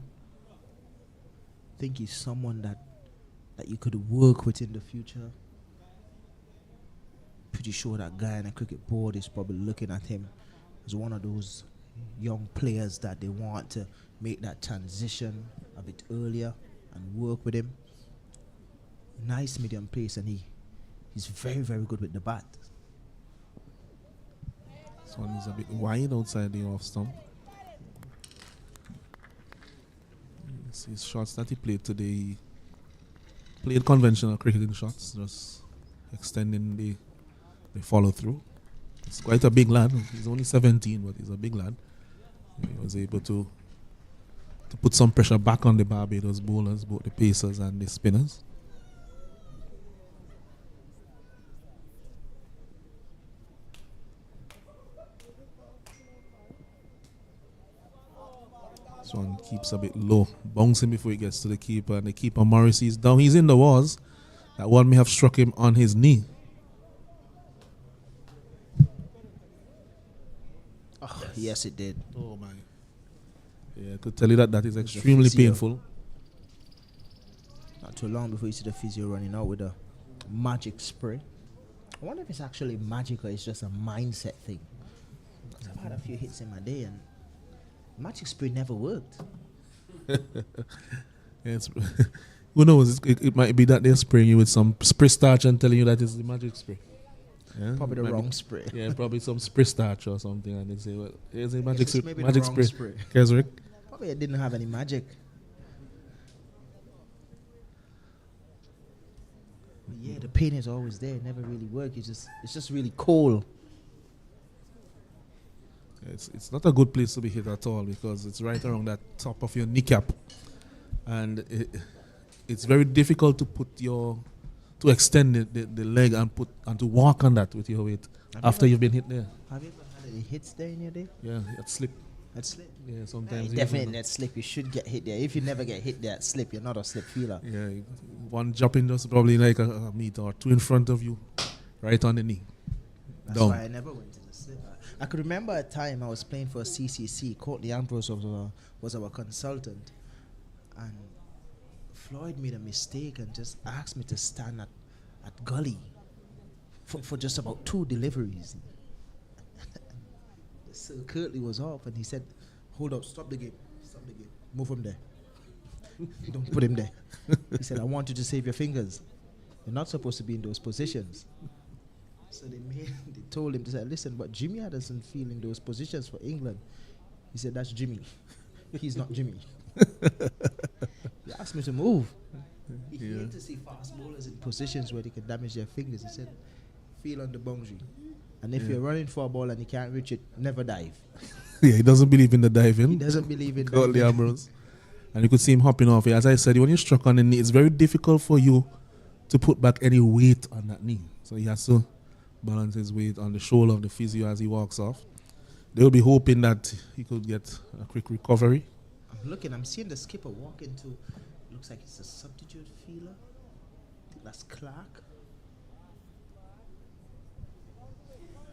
Speaker 3: I think he's someone that you could work with in the future. Pretty sure that Guyana Cricket Board is probably looking at him as one of those young players that they want to make that transition a bit earlier and work with him. Nice medium pace, and he's very, very good with the bat.
Speaker 2: This one is a bit wide outside the off stump. His shots that he played today, he played conventional cricketing shots, just extending the follow through. He's quite a big lad. He's only 17, but he's a big lad. He was able to put some pressure back on the Barbados bowlers, both the pacers and the spinners. This one keeps a bit low, bouncing before he gets to the keeper, and the keeper Morrissey is down. He's in the walls. That one may have struck him on his knee.
Speaker 3: Oh, yes, it did.
Speaker 2: Oh my! Yeah, I could tell you that is extremely painful.
Speaker 3: Not too long before you see the physio running out with a magic spray. I wonder if it's actually magic or it's just a mindset thing. I've had a few hits in my day, and Magic spray never worked.
Speaker 2: Yeah, it's, who knows? It might be that they're spraying you with some spray starch and telling you that it's the magic spray. Yeah,
Speaker 3: Probably
Speaker 2: it
Speaker 3: the
Speaker 2: might be-
Speaker 3: wrong spray.
Speaker 2: Yeah, probably some spray starch or something, and they say, "Well, here's a magic
Speaker 3: It's
Speaker 2: spray."
Speaker 3: maybe the
Speaker 2: Magic
Speaker 3: wrong
Speaker 2: spray.
Speaker 3: spray.
Speaker 2: Keswick.
Speaker 3: Probably it didn't have any magic. But yeah, the pain is always there. It never really worked. It's just really cold.
Speaker 2: It's not a good place to be hit at all because it's right around that top of your kneecap, and it's very difficult to to extend the leg and to walk on that with your weight after you've been hit there.
Speaker 3: Have you ever had any hits there in your day?
Speaker 2: Yeah, it slip.
Speaker 3: At slip?
Speaker 2: Yeah, sometimes. you
Speaker 3: Definitely
Speaker 2: don't-
Speaker 3: net slip. You should get hit there. If you never get hit there at slip, you're not a slip feeler.
Speaker 2: Yeah, one jumping just probably like a meter or two in front of you, right on the knee.
Speaker 3: That's
Speaker 2: Down.
Speaker 3: why I never went to the slip. I could remember a time I was playing for CCC. Courtney Ambrose was our consultant, and Floyd made a mistake and just asked me to stand at gully for just about 2 deliveries. So Curtly was off, and he said, "Hold up, stop the game, move him there. Don't put him there." He said, "I want you to save your fingers. You're not supposed to be in those positions." So they told him to say, "Listen, but Jimmy doesn't feel in those positions for England." He said, "That's Jimmy. He's not Jimmy." He asked me to move. He hated to see fast bowlers in positions where they could damage their fingers. He said, "Feel on the boundary. And if you're running for a ball and you can't reach it, never dive."
Speaker 2: Yeah, he doesn't believe in the diving.
Speaker 3: He doesn't believe in
Speaker 2: Courtney
Speaker 3: diving.
Speaker 2: Ambrose. And you could see him hopping off. As I said, when you're struck on the knee, it's very difficult for you to put back any weight on that knee. So he has to balance his weight on the shoulder of the physio as he walks off. They'll be hoping that he could get a quick recovery.
Speaker 3: I'm seeing the skipper walk into, looks like it's a substitute feeler. I think that's Clark.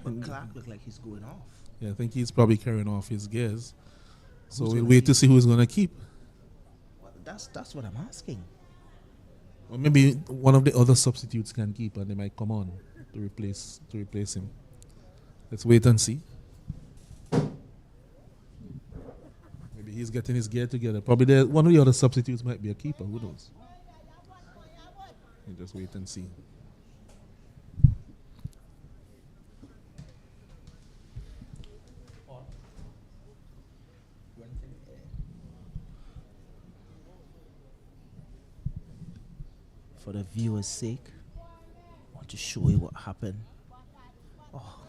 Speaker 3: But Clark looked like he's going off.
Speaker 2: Yeah, I think he's probably carrying off his gears. So
Speaker 3: Who's
Speaker 2: we'll
Speaker 3: gonna
Speaker 2: wait to see who's going to keep.
Speaker 3: Well, that's what I'm asking.
Speaker 2: Or maybe one of the other substitutes can keep and they might come on to replace him. Let's wait and see. Maybe he's getting his gear together. Probably one of the other substitutes might be a keeper. Who knows? We'll just wait and see.
Speaker 3: For the viewers' sake, I want to show you what happened. Oh.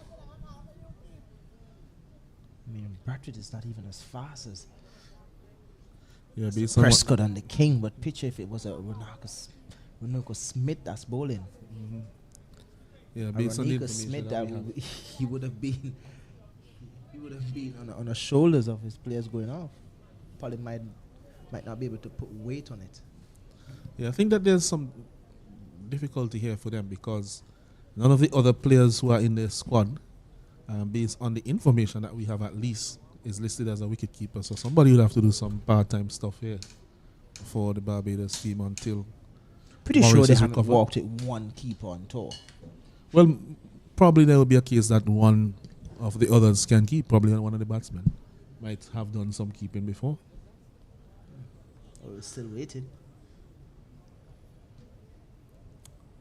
Speaker 3: I mean, Bradford is not even as fast as
Speaker 2: Yeah, based on
Speaker 3: Prescott and the King, but picture if it was a Ronaldo Smith that's bowling.
Speaker 2: based on the
Speaker 3: Ronaldo
Speaker 2: information
Speaker 3: Smith,
Speaker 2: that
Speaker 3: that
Speaker 2: we have.
Speaker 3: he would have been on the shoulders of his players going off. Probably might not be able to put weight on it.
Speaker 2: Yeah, I think that there's some difficulty here for them because none of the other players who are in the squad, based on the information that we have at least, is listed as a wicket keeper. So somebody would have to do some part-time stuff here for the Barbados team until
Speaker 3: Pretty
Speaker 2: Morris
Speaker 3: sure they
Speaker 2: is
Speaker 3: haven't
Speaker 2: recovered.
Speaker 3: walked it one keeper on tour.
Speaker 2: Well, probably there will be a case that one of the others can keep. Probably one of the batsmen might have done some keeping before.
Speaker 3: Oh, we're still waiting.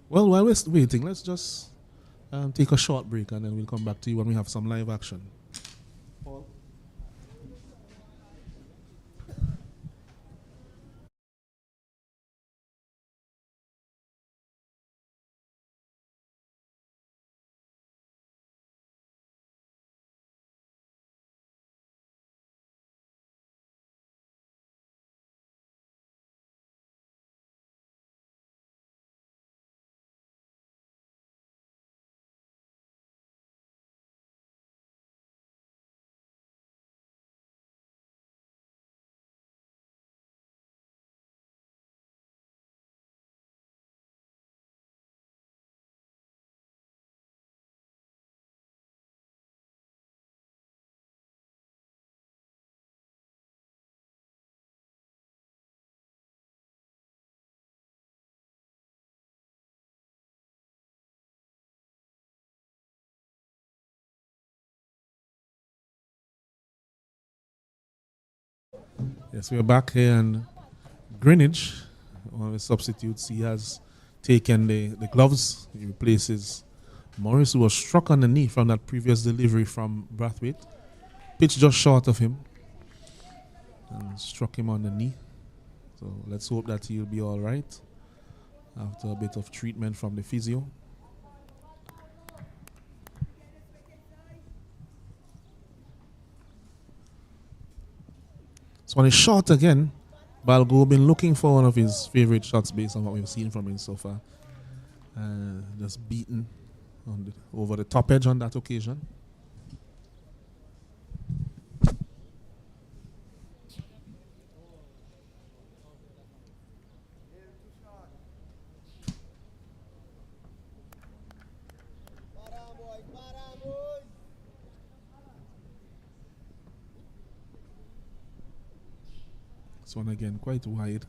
Speaker 2: Well, while we're waiting, let's just take a short break and then we'll come back to you when we have some live action. Yes, we're back here, and Greenwich, one of the substitutes, he has taken the gloves. He replaces Morris, who was struck on the knee from that previous delivery from Brathwaite. Pitch just short of him and struck him on the knee. So let's hope that he'll be all right after a bit of treatment from the physio. So on his shot again, Balgo been looking for one of his favorite shots based on what we've seen from him so far. Just beaten over the top edge on that occasion. This one again quite wide.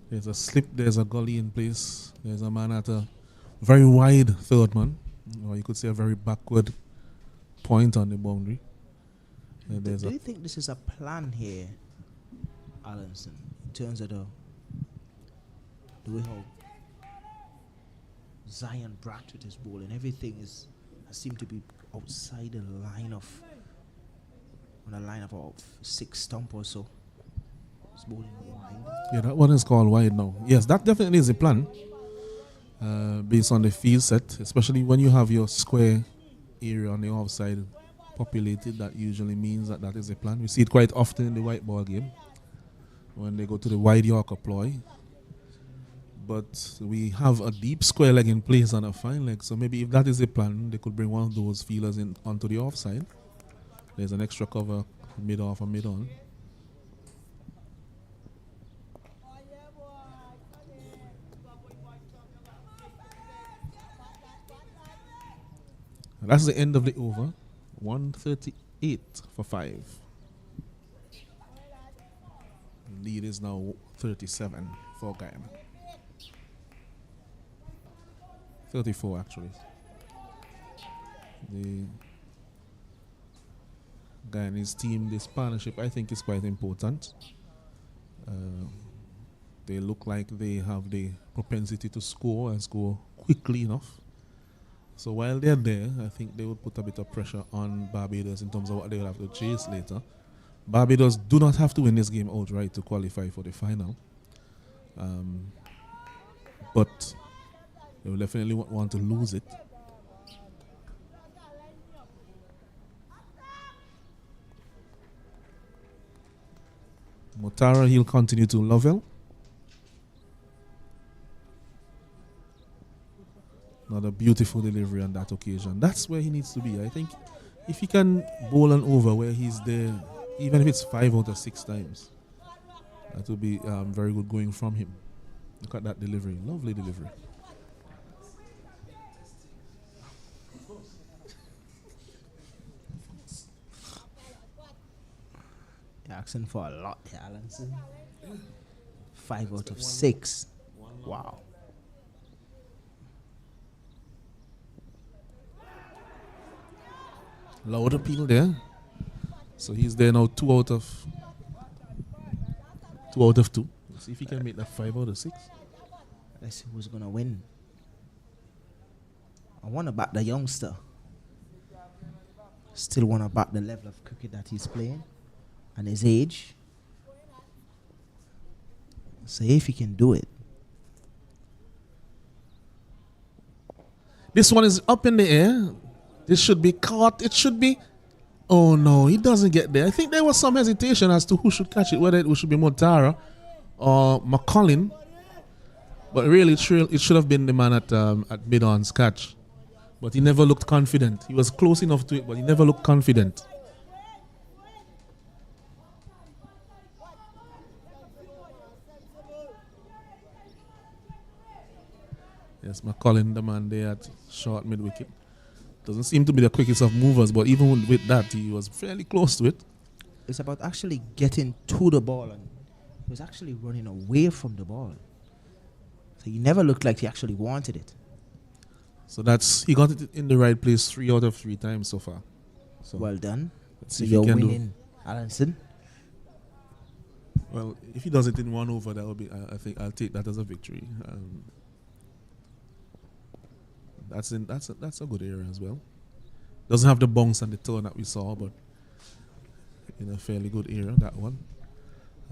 Speaker 2: There's a slip, there's a gully in place. There's a man at a very wide third man, or you could say a very backward point on the boundary.
Speaker 3: Do you think this is a plan here, Allenson, in terms of the way how Zion Brathwaite is bowling? Everything has seemed to be outside the line of, on a line of about 6 stump or so. It's bowling wide.
Speaker 2: Yeah, that one is called wide now. Yes, that definitely is a plan. Based on the field set, especially when you have your square area on the offside populated, that usually means that is a plan. We see it quite often in the white ball game when they go to the wide Yorker ploy. But we have a deep square leg in place and a fine leg, so maybe if that is a plan, they could bring one of those fielders in onto the offside. There's an extra cover mid-off and mid-on. That's the end of the over. 138 for 5. Lead is now 37 for Guyana. 34 actually. The Guyanese team, this partnership, I think is quite important. They look like they have the propensity to score and score quickly enough. So while they're there, I think they would put a bit of pressure on Barbados in terms of what they will have to chase later. Barbados do not have to win this game outright to qualify for the final. But they will definitely want to lose it. Motara, he'll continue to Lovell. Another beautiful delivery on that occasion. That's where he needs to be. I think if he can bowl an over where he's there, even if it's 5 out of 6 times, that will be very good going from him. Look at that delivery. Lovely delivery.
Speaker 3: You're asking for a lot here, Allenson. 5 out of 6. Wow.
Speaker 2: Loud appeal there. So he's there now 2 out of 2. Let's see if he can make that 5 out of 6.
Speaker 3: Let's see who's gonna win. I wanna back the youngster. Still wanna back the level of cricket that he's playing and his age. See if he can do it.
Speaker 2: This one is up in the air. This should be caught. It should be. Oh no, he doesn't get there. I think there was some hesitation as to who should catch it, whether it should be Motara or McCollin. But really, it should have been the man at mid-on's catch. But he never looked confident. He was close enough to it, but he never looked confident. Yes, McCollin, the man there at short mid-wicket. Doesn't seem to be the quickest of movers, but even with that, he was fairly close to it.
Speaker 3: It's about actually getting to the ball, and he was actually running away from the ball. So he never looked like he actually wanted it.
Speaker 2: So he got it in the right place 3 out of 3 times so far. So
Speaker 3: well done.
Speaker 2: let's
Speaker 3: So
Speaker 2: see if
Speaker 3: you're
Speaker 2: he can
Speaker 3: winning, Allenson.
Speaker 2: Well, if he does it in 1 over, that would be. I think I'll take that as a victory. That's a good area as well. Doesn't have the bounce and the turn that we saw, but in a fairly good area, that one.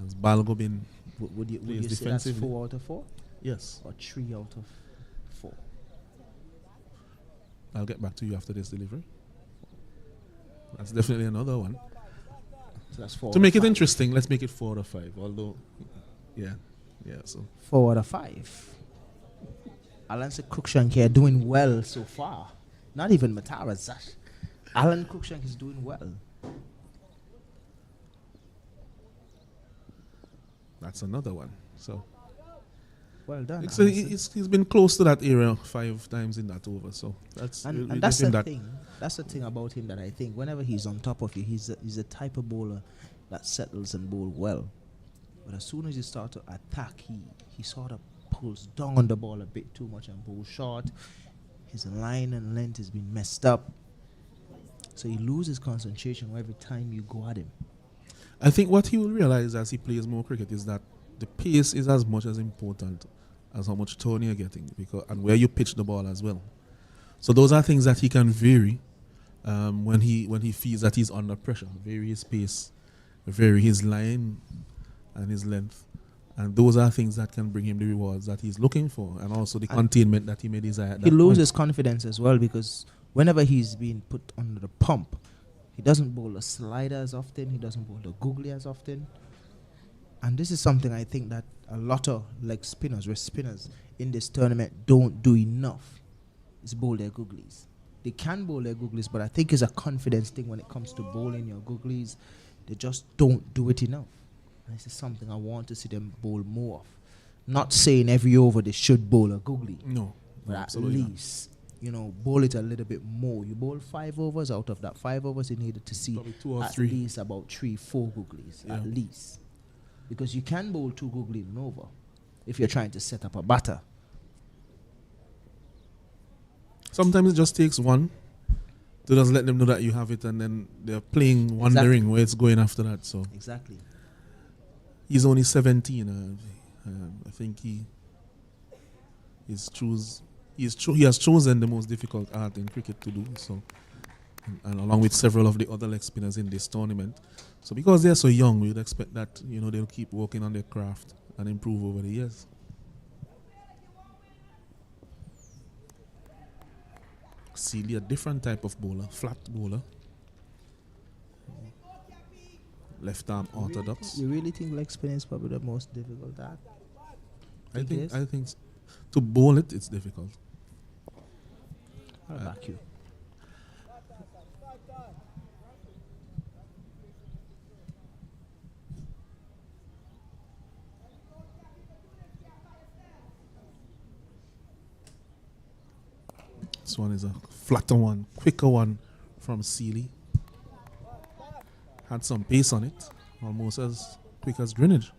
Speaker 2: As Balgobin
Speaker 3: Would you
Speaker 2: plays
Speaker 3: say that's
Speaker 2: defensively.
Speaker 3: 4 out of 4
Speaker 2: Yes.
Speaker 3: or 3 out of 4?
Speaker 2: I'll get back to you after this delivery. That's definitely another one.
Speaker 3: So that's 4.
Speaker 2: To make it interesting, let's make it 4 out of 5. Although, yeah. So
Speaker 3: 4 out of 5. Alan Cruikshank here doing well so far. Not even Matara Zash. Alan Cruikshank is doing well.
Speaker 2: that's another one. So
Speaker 3: Well done.
Speaker 2: he's been close to that area 5 times in that over. So that's
Speaker 3: And
Speaker 2: we
Speaker 3: that's
Speaker 2: give him
Speaker 3: the
Speaker 2: that.
Speaker 3: thing. That's the thing about him that I think whenever he's on top of you, he's the type of bowler that settles and bowl well. But as soon as you start to attack, he sort of pulls down on the ball a bit too much and bowls short. His line and length has been messed up. So he loses concentration every time you go at him.
Speaker 2: I think what he will realize as he plays more cricket is that the pace is as much as important as how much turn you're getting, and where you pitch the ball as well. So those are things that he can vary when he feels that he's under pressure. Vary his pace, vary his line and his length. And those are things that can bring him the rewards that he's looking for, and also the containment that he may desire.
Speaker 3: He loses confidence as well because whenever he's being put under the pump, he doesn't bowl a slider as often, he doesn't bowl the googly as often. And this is something I think that a lot of spinners in this tournament don't do enough, is bowl their googlies. They can bowl their googlies, but I think it's a confidence thing when it comes to bowling your googlies. They just don't do it enough. And this is something I want to see them bowl more of. Not saying every over they should bowl a googly.
Speaker 2: No.
Speaker 3: But at
Speaker 2: Absolutely not.
Speaker 3: least, bowl it a little bit more. You bowl 5 overs. Out of that 5 overs, you needed to see
Speaker 2: Probably 2 or
Speaker 3: at
Speaker 2: 3.
Speaker 3: least about 3-4 googlies.
Speaker 2: Yeah.
Speaker 3: At least. Because you can bowl 2 googlies in over if you're trying to set up a batter.
Speaker 2: Sometimes it just takes one to just let them know that you have it, and then they're playing, wondering where it's going after that. So
Speaker 3: Exactly.
Speaker 2: he's only 17. I think he has chosen the most difficult art in cricket to do so, and along with several of the other leg spinners in this tournament. So because they're so young, we would expect that they'll keep working on their craft and improve over the years. Sealy, a different type of bowler, flat bowler, left arm orthodox.
Speaker 3: You really think leg spinning is probably the most difficult art?
Speaker 2: I think
Speaker 3: it
Speaker 2: to bowl it's difficult.
Speaker 3: I'll back you.
Speaker 2: This one is a flatter one, quicker one from Sealy. Had some pace on it, almost as quick as Greenwich.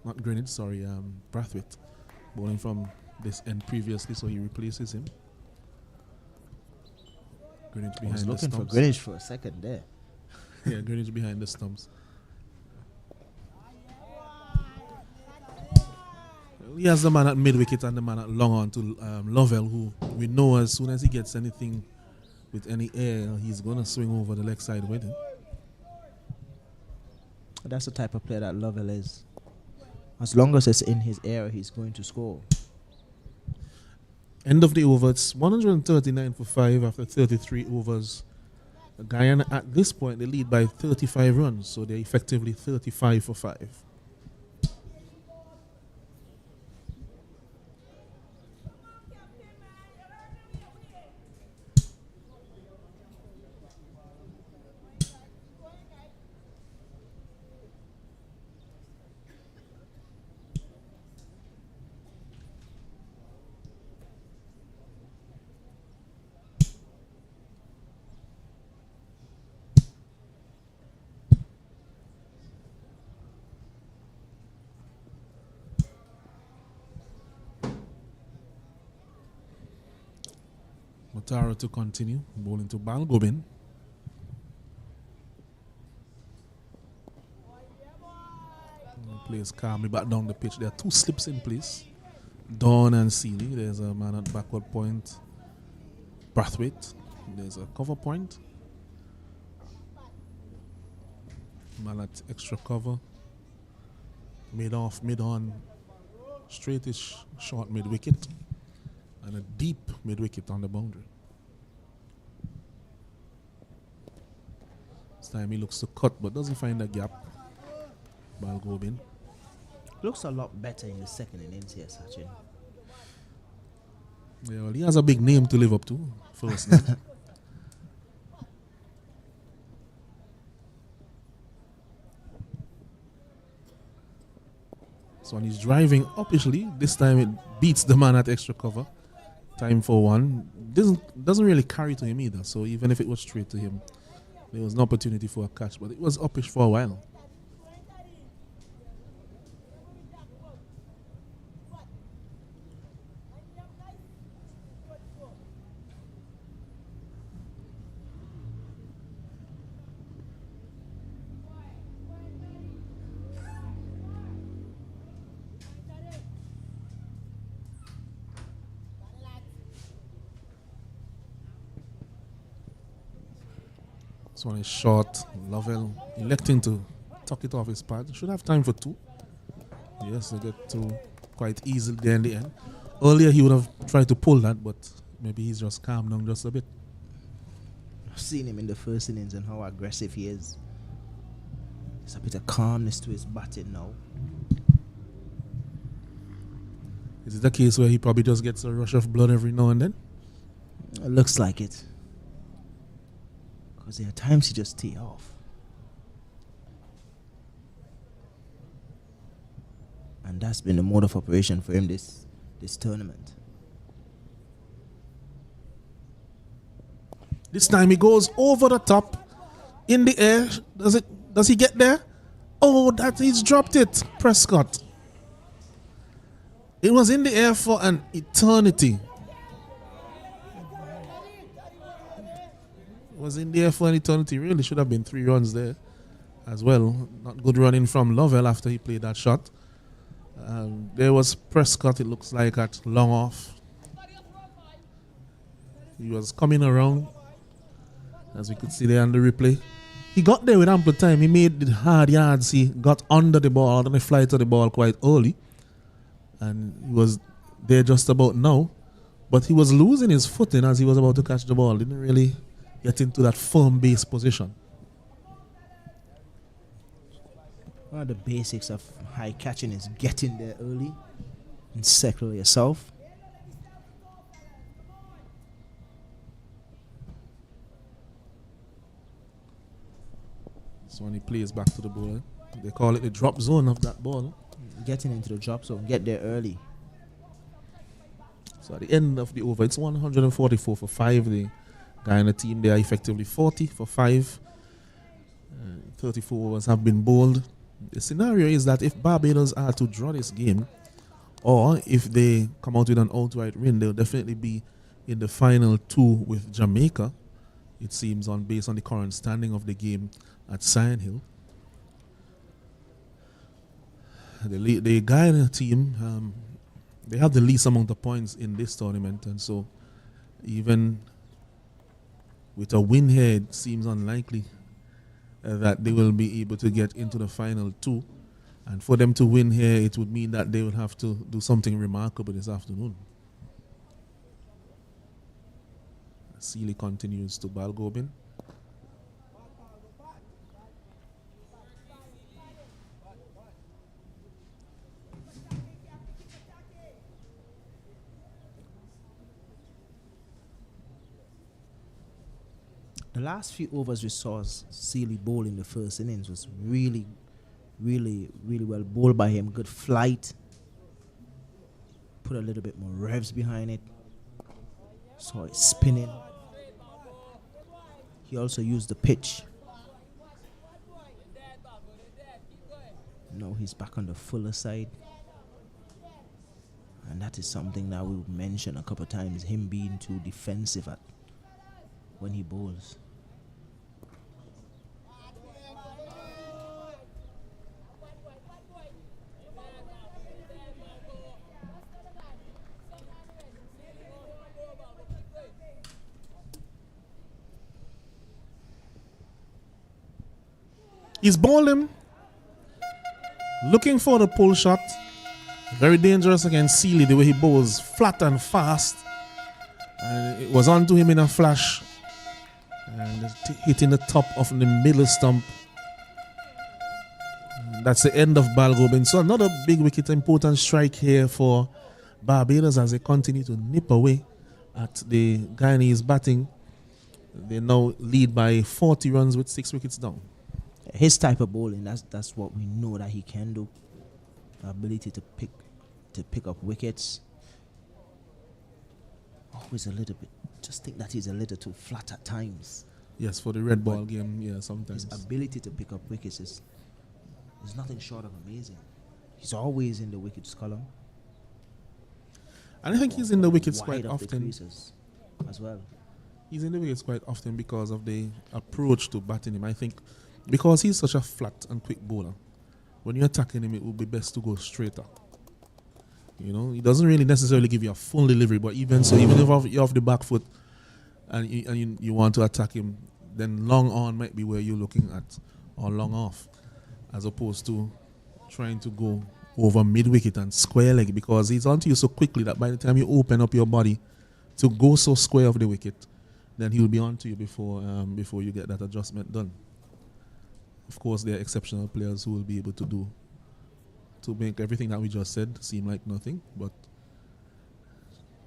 Speaker 2: Not Greenwich, sorry, Brathwaite. Bowling from this end previously, so he replaces him. Greenwich
Speaker 3: I
Speaker 2: behind
Speaker 3: was
Speaker 2: the
Speaker 3: looking for
Speaker 2: stumps.
Speaker 3: Greenwich for a second there.
Speaker 2: Yeah, Greenwich behind the stumps. He has the man at mid-wicket and the man at long on to Lovell, who we know as soon as he gets anything with any air, he's going to swing over the leg side with it.
Speaker 3: That's the type of player that Lovell is. As long as it's in his area, he's going to score.
Speaker 2: End of the over, it's 139 for 5 after 33 overs. Guyana at this point, they lead by 35 runs, so they're effectively 35 for 5. Matara to continue, bowling to Balgobin. Plays calmly back down the pitch. There are two slips in place. Dawn and Seeley. There's a man at backward point. Brathwaite. There's a cover point. Man at extra cover. Mid off, mid on. Straightish short mid wicket. And a deep mid wicket on the boundary. This time he looks to cut but doesn't find a gap. Ball go in.
Speaker 3: Looks a lot better in the second innings here, Sachin.
Speaker 2: Yeah, well, he has a big name to live up to. First name. So when he's driving uppishly, this time it beats the man at extra cover. Time for one. Doesn't really carry to him either. So even if it was straight to him, there was an opportunity for a catch, but it was uppish for a while. This one is short. Lovell electing to tuck it off his pad. Should have time for two. Yes, they get two quite easily there in the end. Earlier he would have tried to pull that, but maybe he's just calmed down just a bit.
Speaker 3: I've seen him in the first innings and how aggressive he is. There's a bit of calmness to his batting now.
Speaker 2: Is it a case where he probably just gets a rush of blood every now and then?
Speaker 3: It looks like it. Because there are times he just tee off. And that's been the mode of operation for him this tournament.
Speaker 2: This time he goes over the top, in the air. Does he get there? Oh, he's dropped it, Prescott. It was in the air for an eternity. Was in there for an eternity. Really should have been 3 runs there as well. Not good running from Lovell after he played that shot. There was Prescott, it looks like, at long off. He was coming around, as we could see there on the replay. He got there with ample time. He made the hard yards. He got under the ball and he fly to the ball quite early. And he was there just about now. But he was losing his footing as he was about to catch the ball. Didn't really get into that firm base position.
Speaker 3: One of the basics of high catching is getting there early and settle yourself.
Speaker 2: So when he plays back to the bowler, they call it the drop zone of that ball.
Speaker 3: Getting into the drop zone, get there early.
Speaker 2: So at the end of the over, it's 144 for 5. The Guyana team, they are effectively 40 for 5. 34 overs have been bowled. The scenario is that if Barbados are to draw this game, or if they come out with an outright win, they'll definitely be in the final 2 with Jamaica, it seems, based on the current standing of the game at Sion Hill. The Guyana team, they have the least amount of points in this tournament, and so even with a win here, it seems unlikely that they will be able to get into the final 2. And for them to win here, it would mean that they would have to do something remarkable this afternoon. Seeley continues to ball Gobin.
Speaker 3: The last few overs we saw Seeley bowl in the first innings was really well bowled by him. Good flight. Put a little bit more revs behind it. Saw it spinning. He also used the pitch. Now he's back on the fuller side. And that is something that we mentioned a couple of times, him being too defensive when he bowls.
Speaker 2: He's bowled him. Looking for the pull shot. Very dangerous against Sealy, the way he bowls flat and fast. And it was onto him in a flash. And hitting the top of the middle stump. And that's the end of Balgobin. So another big wicket, important strike here for Barbados as they continue to nip away at the Guyanese batting. They now lead by 40 runs with 6 wickets down.
Speaker 3: His type of bowling, that's what we know that he can do. The ability to pick up wickets. Always a little bit. Just think that he's a little too flat at times.
Speaker 2: Yes, for the red ball game, yeah, sometimes.
Speaker 3: His ability to pick up wickets is nothing short of amazing. He's always in the wickets column.
Speaker 2: And I think he's in the wickets quite
Speaker 3: Wide of the
Speaker 2: often.
Speaker 3: creases as well.
Speaker 2: He's in the wickets quite often because of the approach to batting him. I think because he's such a flat and quick bowler, when you're attacking him, it would be best to go straighter. You know, he doesn't really necessarily give you a full delivery, but even so, even if you're off the back foot and you want to attack him, then long on might be where you're looking at, or long off, as opposed to trying to go over mid-wicket and square leg, because he's onto you so quickly that by the time you open up your body to go so square of the wicket, then he'll be onto you before you get that adjustment done. Of course, there are exceptional players who will be able to make everything that we just said seem like nothing, but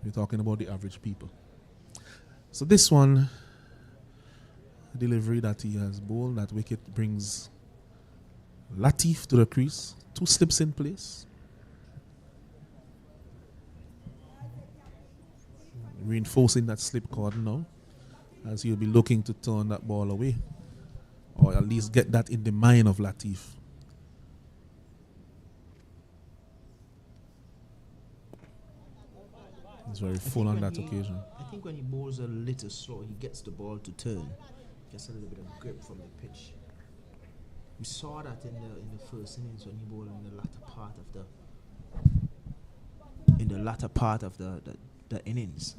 Speaker 2: we're talking about the average people. So this one, delivery that he has bowled, that wicket brings Latif to the crease, 2 slips in place. Reinforcing that slip cordon now, as he'll be looking to turn that ball away, or at least get that in the mind of Latif. He's very full on that occasion.
Speaker 3: I think when he bowls a little slow, he gets the ball to turn, gets a little bit of grip from the pitch. We saw that in the first innings when he bowled in the latter part of the innings.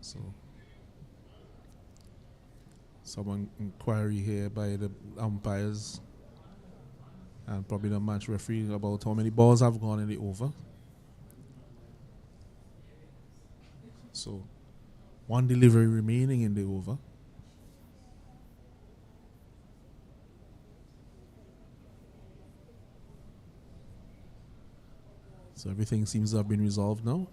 Speaker 2: So, some inquiry here by the umpires and probably the match referee about how many balls have gone in the over. So, 1 delivery remaining in the over. So everything seems to have been resolved now.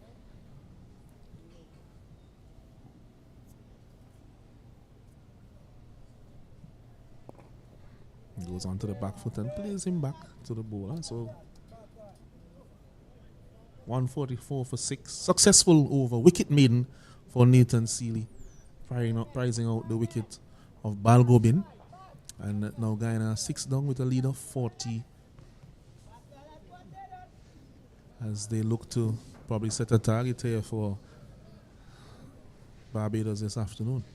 Speaker 2: He goes onto the back foot and plays him back to the bowler. So 144 for 6. Successful over. Wicket maiden for Nathan Sealy, prizing out the wicket of Balgobin. And now Guyana 6 down with a lead of 40, as they look to probably set a target here for Barbados this afternoon.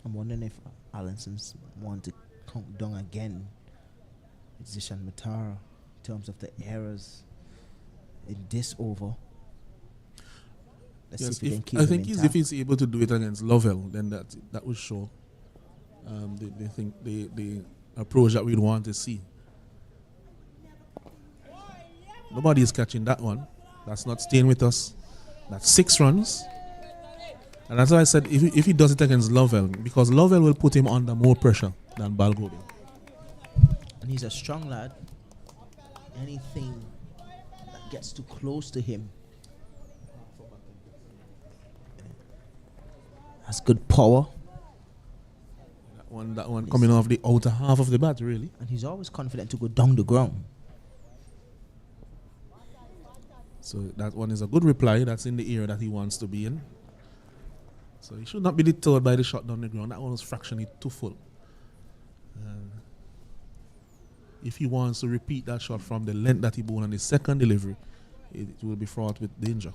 Speaker 3: I'm wondering if Allinson's want to count down again Zishan Matara in terms of the errors in this over. Let's see if we can keep
Speaker 2: I
Speaker 3: him
Speaker 2: think
Speaker 3: intact.
Speaker 2: if he's able to do it against Lovell, then that will show the approach that we'd want to see. Nobody is catching that one. That's not staying with us. That's 6 runs. And that's why I said if he does it against Lovell, because Lovell will put him under more pressure than Balgobin.
Speaker 3: And he's a strong lad. Anything that gets too close to him has good power.
Speaker 2: That one coming off the outer half of the bat, really.
Speaker 3: And he's always confident to go down the ground.
Speaker 2: So that one is a good reply. That's in the area that he wants to be in. So he should not be deterred by the shot down the ground. That one was fractionally too full. if he wants to repeat that shot from the length that he bowled on the second delivery, it will be fraught with danger.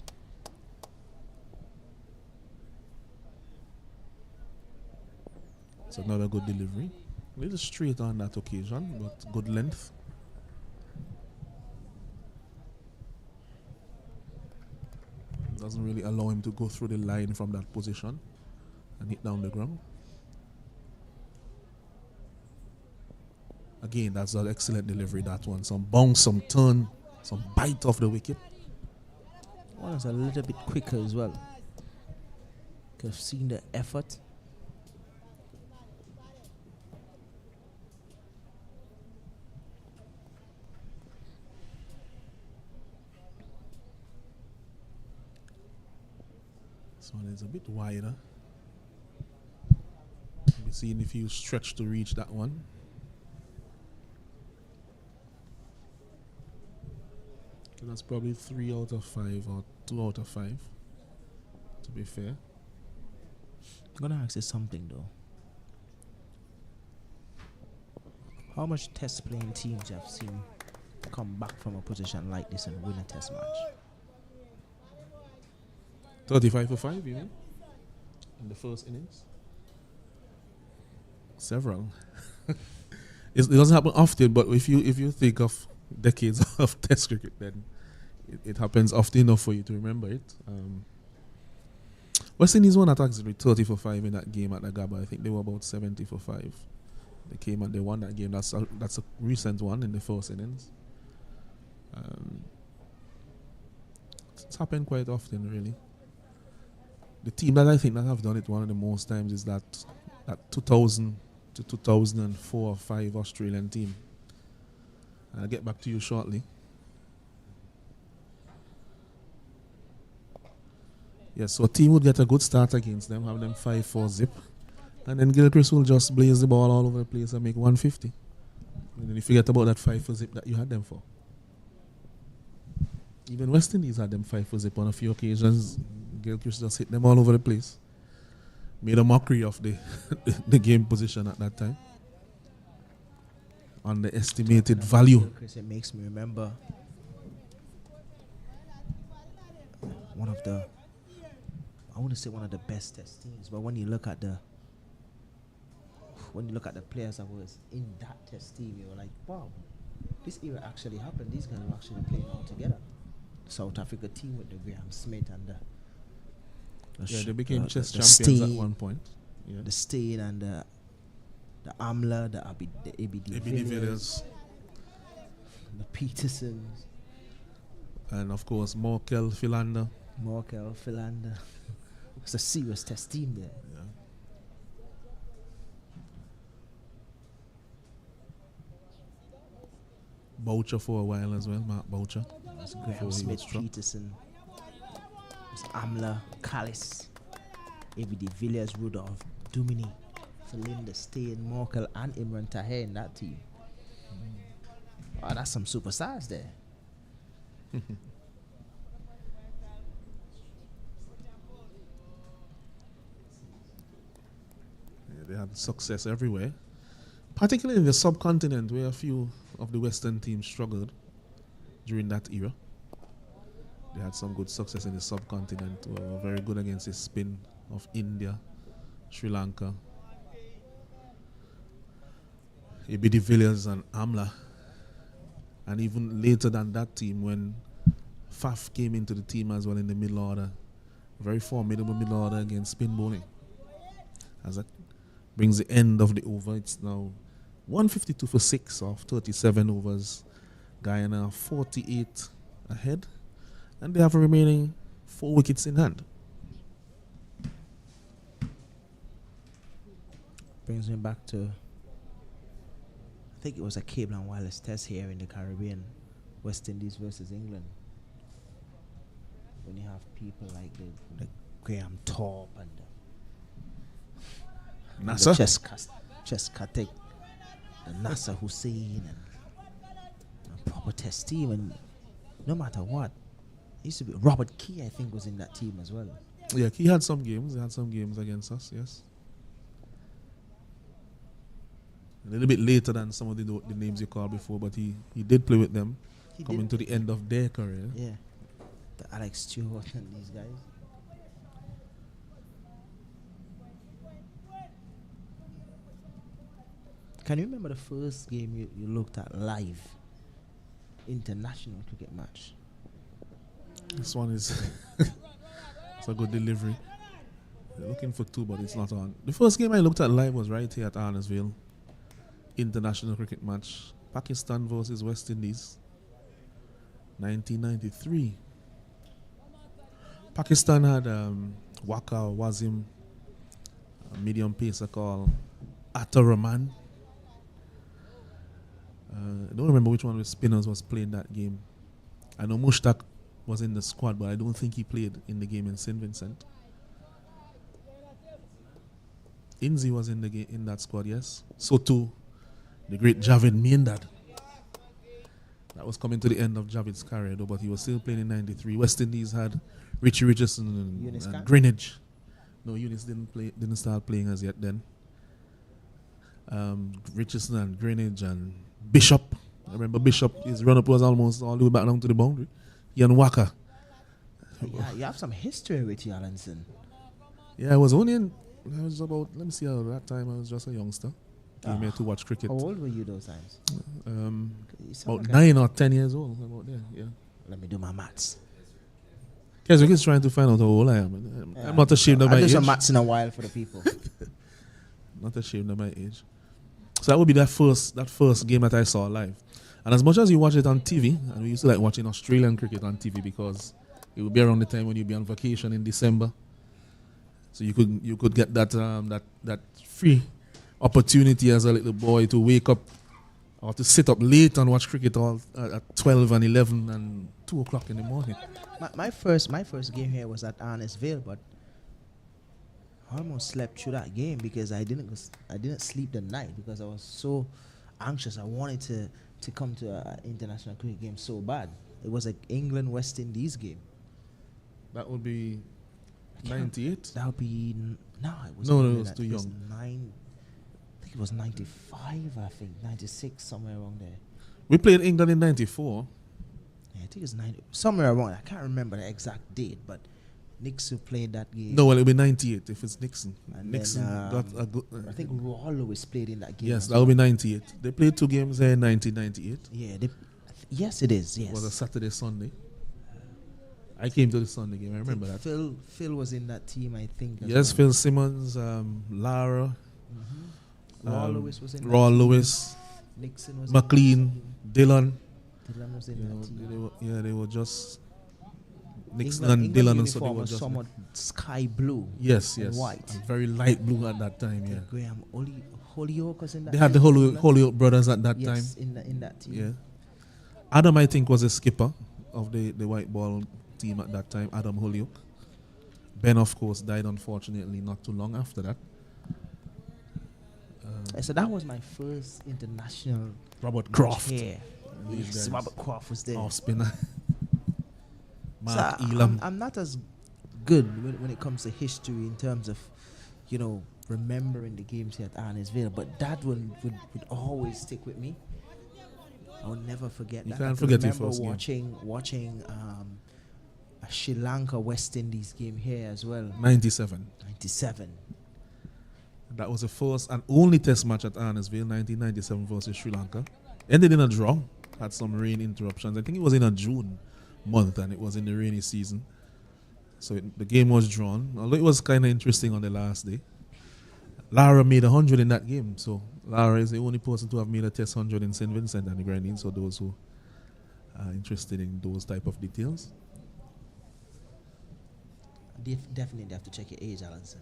Speaker 2: It's another good delivery. A little straight on that occasion, but good length. Doesn't really allow him to go through the line from that position and hit down the ground. Again, that's an excellent delivery, that one. Some bounce, some turn, some bite off the wicket.
Speaker 3: One is a little bit quicker as well. Could have seen the effort.
Speaker 2: This one is a bit wider. Maybe seeing if you stretch to reach that one. So that's probably 3 out of 5 or 2 out of 5, to be fair.
Speaker 3: I'm gonna ask you something though. How much test playing teams you have seen come back from a position like this and win a test match?
Speaker 2: 35 for 5, you mean? In the first innings? Several. It doesn't happen often, but if you think of decades of test cricket, then it happens often enough for you to remember it. West Indies won at actually 30 for 5 in that game at the Gabba. I think they were about 70 for 5. They came and they won that game. That's a recent one in the first innings. It's happened quite often, really. The team that I think that have done it one of the most times is that 2000 to 2004 or 5 Australian team. I'll get back to you shortly. Yes, so a team would get a good start against them, have them 5-4 zip, and then Gilchrist will just blaze the ball all over the place and make 150. And then you forget about that 5-4 zip that you had them for. Even West Indies had them 5-4 zip on a few occasions. Gilchrist just hit them all over the place. Made a mockery of the game position at that time. Underestimated value.
Speaker 3: It makes me remember one of the, I wouldn't say one of the best test teams, but when you look at the players that was in that test team, you were like, wow, this era actually happened. These guys were actually playing all together. The South Africa team with the Graham Smith and
Speaker 2: they became chess champions at one point. Yeah.
Speaker 3: The Stain and the Amla, the ABD
Speaker 2: Villiers,
Speaker 3: the Petersons,
Speaker 2: and of course Morkel Philander.
Speaker 3: It's a serious test team there.
Speaker 2: Yeah. Boucher for a while as well, Mark Boucher.
Speaker 3: It's Graham Smith, Peterson, it's Amla, Callis, ABD Villiers, Rudolph, Dumini, Philinda, Stain, Morkel, and Imran Tahir in that team. Oh, that's some superstars there.
Speaker 2: They had success everywhere, particularly in the subcontinent where a few of the Western teams struggled during that era. They had some good success in the subcontinent. Were very good against the spin of India, Sri Lanka, ABD Villiers and Amla. And even later than that team, when Faf came into the team as well in the middle order, very formidable middle order against spin bowling. As that brings the end of the over, it's now 152 for 6 of 37 overs. Guyana 48 ahead, and they have a remaining 4 wickets in hand.
Speaker 3: Brings me back to, I think it was a cable and wireless test here in the Caribbean, West Indies versus England. When you have people like the Graham Thorpe and
Speaker 2: Nasser,
Speaker 3: the Cheskatek, the Nasser Hussain, and a proper test team. And no matter what, it used to be Robert Key, I think, was in that team as well.
Speaker 2: Yeah, he had some games. He had some games against us, yes. A little bit later than some of the names you called before, but he did play with them, coming to the end of their career.
Speaker 3: Yeah. The Alex Stewart and these guys. Can you remember the first game you looked at live? International cricket match.
Speaker 2: This one is it's a good delivery. They're looking for two, but it's not on. The first game I looked at live was right here at Arnesville. International cricket match. Pakistan versus West Indies. 1993. Pakistan had Waka Wazim, a medium pacer called Atta Rahman. I don't remember which one of the spinners was playing that game. I know Mushtaq was in the squad, but I don't think he played in the game in St. Vincent. Inzi was in the game in that squad, yes. So too, the great Javed Miandad. That was coming to the end of Javid's career, though, but he was still playing in '93. West Indies had Richie Richardson and Greenwich. No, Eunice didn't start playing as yet then. Richardson and Greenwich and Bishop. I remember Bishop, his run-up was almost all the way back down to the boundary. He and Waka.
Speaker 3: Yeah, you have some history with you, Allenson.
Speaker 2: Yeah, I was about, let me see, at that time I was just a youngster. Came here to watch cricket.
Speaker 3: How old were you those times?
Speaker 2: About 9 or 10 years old. About there, yeah.
Speaker 3: Let me do my maths.
Speaker 2: Keswick is trying to find out how old I am. I'm not ashamed of my age.
Speaker 3: I'll do some maths in a while for the people.
Speaker 2: Not ashamed of my age. So that would be that first game that I saw live. And as much as you watch it on TV, and we used to like watching Australian cricket on TV because it would be around the time when you'd be on vacation in December. So you could get that free opportunity as a little boy to wake up or to sit up late and watch cricket all at 12 and 11 and 2 o'clock in the morning.
Speaker 3: My first game here was at Arnesville, but I almost slept through that game because I didn't sleep the night because I was so anxious. I wanted to come to an international cricket game so bad. It was an England West Indies game.
Speaker 2: That would be 98.
Speaker 3: That would be it was
Speaker 2: no, it was too young.
Speaker 3: I think it was 95. I think 96, somewhere around there.
Speaker 2: We played England in 94.
Speaker 3: Yeah, I think it's 90, somewhere around. I can't remember the exact date, but Nixon played that game.
Speaker 2: No, well, it'll be 98 if it's Nixon.
Speaker 3: And
Speaker 2: Nixon
Speaker 3: then,
Speaker 2: got a good.
Speaker 3: I think Raw Lewis played in that game.
Speaker 2: Yes, that will be 98. They played 2 games there in 1998.
Speaker 3: Yeah, yes, it is. Yes,
Speaker 2: It was a Saturday, Sunday. I came to the Sunday game. I remember that.
Speaker 3: Phil was in that team, I think.
Speaker 2: Yes,
Speaker 3: well.
Speaker 2: Phil Simmons, Lara,
Speaker 3: Raw Lewis was in
Speaker 2: Raw
Speaker 3: that
Speaker 2: Lewis,
Speaker 3: team. Nixon was
Speaker 2: McLean, Dylan.
Speaker 3: Dylan was in that team.
Speaker 2: They were just Nixon
Speaker 3: England,
Speaker 2: and Dylan, and so they
Speaker 3: uniform
Speaker 2: were
Speaker 3: was
Speaker 2: just
Speaker 3: somewhat sky blue.
Speaker 2: yes,
Speaker 3: and white.
Speaker 2: and very light blue at that time. Yeah,
Speaker 3: Graham Holyoke was in that.
Speaker 2: they had the Holyoke brothers at that time.
Speaker 3: Yes, in that team.
Speaker 2: Yeah, Adam, I think, was the skipper of the white ball team at that time. Adam Holyoke. Ben, of course, died unfortunately not too long after that.
Speaker 3: So that was my first international.
Speaker 2: Robert Croft.
Speaker 3: Here. Yes, Robert Croft was there.
Speaker 2: Off spinner. Mark
Speaker 3: So
Speaker 2: Elam.
Speaker 3: I'm not as good when it comes to history in terms of, remembering the games here at Arnesville, but that one would always stick with me. I will never forget
Speaker 2: You
Speaker 3: that.
Speaker 2: can't
Speaker 3: I
Speaker 2: forget your
Speaker 3: remember
Speaker 2: first game.
Speaker 3: watching a Sri Lanka West Indies game here as well.
Speaker 2: 97.
Speaker 3: 97.
Speaker 2: That was the first and only test match at Arnesville, 1997 versus Sri Lanka. Ended in a draw. Had some rain interruptions. I think it was in a June month and it was in the rainy season. So the game was drawn. Although it was kind of interesting on the last day. Lara made 100 in that game. So Lara is the only person to have made a test 100 in St. Vincent and the Grenadines. So those who are interested in those type of details.
Speaker 3: Definitely have to check your age, Allenson.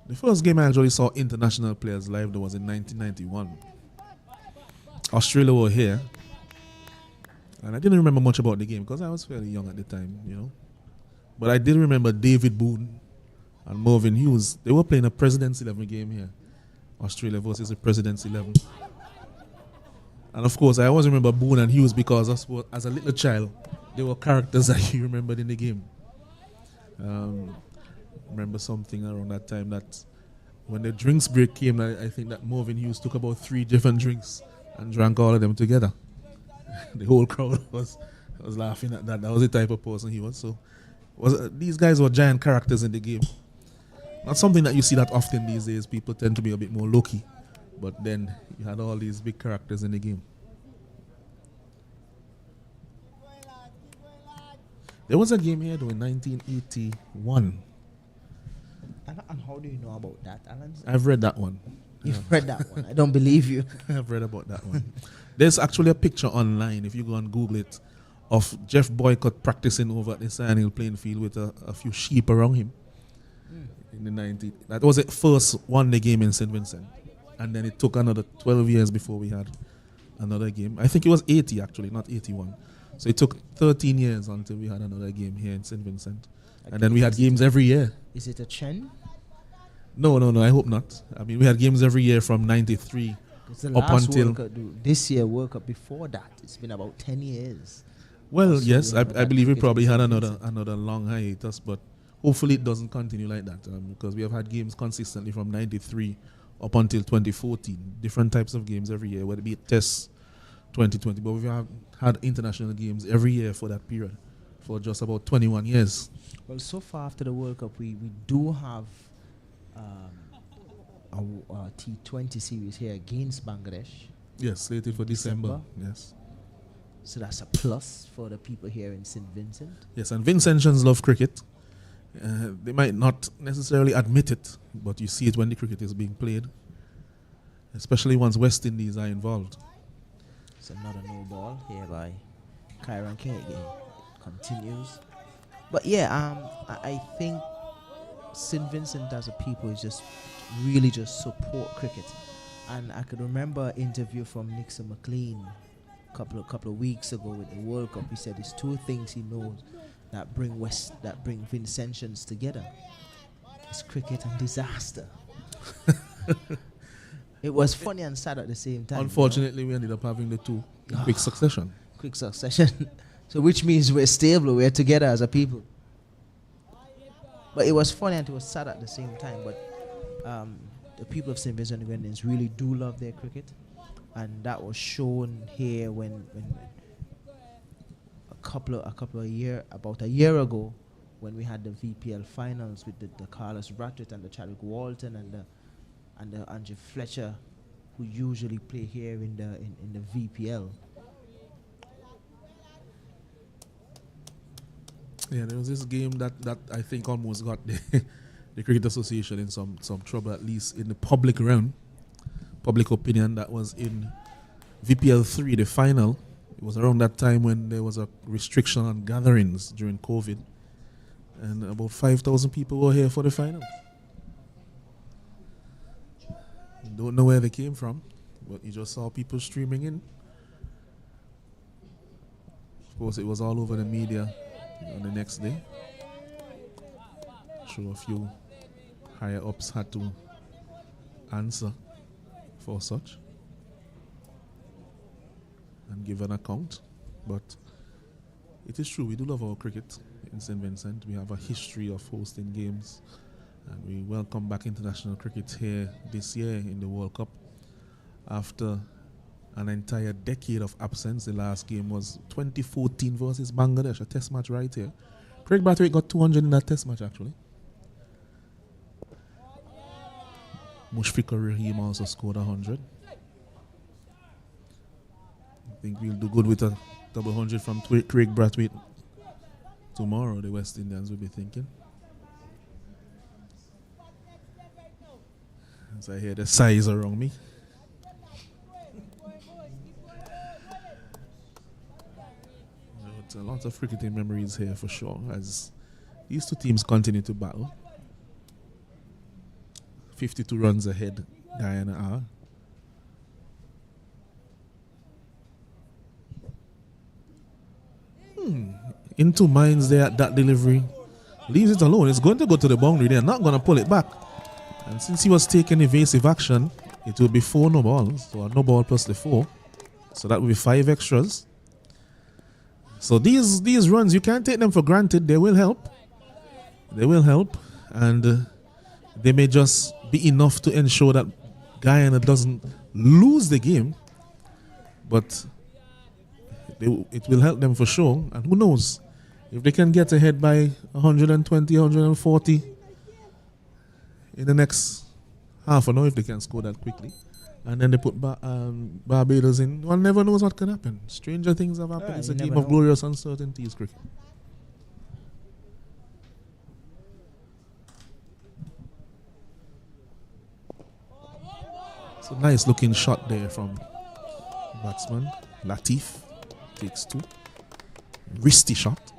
Speaker 2: The first game I actually saw international players live was in 1991. Australia were here. And I didn't remember much about the game because I was fairly young at the time, But I did remember David Boone and Mervyn Hughes. They were playing a President's 11 game here. Australia versus the President's 11. And of course, I always remember Boone and Hughes because as a little child, there were characters that you remembered in the game. Remember something around that time that when the drinks break came, I think that Marvin Hughes took about 3 different drinks and drank all of them together. The whole crowd was laughing at that. That was the type of person he was. So these guys were giant characters in the game. Not something that you see that often these days. People tend to be a bit more low-key. But then you had all these big characters in the game. There was a game here though in 1981.
Speaker 3: And how do you know about that, Alan?
Speaker 2: I've read that one.
Speaker 3: You've read that one. I don't believe you.
Speaker 2: I've read about that one. There's actually a picture online, if you go and Google it, of Jeff Boycott practicing over at the Sand Hill playing field with a few sheep around him in the 90s. That was the first one-day game in St. Vincent. And then it took another 12 years before we had another game. I think it was 80 actually, not 81. So it took 13 years until we had another game here in St. Vincent. And then we had games every year.
Speaker 3: Is it a trend?
Speaker 2: No, I hope not. I mean, we had games every year from 93
Speaker 3: It's the
Speaker 2: up
Speaker 3: last
Speaker 2: until...
Speaker 3: World Cup, this year World Cup before that. It's been about 10 years.
Speaker 2: Well,
Speaker 3: Also,
Speaker 2: yes,
Speaker 3: we
Speaker 2: I
Speaker 3: haven't had
Speaker 2: believe we
Speaker 3: cricket
Speaker 2: probably
Speaker 3: in
Speaker 2: had
Speaker 3: St. Vincent.
Speaker 2: another long hiatus, but hopefully it doesn't continue like that because we have had games consistently from 93 up until 2014. Different types of games every year, whether it be Tests 2020, but we have had international games every year for that period for just about 21 years.
Speaker 3: Well, so far after the World Cup, we do have a T20 series here against Bangladesh.
Speaker 2: Yes, slated for December. Yes.
Speaker 3: So that's a plus for the people here in St. Vincent.
Speaker 2: Yes, and Vincentians love cricket. They might not necessarily admit it, but you see it when the cricket is being played, especially once West Indies are involved.
Speaker 3: It's another no ball here by Kyron Kennedy. Continues. But yeah, I think St. Vincent as a people is just really just support cricket. And I could remember an interview from Nixon McLean a couple of weeks ago with the World Cup. He said there's 2 things he knows that bring Vincentians together. It's cricket and disaster. It was funny and sad at the same time.
Speaker 2: Unfortunately, we ended up having the 2 in quick succession.
Speaker 3: Quick succession. So which means we're stable, we're together as a people. But it was funny and it was sad at the same time. But the people of St. Vincent and the Grenadines really do love their cricket. And that was shown here when about a year ago, when we had the VPL finals with the Carlos Brathwaite and the Chadwick Walton and the Andrew Fletcher, who usually play here in the VPL.
Speaker 2: Yeah, there was this game that I think almost got the Cricket Association in some trouble, at least in the public realm, public opinion. That was in VPL 3, the final. It was around that time when there was a restriction on gatherings during COVID, and about 5,000 people were here for the final. Don't know where they came from, but you just saw people streaming in. Of course, it was all over the media on the next day. Sure, a few higher ups had to answer for such and give an account. But it is true, we do love our cricket in St. Vincent. We have a history of hosting games, and we welcome back international cricket here this year in the World Cup after an entire decade of absence. The last game was 2014 versus Bangladesh, a test match right here. Craig Brathwaite got 200 in that test match actually. Mushfiqur Rahim also scored 100. I think we'll do good with a double 100 from Craig Brathwaite tomorrow, the West Indians will be thinking. As I hear the sighs around me. A lot of cricketing memories here for sure, as these 2 teams continue to battle. 52 runs ahead, Guyana are. Into minds there at that delivery. Leaves it alone. It's going to go to the boundary. They're not going to pull it back. And since he was taking evasive action, it will be 4 no balls. So a no ball plus the 4. So that will be 5 extras. So these runs, you can't take them for granted. They will help. They will help. And they may just be enough to ensure that Guyana doesn't lose the game. But it will help them for sure. And who knows? If they can get ahead by 120, 140 in the next half an hour, if they can score that quickly, and then they put Barbados in, one never knows what can happen. Stranger things have happened. It's a game of glorious uncertainties, cricket. It's a nice looking shot there from batsman Latif. Takes two. Wristy shot.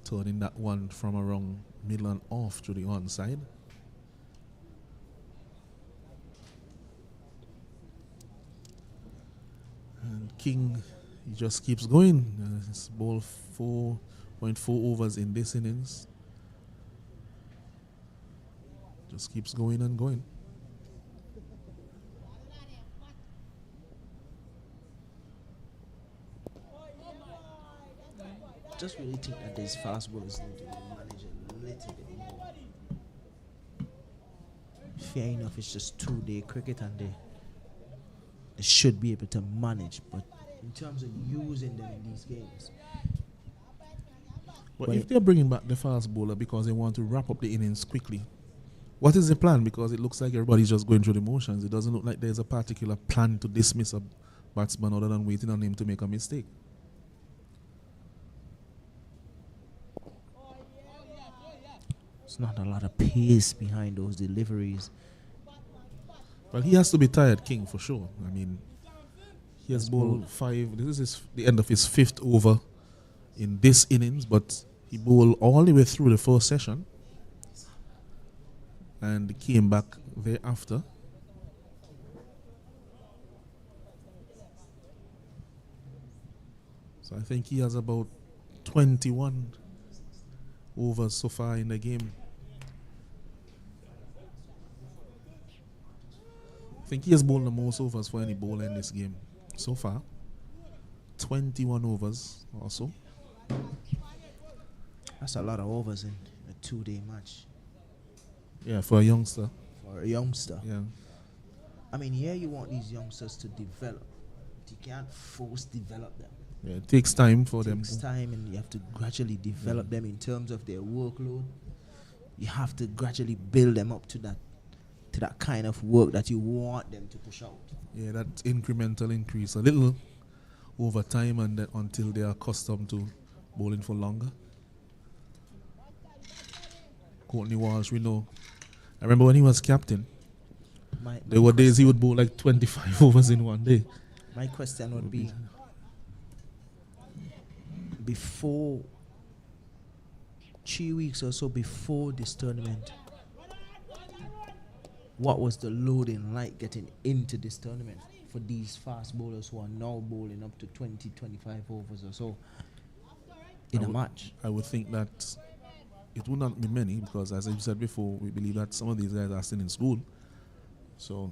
Speaker 2: Turning that one from around middle and off to the onside. And King, he just keeps going. He's bowled 4.4 overs in this innings. Just keeps going and going.
Speaker 3: Just really think that these fast bowlers need to be managed a little bit more. Fair enough, it's just 2-day cricket and they should be able to manage, but in terms of using them in these games.
Speaker 2: But if they're bringing back the fast bowler because they want to wrap up the innings quickly, what is the plan? Because it looks like everybody's just going through the motions. It doesn't look like there's a particular plan to dismiss a batsman other than waiting on him to make a mistake.
Speaker 3: There's not a lot of pace behind those deliveries.
Speaker 2: Well, he has to be tired, King, for sure. I mean, he has bowled 5. This is the end of his 5th over in this innings, but he bowled all the way through the first session and came back thereafter. So I think he has about 21 overs so far in the game. I think he has bowled the most overs for any bowler in this game so far. 21 overs also.
Speaker 3: That's a lot of overs in a 2-day match.
Speaker 2: Yeah, for a youngster.
Speaker 3: For a youngster.
Speaker 2: Yeah.
Speaker 3: I mean, yeah, you want these youngsters to develop. But you can't force develop them.
Speaker 2: Yeah, it takes time for them.
Speaker 3: It takes time, and you have to gradually develop them in terms of their workload. You have to gradually build them up to that kind of work that you want them to push out. Yeah,
Speaker 2: that incremental increase, a little over time, and then until they are accustomed to bowling for longer. Courtney Walsh, we know. I remember when he was captain. There were days he would bowl like 25 overs in one day.
Speaker 3: My question would be, before 3 weeks or so before this tournament, what was the loading like getting into this tournament for these fast bowlers who are now bowling up to 20, 25 overs or so in a match?
Speaker 2: I would think that it would not be many because, as I said before, we believe that some of these guys are still in school. So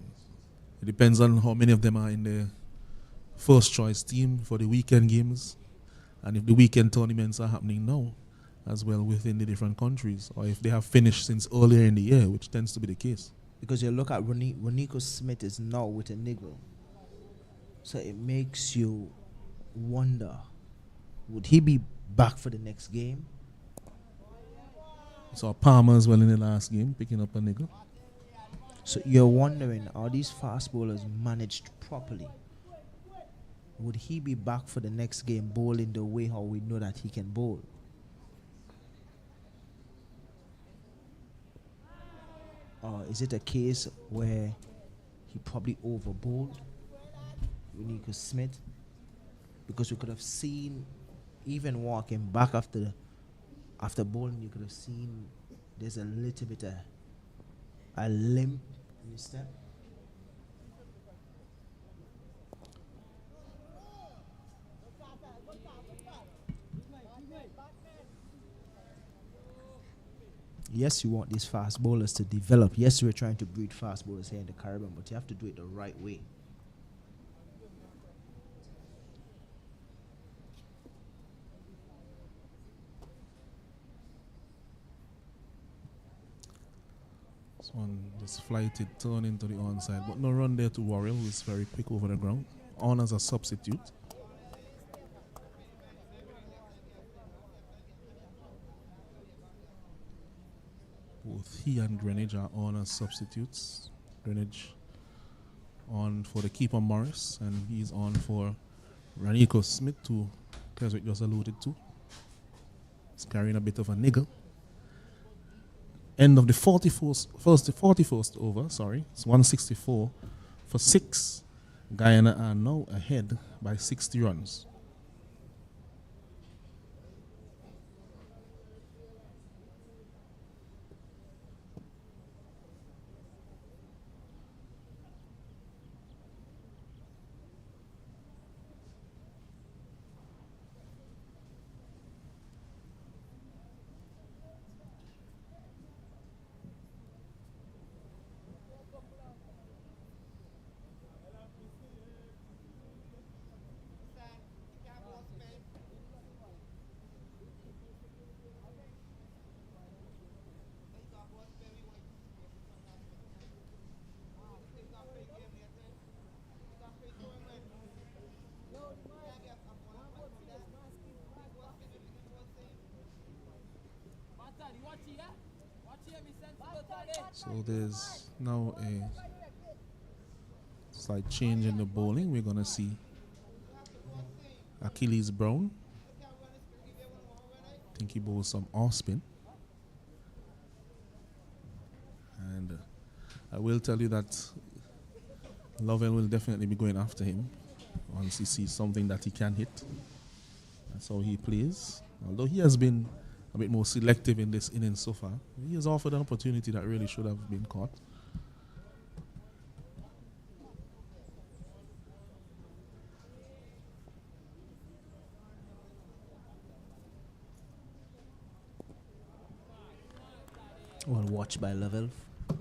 Speaker 2: it depends on how many of them are in the first choice team for the weekend games, and if the weekend tournaments are happening now as well within the different countries, or if they have finished since earlier in the year, which tends to be the case.
Speaker 3: Because you look at Ronico Smith is now with a niggle. So it makes you wonder, would he be back for the next game?
Speaker 2: So Palmer as well in the last game, picking up a niggle.
Speaker 3: So you're wondering, are these fast bowlers managed properly? Would he be back for the next game bowling the way how we know that he can bowl? Or is it a case where he probably overbowled Ronico Smith? Because we could have seen, even walking back after bowling, you could have seen there's a little bit of a limp in his step. Yes, you want these fast bowlers to develop. Yes, we're trying to breed fast bowlers here in the Caribbean, but you have to do it the right way.
Speaker 2: This one, this flighted turn into the onside, but no run there to Warrior, who is very quick over the ground. On as a substitute. Both he and Greenwich are on as substitutes. Greenwich on for the keeper Morris, and he's on for Raniko Smith, who Keswick just alluded to. He's carrying a bit of a niggle. End of the 41st over, sorry. It's 164 for 6. Guyana are now ahead by 60 runs. So there's now a slight change in the bowling. We're going to see Achilles Brown. I think he bowls some off spin. And I will tell you that Lovell will definitely be going after him once he sees something that he can hit. That's how he plays. Although he has been a bit more selective in this innings so far, he has offered an opportunity that really should have been caught.
Speaker 3: Well, watched by Lovell. I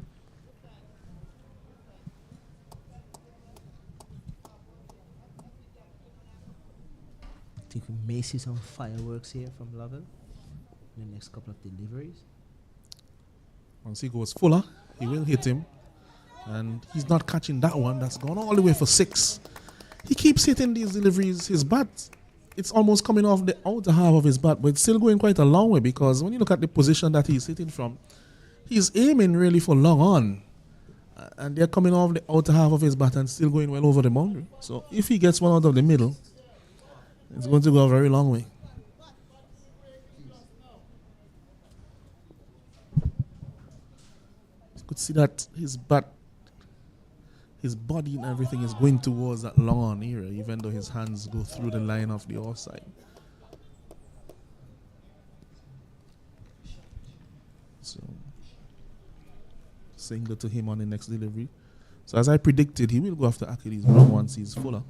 Speaker 3: think we may see some fireworks here from Lovell in the next couple of deliveries.
Speaker 2: Once he goes fuller, he will hit him. And he's not catching that one. That's gone all the way for 6. He keeps hitting these deliveries. His bat, it's almost coming off the outer half of his bat, but it's still going quite a long way, because when you look at the position that he's hitting from, he's aiming really for long on. And they're coming off the outer half of his bat and still going well over the boundary. So if he gets one out of the middle, it's going to go a very long way. You could see that his bat, his body and everything is going towards that long on area, even though his hands go through the line of the offside. So, single to him on the next delivery. So as I predicted, he will go after Achilles Brown once he's fuller.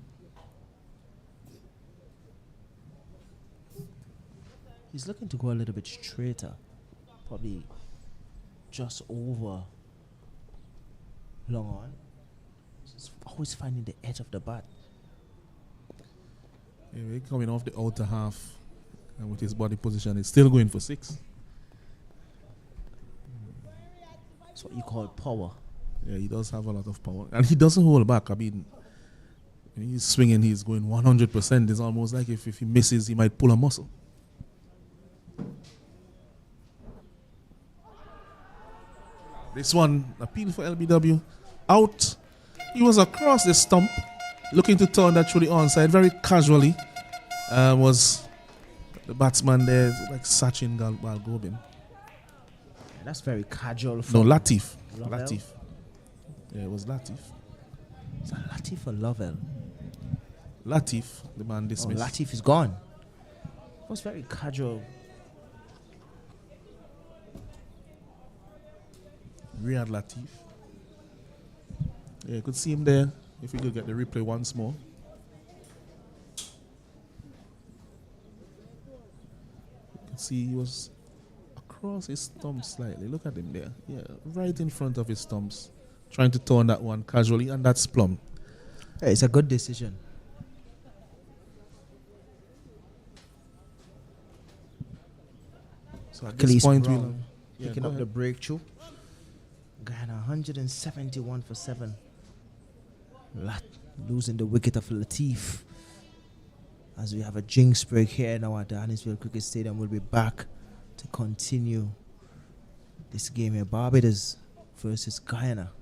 Speaker 3: He's looking to go a little bit straighter, probably just over long on. He's always finding the edge of the bat.
Speaker 2: Yeah, we're coming off the outer half, and with his body position, he's still going for 6.
Speaker 3: That's what you call power.
Speaker 2: Yeah, he does have a lot of power, and he doesn't hold back. I mean, when he's swinging, he's going 100%. It's almost like if he misses, he might pull a muscle. This one, appeal for LBW, out. He was across the stump, looking to turn that through the onside very casually. Was the batsman there, like Sachin Balgobin.
Speaker 3: Yeah, that's very casual.
Speaker 2: No, Latif.
Speaker 3: Lovell?
Speaker 2: Latif. Yeah, it was Latif.
Speaker 3: Is that Latif or Lovell?
Speaker 2: Latif, the man dismissed.
Speaker 3: Oh, Latif is gone. It was very casual.
Speaker 2: Riyad Latif. Yeah, you could see him there if we could get the replay once more. You could see he was across his stumps slightly. Look at him there. Yeah, right in front of his stumps. Trying to turn that one casually, and that's plumb.
Speaker 3: Yeah, it's a good decision.
Speaker 2: So at
Speaker 3: Cleese
Speaker 2: this point,
Speaker 3: Brown
Speaker 2: we'll
Speaker 3: picking up the breakthrough. Guyana 171 for 7. Losing the wicket of Latif. As we have a jinx break here now at the Annisville Cricket Stadium. We'll be back to continue this game here. Barbados versus Guyana.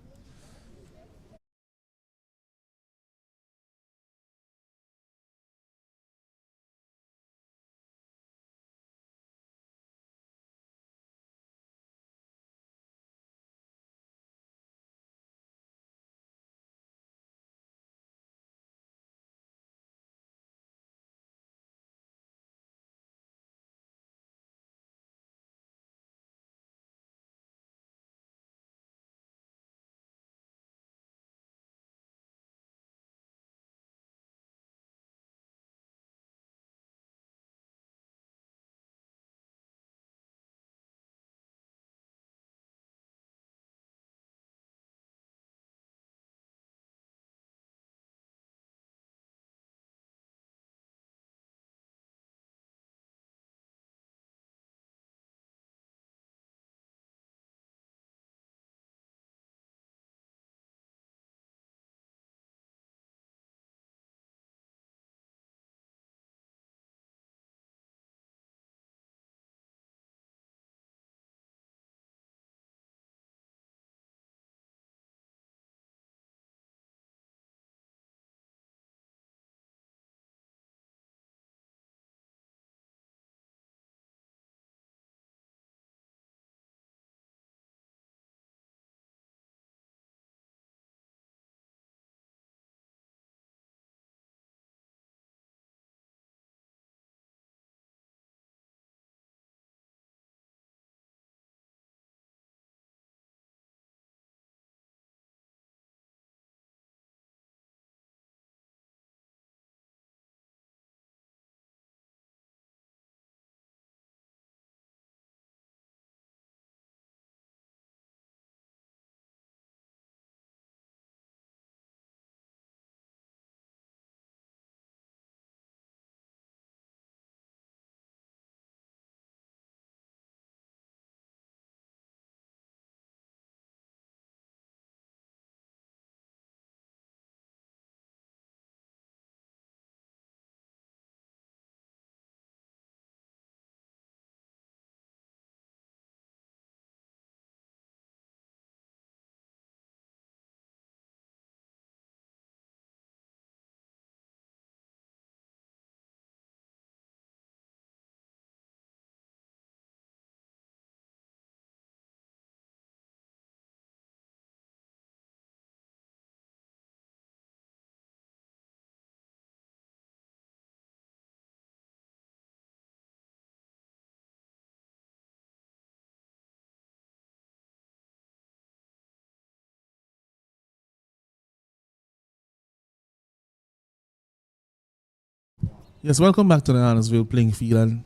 Speaker 2: Yes, welcome back to the Annisville playing field, and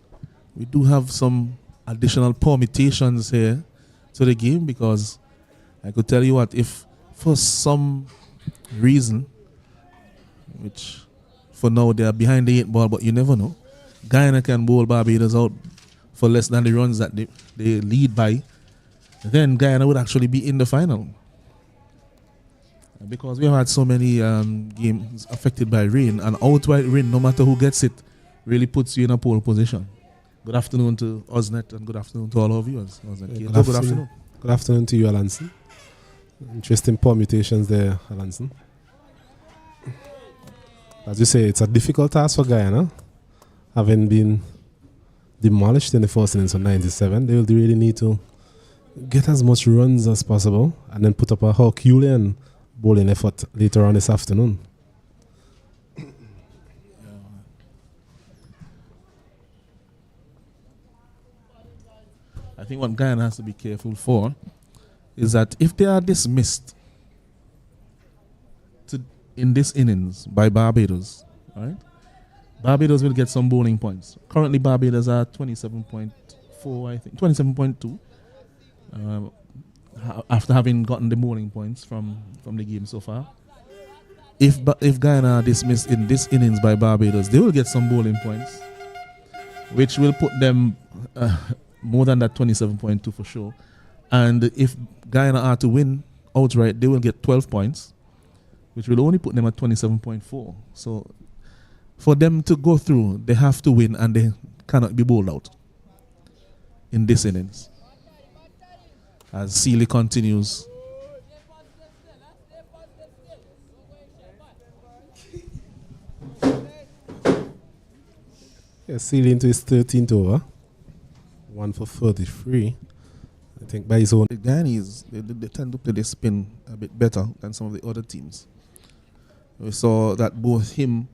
Speaker 2: we do have some additional permutations here to the game, because I could tell you what, if for some reason, which for now they are behind the 8 ball, but you never know, Guyana can bowl Barbados out for less than the runs that they lead by, then Guyana would actually be in the final. Because we have had so many games affected by rain, and outright rain, no matter who gets it, really puts you in a pole position. Good afternoon to Osnet, and good afternoon to all our viewers.
Speaker 4: Good afternoon. Good afternoon to you, Alanson. Interesting permutations there, Alanson. As you say, it's a difficult task for Guyana. Having been demolished in the first innings of 97, they will really need to get as much runs as possible and then put up a Herculean bowling effort later on this afternoon.
Speaker 2: I think what Guyana has to be careful for is that if they are dismissed in this innings by Barbados, right, Barbados will get some bowling points. Currently, Barbados are 27.5 27.4, I think, 27.2. After having gotten the bowling points from the game so far. If Guyana are dismissed in this innings by Barbados, they will get some bowling points, which will put them more than that 27.2 for sure. And if Guyana are to win outright, they will get 12 points, which will only put them at 27.4. So for them to go through, they have to win and they cannot be bowled out in this innings. As Sealy continues.
Speaker 4: Yeah, Sealy into his 13th over. 1 for 33. I think by his own.
Speaker 2: The Guyanese, they tend to play the spin a bit better than some of the other teams. We saw that both him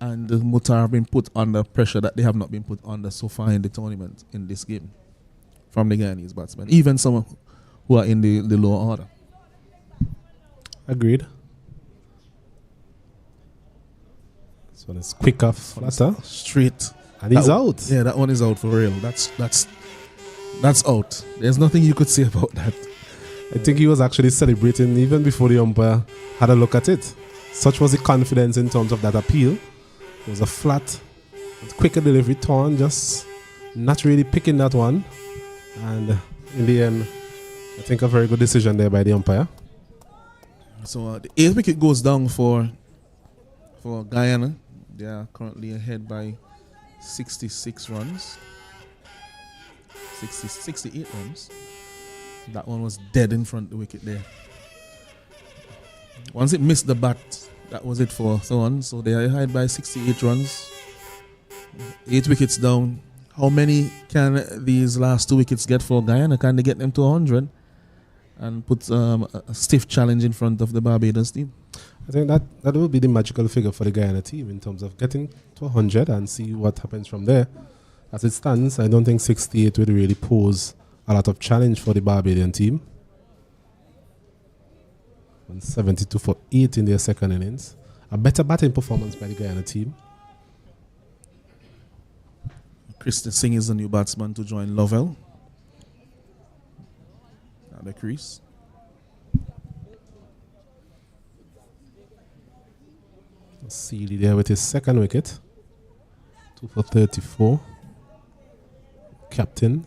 Speaker 2: and Mutar have been put under pressure that they have not been put under so far in the tournament in this game from the Guyanese batsmen. Even some who are in the lower order.
Speaker 4: Agreed. This one is quick off flatter.
Speaker 2: Straight.
Speaker 4: And he's out.
Speaker 2: Yeah, that one is out for real. That's out. There's nothing you could say about that.
Speaker 4: I think he was actually celebrating even before the umpire had a look at it. Such was the confidence in terms of that appeal. It was a flat, quicker delivery turn, just not really picking that one. And in the end, I think a very good decision there by the umpire.
Speaker 2: So the 8th wicket goes down for Guyana. They are currently ahead by 66 runs. 68 runs. That one was dead in front of the wicket there. Once it missed the bat, that was it for Thorn. So they are ahead by 68 runs. 8 wickets down. How many can these last 2 wickets get for Guyana? Can they get them to 100 and put a stiff challenge in front of the Barbados team?
Speaker 4: I think that will be the magical figure for the Guyana team in terms of getting to 100 and see what happens from there. As it stands, I don't think 68 would really pose a lot of challenge for the Barbadian team. 172 for 8 in their second innings. A better batting performance by the Guyana team.
Speaker 2: Christian Singh is the new batsman to join Lovell at the crease.
Speaker 4: Sealy there with his second wicket. 2 for 34. Captain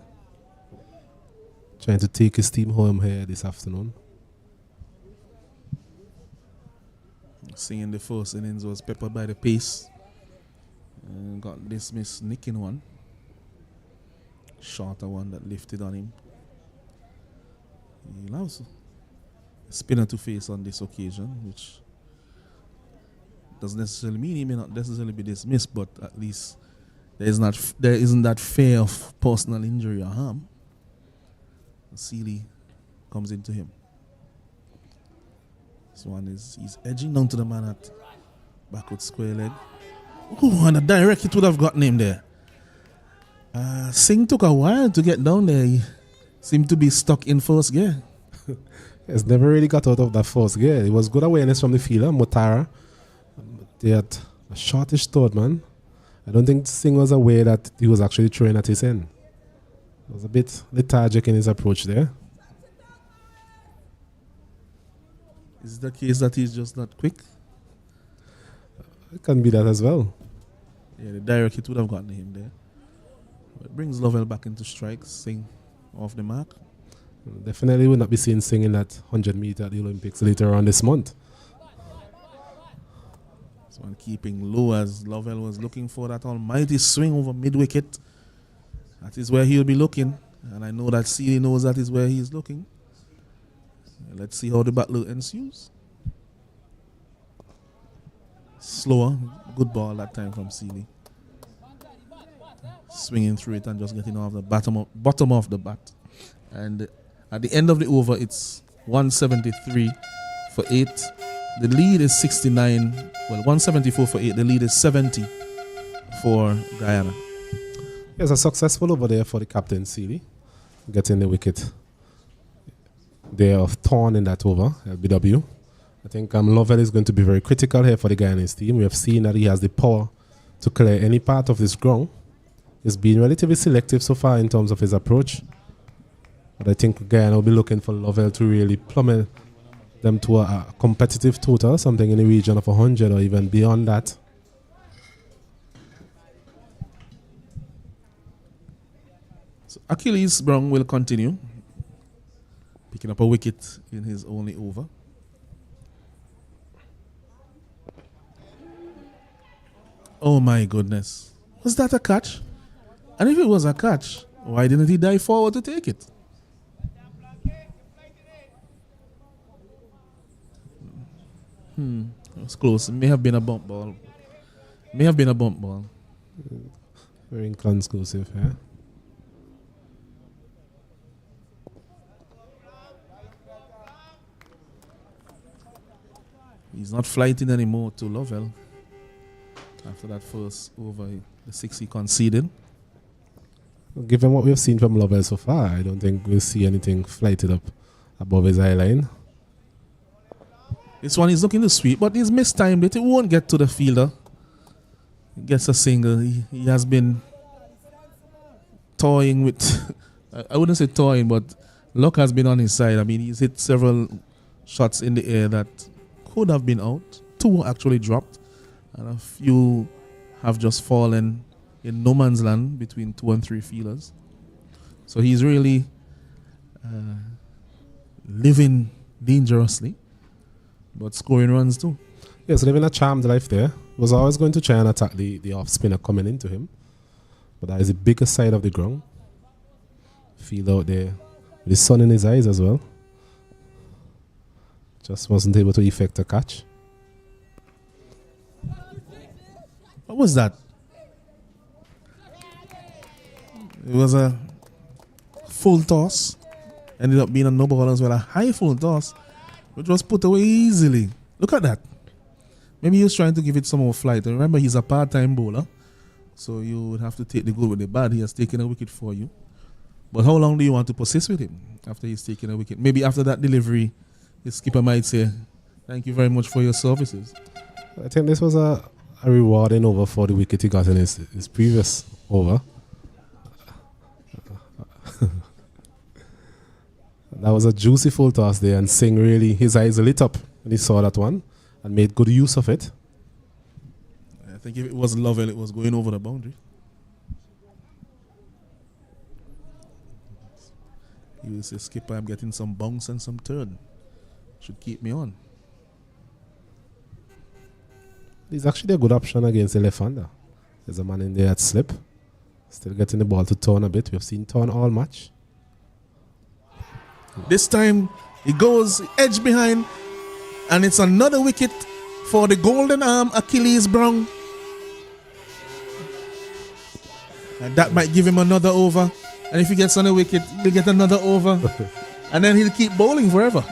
Speaker 4: trying to take his team home here this afternoon.
Speaker 2: Singh in the first innings was peppered by the pace and got dismissed nicking one. Shorter one that lifted on him. He allows a spinner to face on this occasion, which doesn't necessarily mean he may not necessarily be dismissed, but at least there isn't that fear of personal injury or harm. Sealy comes into him. This one he's edging down to the man at backward square leg. Oh, and a direct hit would have gotten him there. Singh took a while to get down there. He seemed to be stuck in first gear.
Speaker 4: He's never really got out of that first gear. It was good awareness from the fielder, Mutara. They had a shortish third man. I don't think Singh was aware that he was actually throwing at his end. He was a bit lethargic in his approach there.
Speaker 2: Is it the case that he's just not quick?
Speaker 4: It can be that as well.
Speaker 2: Yeah, the direct hit would have gotten him there. But it brings Lovell back into strikes. Singh off the mark.
Speaker 4: Definitely will not be seeing Singh in that 100 meter at the Olympics later on this month.
Speaker 2: This one keeping low as Lovell was looking for that almighty swing over mid-wicket. That is where he'll be looking. And I know that Sealy knows that is where he's looking. Let's see how the battle ensues. Slower. Good ball that time from Sealy. Swinging through it and just getting off the bottom of the bat. And at the end of the over, it's 173 for 8. The lead is 69. Well, 174 for 8. The lead is 70 for Guyana.
Speaker 4: Yes, a successful over there for the captain, Sealy. Getting the wicket there of Thorn in that over, LBW. I think Lovell is going to be very critical here for the Guyanese team. We have seen that he has the power to clear any part of this ground. He's been relatively selective so far in terms of his approach. But I think Guyana will be looking for Lovell to really plummet them to a competitive total, something in the region of 100 or even beyond that.
Speaker 2: So Achilles Brown will continue, picking up a wicket in his only over. Oh my goodness. Was that a catch? And if it was a catch, why didn't he dive forward to take it? It was close. It may have been a bump ball.
Speaker 4: Very inconclusive, yeah.
Speaker 2: He's not flighting anymore to Lovell. After that first over, the 6 he conceded.
Speaker 4: Given what we've seen from Lovell so far, I don't think we'll see anything flighted up above his eye line.
Speaker 2: This one is looking to sweep, but he's mistimed it. It won't get to the fielder. He gets a single. He has been toying with, I wouldn't say toying, but luck has been on his side. I mean, he's hit several shots in the air that could have been out. 2 actually dropped, and a few have just fallen in no man's land between 2 and 3 fielders. So he's really living dangerously, but scoring runs too.
Speaker 4: Yes, living a charmed life there. Was always going to try and attack the off spinner coming into him, but that is the biggest side of the ground. Field out there with the sun in his eyes as well. Just wasn't able to effect a catch.
Speaker 2: What was that? It was a full toss. Ended up being a no ball as well. A high full toss, which was put away easily. Look at that. Maybe he was trying to give it some more flight. And remember, he's a part-time bowler, so you would have to take the good with the bad. He has taken a wicket for you. But how long do you want to persist with him after he's taken a wicket? Maybe after that delivery, the skipper might say, "Thank you very much for your services."
Speaker 4: I think this was a rewarding over for the wicket he got in his previous over. That was a juicy full toss there, and Singh really, his eyes lit up when he saw that one and made good use of it.
Speaker 2: I think if it was Lovell, it was going over the boundary. He will say, "Skipper, I'm getting some bounce and some turn. Should keep me on."
Speaker 4: He's actually a good option against the left-hander. There's a man in there at slip. Still getting the ball to turn a bit. We've seen turn all match.
Speaker 2: This time, he goes edge behind, and it's another wicket for the golden arm, Achilles Brown. And that might give him another over. And if he gets on a wicket, he'll get another over. And then he'll keep bowling forever.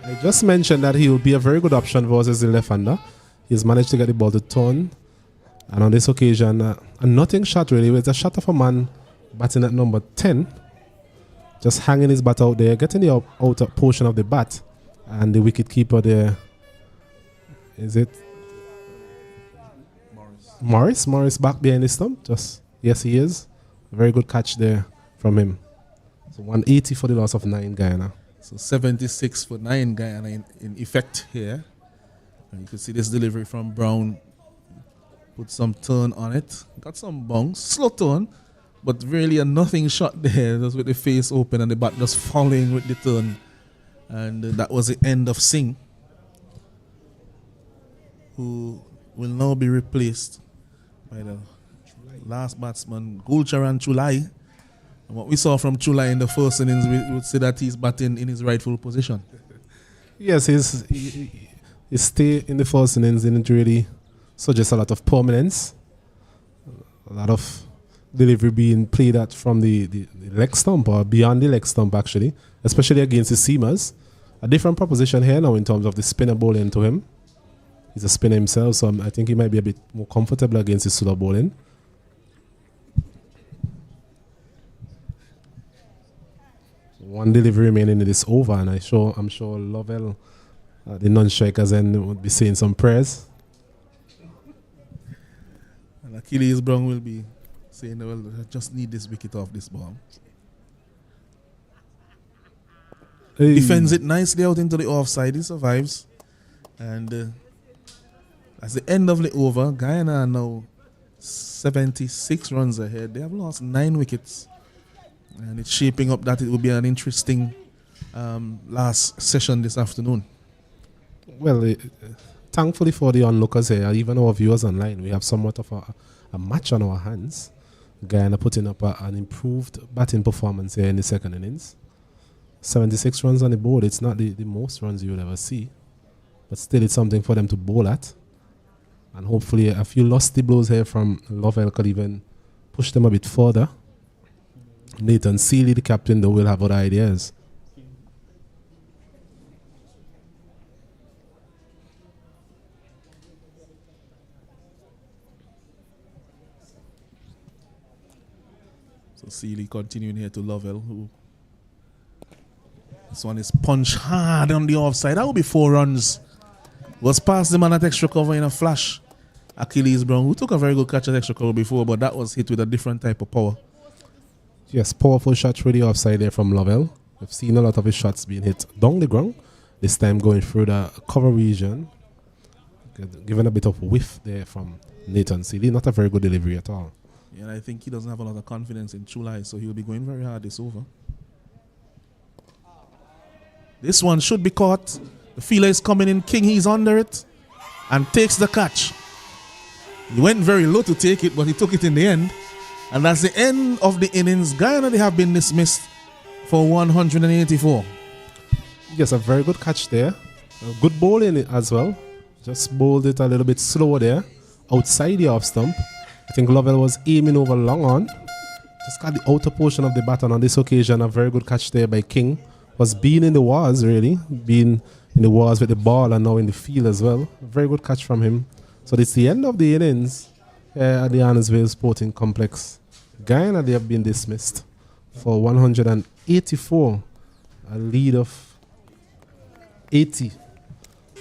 Speaker 4: I just mentioned that he will be a very good option versus the left-hander. He's managed to get the ball to turn. And on this occasion, a nothing shot really. It was a shot of a man batting at number 10. Just hanging his bat out there, getting the outer portion of the bat. And the wicket keeper there, is it Morris? Morris back behind the stump. Yes, he is. A very good catch there from him. So 180 for the loss of 9 Guyana.
Speaker 2: So 76 for 9 Guyana in effect here. And you can see this delivery from Brown. Put some turn on it. Got some bounce. Slow turn. But really a nothing shot there. Just with the face open and the bat just falling with the turn. And that was the end of Singh, who will now be replaced by the last batsman, Gulcharan Chulai. And what we saw from Chulai in the first innings, we would say that he's batting in his rightful position.
Speaker 4: Yes, his stay in the first innings didn't really suggest a lot of permanence. A lot of delivery being played at from the leg stump or beyond the leg stump actually, especially against the seamers. A different proposition here now in terms of the spinner bowling to him. He's a spinner himself, so I think he might be a bit more comfortable against the slow bowling. One delivery remaining in this over, and I'm sure Lovell, the non-strikers, would be saying some prayers.
Speaker 2: And And Achilles Brown will be saying, well, I just need this wicket off this ball.
Speaker 4: Hey.
Speaker 2: Defends it nicely out into the offside. He survives. And that's the end of the over. Guyana are now 76 runs ahead. They have lost 9 wickets. And it's shaping up that it will be an interesting last session this afternoon.
Speaker 4: Well, thankfully for the onlookers here, even our viewers online, we have somewhat of a match on our hands. Guyana putting up an improved batting performance here in the second innings. 76 runs on the board. It's not the most runs you would ever see, but still it's something for them to bowl at. And hopefully a few lusty blows here from Lovell could even push them a bit further. Nathan Seeley, the captain, though, will have other ideas.
Speaker 2: So Seeley continuing here to Lovell, who this one is punched hard on the offside. That will be 4 runs. Was past the man at extra cover in a flash. Achilles Brown, who took a very good catch at extra cover before, but that was hit with a different type of power.
Speaker 4: Yes, powerful shot through the offside there from Lovell. We've seen a lot of his shots being hit down the ground. This time going through the cover region. Given a bit of whiff there from Nathan Seeley. Not a very good delivery at all.
Speaker 2: Yeah, and I think he doesn't have a lot of confidence in Chulai, so he'll be going very hard this over. This one should be caught. The fielder is coming in. King, he's under it and takes the catch. He went very low to take it, but he took it in the end. And that's the end of the innings. Guyana, they have been dismissed for 184.
Speaker 4: Yes, a very good catch there. A good bowling as well. Just bowled it a little bit slow there. Outside the off stump. I think Lovell was aiming over long on. Just got the outer portion of the bat, and on this occasion, a very good catch there by King. Was being in the wars, really. Being in the wars with the ball and now in the field as well. A very good catch from him. So it's the end of the innings at the Arnesville Sporting Complex. Guyana, they have been dismissed for 184. A lead of 80.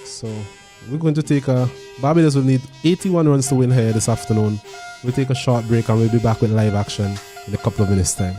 Speaker 4: So we're going to take Barbados will need 81 runs to win here this afternoon. We'll take a short break and we'll be back with live action in a couple of minutes' time.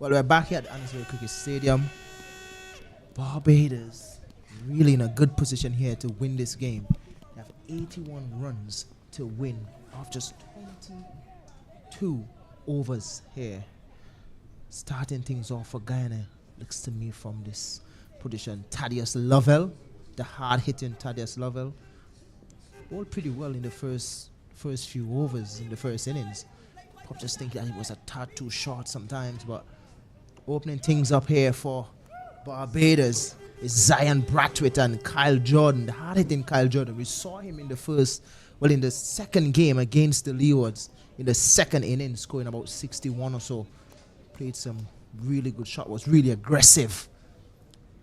Speaker 3: Well, we're back here at Annisville Cricket Stadium. Barbados really in a good position here to win this game. They have 81 runs to win off just 22 overs here. Starting things off for Guyana, looks to me from this position, Thaddeus Lovell, the hard-hitting Thaddeus Lovell, bowled pretty well in the first few overs in the first innings. Pop just think that it was a tad too short sometimes, but opening things up here for Barbados is Zion Brathwaite and Kyle Jordan, the hard-hitting Kyle Jordan. We saw him in the second game against the Leewards in the second inning, scoring about 61 or so. Played some really good shot, was really aggressive.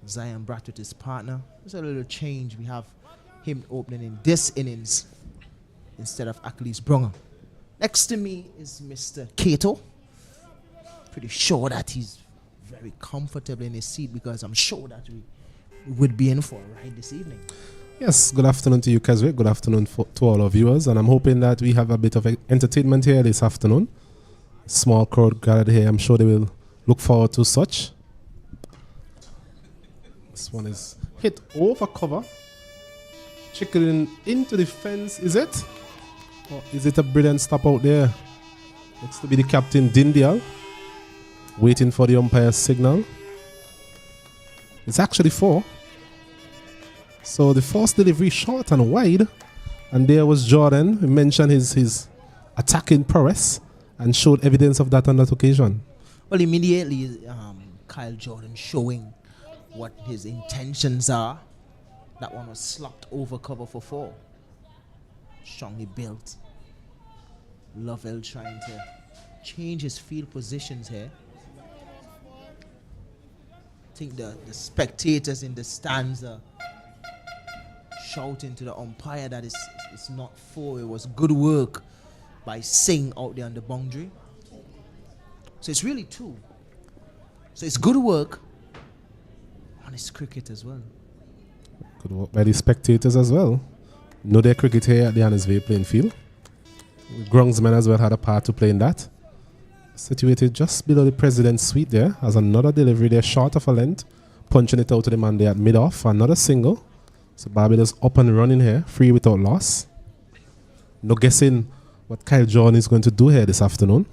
Speaker 3: Zion Brathwaite, his partner. There's a little change. We have him opening in this innings instead of Achilles Brunger. Next to me is Mr. Cato. Pretty sure that he's very comfortable in his seat because I'm sure that we would be in for a ride this evening.
Speaker 4: Yes, good afternoon to you, Keswick. Good afternoon to all our viewers. And I'm hoping that we have a bit of entertainment here this afternoon. Small crowd gathered here. I'm sure they will look forward to such. This one is hit over cover. Chicken into the fence, is it? Or is it a brilliant stop out there? Looks to be the captain, Dindial, waiting for the umpire's signal. It's actually 4. So the first delivery short and wide. And there was Jordan. He mentioned his attacking prowess and showed evidence of that on that occasion.
Speaker 3: Well, immediately, Kyle Jordan showing what his intentions are. That one was slapped over cover for 4. Strongly built. Lovell trying to change his field positions here. I think the spectators in the stands are shouting to the umpire that it's not 4. It was good work by Singh out there on the boundary. So it's really 2. So it's good work on his cricket as well.
Speaker 4: Good work by the spectators as well. Know their cricket here at the Annisville playing field. Groundsman as well had a part to play in that. Situated just below the president's suite there, has another delivery there short of a length, punching it out to the man there at mid-off, another single. So Barbados up and running here, free without loss. No guessing what Kyle Jordan is going to do here this afternoon.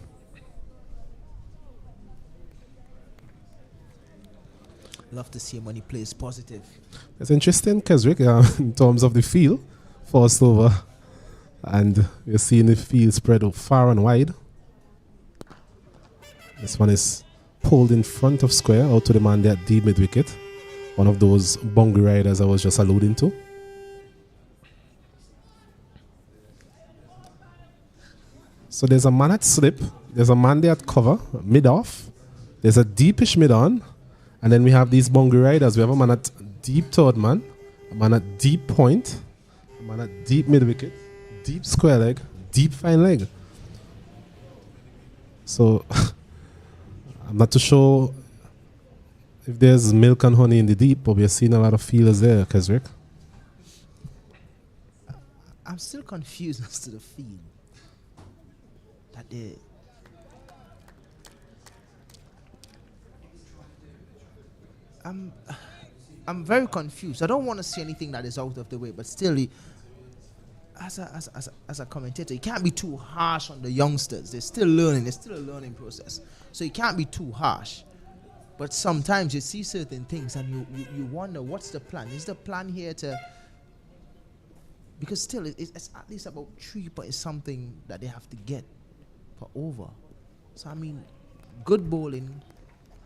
Speaker 3: Love to see him when he plays positive.
Speaker 4: It's interesting, Keswick, in terms of the field, forced over, and you're seeing the field spread out far and wide. This one is pulled in front of square out to the man there at deep mid wicket. One of those boundary riders I was just alluding to. So there's a man at slip, there's a man there at cover, mid off, there's a deepish mid on, and then we have these boundary riders. We have a man at deep third man, a man at deep point, a man at deep mid wicket, deep square leg, deep fine leg. So I'm not too sure if there's milk and honey in the deep, but we're seeing a lot of feelers there, Keswick.
Speaker 3: I'm still confused as to the field. That they I'm very confused. I don't want to see anything that is out of the way, but still, as a commentator, you can't be too harsh on the youngsters. They're still learning. It's still a learning process. So you can't be too harsh. But sometimes you see certain things and you wonder, what's the plan? Is the plan here to... Because still, it's at least about 3 point something that they have to get per over. So, I mean, good bowling,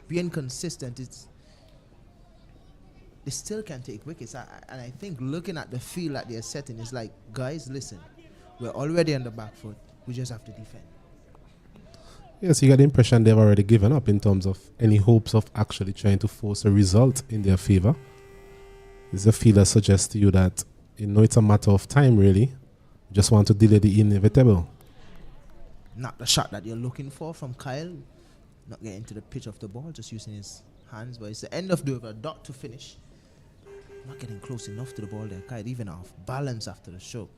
Speaker 3: being consistent, they still can take wickets. And I think looking at the field that they're setting, is like, guys, listen, we're already on the back foot. We just have to defend.
Speaker 4: Yes, you get the impression they've already given up in terms of any hopes of actually trying to force a result in their favor. Is a feel that suggests to you that it's a matter of time, really. You just want to delay the inevitable.
Speaker 3: Not the shot that you're looking for from Kyle. Not getting to the pitch of the ball, just using his hands. But it's the end of the over, dot to finish. Not getting close enough to the ball there. Kyle even off balance after the stroke.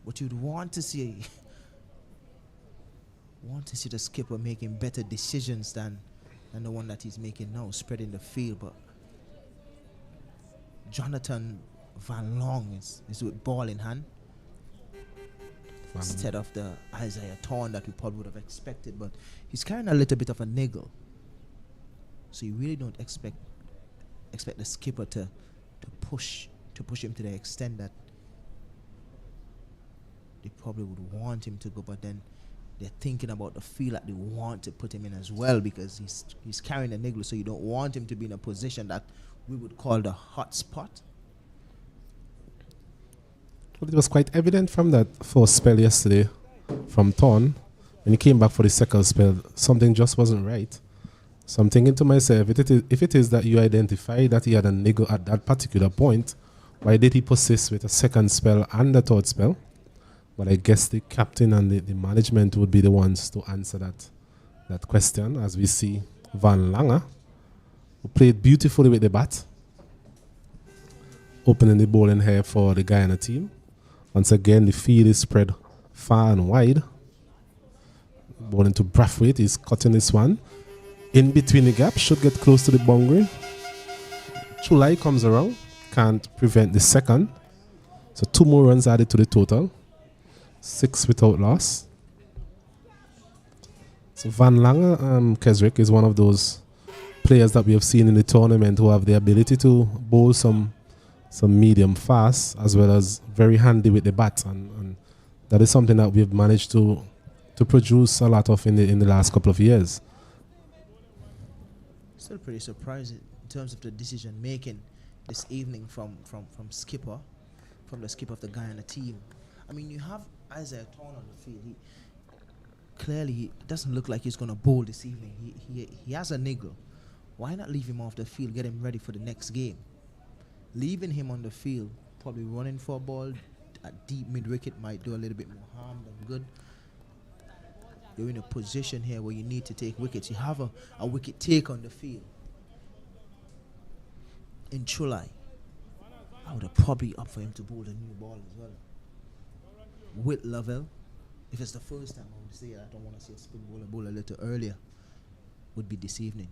Speaker 3: What you'd want to see want to see the skipper making better decisions than the one that he's making now, spreading the field. But Jonathan Van Long is with ball in hand instead of the Isaiah Thorne that we probably would have expected. But he's carrying a little bit of a niggle, so you really don't expect the skipper to push him to the extent that they probably would want him to go. But then they're thinking about the field that they want to put him in as well, because he's carrying a niggle, so you don't want him to be in a position that we would call the hot spot.
Speaker 4: Well, it was quite evident from that first spell yesterday from Thorne. When he came back for the second spell, something just wasn't right. So I'm thinking to myself, if it is that you identify that he had a niggle at that particular point, why did he persist with a second spell and a third spell? But I guess the captain and the management would be the ones to answer that question, as we see Van Lange, who played beautifully with the bat, opening the bowling here for the Guyana team. Once again, the field is spread far and wide. Bowling to Brathwaite, he's cutting this one. In between the gap, should get close to the boundary. CWI comes around, can't prevent the second. So 2 more runs added to the total. 6 without loss. So Van Lange, Keswick, is one of those players that we have seen in the tournament who have the ability to bowl some medium fast, as well as very handy with the bat, and that is something that we've managed to produce a lot of in the last couple of years.
Speaker 3: Still pretty surprising in terms of the decision making this evening from the skipper of the Guyana team. I mean, you have Isaiah Thorne on the field. He clearly doesn't look like he's going to bowl this evening. He has a niggle. Why not leave him off the field, get him ready for the next game? Leaving him on the field, probably running for a ball at deep mid-wicket might do a little bit more harm than good. You're in a position here where you need to take wickets. You have a wicket take on the field. In CWI, I would have probably up for him to bowl the new ball as well. With Lovell, if it's the first time, I would say I don't want to see a spin bowler bowl a little earlier, would be this evening.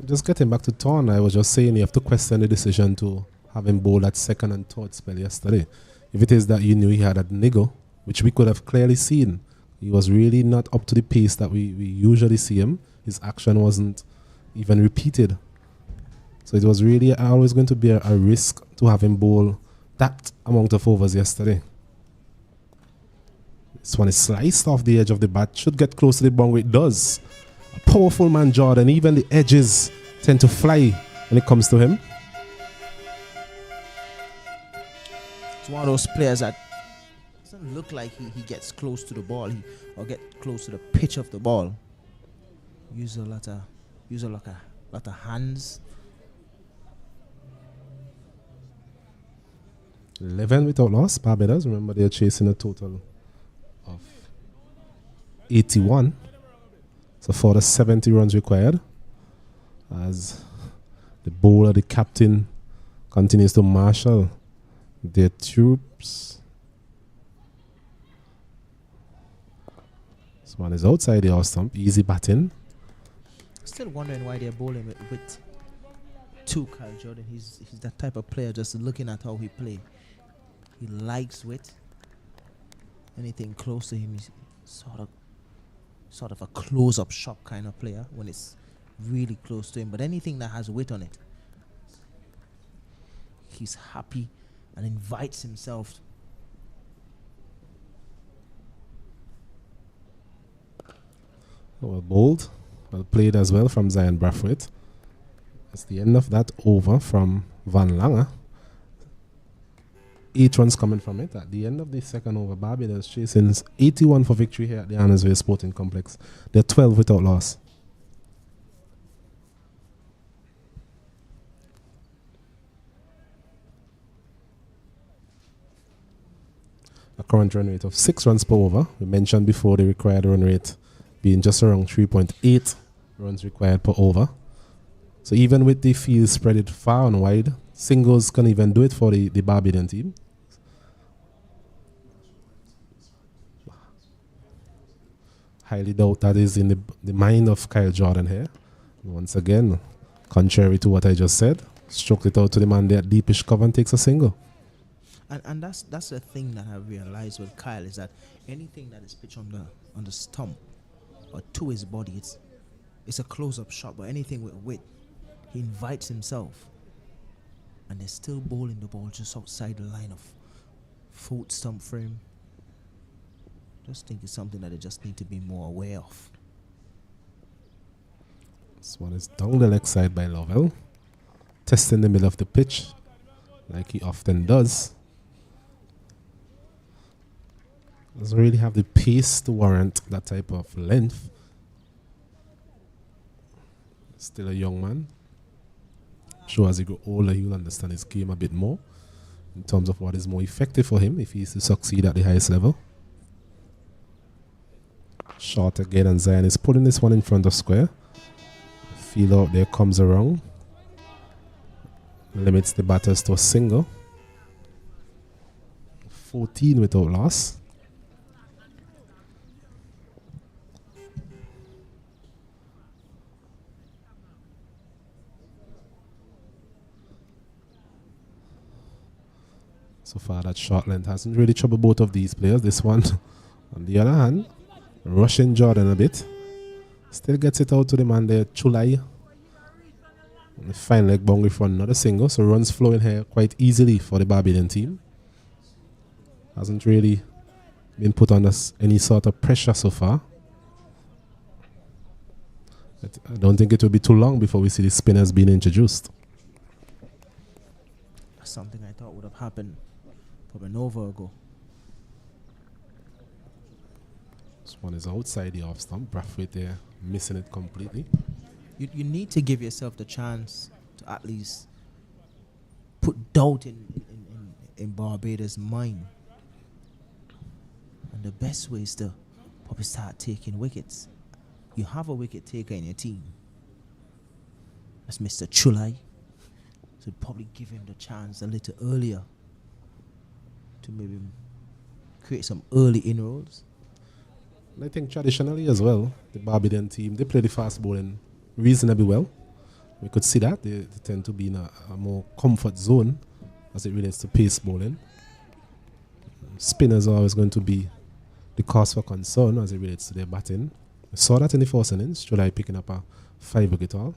Speaker 4: Just getting back to Thorne, I was just saying you have to question the decision to have him bowl that second and third spell yesterday. If it is that you knew he had a niggle, which we could have clearly seen, he was really not up to the pace that we usually see him. His action wasn't even repeated. So it was really always going to be a risk to have him bowl that amount of overs yesterday. This one is sliced off the edge of the bat, should get close to the boundary. It does. A powerful man, Jordan. Even the edges tend to fly when it comes to him.
Speaker 3: It's one of those players that doesn't look like he gets close to the ball or get close to the pitch of the ball. Use a lot of hands.
Speaker 4: 11 without loss, Barbados. Remember, they're chasing a total of 81. So for the 70 runs required, as the bowler, the captain, continues to marshal their troops. This one is outside the off stump, easy batting.
Speaker 3: Still wondering why they're bowling with two Kyle Jordan. He's that type of player, just looking at how he plays. He likes wit. Anything close to him is sort of a close-up shot kind of player when it's really close to him. But anything that has wit on it, he's happy and invites himself.
Speaker 4: Well bowled, well played as well from Zion Brathwaite. That's the end of that over from Van Lange. 8 runs coming from it. At the end of the second over, Barbados chasing 81 for victory here at the Annesville Sporting Complex. They're 12 without loss. A current run rate of 6 runs per over. We mentioned before the required run rate being just around 3.8 runs required per over. So even with the field spread it far and wide, singles can even do it for the Barbadian team. Highly doubt that is in the mind of Kyle Jordan here. Once again, contrary to what I just said, stroked it out to the man there, deepish cover and takes a single.
Speaker 3: And that's the thing that I realized with Kyle is that anything that is pitched on the stump or to his body, it's a close-up shot. But anything with width, he invites himself, and they're still bowling the ball just outside the line of foot stump frame. Just think it's something that they just need to be more aware of.
Speaker 4: This one is down the leg side by Lovell, testing the middle of the pitch like he often does. Doesn't really have the pace to warrant that type of length. Still a young man. Sure, as he grows older, he will understand his game a bit more in terms of what is more effective for him if he is to succeed at the highest level. Short again, and Zion is putting this one in front of square. Field out there, comes around. Limits the batters to a single. 14 without loss. So far, that short length hasn't really troubled both of these players. This one, on the other hand, rushing Jordan a bit. Still gets it out to the man there, Chulai. And the fine leg boundary for another single. So runs flowing here quite easily for the Barbadian team. Hasn't really been put under any sort of pressure so far. But I don't think it will be too long before we see the spinners being introduced.
Speaker 3: Something I thought would have happened probably an over ago.
Speaker 4: This one is outside the off stump. Brathwaite there, missing it completely.
Speaker 3: You need to give yourself the chance to at least put doubt in Barbados' mind. And the best way is to probably start taking wickets. You have a wicket taker in your team. That's Mr. Chulai. So probably give him the chance a little earlier to maybe create some early inroads.
Speaker 4: I think traditionally as well, the Barbadian team, they play the fast bowling reasonably well. We could see that. They tend to be in a more comfort zone as it relates to pace bowling. Spinners are always going to be the cause for concern as it relates to their batting. We saw that in the first innings, July picking up a 5-wicket haul.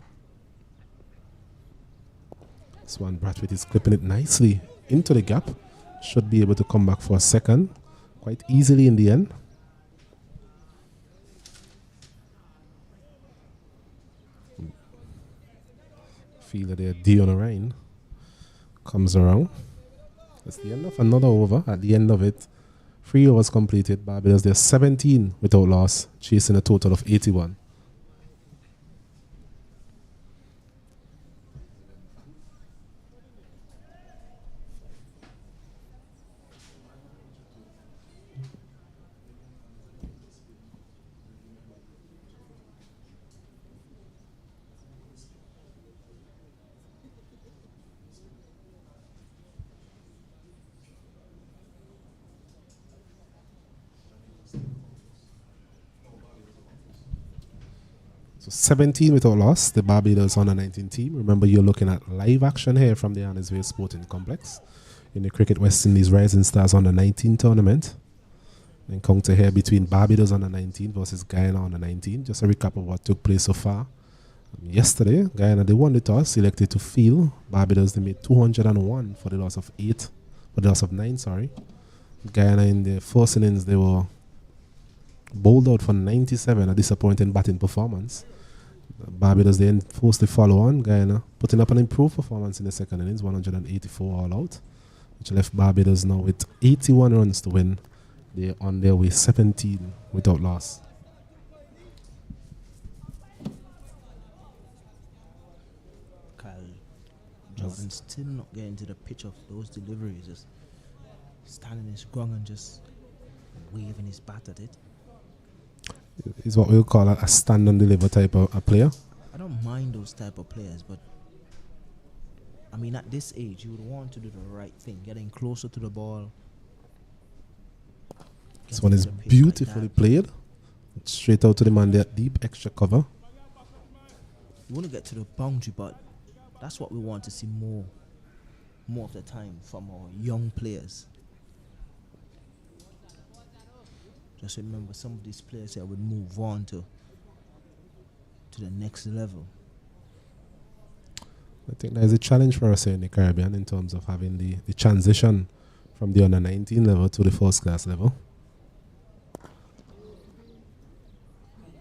Speaker 4: This one, Brathwaite is clipping it nicely into the gap. Should be able to come back for a second quite easily in the end. Fielder there, Dion Ryan, comes around. That's the end of another over. At the end of it, 3 overs completed. Barbados, they're 17 without loss, chasing a total of 81. So 17 without loss, the Barbados under 19 team. Remember, you're looking at live action here from the Annisvale Sporting Complex in the Cricket West Indies Rising Stars under 19 tournament. Encounter here between Barbados under 19 versus Guyana under 19. Just a recap of what took place so far. Yesterday, Guyana, they won the toss, selected to field. Barbados, they made 201 for the loss of 9, sorry. Guyana in the first innings, they were bowled out for 97, a disappointing batting performance. Barbados then forced the follow on. Guyana putting up an improved performance in the second innings, 184 all out, which left Barbados now with 81 runs to win. They're on their way 17 without loss.
Speaker 3: Kyle Jordan still not getting to the pitch of those deliveries, just standing his ground and just waving his bat at it.
Speaker 4: Is what we'll call a stand and deliver type of a player.
Speaker 3: I don't mind those type of players, but I mean, at this age, you would want to do the right thing, getting closer to the ball.
Speaker 4: This one is beautifully played. Straight out to the man there, deep extra cover.
Speaker 3: We want to get to the boundary, but that's what we want to see more of the time from our young players. Just remember, some of these players here would move on to the next level.
Speaker 4: I think there's a challenge for us here in the Caribbean in terms of having the transition from the under 19 level to the first class level.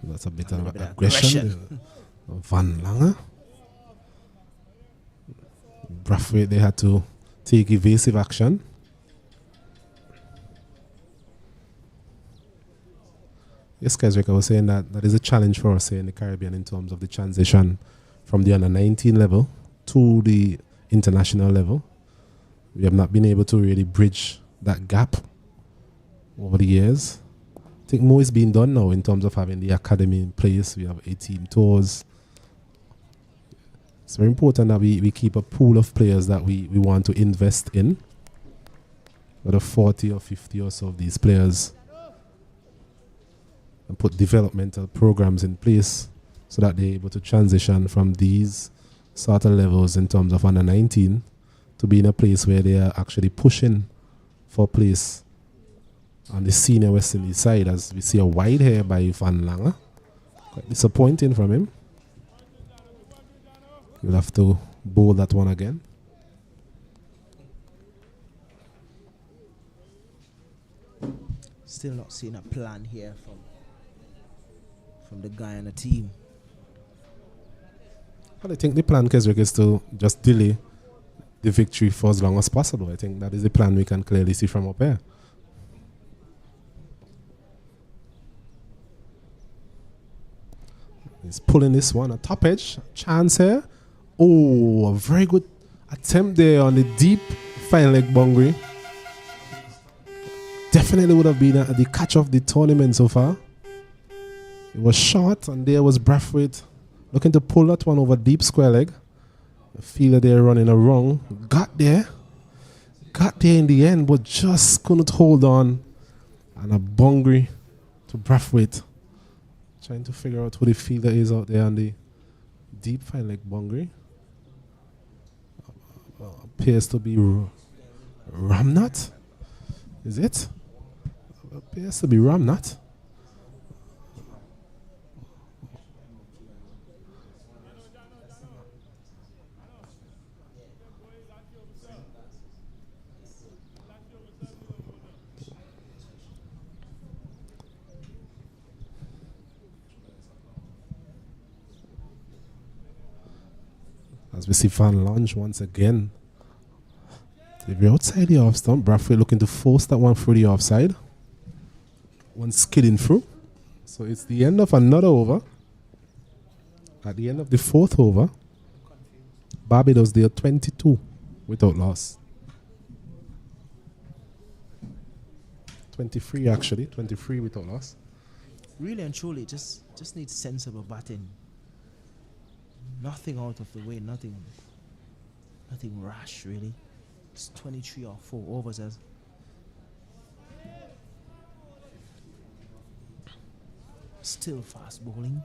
Speaker 4: That's a bit of aggression. Van Lange. Brathwaite, they had to take evasive action. Yes, Keswick, I was saying that is a challenge for us here in the Caribbean in terms of the transition from the under 19 level to the international level. We have not been able to really bridge that gap over the years. I think more is being done now in terms of having the academy in place. We have 8-team tours. It's very important that we keep a pool of players that we want to invest in. Whether 40 or 50 or so of these players, and put developmental programs in place so that they're able to transition from these sort of levels in terms of under 19 to be in a place where they are actually pushing for a place on the senior West Indies side, as we see a wide here by Van Lange. Quite disappointing from him. We'll have to bowl that one again.
Speaker 3: Still not seeing a plan here from the Guyana team.
Speaker 4: But I think the plan, Keswick, is to just delay the victory for as long as possible. I think that is the plan we can clearly see from up here. He's pulling this one, a top edge chance here. Oh, a very good attempt there on the deep fine leg boundary. Definitely would have been the catch of the tournament so far. It was short, and there was Brathwaite looking to pull that one over deep square leg. The fielder there running a wrong. Got there in the end, but just couldn't hold on. And a boundary to Brathwaite. Trying to figure out who the fielder is out there on the deep fine leg boundary. Appears to be Ramnat. Is it? Appears to be Ramnat. As we see Van Lange once again. They're outside the off stump. Brathwaite looking to force that one through the offside. One skidding through. So it's the end of another over. At the end of the fourth over, Barbados, they are 22 without loss. 23 actually, 23 without loss.
Speaker 3: Really and truly, just needs sensible batting. Nothing out of the way, nothing rash really. It's 23 or 4 overs as. Still fast bowling.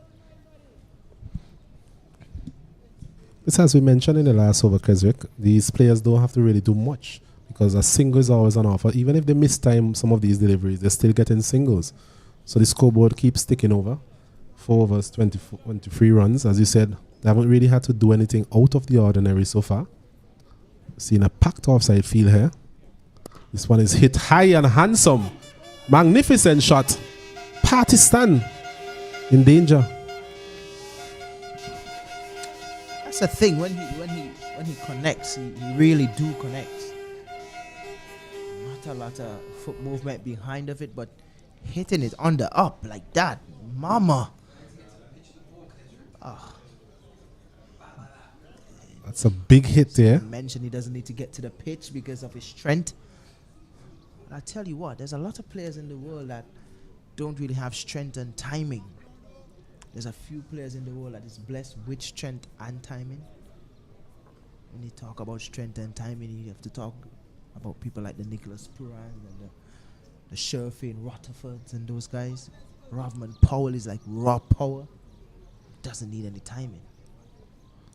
Speaker 4: It's as we mentioned in the last over, Keswick, these players don't have to really do much because a single is always on offer. Even if they miss time some of these deliveries, they're still getting singles. So the scoreboard keeps ticking over. 4 overs, 23 runs. As you said, they haven't really had to do anything out of the ordinary so far. Seeing a packed offside field here. This one is hit high and handsome. Magnificent shot. Pakistan in danger.
Speaker 3: That's the thing, when he connects, he really do connect. Not a lot of foot movement behind of it, but hitting it on the up like that, mama.
Speaker 4: That's a big hit there.
Speaker 3: He mentioned he doesn't need to get to the pitch because of his strength. I tell you what, there's a lot of players in the world that don't really have strength and timing. There's a few players in the world that is blessed with strength and timing. When you talk about strength and timing, you have to talk about people like the Nicholas Purans and the Sherfane Rutherfords and those guys. Rodman Powell is like raw power. Doesn't need any timing.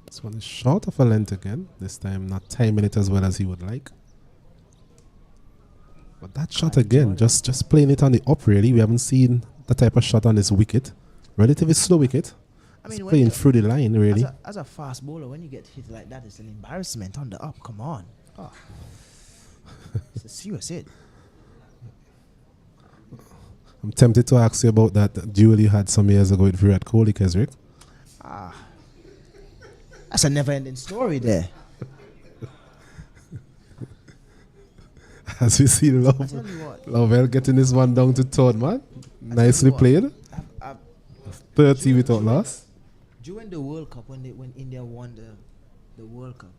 Speaker 4: This one is short of a length again. This time not timing it as well as he would like. But that shot again, just playing it on the up really. We haven't seen that type of shot on this wicket. Relatively slow wicket.
Speaker 3: I mean,
Speaker 4: playing through the line really.
Speaker 3: As a fast bowler, when you get hit like that, it's an embarrassment on the up. Come on. Oh. It's a serious hit.
Speaker 4: I'm tempted to ask you about that duel you had some years ago with Virat Kohli, Kesrick.
Speaker 3: That's a never-ending story there.
Speaker 4: As we see Lovell getting this one down to third, man. Nicely played. 30 without loss.
Speaker 3: During the World Cup, when India won the World Cup,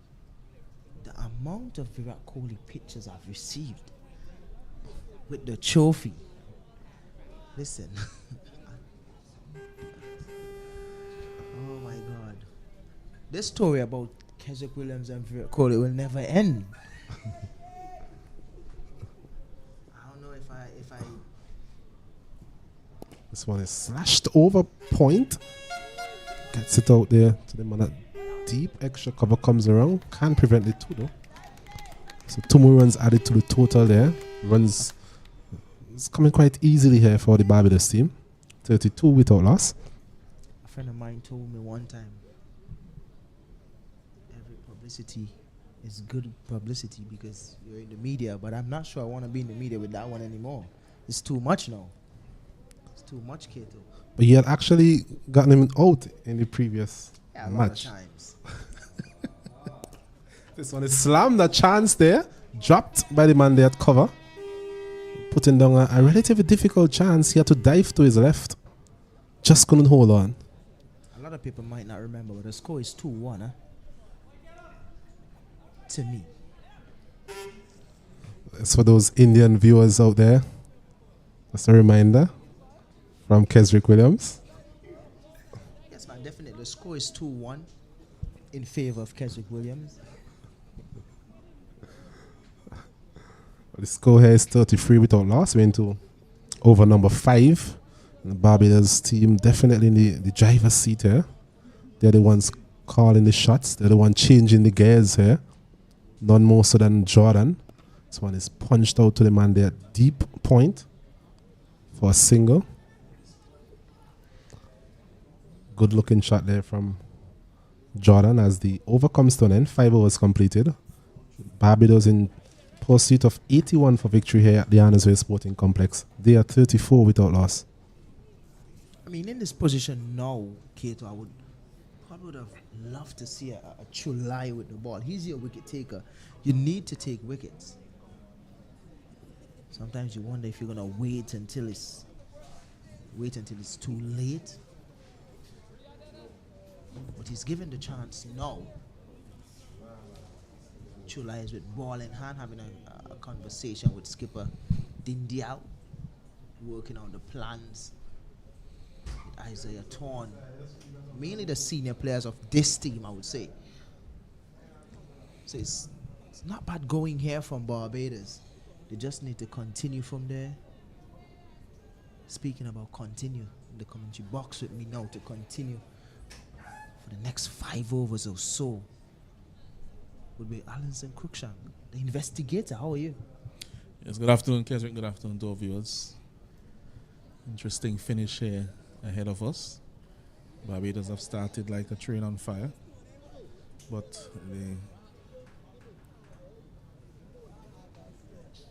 Speaker 3: the amount of Virat Kohli pictures I've received with the trophy. Listen. Oh my God. This story about Kesrick Williams and Virat Kohli will never end. I don't know if I
Speaker 4: This one is slashed over point. Gets it out there to the man. Deep extra cover comes around. Can't prevent the two though. So 2 more runs added to the total there. Runs it's coming quite easily here for the Barbados team. 32 without loss.
Speaker 3: A friend of mine told me one time, every publicity is good publicity because you're in the media, but I'm not sure I want to be in the media with that one anymore. It's too much now. It's too much, Kato.
Speaker 4: But he had actually gotten him out in the previous
Speaker 3: a
Speaker 4: match.
Speaker 3: lot of times.
Speaker 4: This one is slammed, a chance there. Dropped by the man there at cover. Putting down a relatively difficult chance. He had to dive to his left. Just couldn't hold on.
Speaker 3: A lot of people might not remember, but the score is 2-1, huh? To me.
Speaker 4: It's for those Indian viewers out there. That's a reminder from Kesrick Williams.
Speaker 3: Yes, man, definitely. The score is 2-1 in favor of Kesrick Williams.
Speaker 4: The score here is 33 without loss. We're into over number 5. And the Barbados team definitely in the driver's seat here. They're the ones calling the shots. They're the one changing the gears here. None more so than Jordan. This one is punched out to the man there. Deep point for a single. Good looking shot there from Jordan as the over comes to an end. 5 overs completed. Barbados in pursuit of 81 for victory here at the Annesville Sporting Complex. They are 34 without loss.
Speaker 3: I mean, in this position now, Kato, I would have loved to see a Chulai with the ball. He's your wicket taker. You need to take wickets. Sometimes you wonder if you're gonna wait until it's too late. But he's given the chance now. Chulai is with ball in hand, having a conversation with skipper Dindiao, working on the plans with Isaiah Torn. Mainly the senior players of this team, I would say. So it's not bad going here from Barbados. They just need to continue from there. Speaking about continue, in the commentary box with me now to continue for the next 5 overs or so would be Alanson Cruikshank, the investigator. How are you?
Speaker 2: Yes, good afternoon, Kesrick. Good afternoon to our viewers. Interesting finish here ahead of us. Barbados have started like a train on fire, but the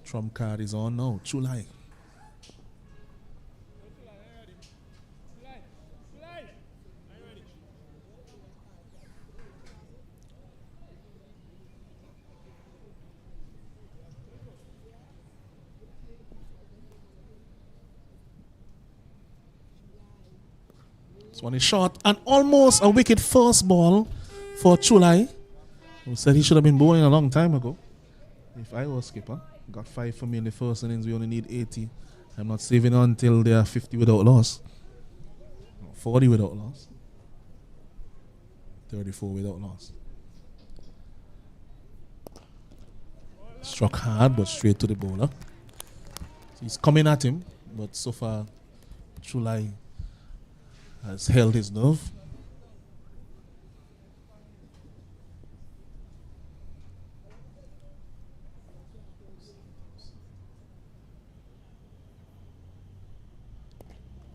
Speaker 2: trump card is on now. Chulai. This one is short and almost a wicket first ball for Chulai, who said he should have been bowling a long time ago. If I was skipper, got 5 for me in the first innings, we only need 80. I'm not saving until they are 50 without loss, 40 without loss, 34 without loss. Struck hard but straight to the bowler. He's coming at him, but so far Chulai has held his nerve.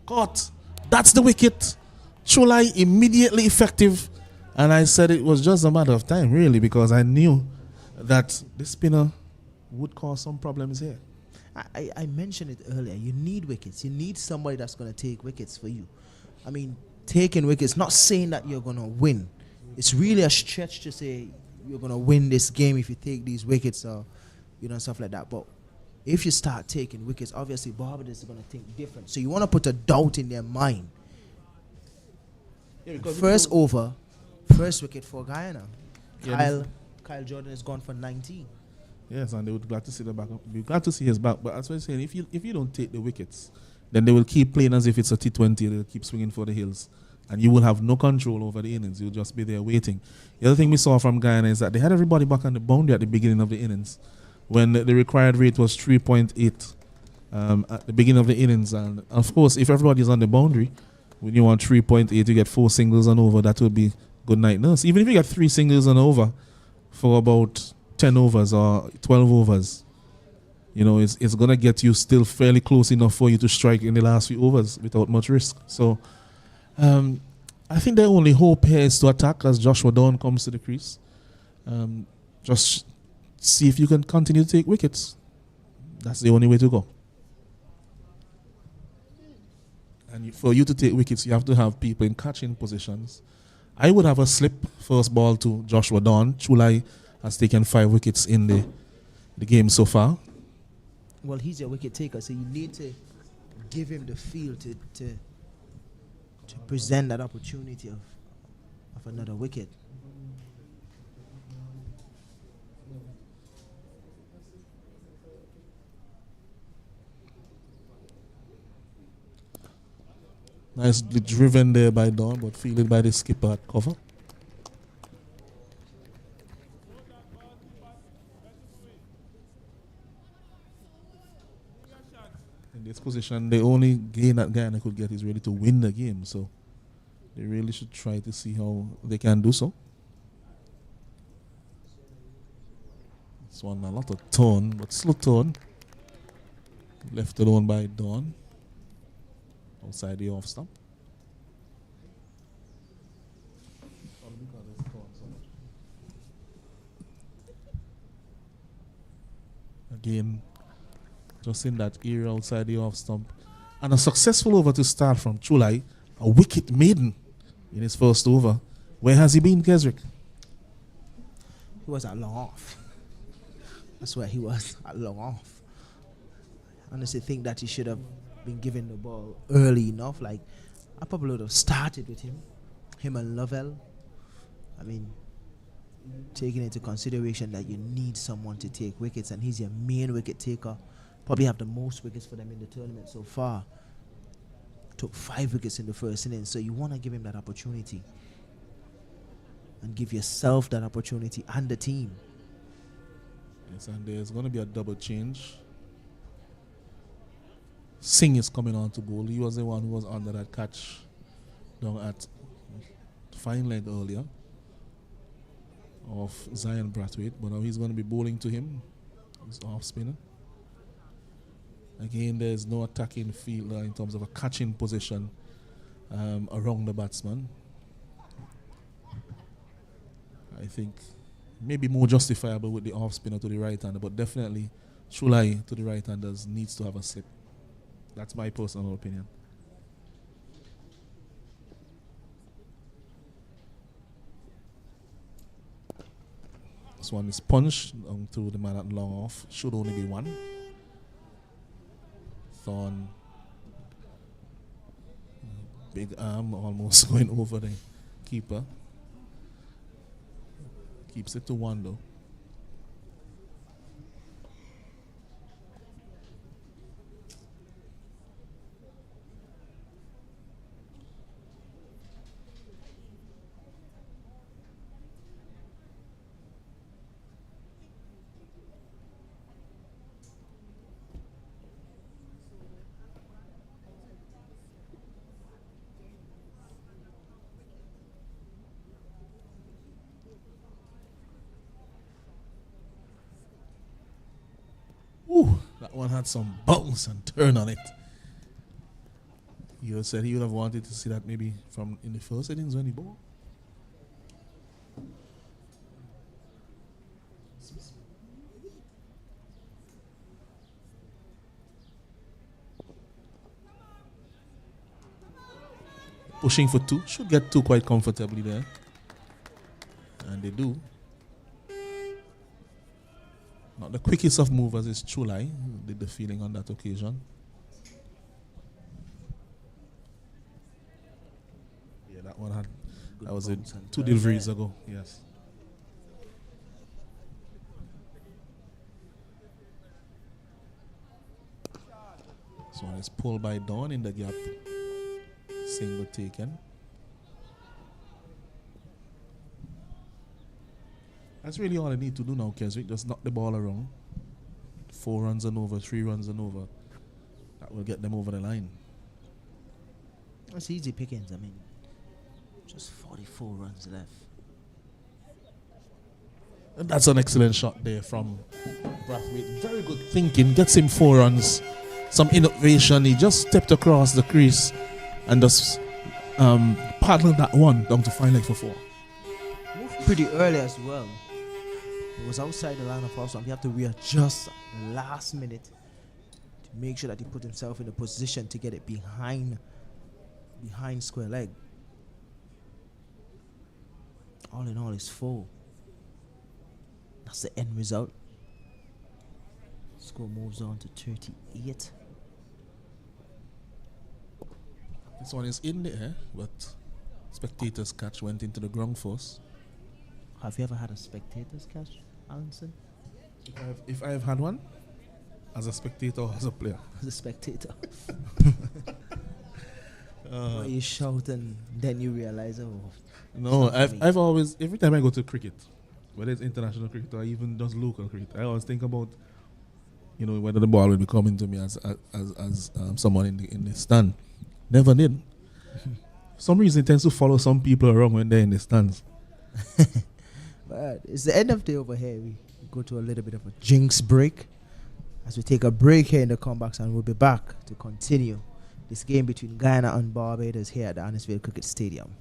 Speaker 2: Caught. That's the wicket. Chulai immediately effective. And I said it was just a matter of time, really, because I knew that the spinner would cause some problems here.
Speaker 3: I mentioned it earlier. You need wickets. You need somebody that's going to take wickets for you. I mean, taking wickets, not saying that you're going to win. It's really a stretch to say you're going to win this game if you take these wickets or, stuff like that. But if you start taking wickets, obviously Barbados is going to think different. So you want to put a doubt in their mind. Yeah, first over, first wicket for Guyana.
Speaker 2: Yeah,
Speaker 3: Kyle Jordan has gone for 19.
Speaker 2: Yes, and they would be glad to see the back. Be glad to see his back. But as I was saying, if you don't take the wickets, then they will keep playing as if it's a T20. They'll keep swinging for the hills, and you will have no control over the innings. You'll just be there waiting. The other thing we saw from Guyana is that they had everybody back on the boundary at the beginning of the innings, when the required rate was 3.8 at the beginning of the innings. And of course, if everybody's on the boundary, when you want 3.8, you get 4 singles and over. That would be good night nurse. Even if you get 3 singles and over for about 10 overs or 12 overs, it's going to get you still fairly close enough for you to strike in the last few overs without much risk. So I think their only hope here is to attack as Joshua Dawn comes to the crease. Just see if you can continue to take wickets. That's the only way to go. And for you to take wickets, you have to have people in catching positions. I would have a slip first ball to Joshua Dawn. Chulai has taken 5 wickets in the game so far.
Speaker 3: Well, he's your wicket taker, so you need to give him the field to present that opportunity of another wicket.
Speaker 2: Nicely driven there by Dawn, but fielded by the skipper at cover. In this position, the only gain that Guyana could get is really to win the game. So they really should try to see how they can do so. This one a lot of turn, but slow turn. Left alone by Dawn. Outside the off stump. Again, just in that area outside the off stump. And a successful over to start from Chulai, a wicket maiden in his first over. Where has he been, Kesrick?
Speaker 3: He was at long off. That's where he was, at long off. I honestly think that he should have been given the ball early enough. Like, I probably would have started with him and Lovell. I mean, taking into consideration that you need someone to take wickets, and he's your main wicket taker. Probably have the most wickets for them in the tournament so far. Took 5 wickets in the first innings, so you want to give him that opportunity and give yourself that opportunity and the team.
Speaker 2: Yes, and there's going to be a double change. Singh is coming on to bowl. He was the one who was under that catch down at fine leg earlier of Zion Brathwaite, but now he's going to be bowling to him. He's off spinner. Again, there's no attacking fielder in terms of a catching position around the batsman. I think maybe more justifiable with the off spinner to the right hander, but definitely Chulai to the right handers needs to have a slip. That's my personal opinion. This one is punched to the man at long off. Should only be 1. Thorn. Big arm almost going over the keeper. Keeps it to 1 though. one had some bounce and turn on it. You said he would have wanted to see that maybe from in the first innings when he bowled. Pushing for two. Should get two quite comfortably there. And they do. Not the quickest of movers is CWI, who did the fielding on that occasion. Yeah, that one had.
Speaker 3: Good
Speaker 2: That was it.
Speaker 3: bounce and
Speaker 2: 2
Speaker 3: turn
Speaker 2: deliveries
Speaker 3: there.
Speaker 2: ago. Yes. This one is pulled by Dawn in the gap. Single taken. That's really all I need to do now, Keswick. Just knock the ball around. 4 runs and over, 3 runs and over. That will get them over the line.
Speaker 3: That's easy pickings. I mean, just 44 runs left.
Speaker 2: And that's an excellent shot there from Brathwaite. Very good thinking. Gets him 4 runs. Some innovation. He just stepped across the crease and just paddled that one down to 5 leg for 4.
Speaker 3: Moved pretty early as well. It was outside the line of foul, so he have to readjust at the last minute to make sure that he put himself in a position to get it behind square leg. All in all, it's 4. That's the end result. Score moves on to 38.
Speaker 2: This one is in the air, but spectators catch went into the ground force.
Speaker 3: Have you ever had a spectator's catch, Alanson?
Speaker 2: If I have had one, as a spectator or as a player.
Speaker 3: As a spectator. Where you shout and then you realize, oh.
Speaker 2: No, I've always, every time I go to cricket, whether it's international cricket or even just local cricket, I always think about, you know, whether the ball will be coming to me as someone in the stand. Never did. For some reason it tends to follow some people around when they're in the stands.
Speaker 3: But it's the end of the day over here. We go to a little bit of a jinx break as we take a break here in the comebacks, and we'll be back to continue this game between Guyana and Barbados here at the Annisville Cricket Stadium.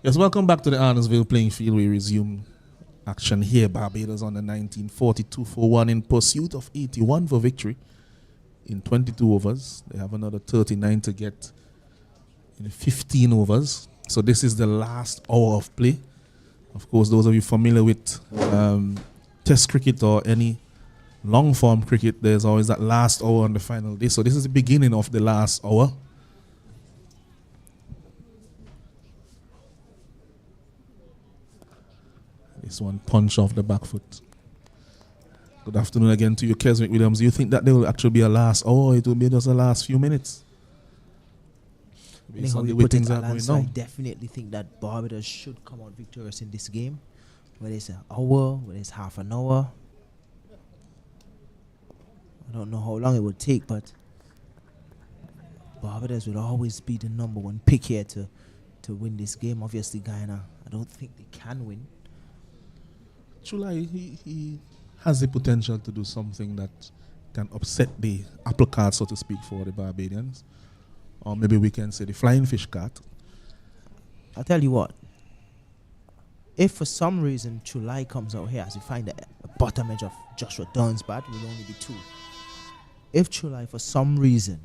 Speaker 2: Yes, welcome back to the Arnorsville playing field. We resume action here. Barbados on the 1942 for 1 in pursuit of 81 for victory in 22 overs. They have another 39 to get in 15 overs. So this is the last hour of play. Of course, those of you familiar with Test cricket or any long form cricket, there's always that last hour on the final day. So this is the beginning of the last hour. This one punch off the back foot. Good afternoon again to you, Keswick Williams. Do you think that there will actually be a last hour, or it will be just the last few minutes?
Speaker 3: Based on the way things are going now, I definitely think that Barbados should come out victorious in this game. Whether it's an hour, whether it's half an hour. I don't know how long it would take, but Barbados will always be the number one pick here to win this game. Obviously, Guyana, I don't think they can win.
Speaker 2: Chulai, he has the potential to do something that can upset the apple cart, so to speak, for the Barbadians. Or maybe we can say the flying fish cart.
Speaker 3: I'll tell you what. If for some reason Chulai comes out here, as you find the bottom edge of Joshua Dunn's bat will only be 2. If Chulai for some reason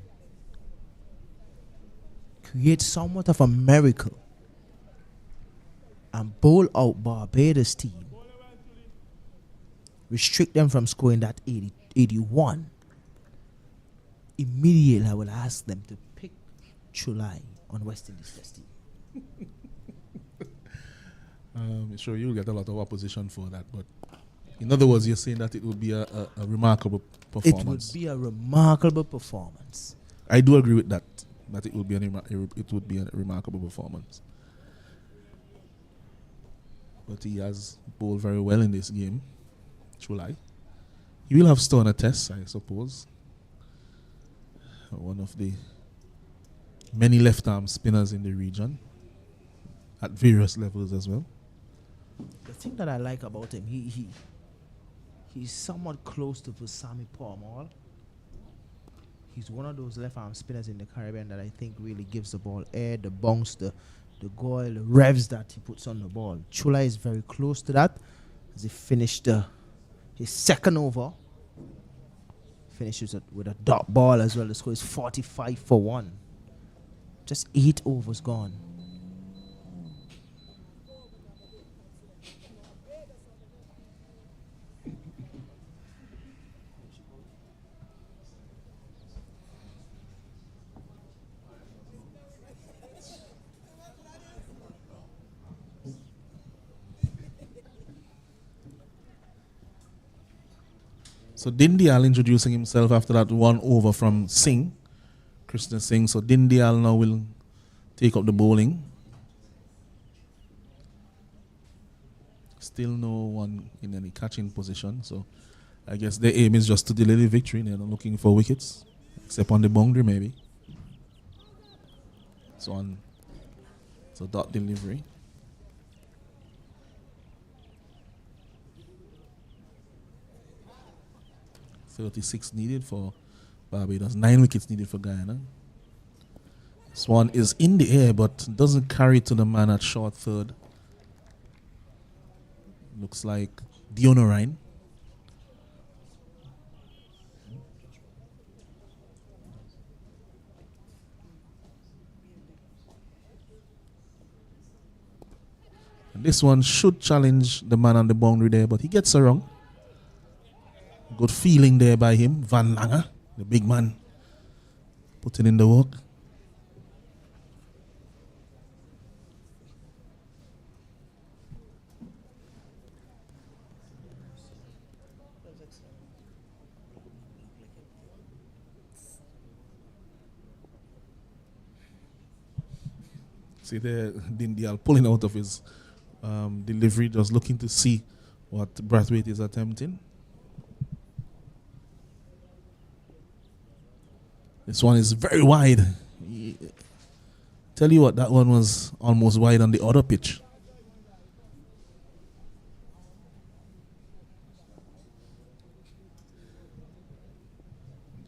Speaker 3: creates somewhat of a miracle and bowl out Barbados team, restrict them from scoring that 81, immediately I will ask them to pick Chulai on West Indies Test team.
Speaker 2: Sure, you'll get a lot of opposition for that, but in other words, you're saying that it would be a remarkable performance.
Speaker 3: It would be a remarkable performance.
Speaker 2: I do agree with that it would be a remarkable performance. But he has bowled very well in this game. Chulai. He will have Stone a test, I suppose. One of the many left-arm spinners in the region at various levels as well.
Speaker 3: The thing that I like about him, he's somewhat close to Pusami Pormal. He's one of those left-arm spinners in the Caribbean that I think really gives the ball air, the bounce, the goil, the revs that he puts on the ball. Chulai is very close to that as he finished his second over. Finishes with a dot ball as well. The score is 45 for 1. Just 8 overs gone.
Speaker 2: So Dindial introducing himself after that 1 over from Singh, Krishna Singh. So Dindial now will take up the bowling. Still no one in any catching position. So I guess their aim is just to delay the victory. They're not looking for wickets, except on the boundary maybe. So dot delivery. 36 needed for Barbados. 9 wickets needed for Guyana. This one is in the air but doesn't carry to the man at short third. Looks like Dionorine. And this one should challenge the man on the boundary there, but he gets around. Good feeling there by him. Van Langer, the big man, putting in the work. See there, Dindial pulling out of his delivery, just looking to see what Brathwaite is attempting. This one is very wide. Tell you what, that one was almost wide on the other pitch.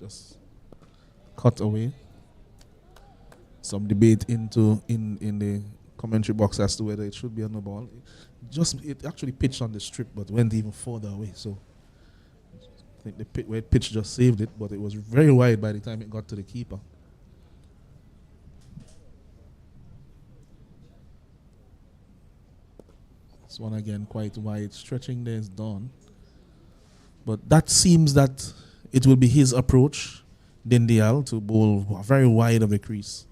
Speaker 2: Just cut away. Some debate in the commentary box as to whether it should be on the ball. It actually pitched on the strip, but went even further away. So I think the where it pitched just saved it, but it was very wide by the time it got to the keeper. This one again quite wide, stretching there is done. But that seems that it will be his approach, Dendial, to bowl very wide of the crease,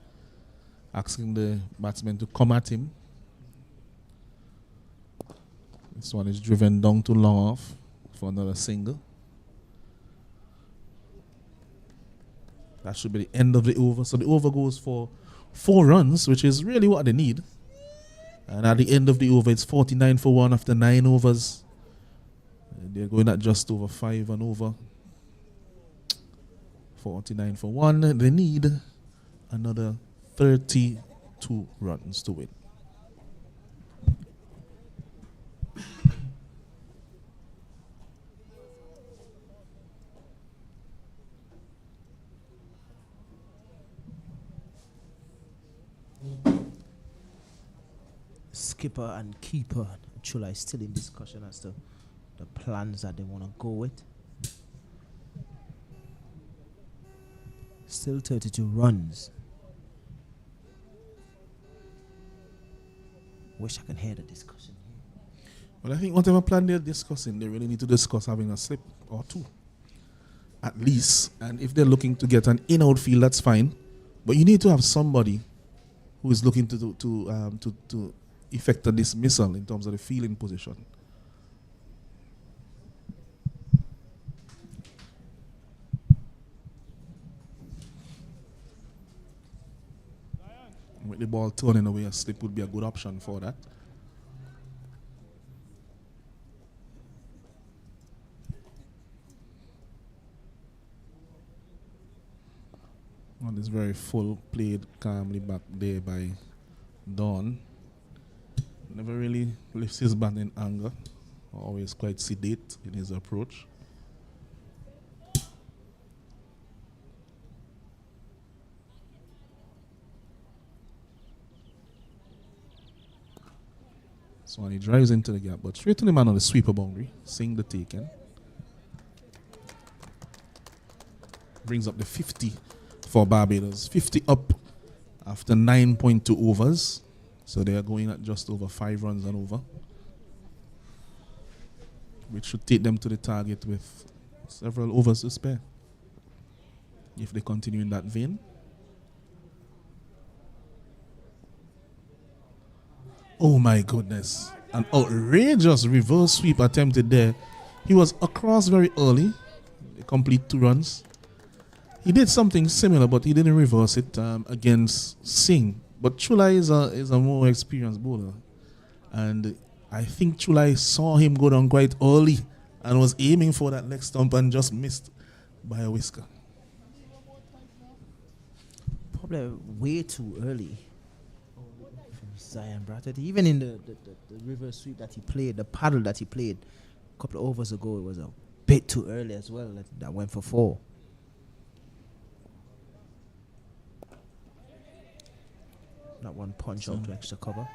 Speaker 2: asking the batsman to come at him. This one is driven down to long off for another single. That should be the end of the over. So the over goes for 4 runs, which is really what they need. And at the end of the over, it's 49 for 1 after 9 overs. They're going at just over 5 and over. 49 for 1. They need another 32 runs to win.
Speaker 3: Skipper and keeper Chula is still in discussion as to the plans that they want to go with. Still 32 runs. Wish I could hear the discussion here.
Speaker 2: Well, I think whatever plan they're discussing, they really need to discuss having a slip or 2, at least. And if they're looking to get an in-outfield, that's fine. But you need to have somebody who is looking to effect a dismissal in terms of the fielding position. With the ball turning away, a slip would be a good option for that. One is very full, played calmly back there by Dawn. Never really lifts his bat in anger. Always quite sedate in his approach. So when he drives into the gap, but straight to the man on the sweeper boundary, seeing the taken. Brings up the 50 for Barbados. 50 up after 9.2 overs. So they are going at just over 5 runs and over, which should take them to the target with several overs to spare if they continue in that vein. Oh my goodness. An outrageous reverse sweep attempted there. He was across very early. They complete 2 runs. He did something similar, but he didn't reverse it against Singh. But Chulai is a more experienced bowler. And I think Chulai saw him go down quite early and was aiming for that leg stump and just missed by a whisker.
Speaker 3: Probably way too early from Zion Bratton. Even in the reverse sweep that he played, the paddle that he played a couple of overs ago, it was a bit too early as well. That went for 4. Not one punch out to extra cover.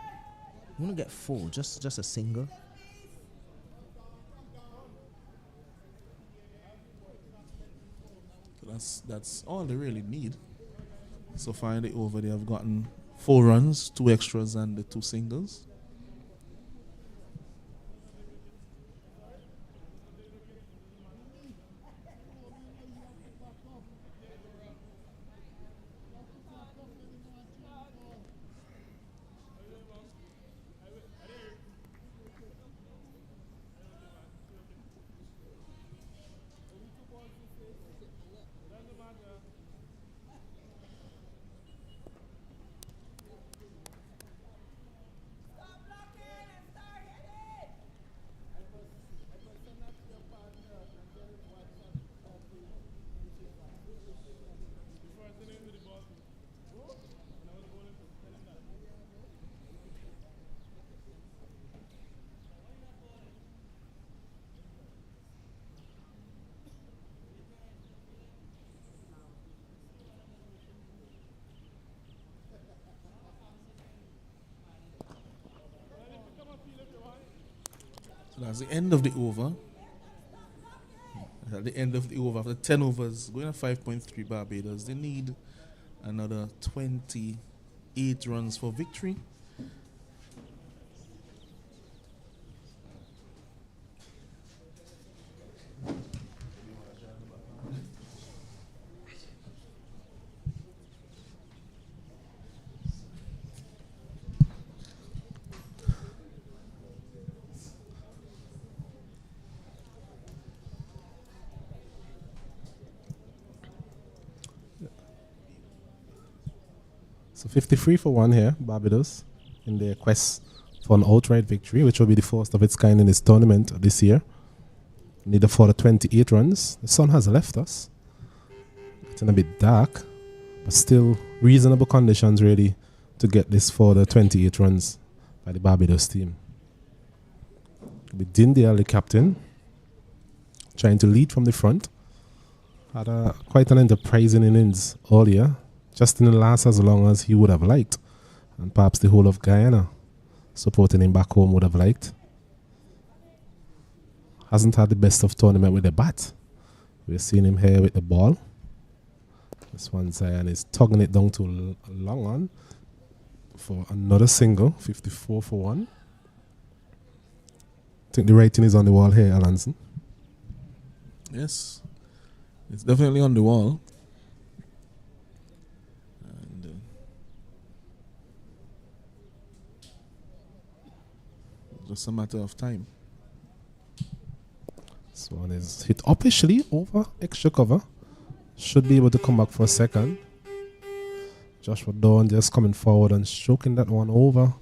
Speaker 3: You want to get 4, just a single.
Speaker 2: So that's all they really need. So far in the over, they have gotten 4 runs, 2 extras, and the 2 singles. So that's the end of the over. At the end of the over, after 10 overs, going at 5.3 Barbados, they need another 28 runs for victory.
Speaker 4: So 53 for 1 here, Barbados, in their quest for an outright victory, which will be the first of its kind in this tournament this year. Need for the 28 runs. The sun has left us. It's a bit dark, but still reasonable conditions really to get this for the 28 runs by the Barbados team. With Dindial, the captain, trying to lead from the front. Had quite an enterprising innings earlier. Just didn't last as long as he would have liked, and perhaps the whole of Guyana supporting him back home would have liked. Hasn't had the best of tournament with the bat. We're seeing him here with the ball. This one Zion is tugging it down to long on for another single, 54 for 1. I think the writing is on the wall here, Alanson.
Speaker 2: Yes, it's definitely on the wall. Just a matter of time.
Speaker 4: This one is hit upishly over extra cover. Should be able to come back for a second. Joshua Dawn just coming forward and stroking that one over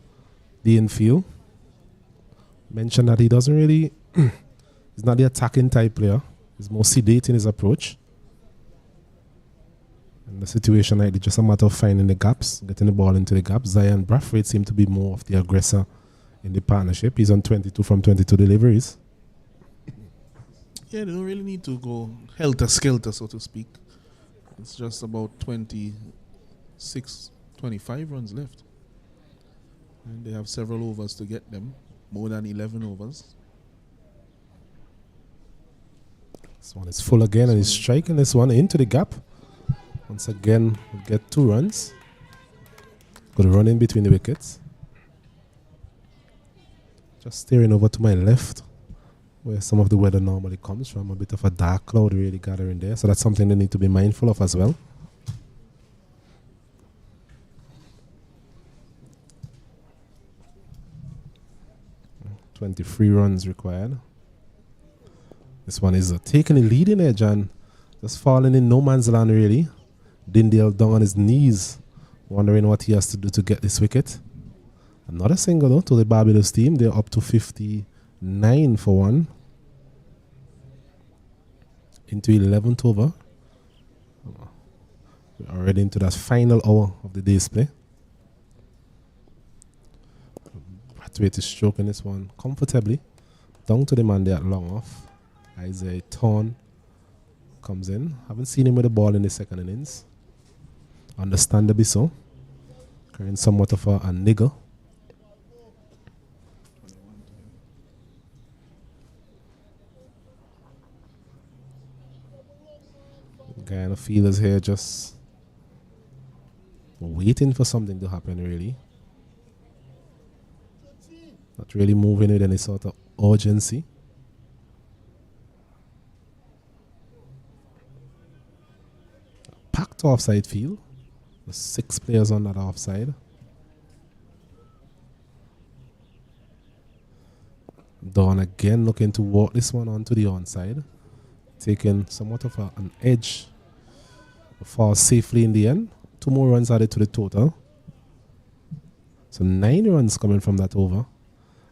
Speaker 4: the infield. Mentioned that he doesn't really, he's not the attacking type player. He's more sedate in his approach. In the situation like just a matter of finding the gaps, getting the ball into the gaps. Zion Brathwaite seemed to be more of the aggressor in the partnership. He's on 22 from 22 deliveries.
Speaker 2: Yeah, they don't really need to go helter-skelter, so to speak. It's just about 26, 25 runs left. And they have several overs to get them, more than 11 overs.
Speaker 4: This one is full again, and he's striking this one into the gap. Once again, we'll get 2 runs. Got a run in between the wickets. Just staring over to my left, where some of the weather normally comes from. A bit of a dark cloud really gathering there. So that's something they need to be mindful of as well. "23 runs required." This one is taking the leading edge and just falling in no man's land really. Dindial down on his knees, wondering what he has to do to get this wicket. Another single though to the Barbados team. They're up to 59 for 1. Into 11th over. We're already into that final hour of the day's play. Brathwaite is stroking this one comfortably. Down to the man there at long off. Isaiah Thorne comes in. Haven't seen him with the ball in the second innings. Understandably so. Carrying somewhat of a niggle. Guyana fielders here just waiting for something to happen really. Not really moving with any sort of urgency. Packed offside field. There's 6 players on that offside. Dawn again looking to walk this one onto the onside. Taking somewhat of an edge. Falls safely in the end. 2 more runs added to the total. So 9 runs coming from that over.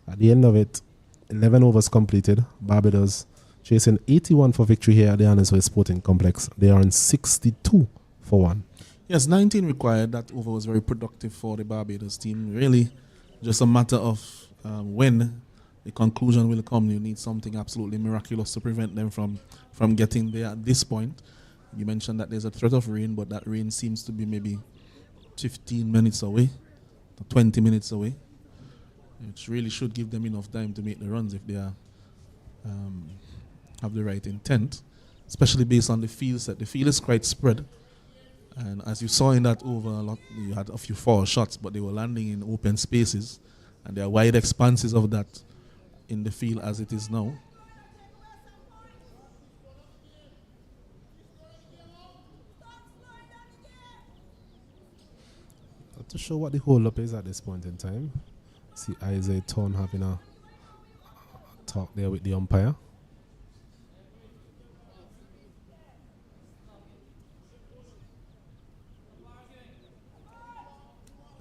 Speaker 4: At the end of it, 11 overs completed. Barbados chasing 81 for victory here at the Annesville Sporting Complex. They are on 62 for 1.
Speaker 2: Yes, 19 required. That over was very productive for the Barbados team. Really, just a matter of when the conclusion will come. You need something absolutely miraculous to prevent them from getting there at this point. You mentioned that there's a threat of rain, but that rain seems to be maybe 15 minutes away, 20 minutes away. Which really should give them enough time to make the runs if they are have the right intent, especially based on the field set. The field is quite spread, and as you saw in that over, a lot you had a few foul shots, but they were landing in open spaces, and there are wide expanses of that in the field as it is now.
Speaker 4: To show what the hold up is at this point in time, see Isaiah Thorne having a talk there with the umpire.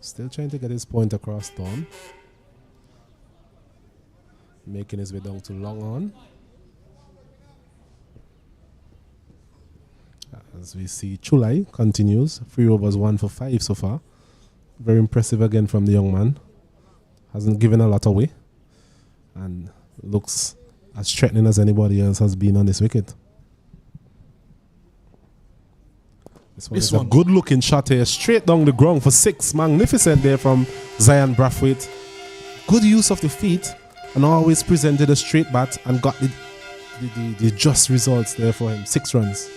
Speaker 4: Still trying to get his point across, Thorne. Making his way down to long on. As we see, Chulai continues. 3 overs, 1 for 5 so far. Very impressive again from the young man. Hasn't given a lot away. And looks as threatening as anybody else has been on this wicket. This one is a good looking shot here. Straight down the ground for 6. Magnificent there from Zion Brathwaite. Good use of the feet. And always presented a straight bat and got the just results there for him. 6 runs.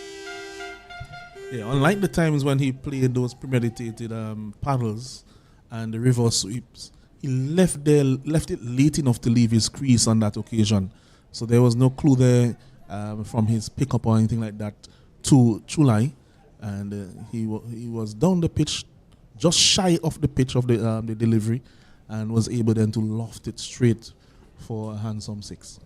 Speaker 2: Yeah, unlike the times when he played those premeditated paddles and the reverse sweeps, he left it late enough to leave his crease on that occasion. So there was no clue there from his pickup or anything like that to Chulai, and he was down the pitch, just shy of the pitch of the delivery, and was able then to loft it straight for a handsome 6.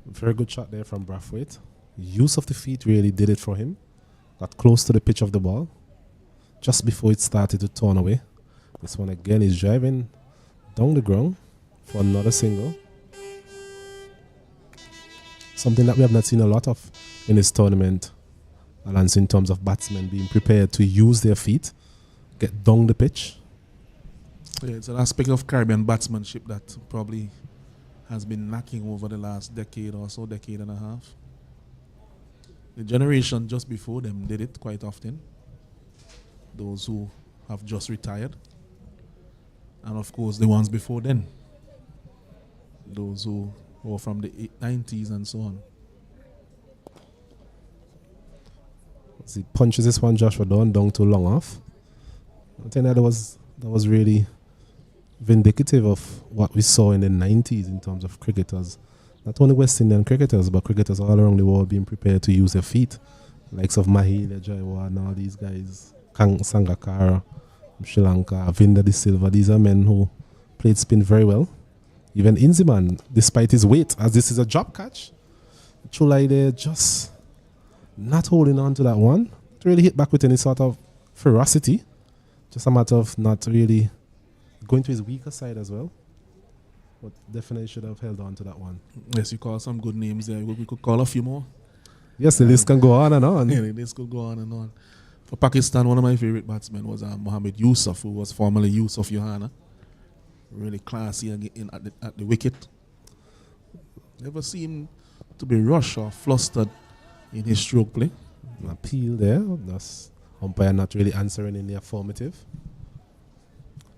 Speaker 4: Very good shot there from Brathwaite. Use of the feet really did it for him. Got close to the pitch of the ball just before it started to turn away. This one again is driving down the ground for another single. Something that we have not seen a lot of in this tournament, Alance, in terms of batsmen being prepared to use their feet, get down the pitch.
Speaker 2: Yeah, it's an aspect of Caribbean batsmanship that probably has been lacking over the last decade or so, decade and a half. The generation just before them did it quite often. Those who have just retired. And of course the ones before then. Those who were from the 90s and so on.
Speaker 4: As he punches this one, Joshua down to long off. I think that was really vindicative of what we saw in the 90s in terms of cricketers. Not only West Indian cricketers, but cricketers all around the world being prepared to use their feet. Likes of Mahila, Jaiwa, and all these guys. Sangakkara, Sri Lanka, Vinda de Silva. These are men who played spin very well. Even Inziman, despite his weight, as this is a drop catch, Chulai there just not holding on to that one. It really hit back with any sort of ferocity. Just a matter of not really going to his weaker side as well. But definitely should have held on to that one.
Speaker 2: Yes, you call some good names there. We could call a few more.
Speaker 4: Yes, the list can go on and on.
Speaker 2: Yeah, the list could go on and on. For Pakistan, one of my favorite batsmen was Mohammed Yusuf, who was formerly Yusuf Yohana. Really classy at the wicket. Never seemed to be rushed or flustered in his stroke play.
Speaker 4: An appeal there. That's umpire not really answering in the affirmative.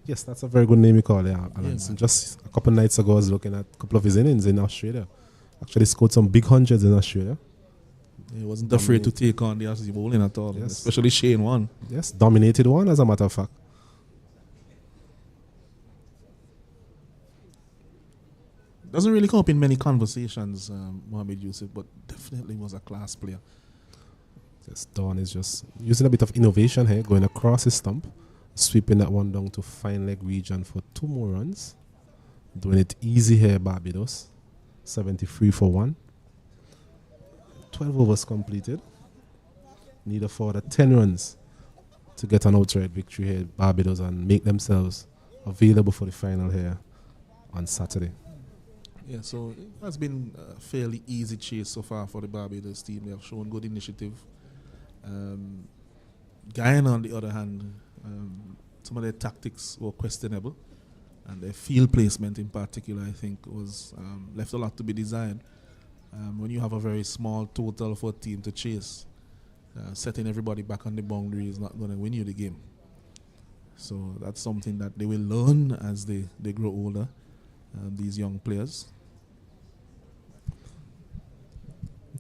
Speaker 4: Yes, that's a very good name you call it, Alan. Yeah, just a couple of nights ago, I was looking at a couple of his innings in Australia. Actually scored some big hundreds in Australia.
Speaker 2: He wasn't afraid to take on the Aussie bowling at all, yes. Especially Shane Warne.
Speaker 4: Yes, dominated one as a matter of fact.
Speaker 2: Doesn't really come up in many conversations, Mohammed Yusuf, but definitely was a class player.
Speaker 4: Yes, Dawn is just using a bit of innovation here, going across his stump, sweeping that one down to fine leg region for 2 more runs. Doing it easy here, Barbados. 73 for 1. 12 overs completed. Need a further 10 runs to get an outright victory here, Barbados, and make themselves available for the final here on Saturday.
Speaker 2: Yeah, so it has been a fairly easy chase so far for the Barbados team. They have shown good initiative. Guyana, on the other hand, some of their tactics were questionable, and their field placement in particular, I think, was left a lot to be desired. When you have a very small total for a team to chase, setting everybody back on the boundary is not going to win you the game. So that's something that they will learn as they grow older, these young players.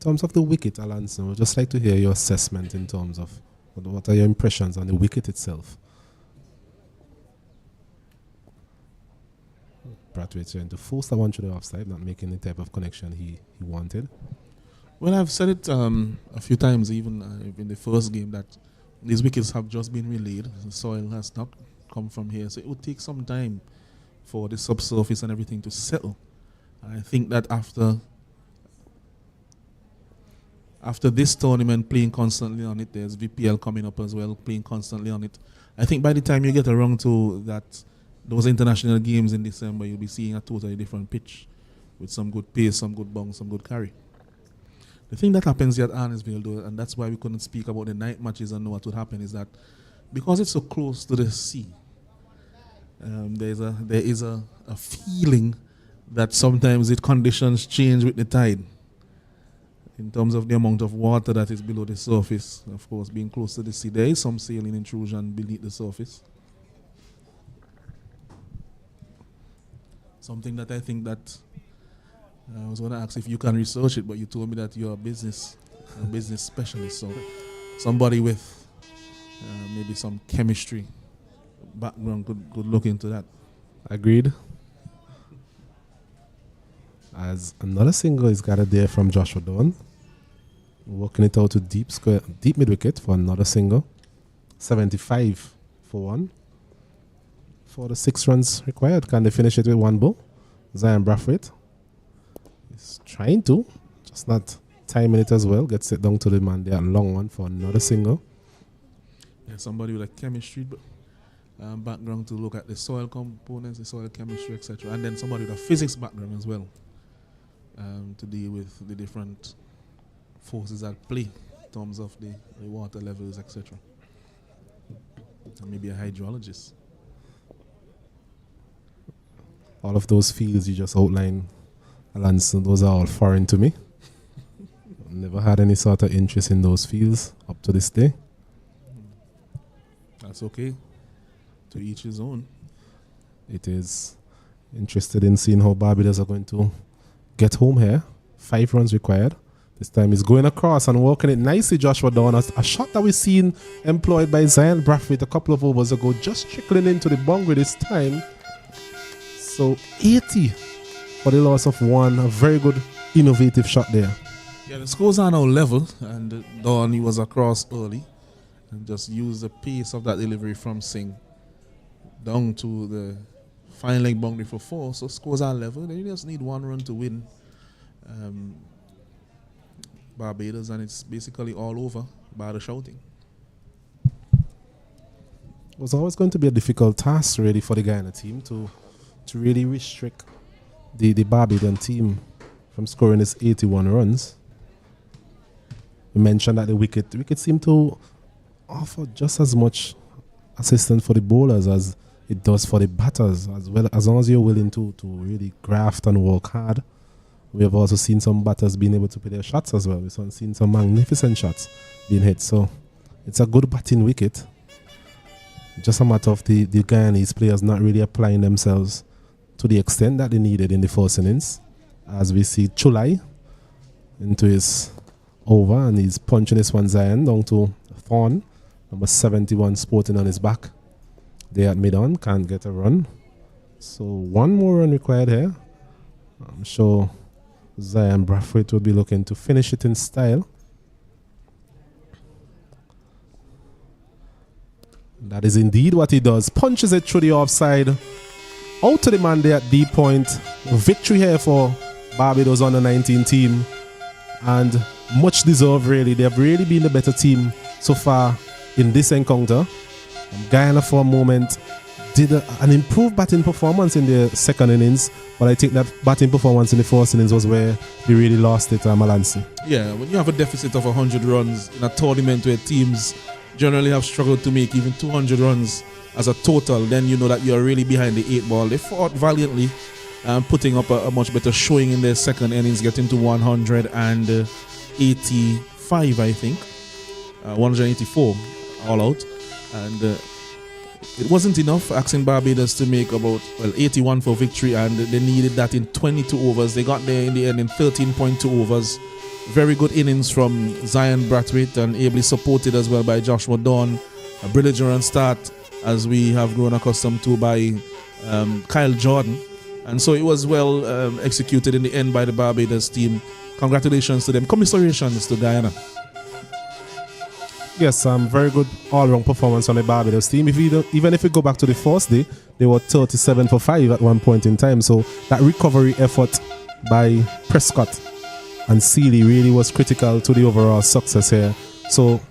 Speaker 4: terms of the wicket, Alonso, I'd just like to hear your assessment in terms of what are your impressions on the wicket itself. Brathwaite trying to force that one to the offside, not making the type of connection he wanted.
Speaker 2: Well, I've said it a few times, even in the first game, that these wickets have just been relayed. The soil has not come from here, so it would take some time for the subsurface and everything to settle. I think that after this tournament, playing constantly on it, there's VPL coming up as well, playing constantly on it. I think by the time you get around to those international games in December, you'll be seeing a totally different pitch with some good pace, some good bounce, some good carry. The thing that happens here at Arnesville, though, and that's why we couldn't speak about the night matches and know what would happen, is that because it's so close to the sea, there is a feeling that sometimes the conditions change with the tide in terms of the amount of water that is below the surface. Of course, being close to the sea, there is some saline intrusion beneath the surface. Something that I think that I was going to ask if you can research it, but you told me that you're a business specialist, so somebody with maybe some chemistry background could look into that.
Speaker 4: Agreed. As another single is gathered there from Joshua Dawn, working it out to deep mid wicket for another single. 75 for one. For the 6 runs required, can they finish it with one ball? Zion Brathwaite is trying to, just not timing it as well. Gets it down to the man there, long one for another single.
Speaker 2: Yeah, somebody with a chemistry background to look at the soil components, the soil chemistry, etc. And then somebody with a physics background as well to deal with the different forces at play in terms of the water levels, etc. And maybe a hydrologist.
Speaker 4: All of those fields you just outlined, Alonso, those are all foreign to me. Never had any sort of interest in those fields up to this day.
Speaker 2: That's okay. To each his own.
Speaker 4: It is interested in seeing how Barbados are going to get home here. 5 runs required. This time he's going across and working it nicely, Joshua Dawn. A shot that we've seen employed by Zion Brathwaite a couple of overs ago, just trickling into the boundary this time. So 80 for the loss of 1. A very good, innovative shot there.
Speaker 2: Yeah, the scores are now level, and Dawn, he was across early and just used the pace of that delivery from Singh down to the final leg boundary for 4. So scores are level. They just need 1 run to win Barbados, and it's basically all over by the shouting.
Speaker 4: It was always going to be a difficult task, really, for the Guyana team to really restrict the Barbadian team from scoring its 81 runs. We mentioned that the wicket seemed to offer just as much assistance for the bowlers as it does for the batters, as long as you're willing to really graft and work hard. We have also seen some batters being able to play their shots as well. We've seen some magnificent shots being hit. So it's a good batting wicket. Just a matter of the Guyanese players not really applying themselves to the extent that they needed in the first innings. As we see Chulai into his over, and he's punching this one Zion down to Thorn, number 71, sporting on his back. They at mid-on, can't get a run. So 1 more run required here. I'm sure Zion Brathwaite will be looking to finish it in style. That is indeed what he does. Punches it through the offside. Out to the man there at deep point. Victory here for Barbados under 19 team. And much deserved, really. They have really been the better team so far in this encounter. Guyana for a moment did an improved batting performance in the second innings, but I think that batting performance in the first innings was where they really lost it, Malansi.
Speaker 2: Yeah, when you have a deficit of 100 runs in a tournament where teams generally have struggled to make even 200 runs as a total, then you know that you're really behind the 8 ball. They fought valiantly, putting up a much better showing in their second innings, getting to 185, I think. 184 all out. And it wasn't enough for asking Barbados to make about 81 for victory, and they needed that in 22 overs. They got there in the end in 13.2 overs Very good innings from Zion Brathwaite and ably supported as well by Joshua Dawn. A belligerent start, as we have grown accustomed to, by Kyle Jordan. And so it was well executed in the end by the Barbados team. Congratulations to them. Commiserations to Guyana.
Speaker 4: Yes, very good all-round performance on the Barbados team. Even if we go back to the first day, they were 37 for 5 at one point in time. So that recovery effort by Prescott and Seeley really was critical to the overall success here. So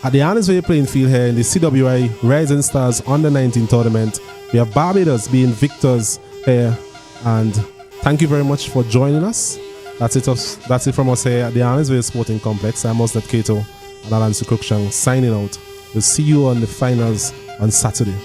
Speaker 4: at the Annisville playing field here in the CWI Rising Stars Under-19 tournament, we have Barbados being victors here. And thank you very much for joining us. That's it from us here at the Annisville Sporting Complex. I'm Oslet Kato and Alan Sukrukshang signing out. We'll see you on the finals on Saturday.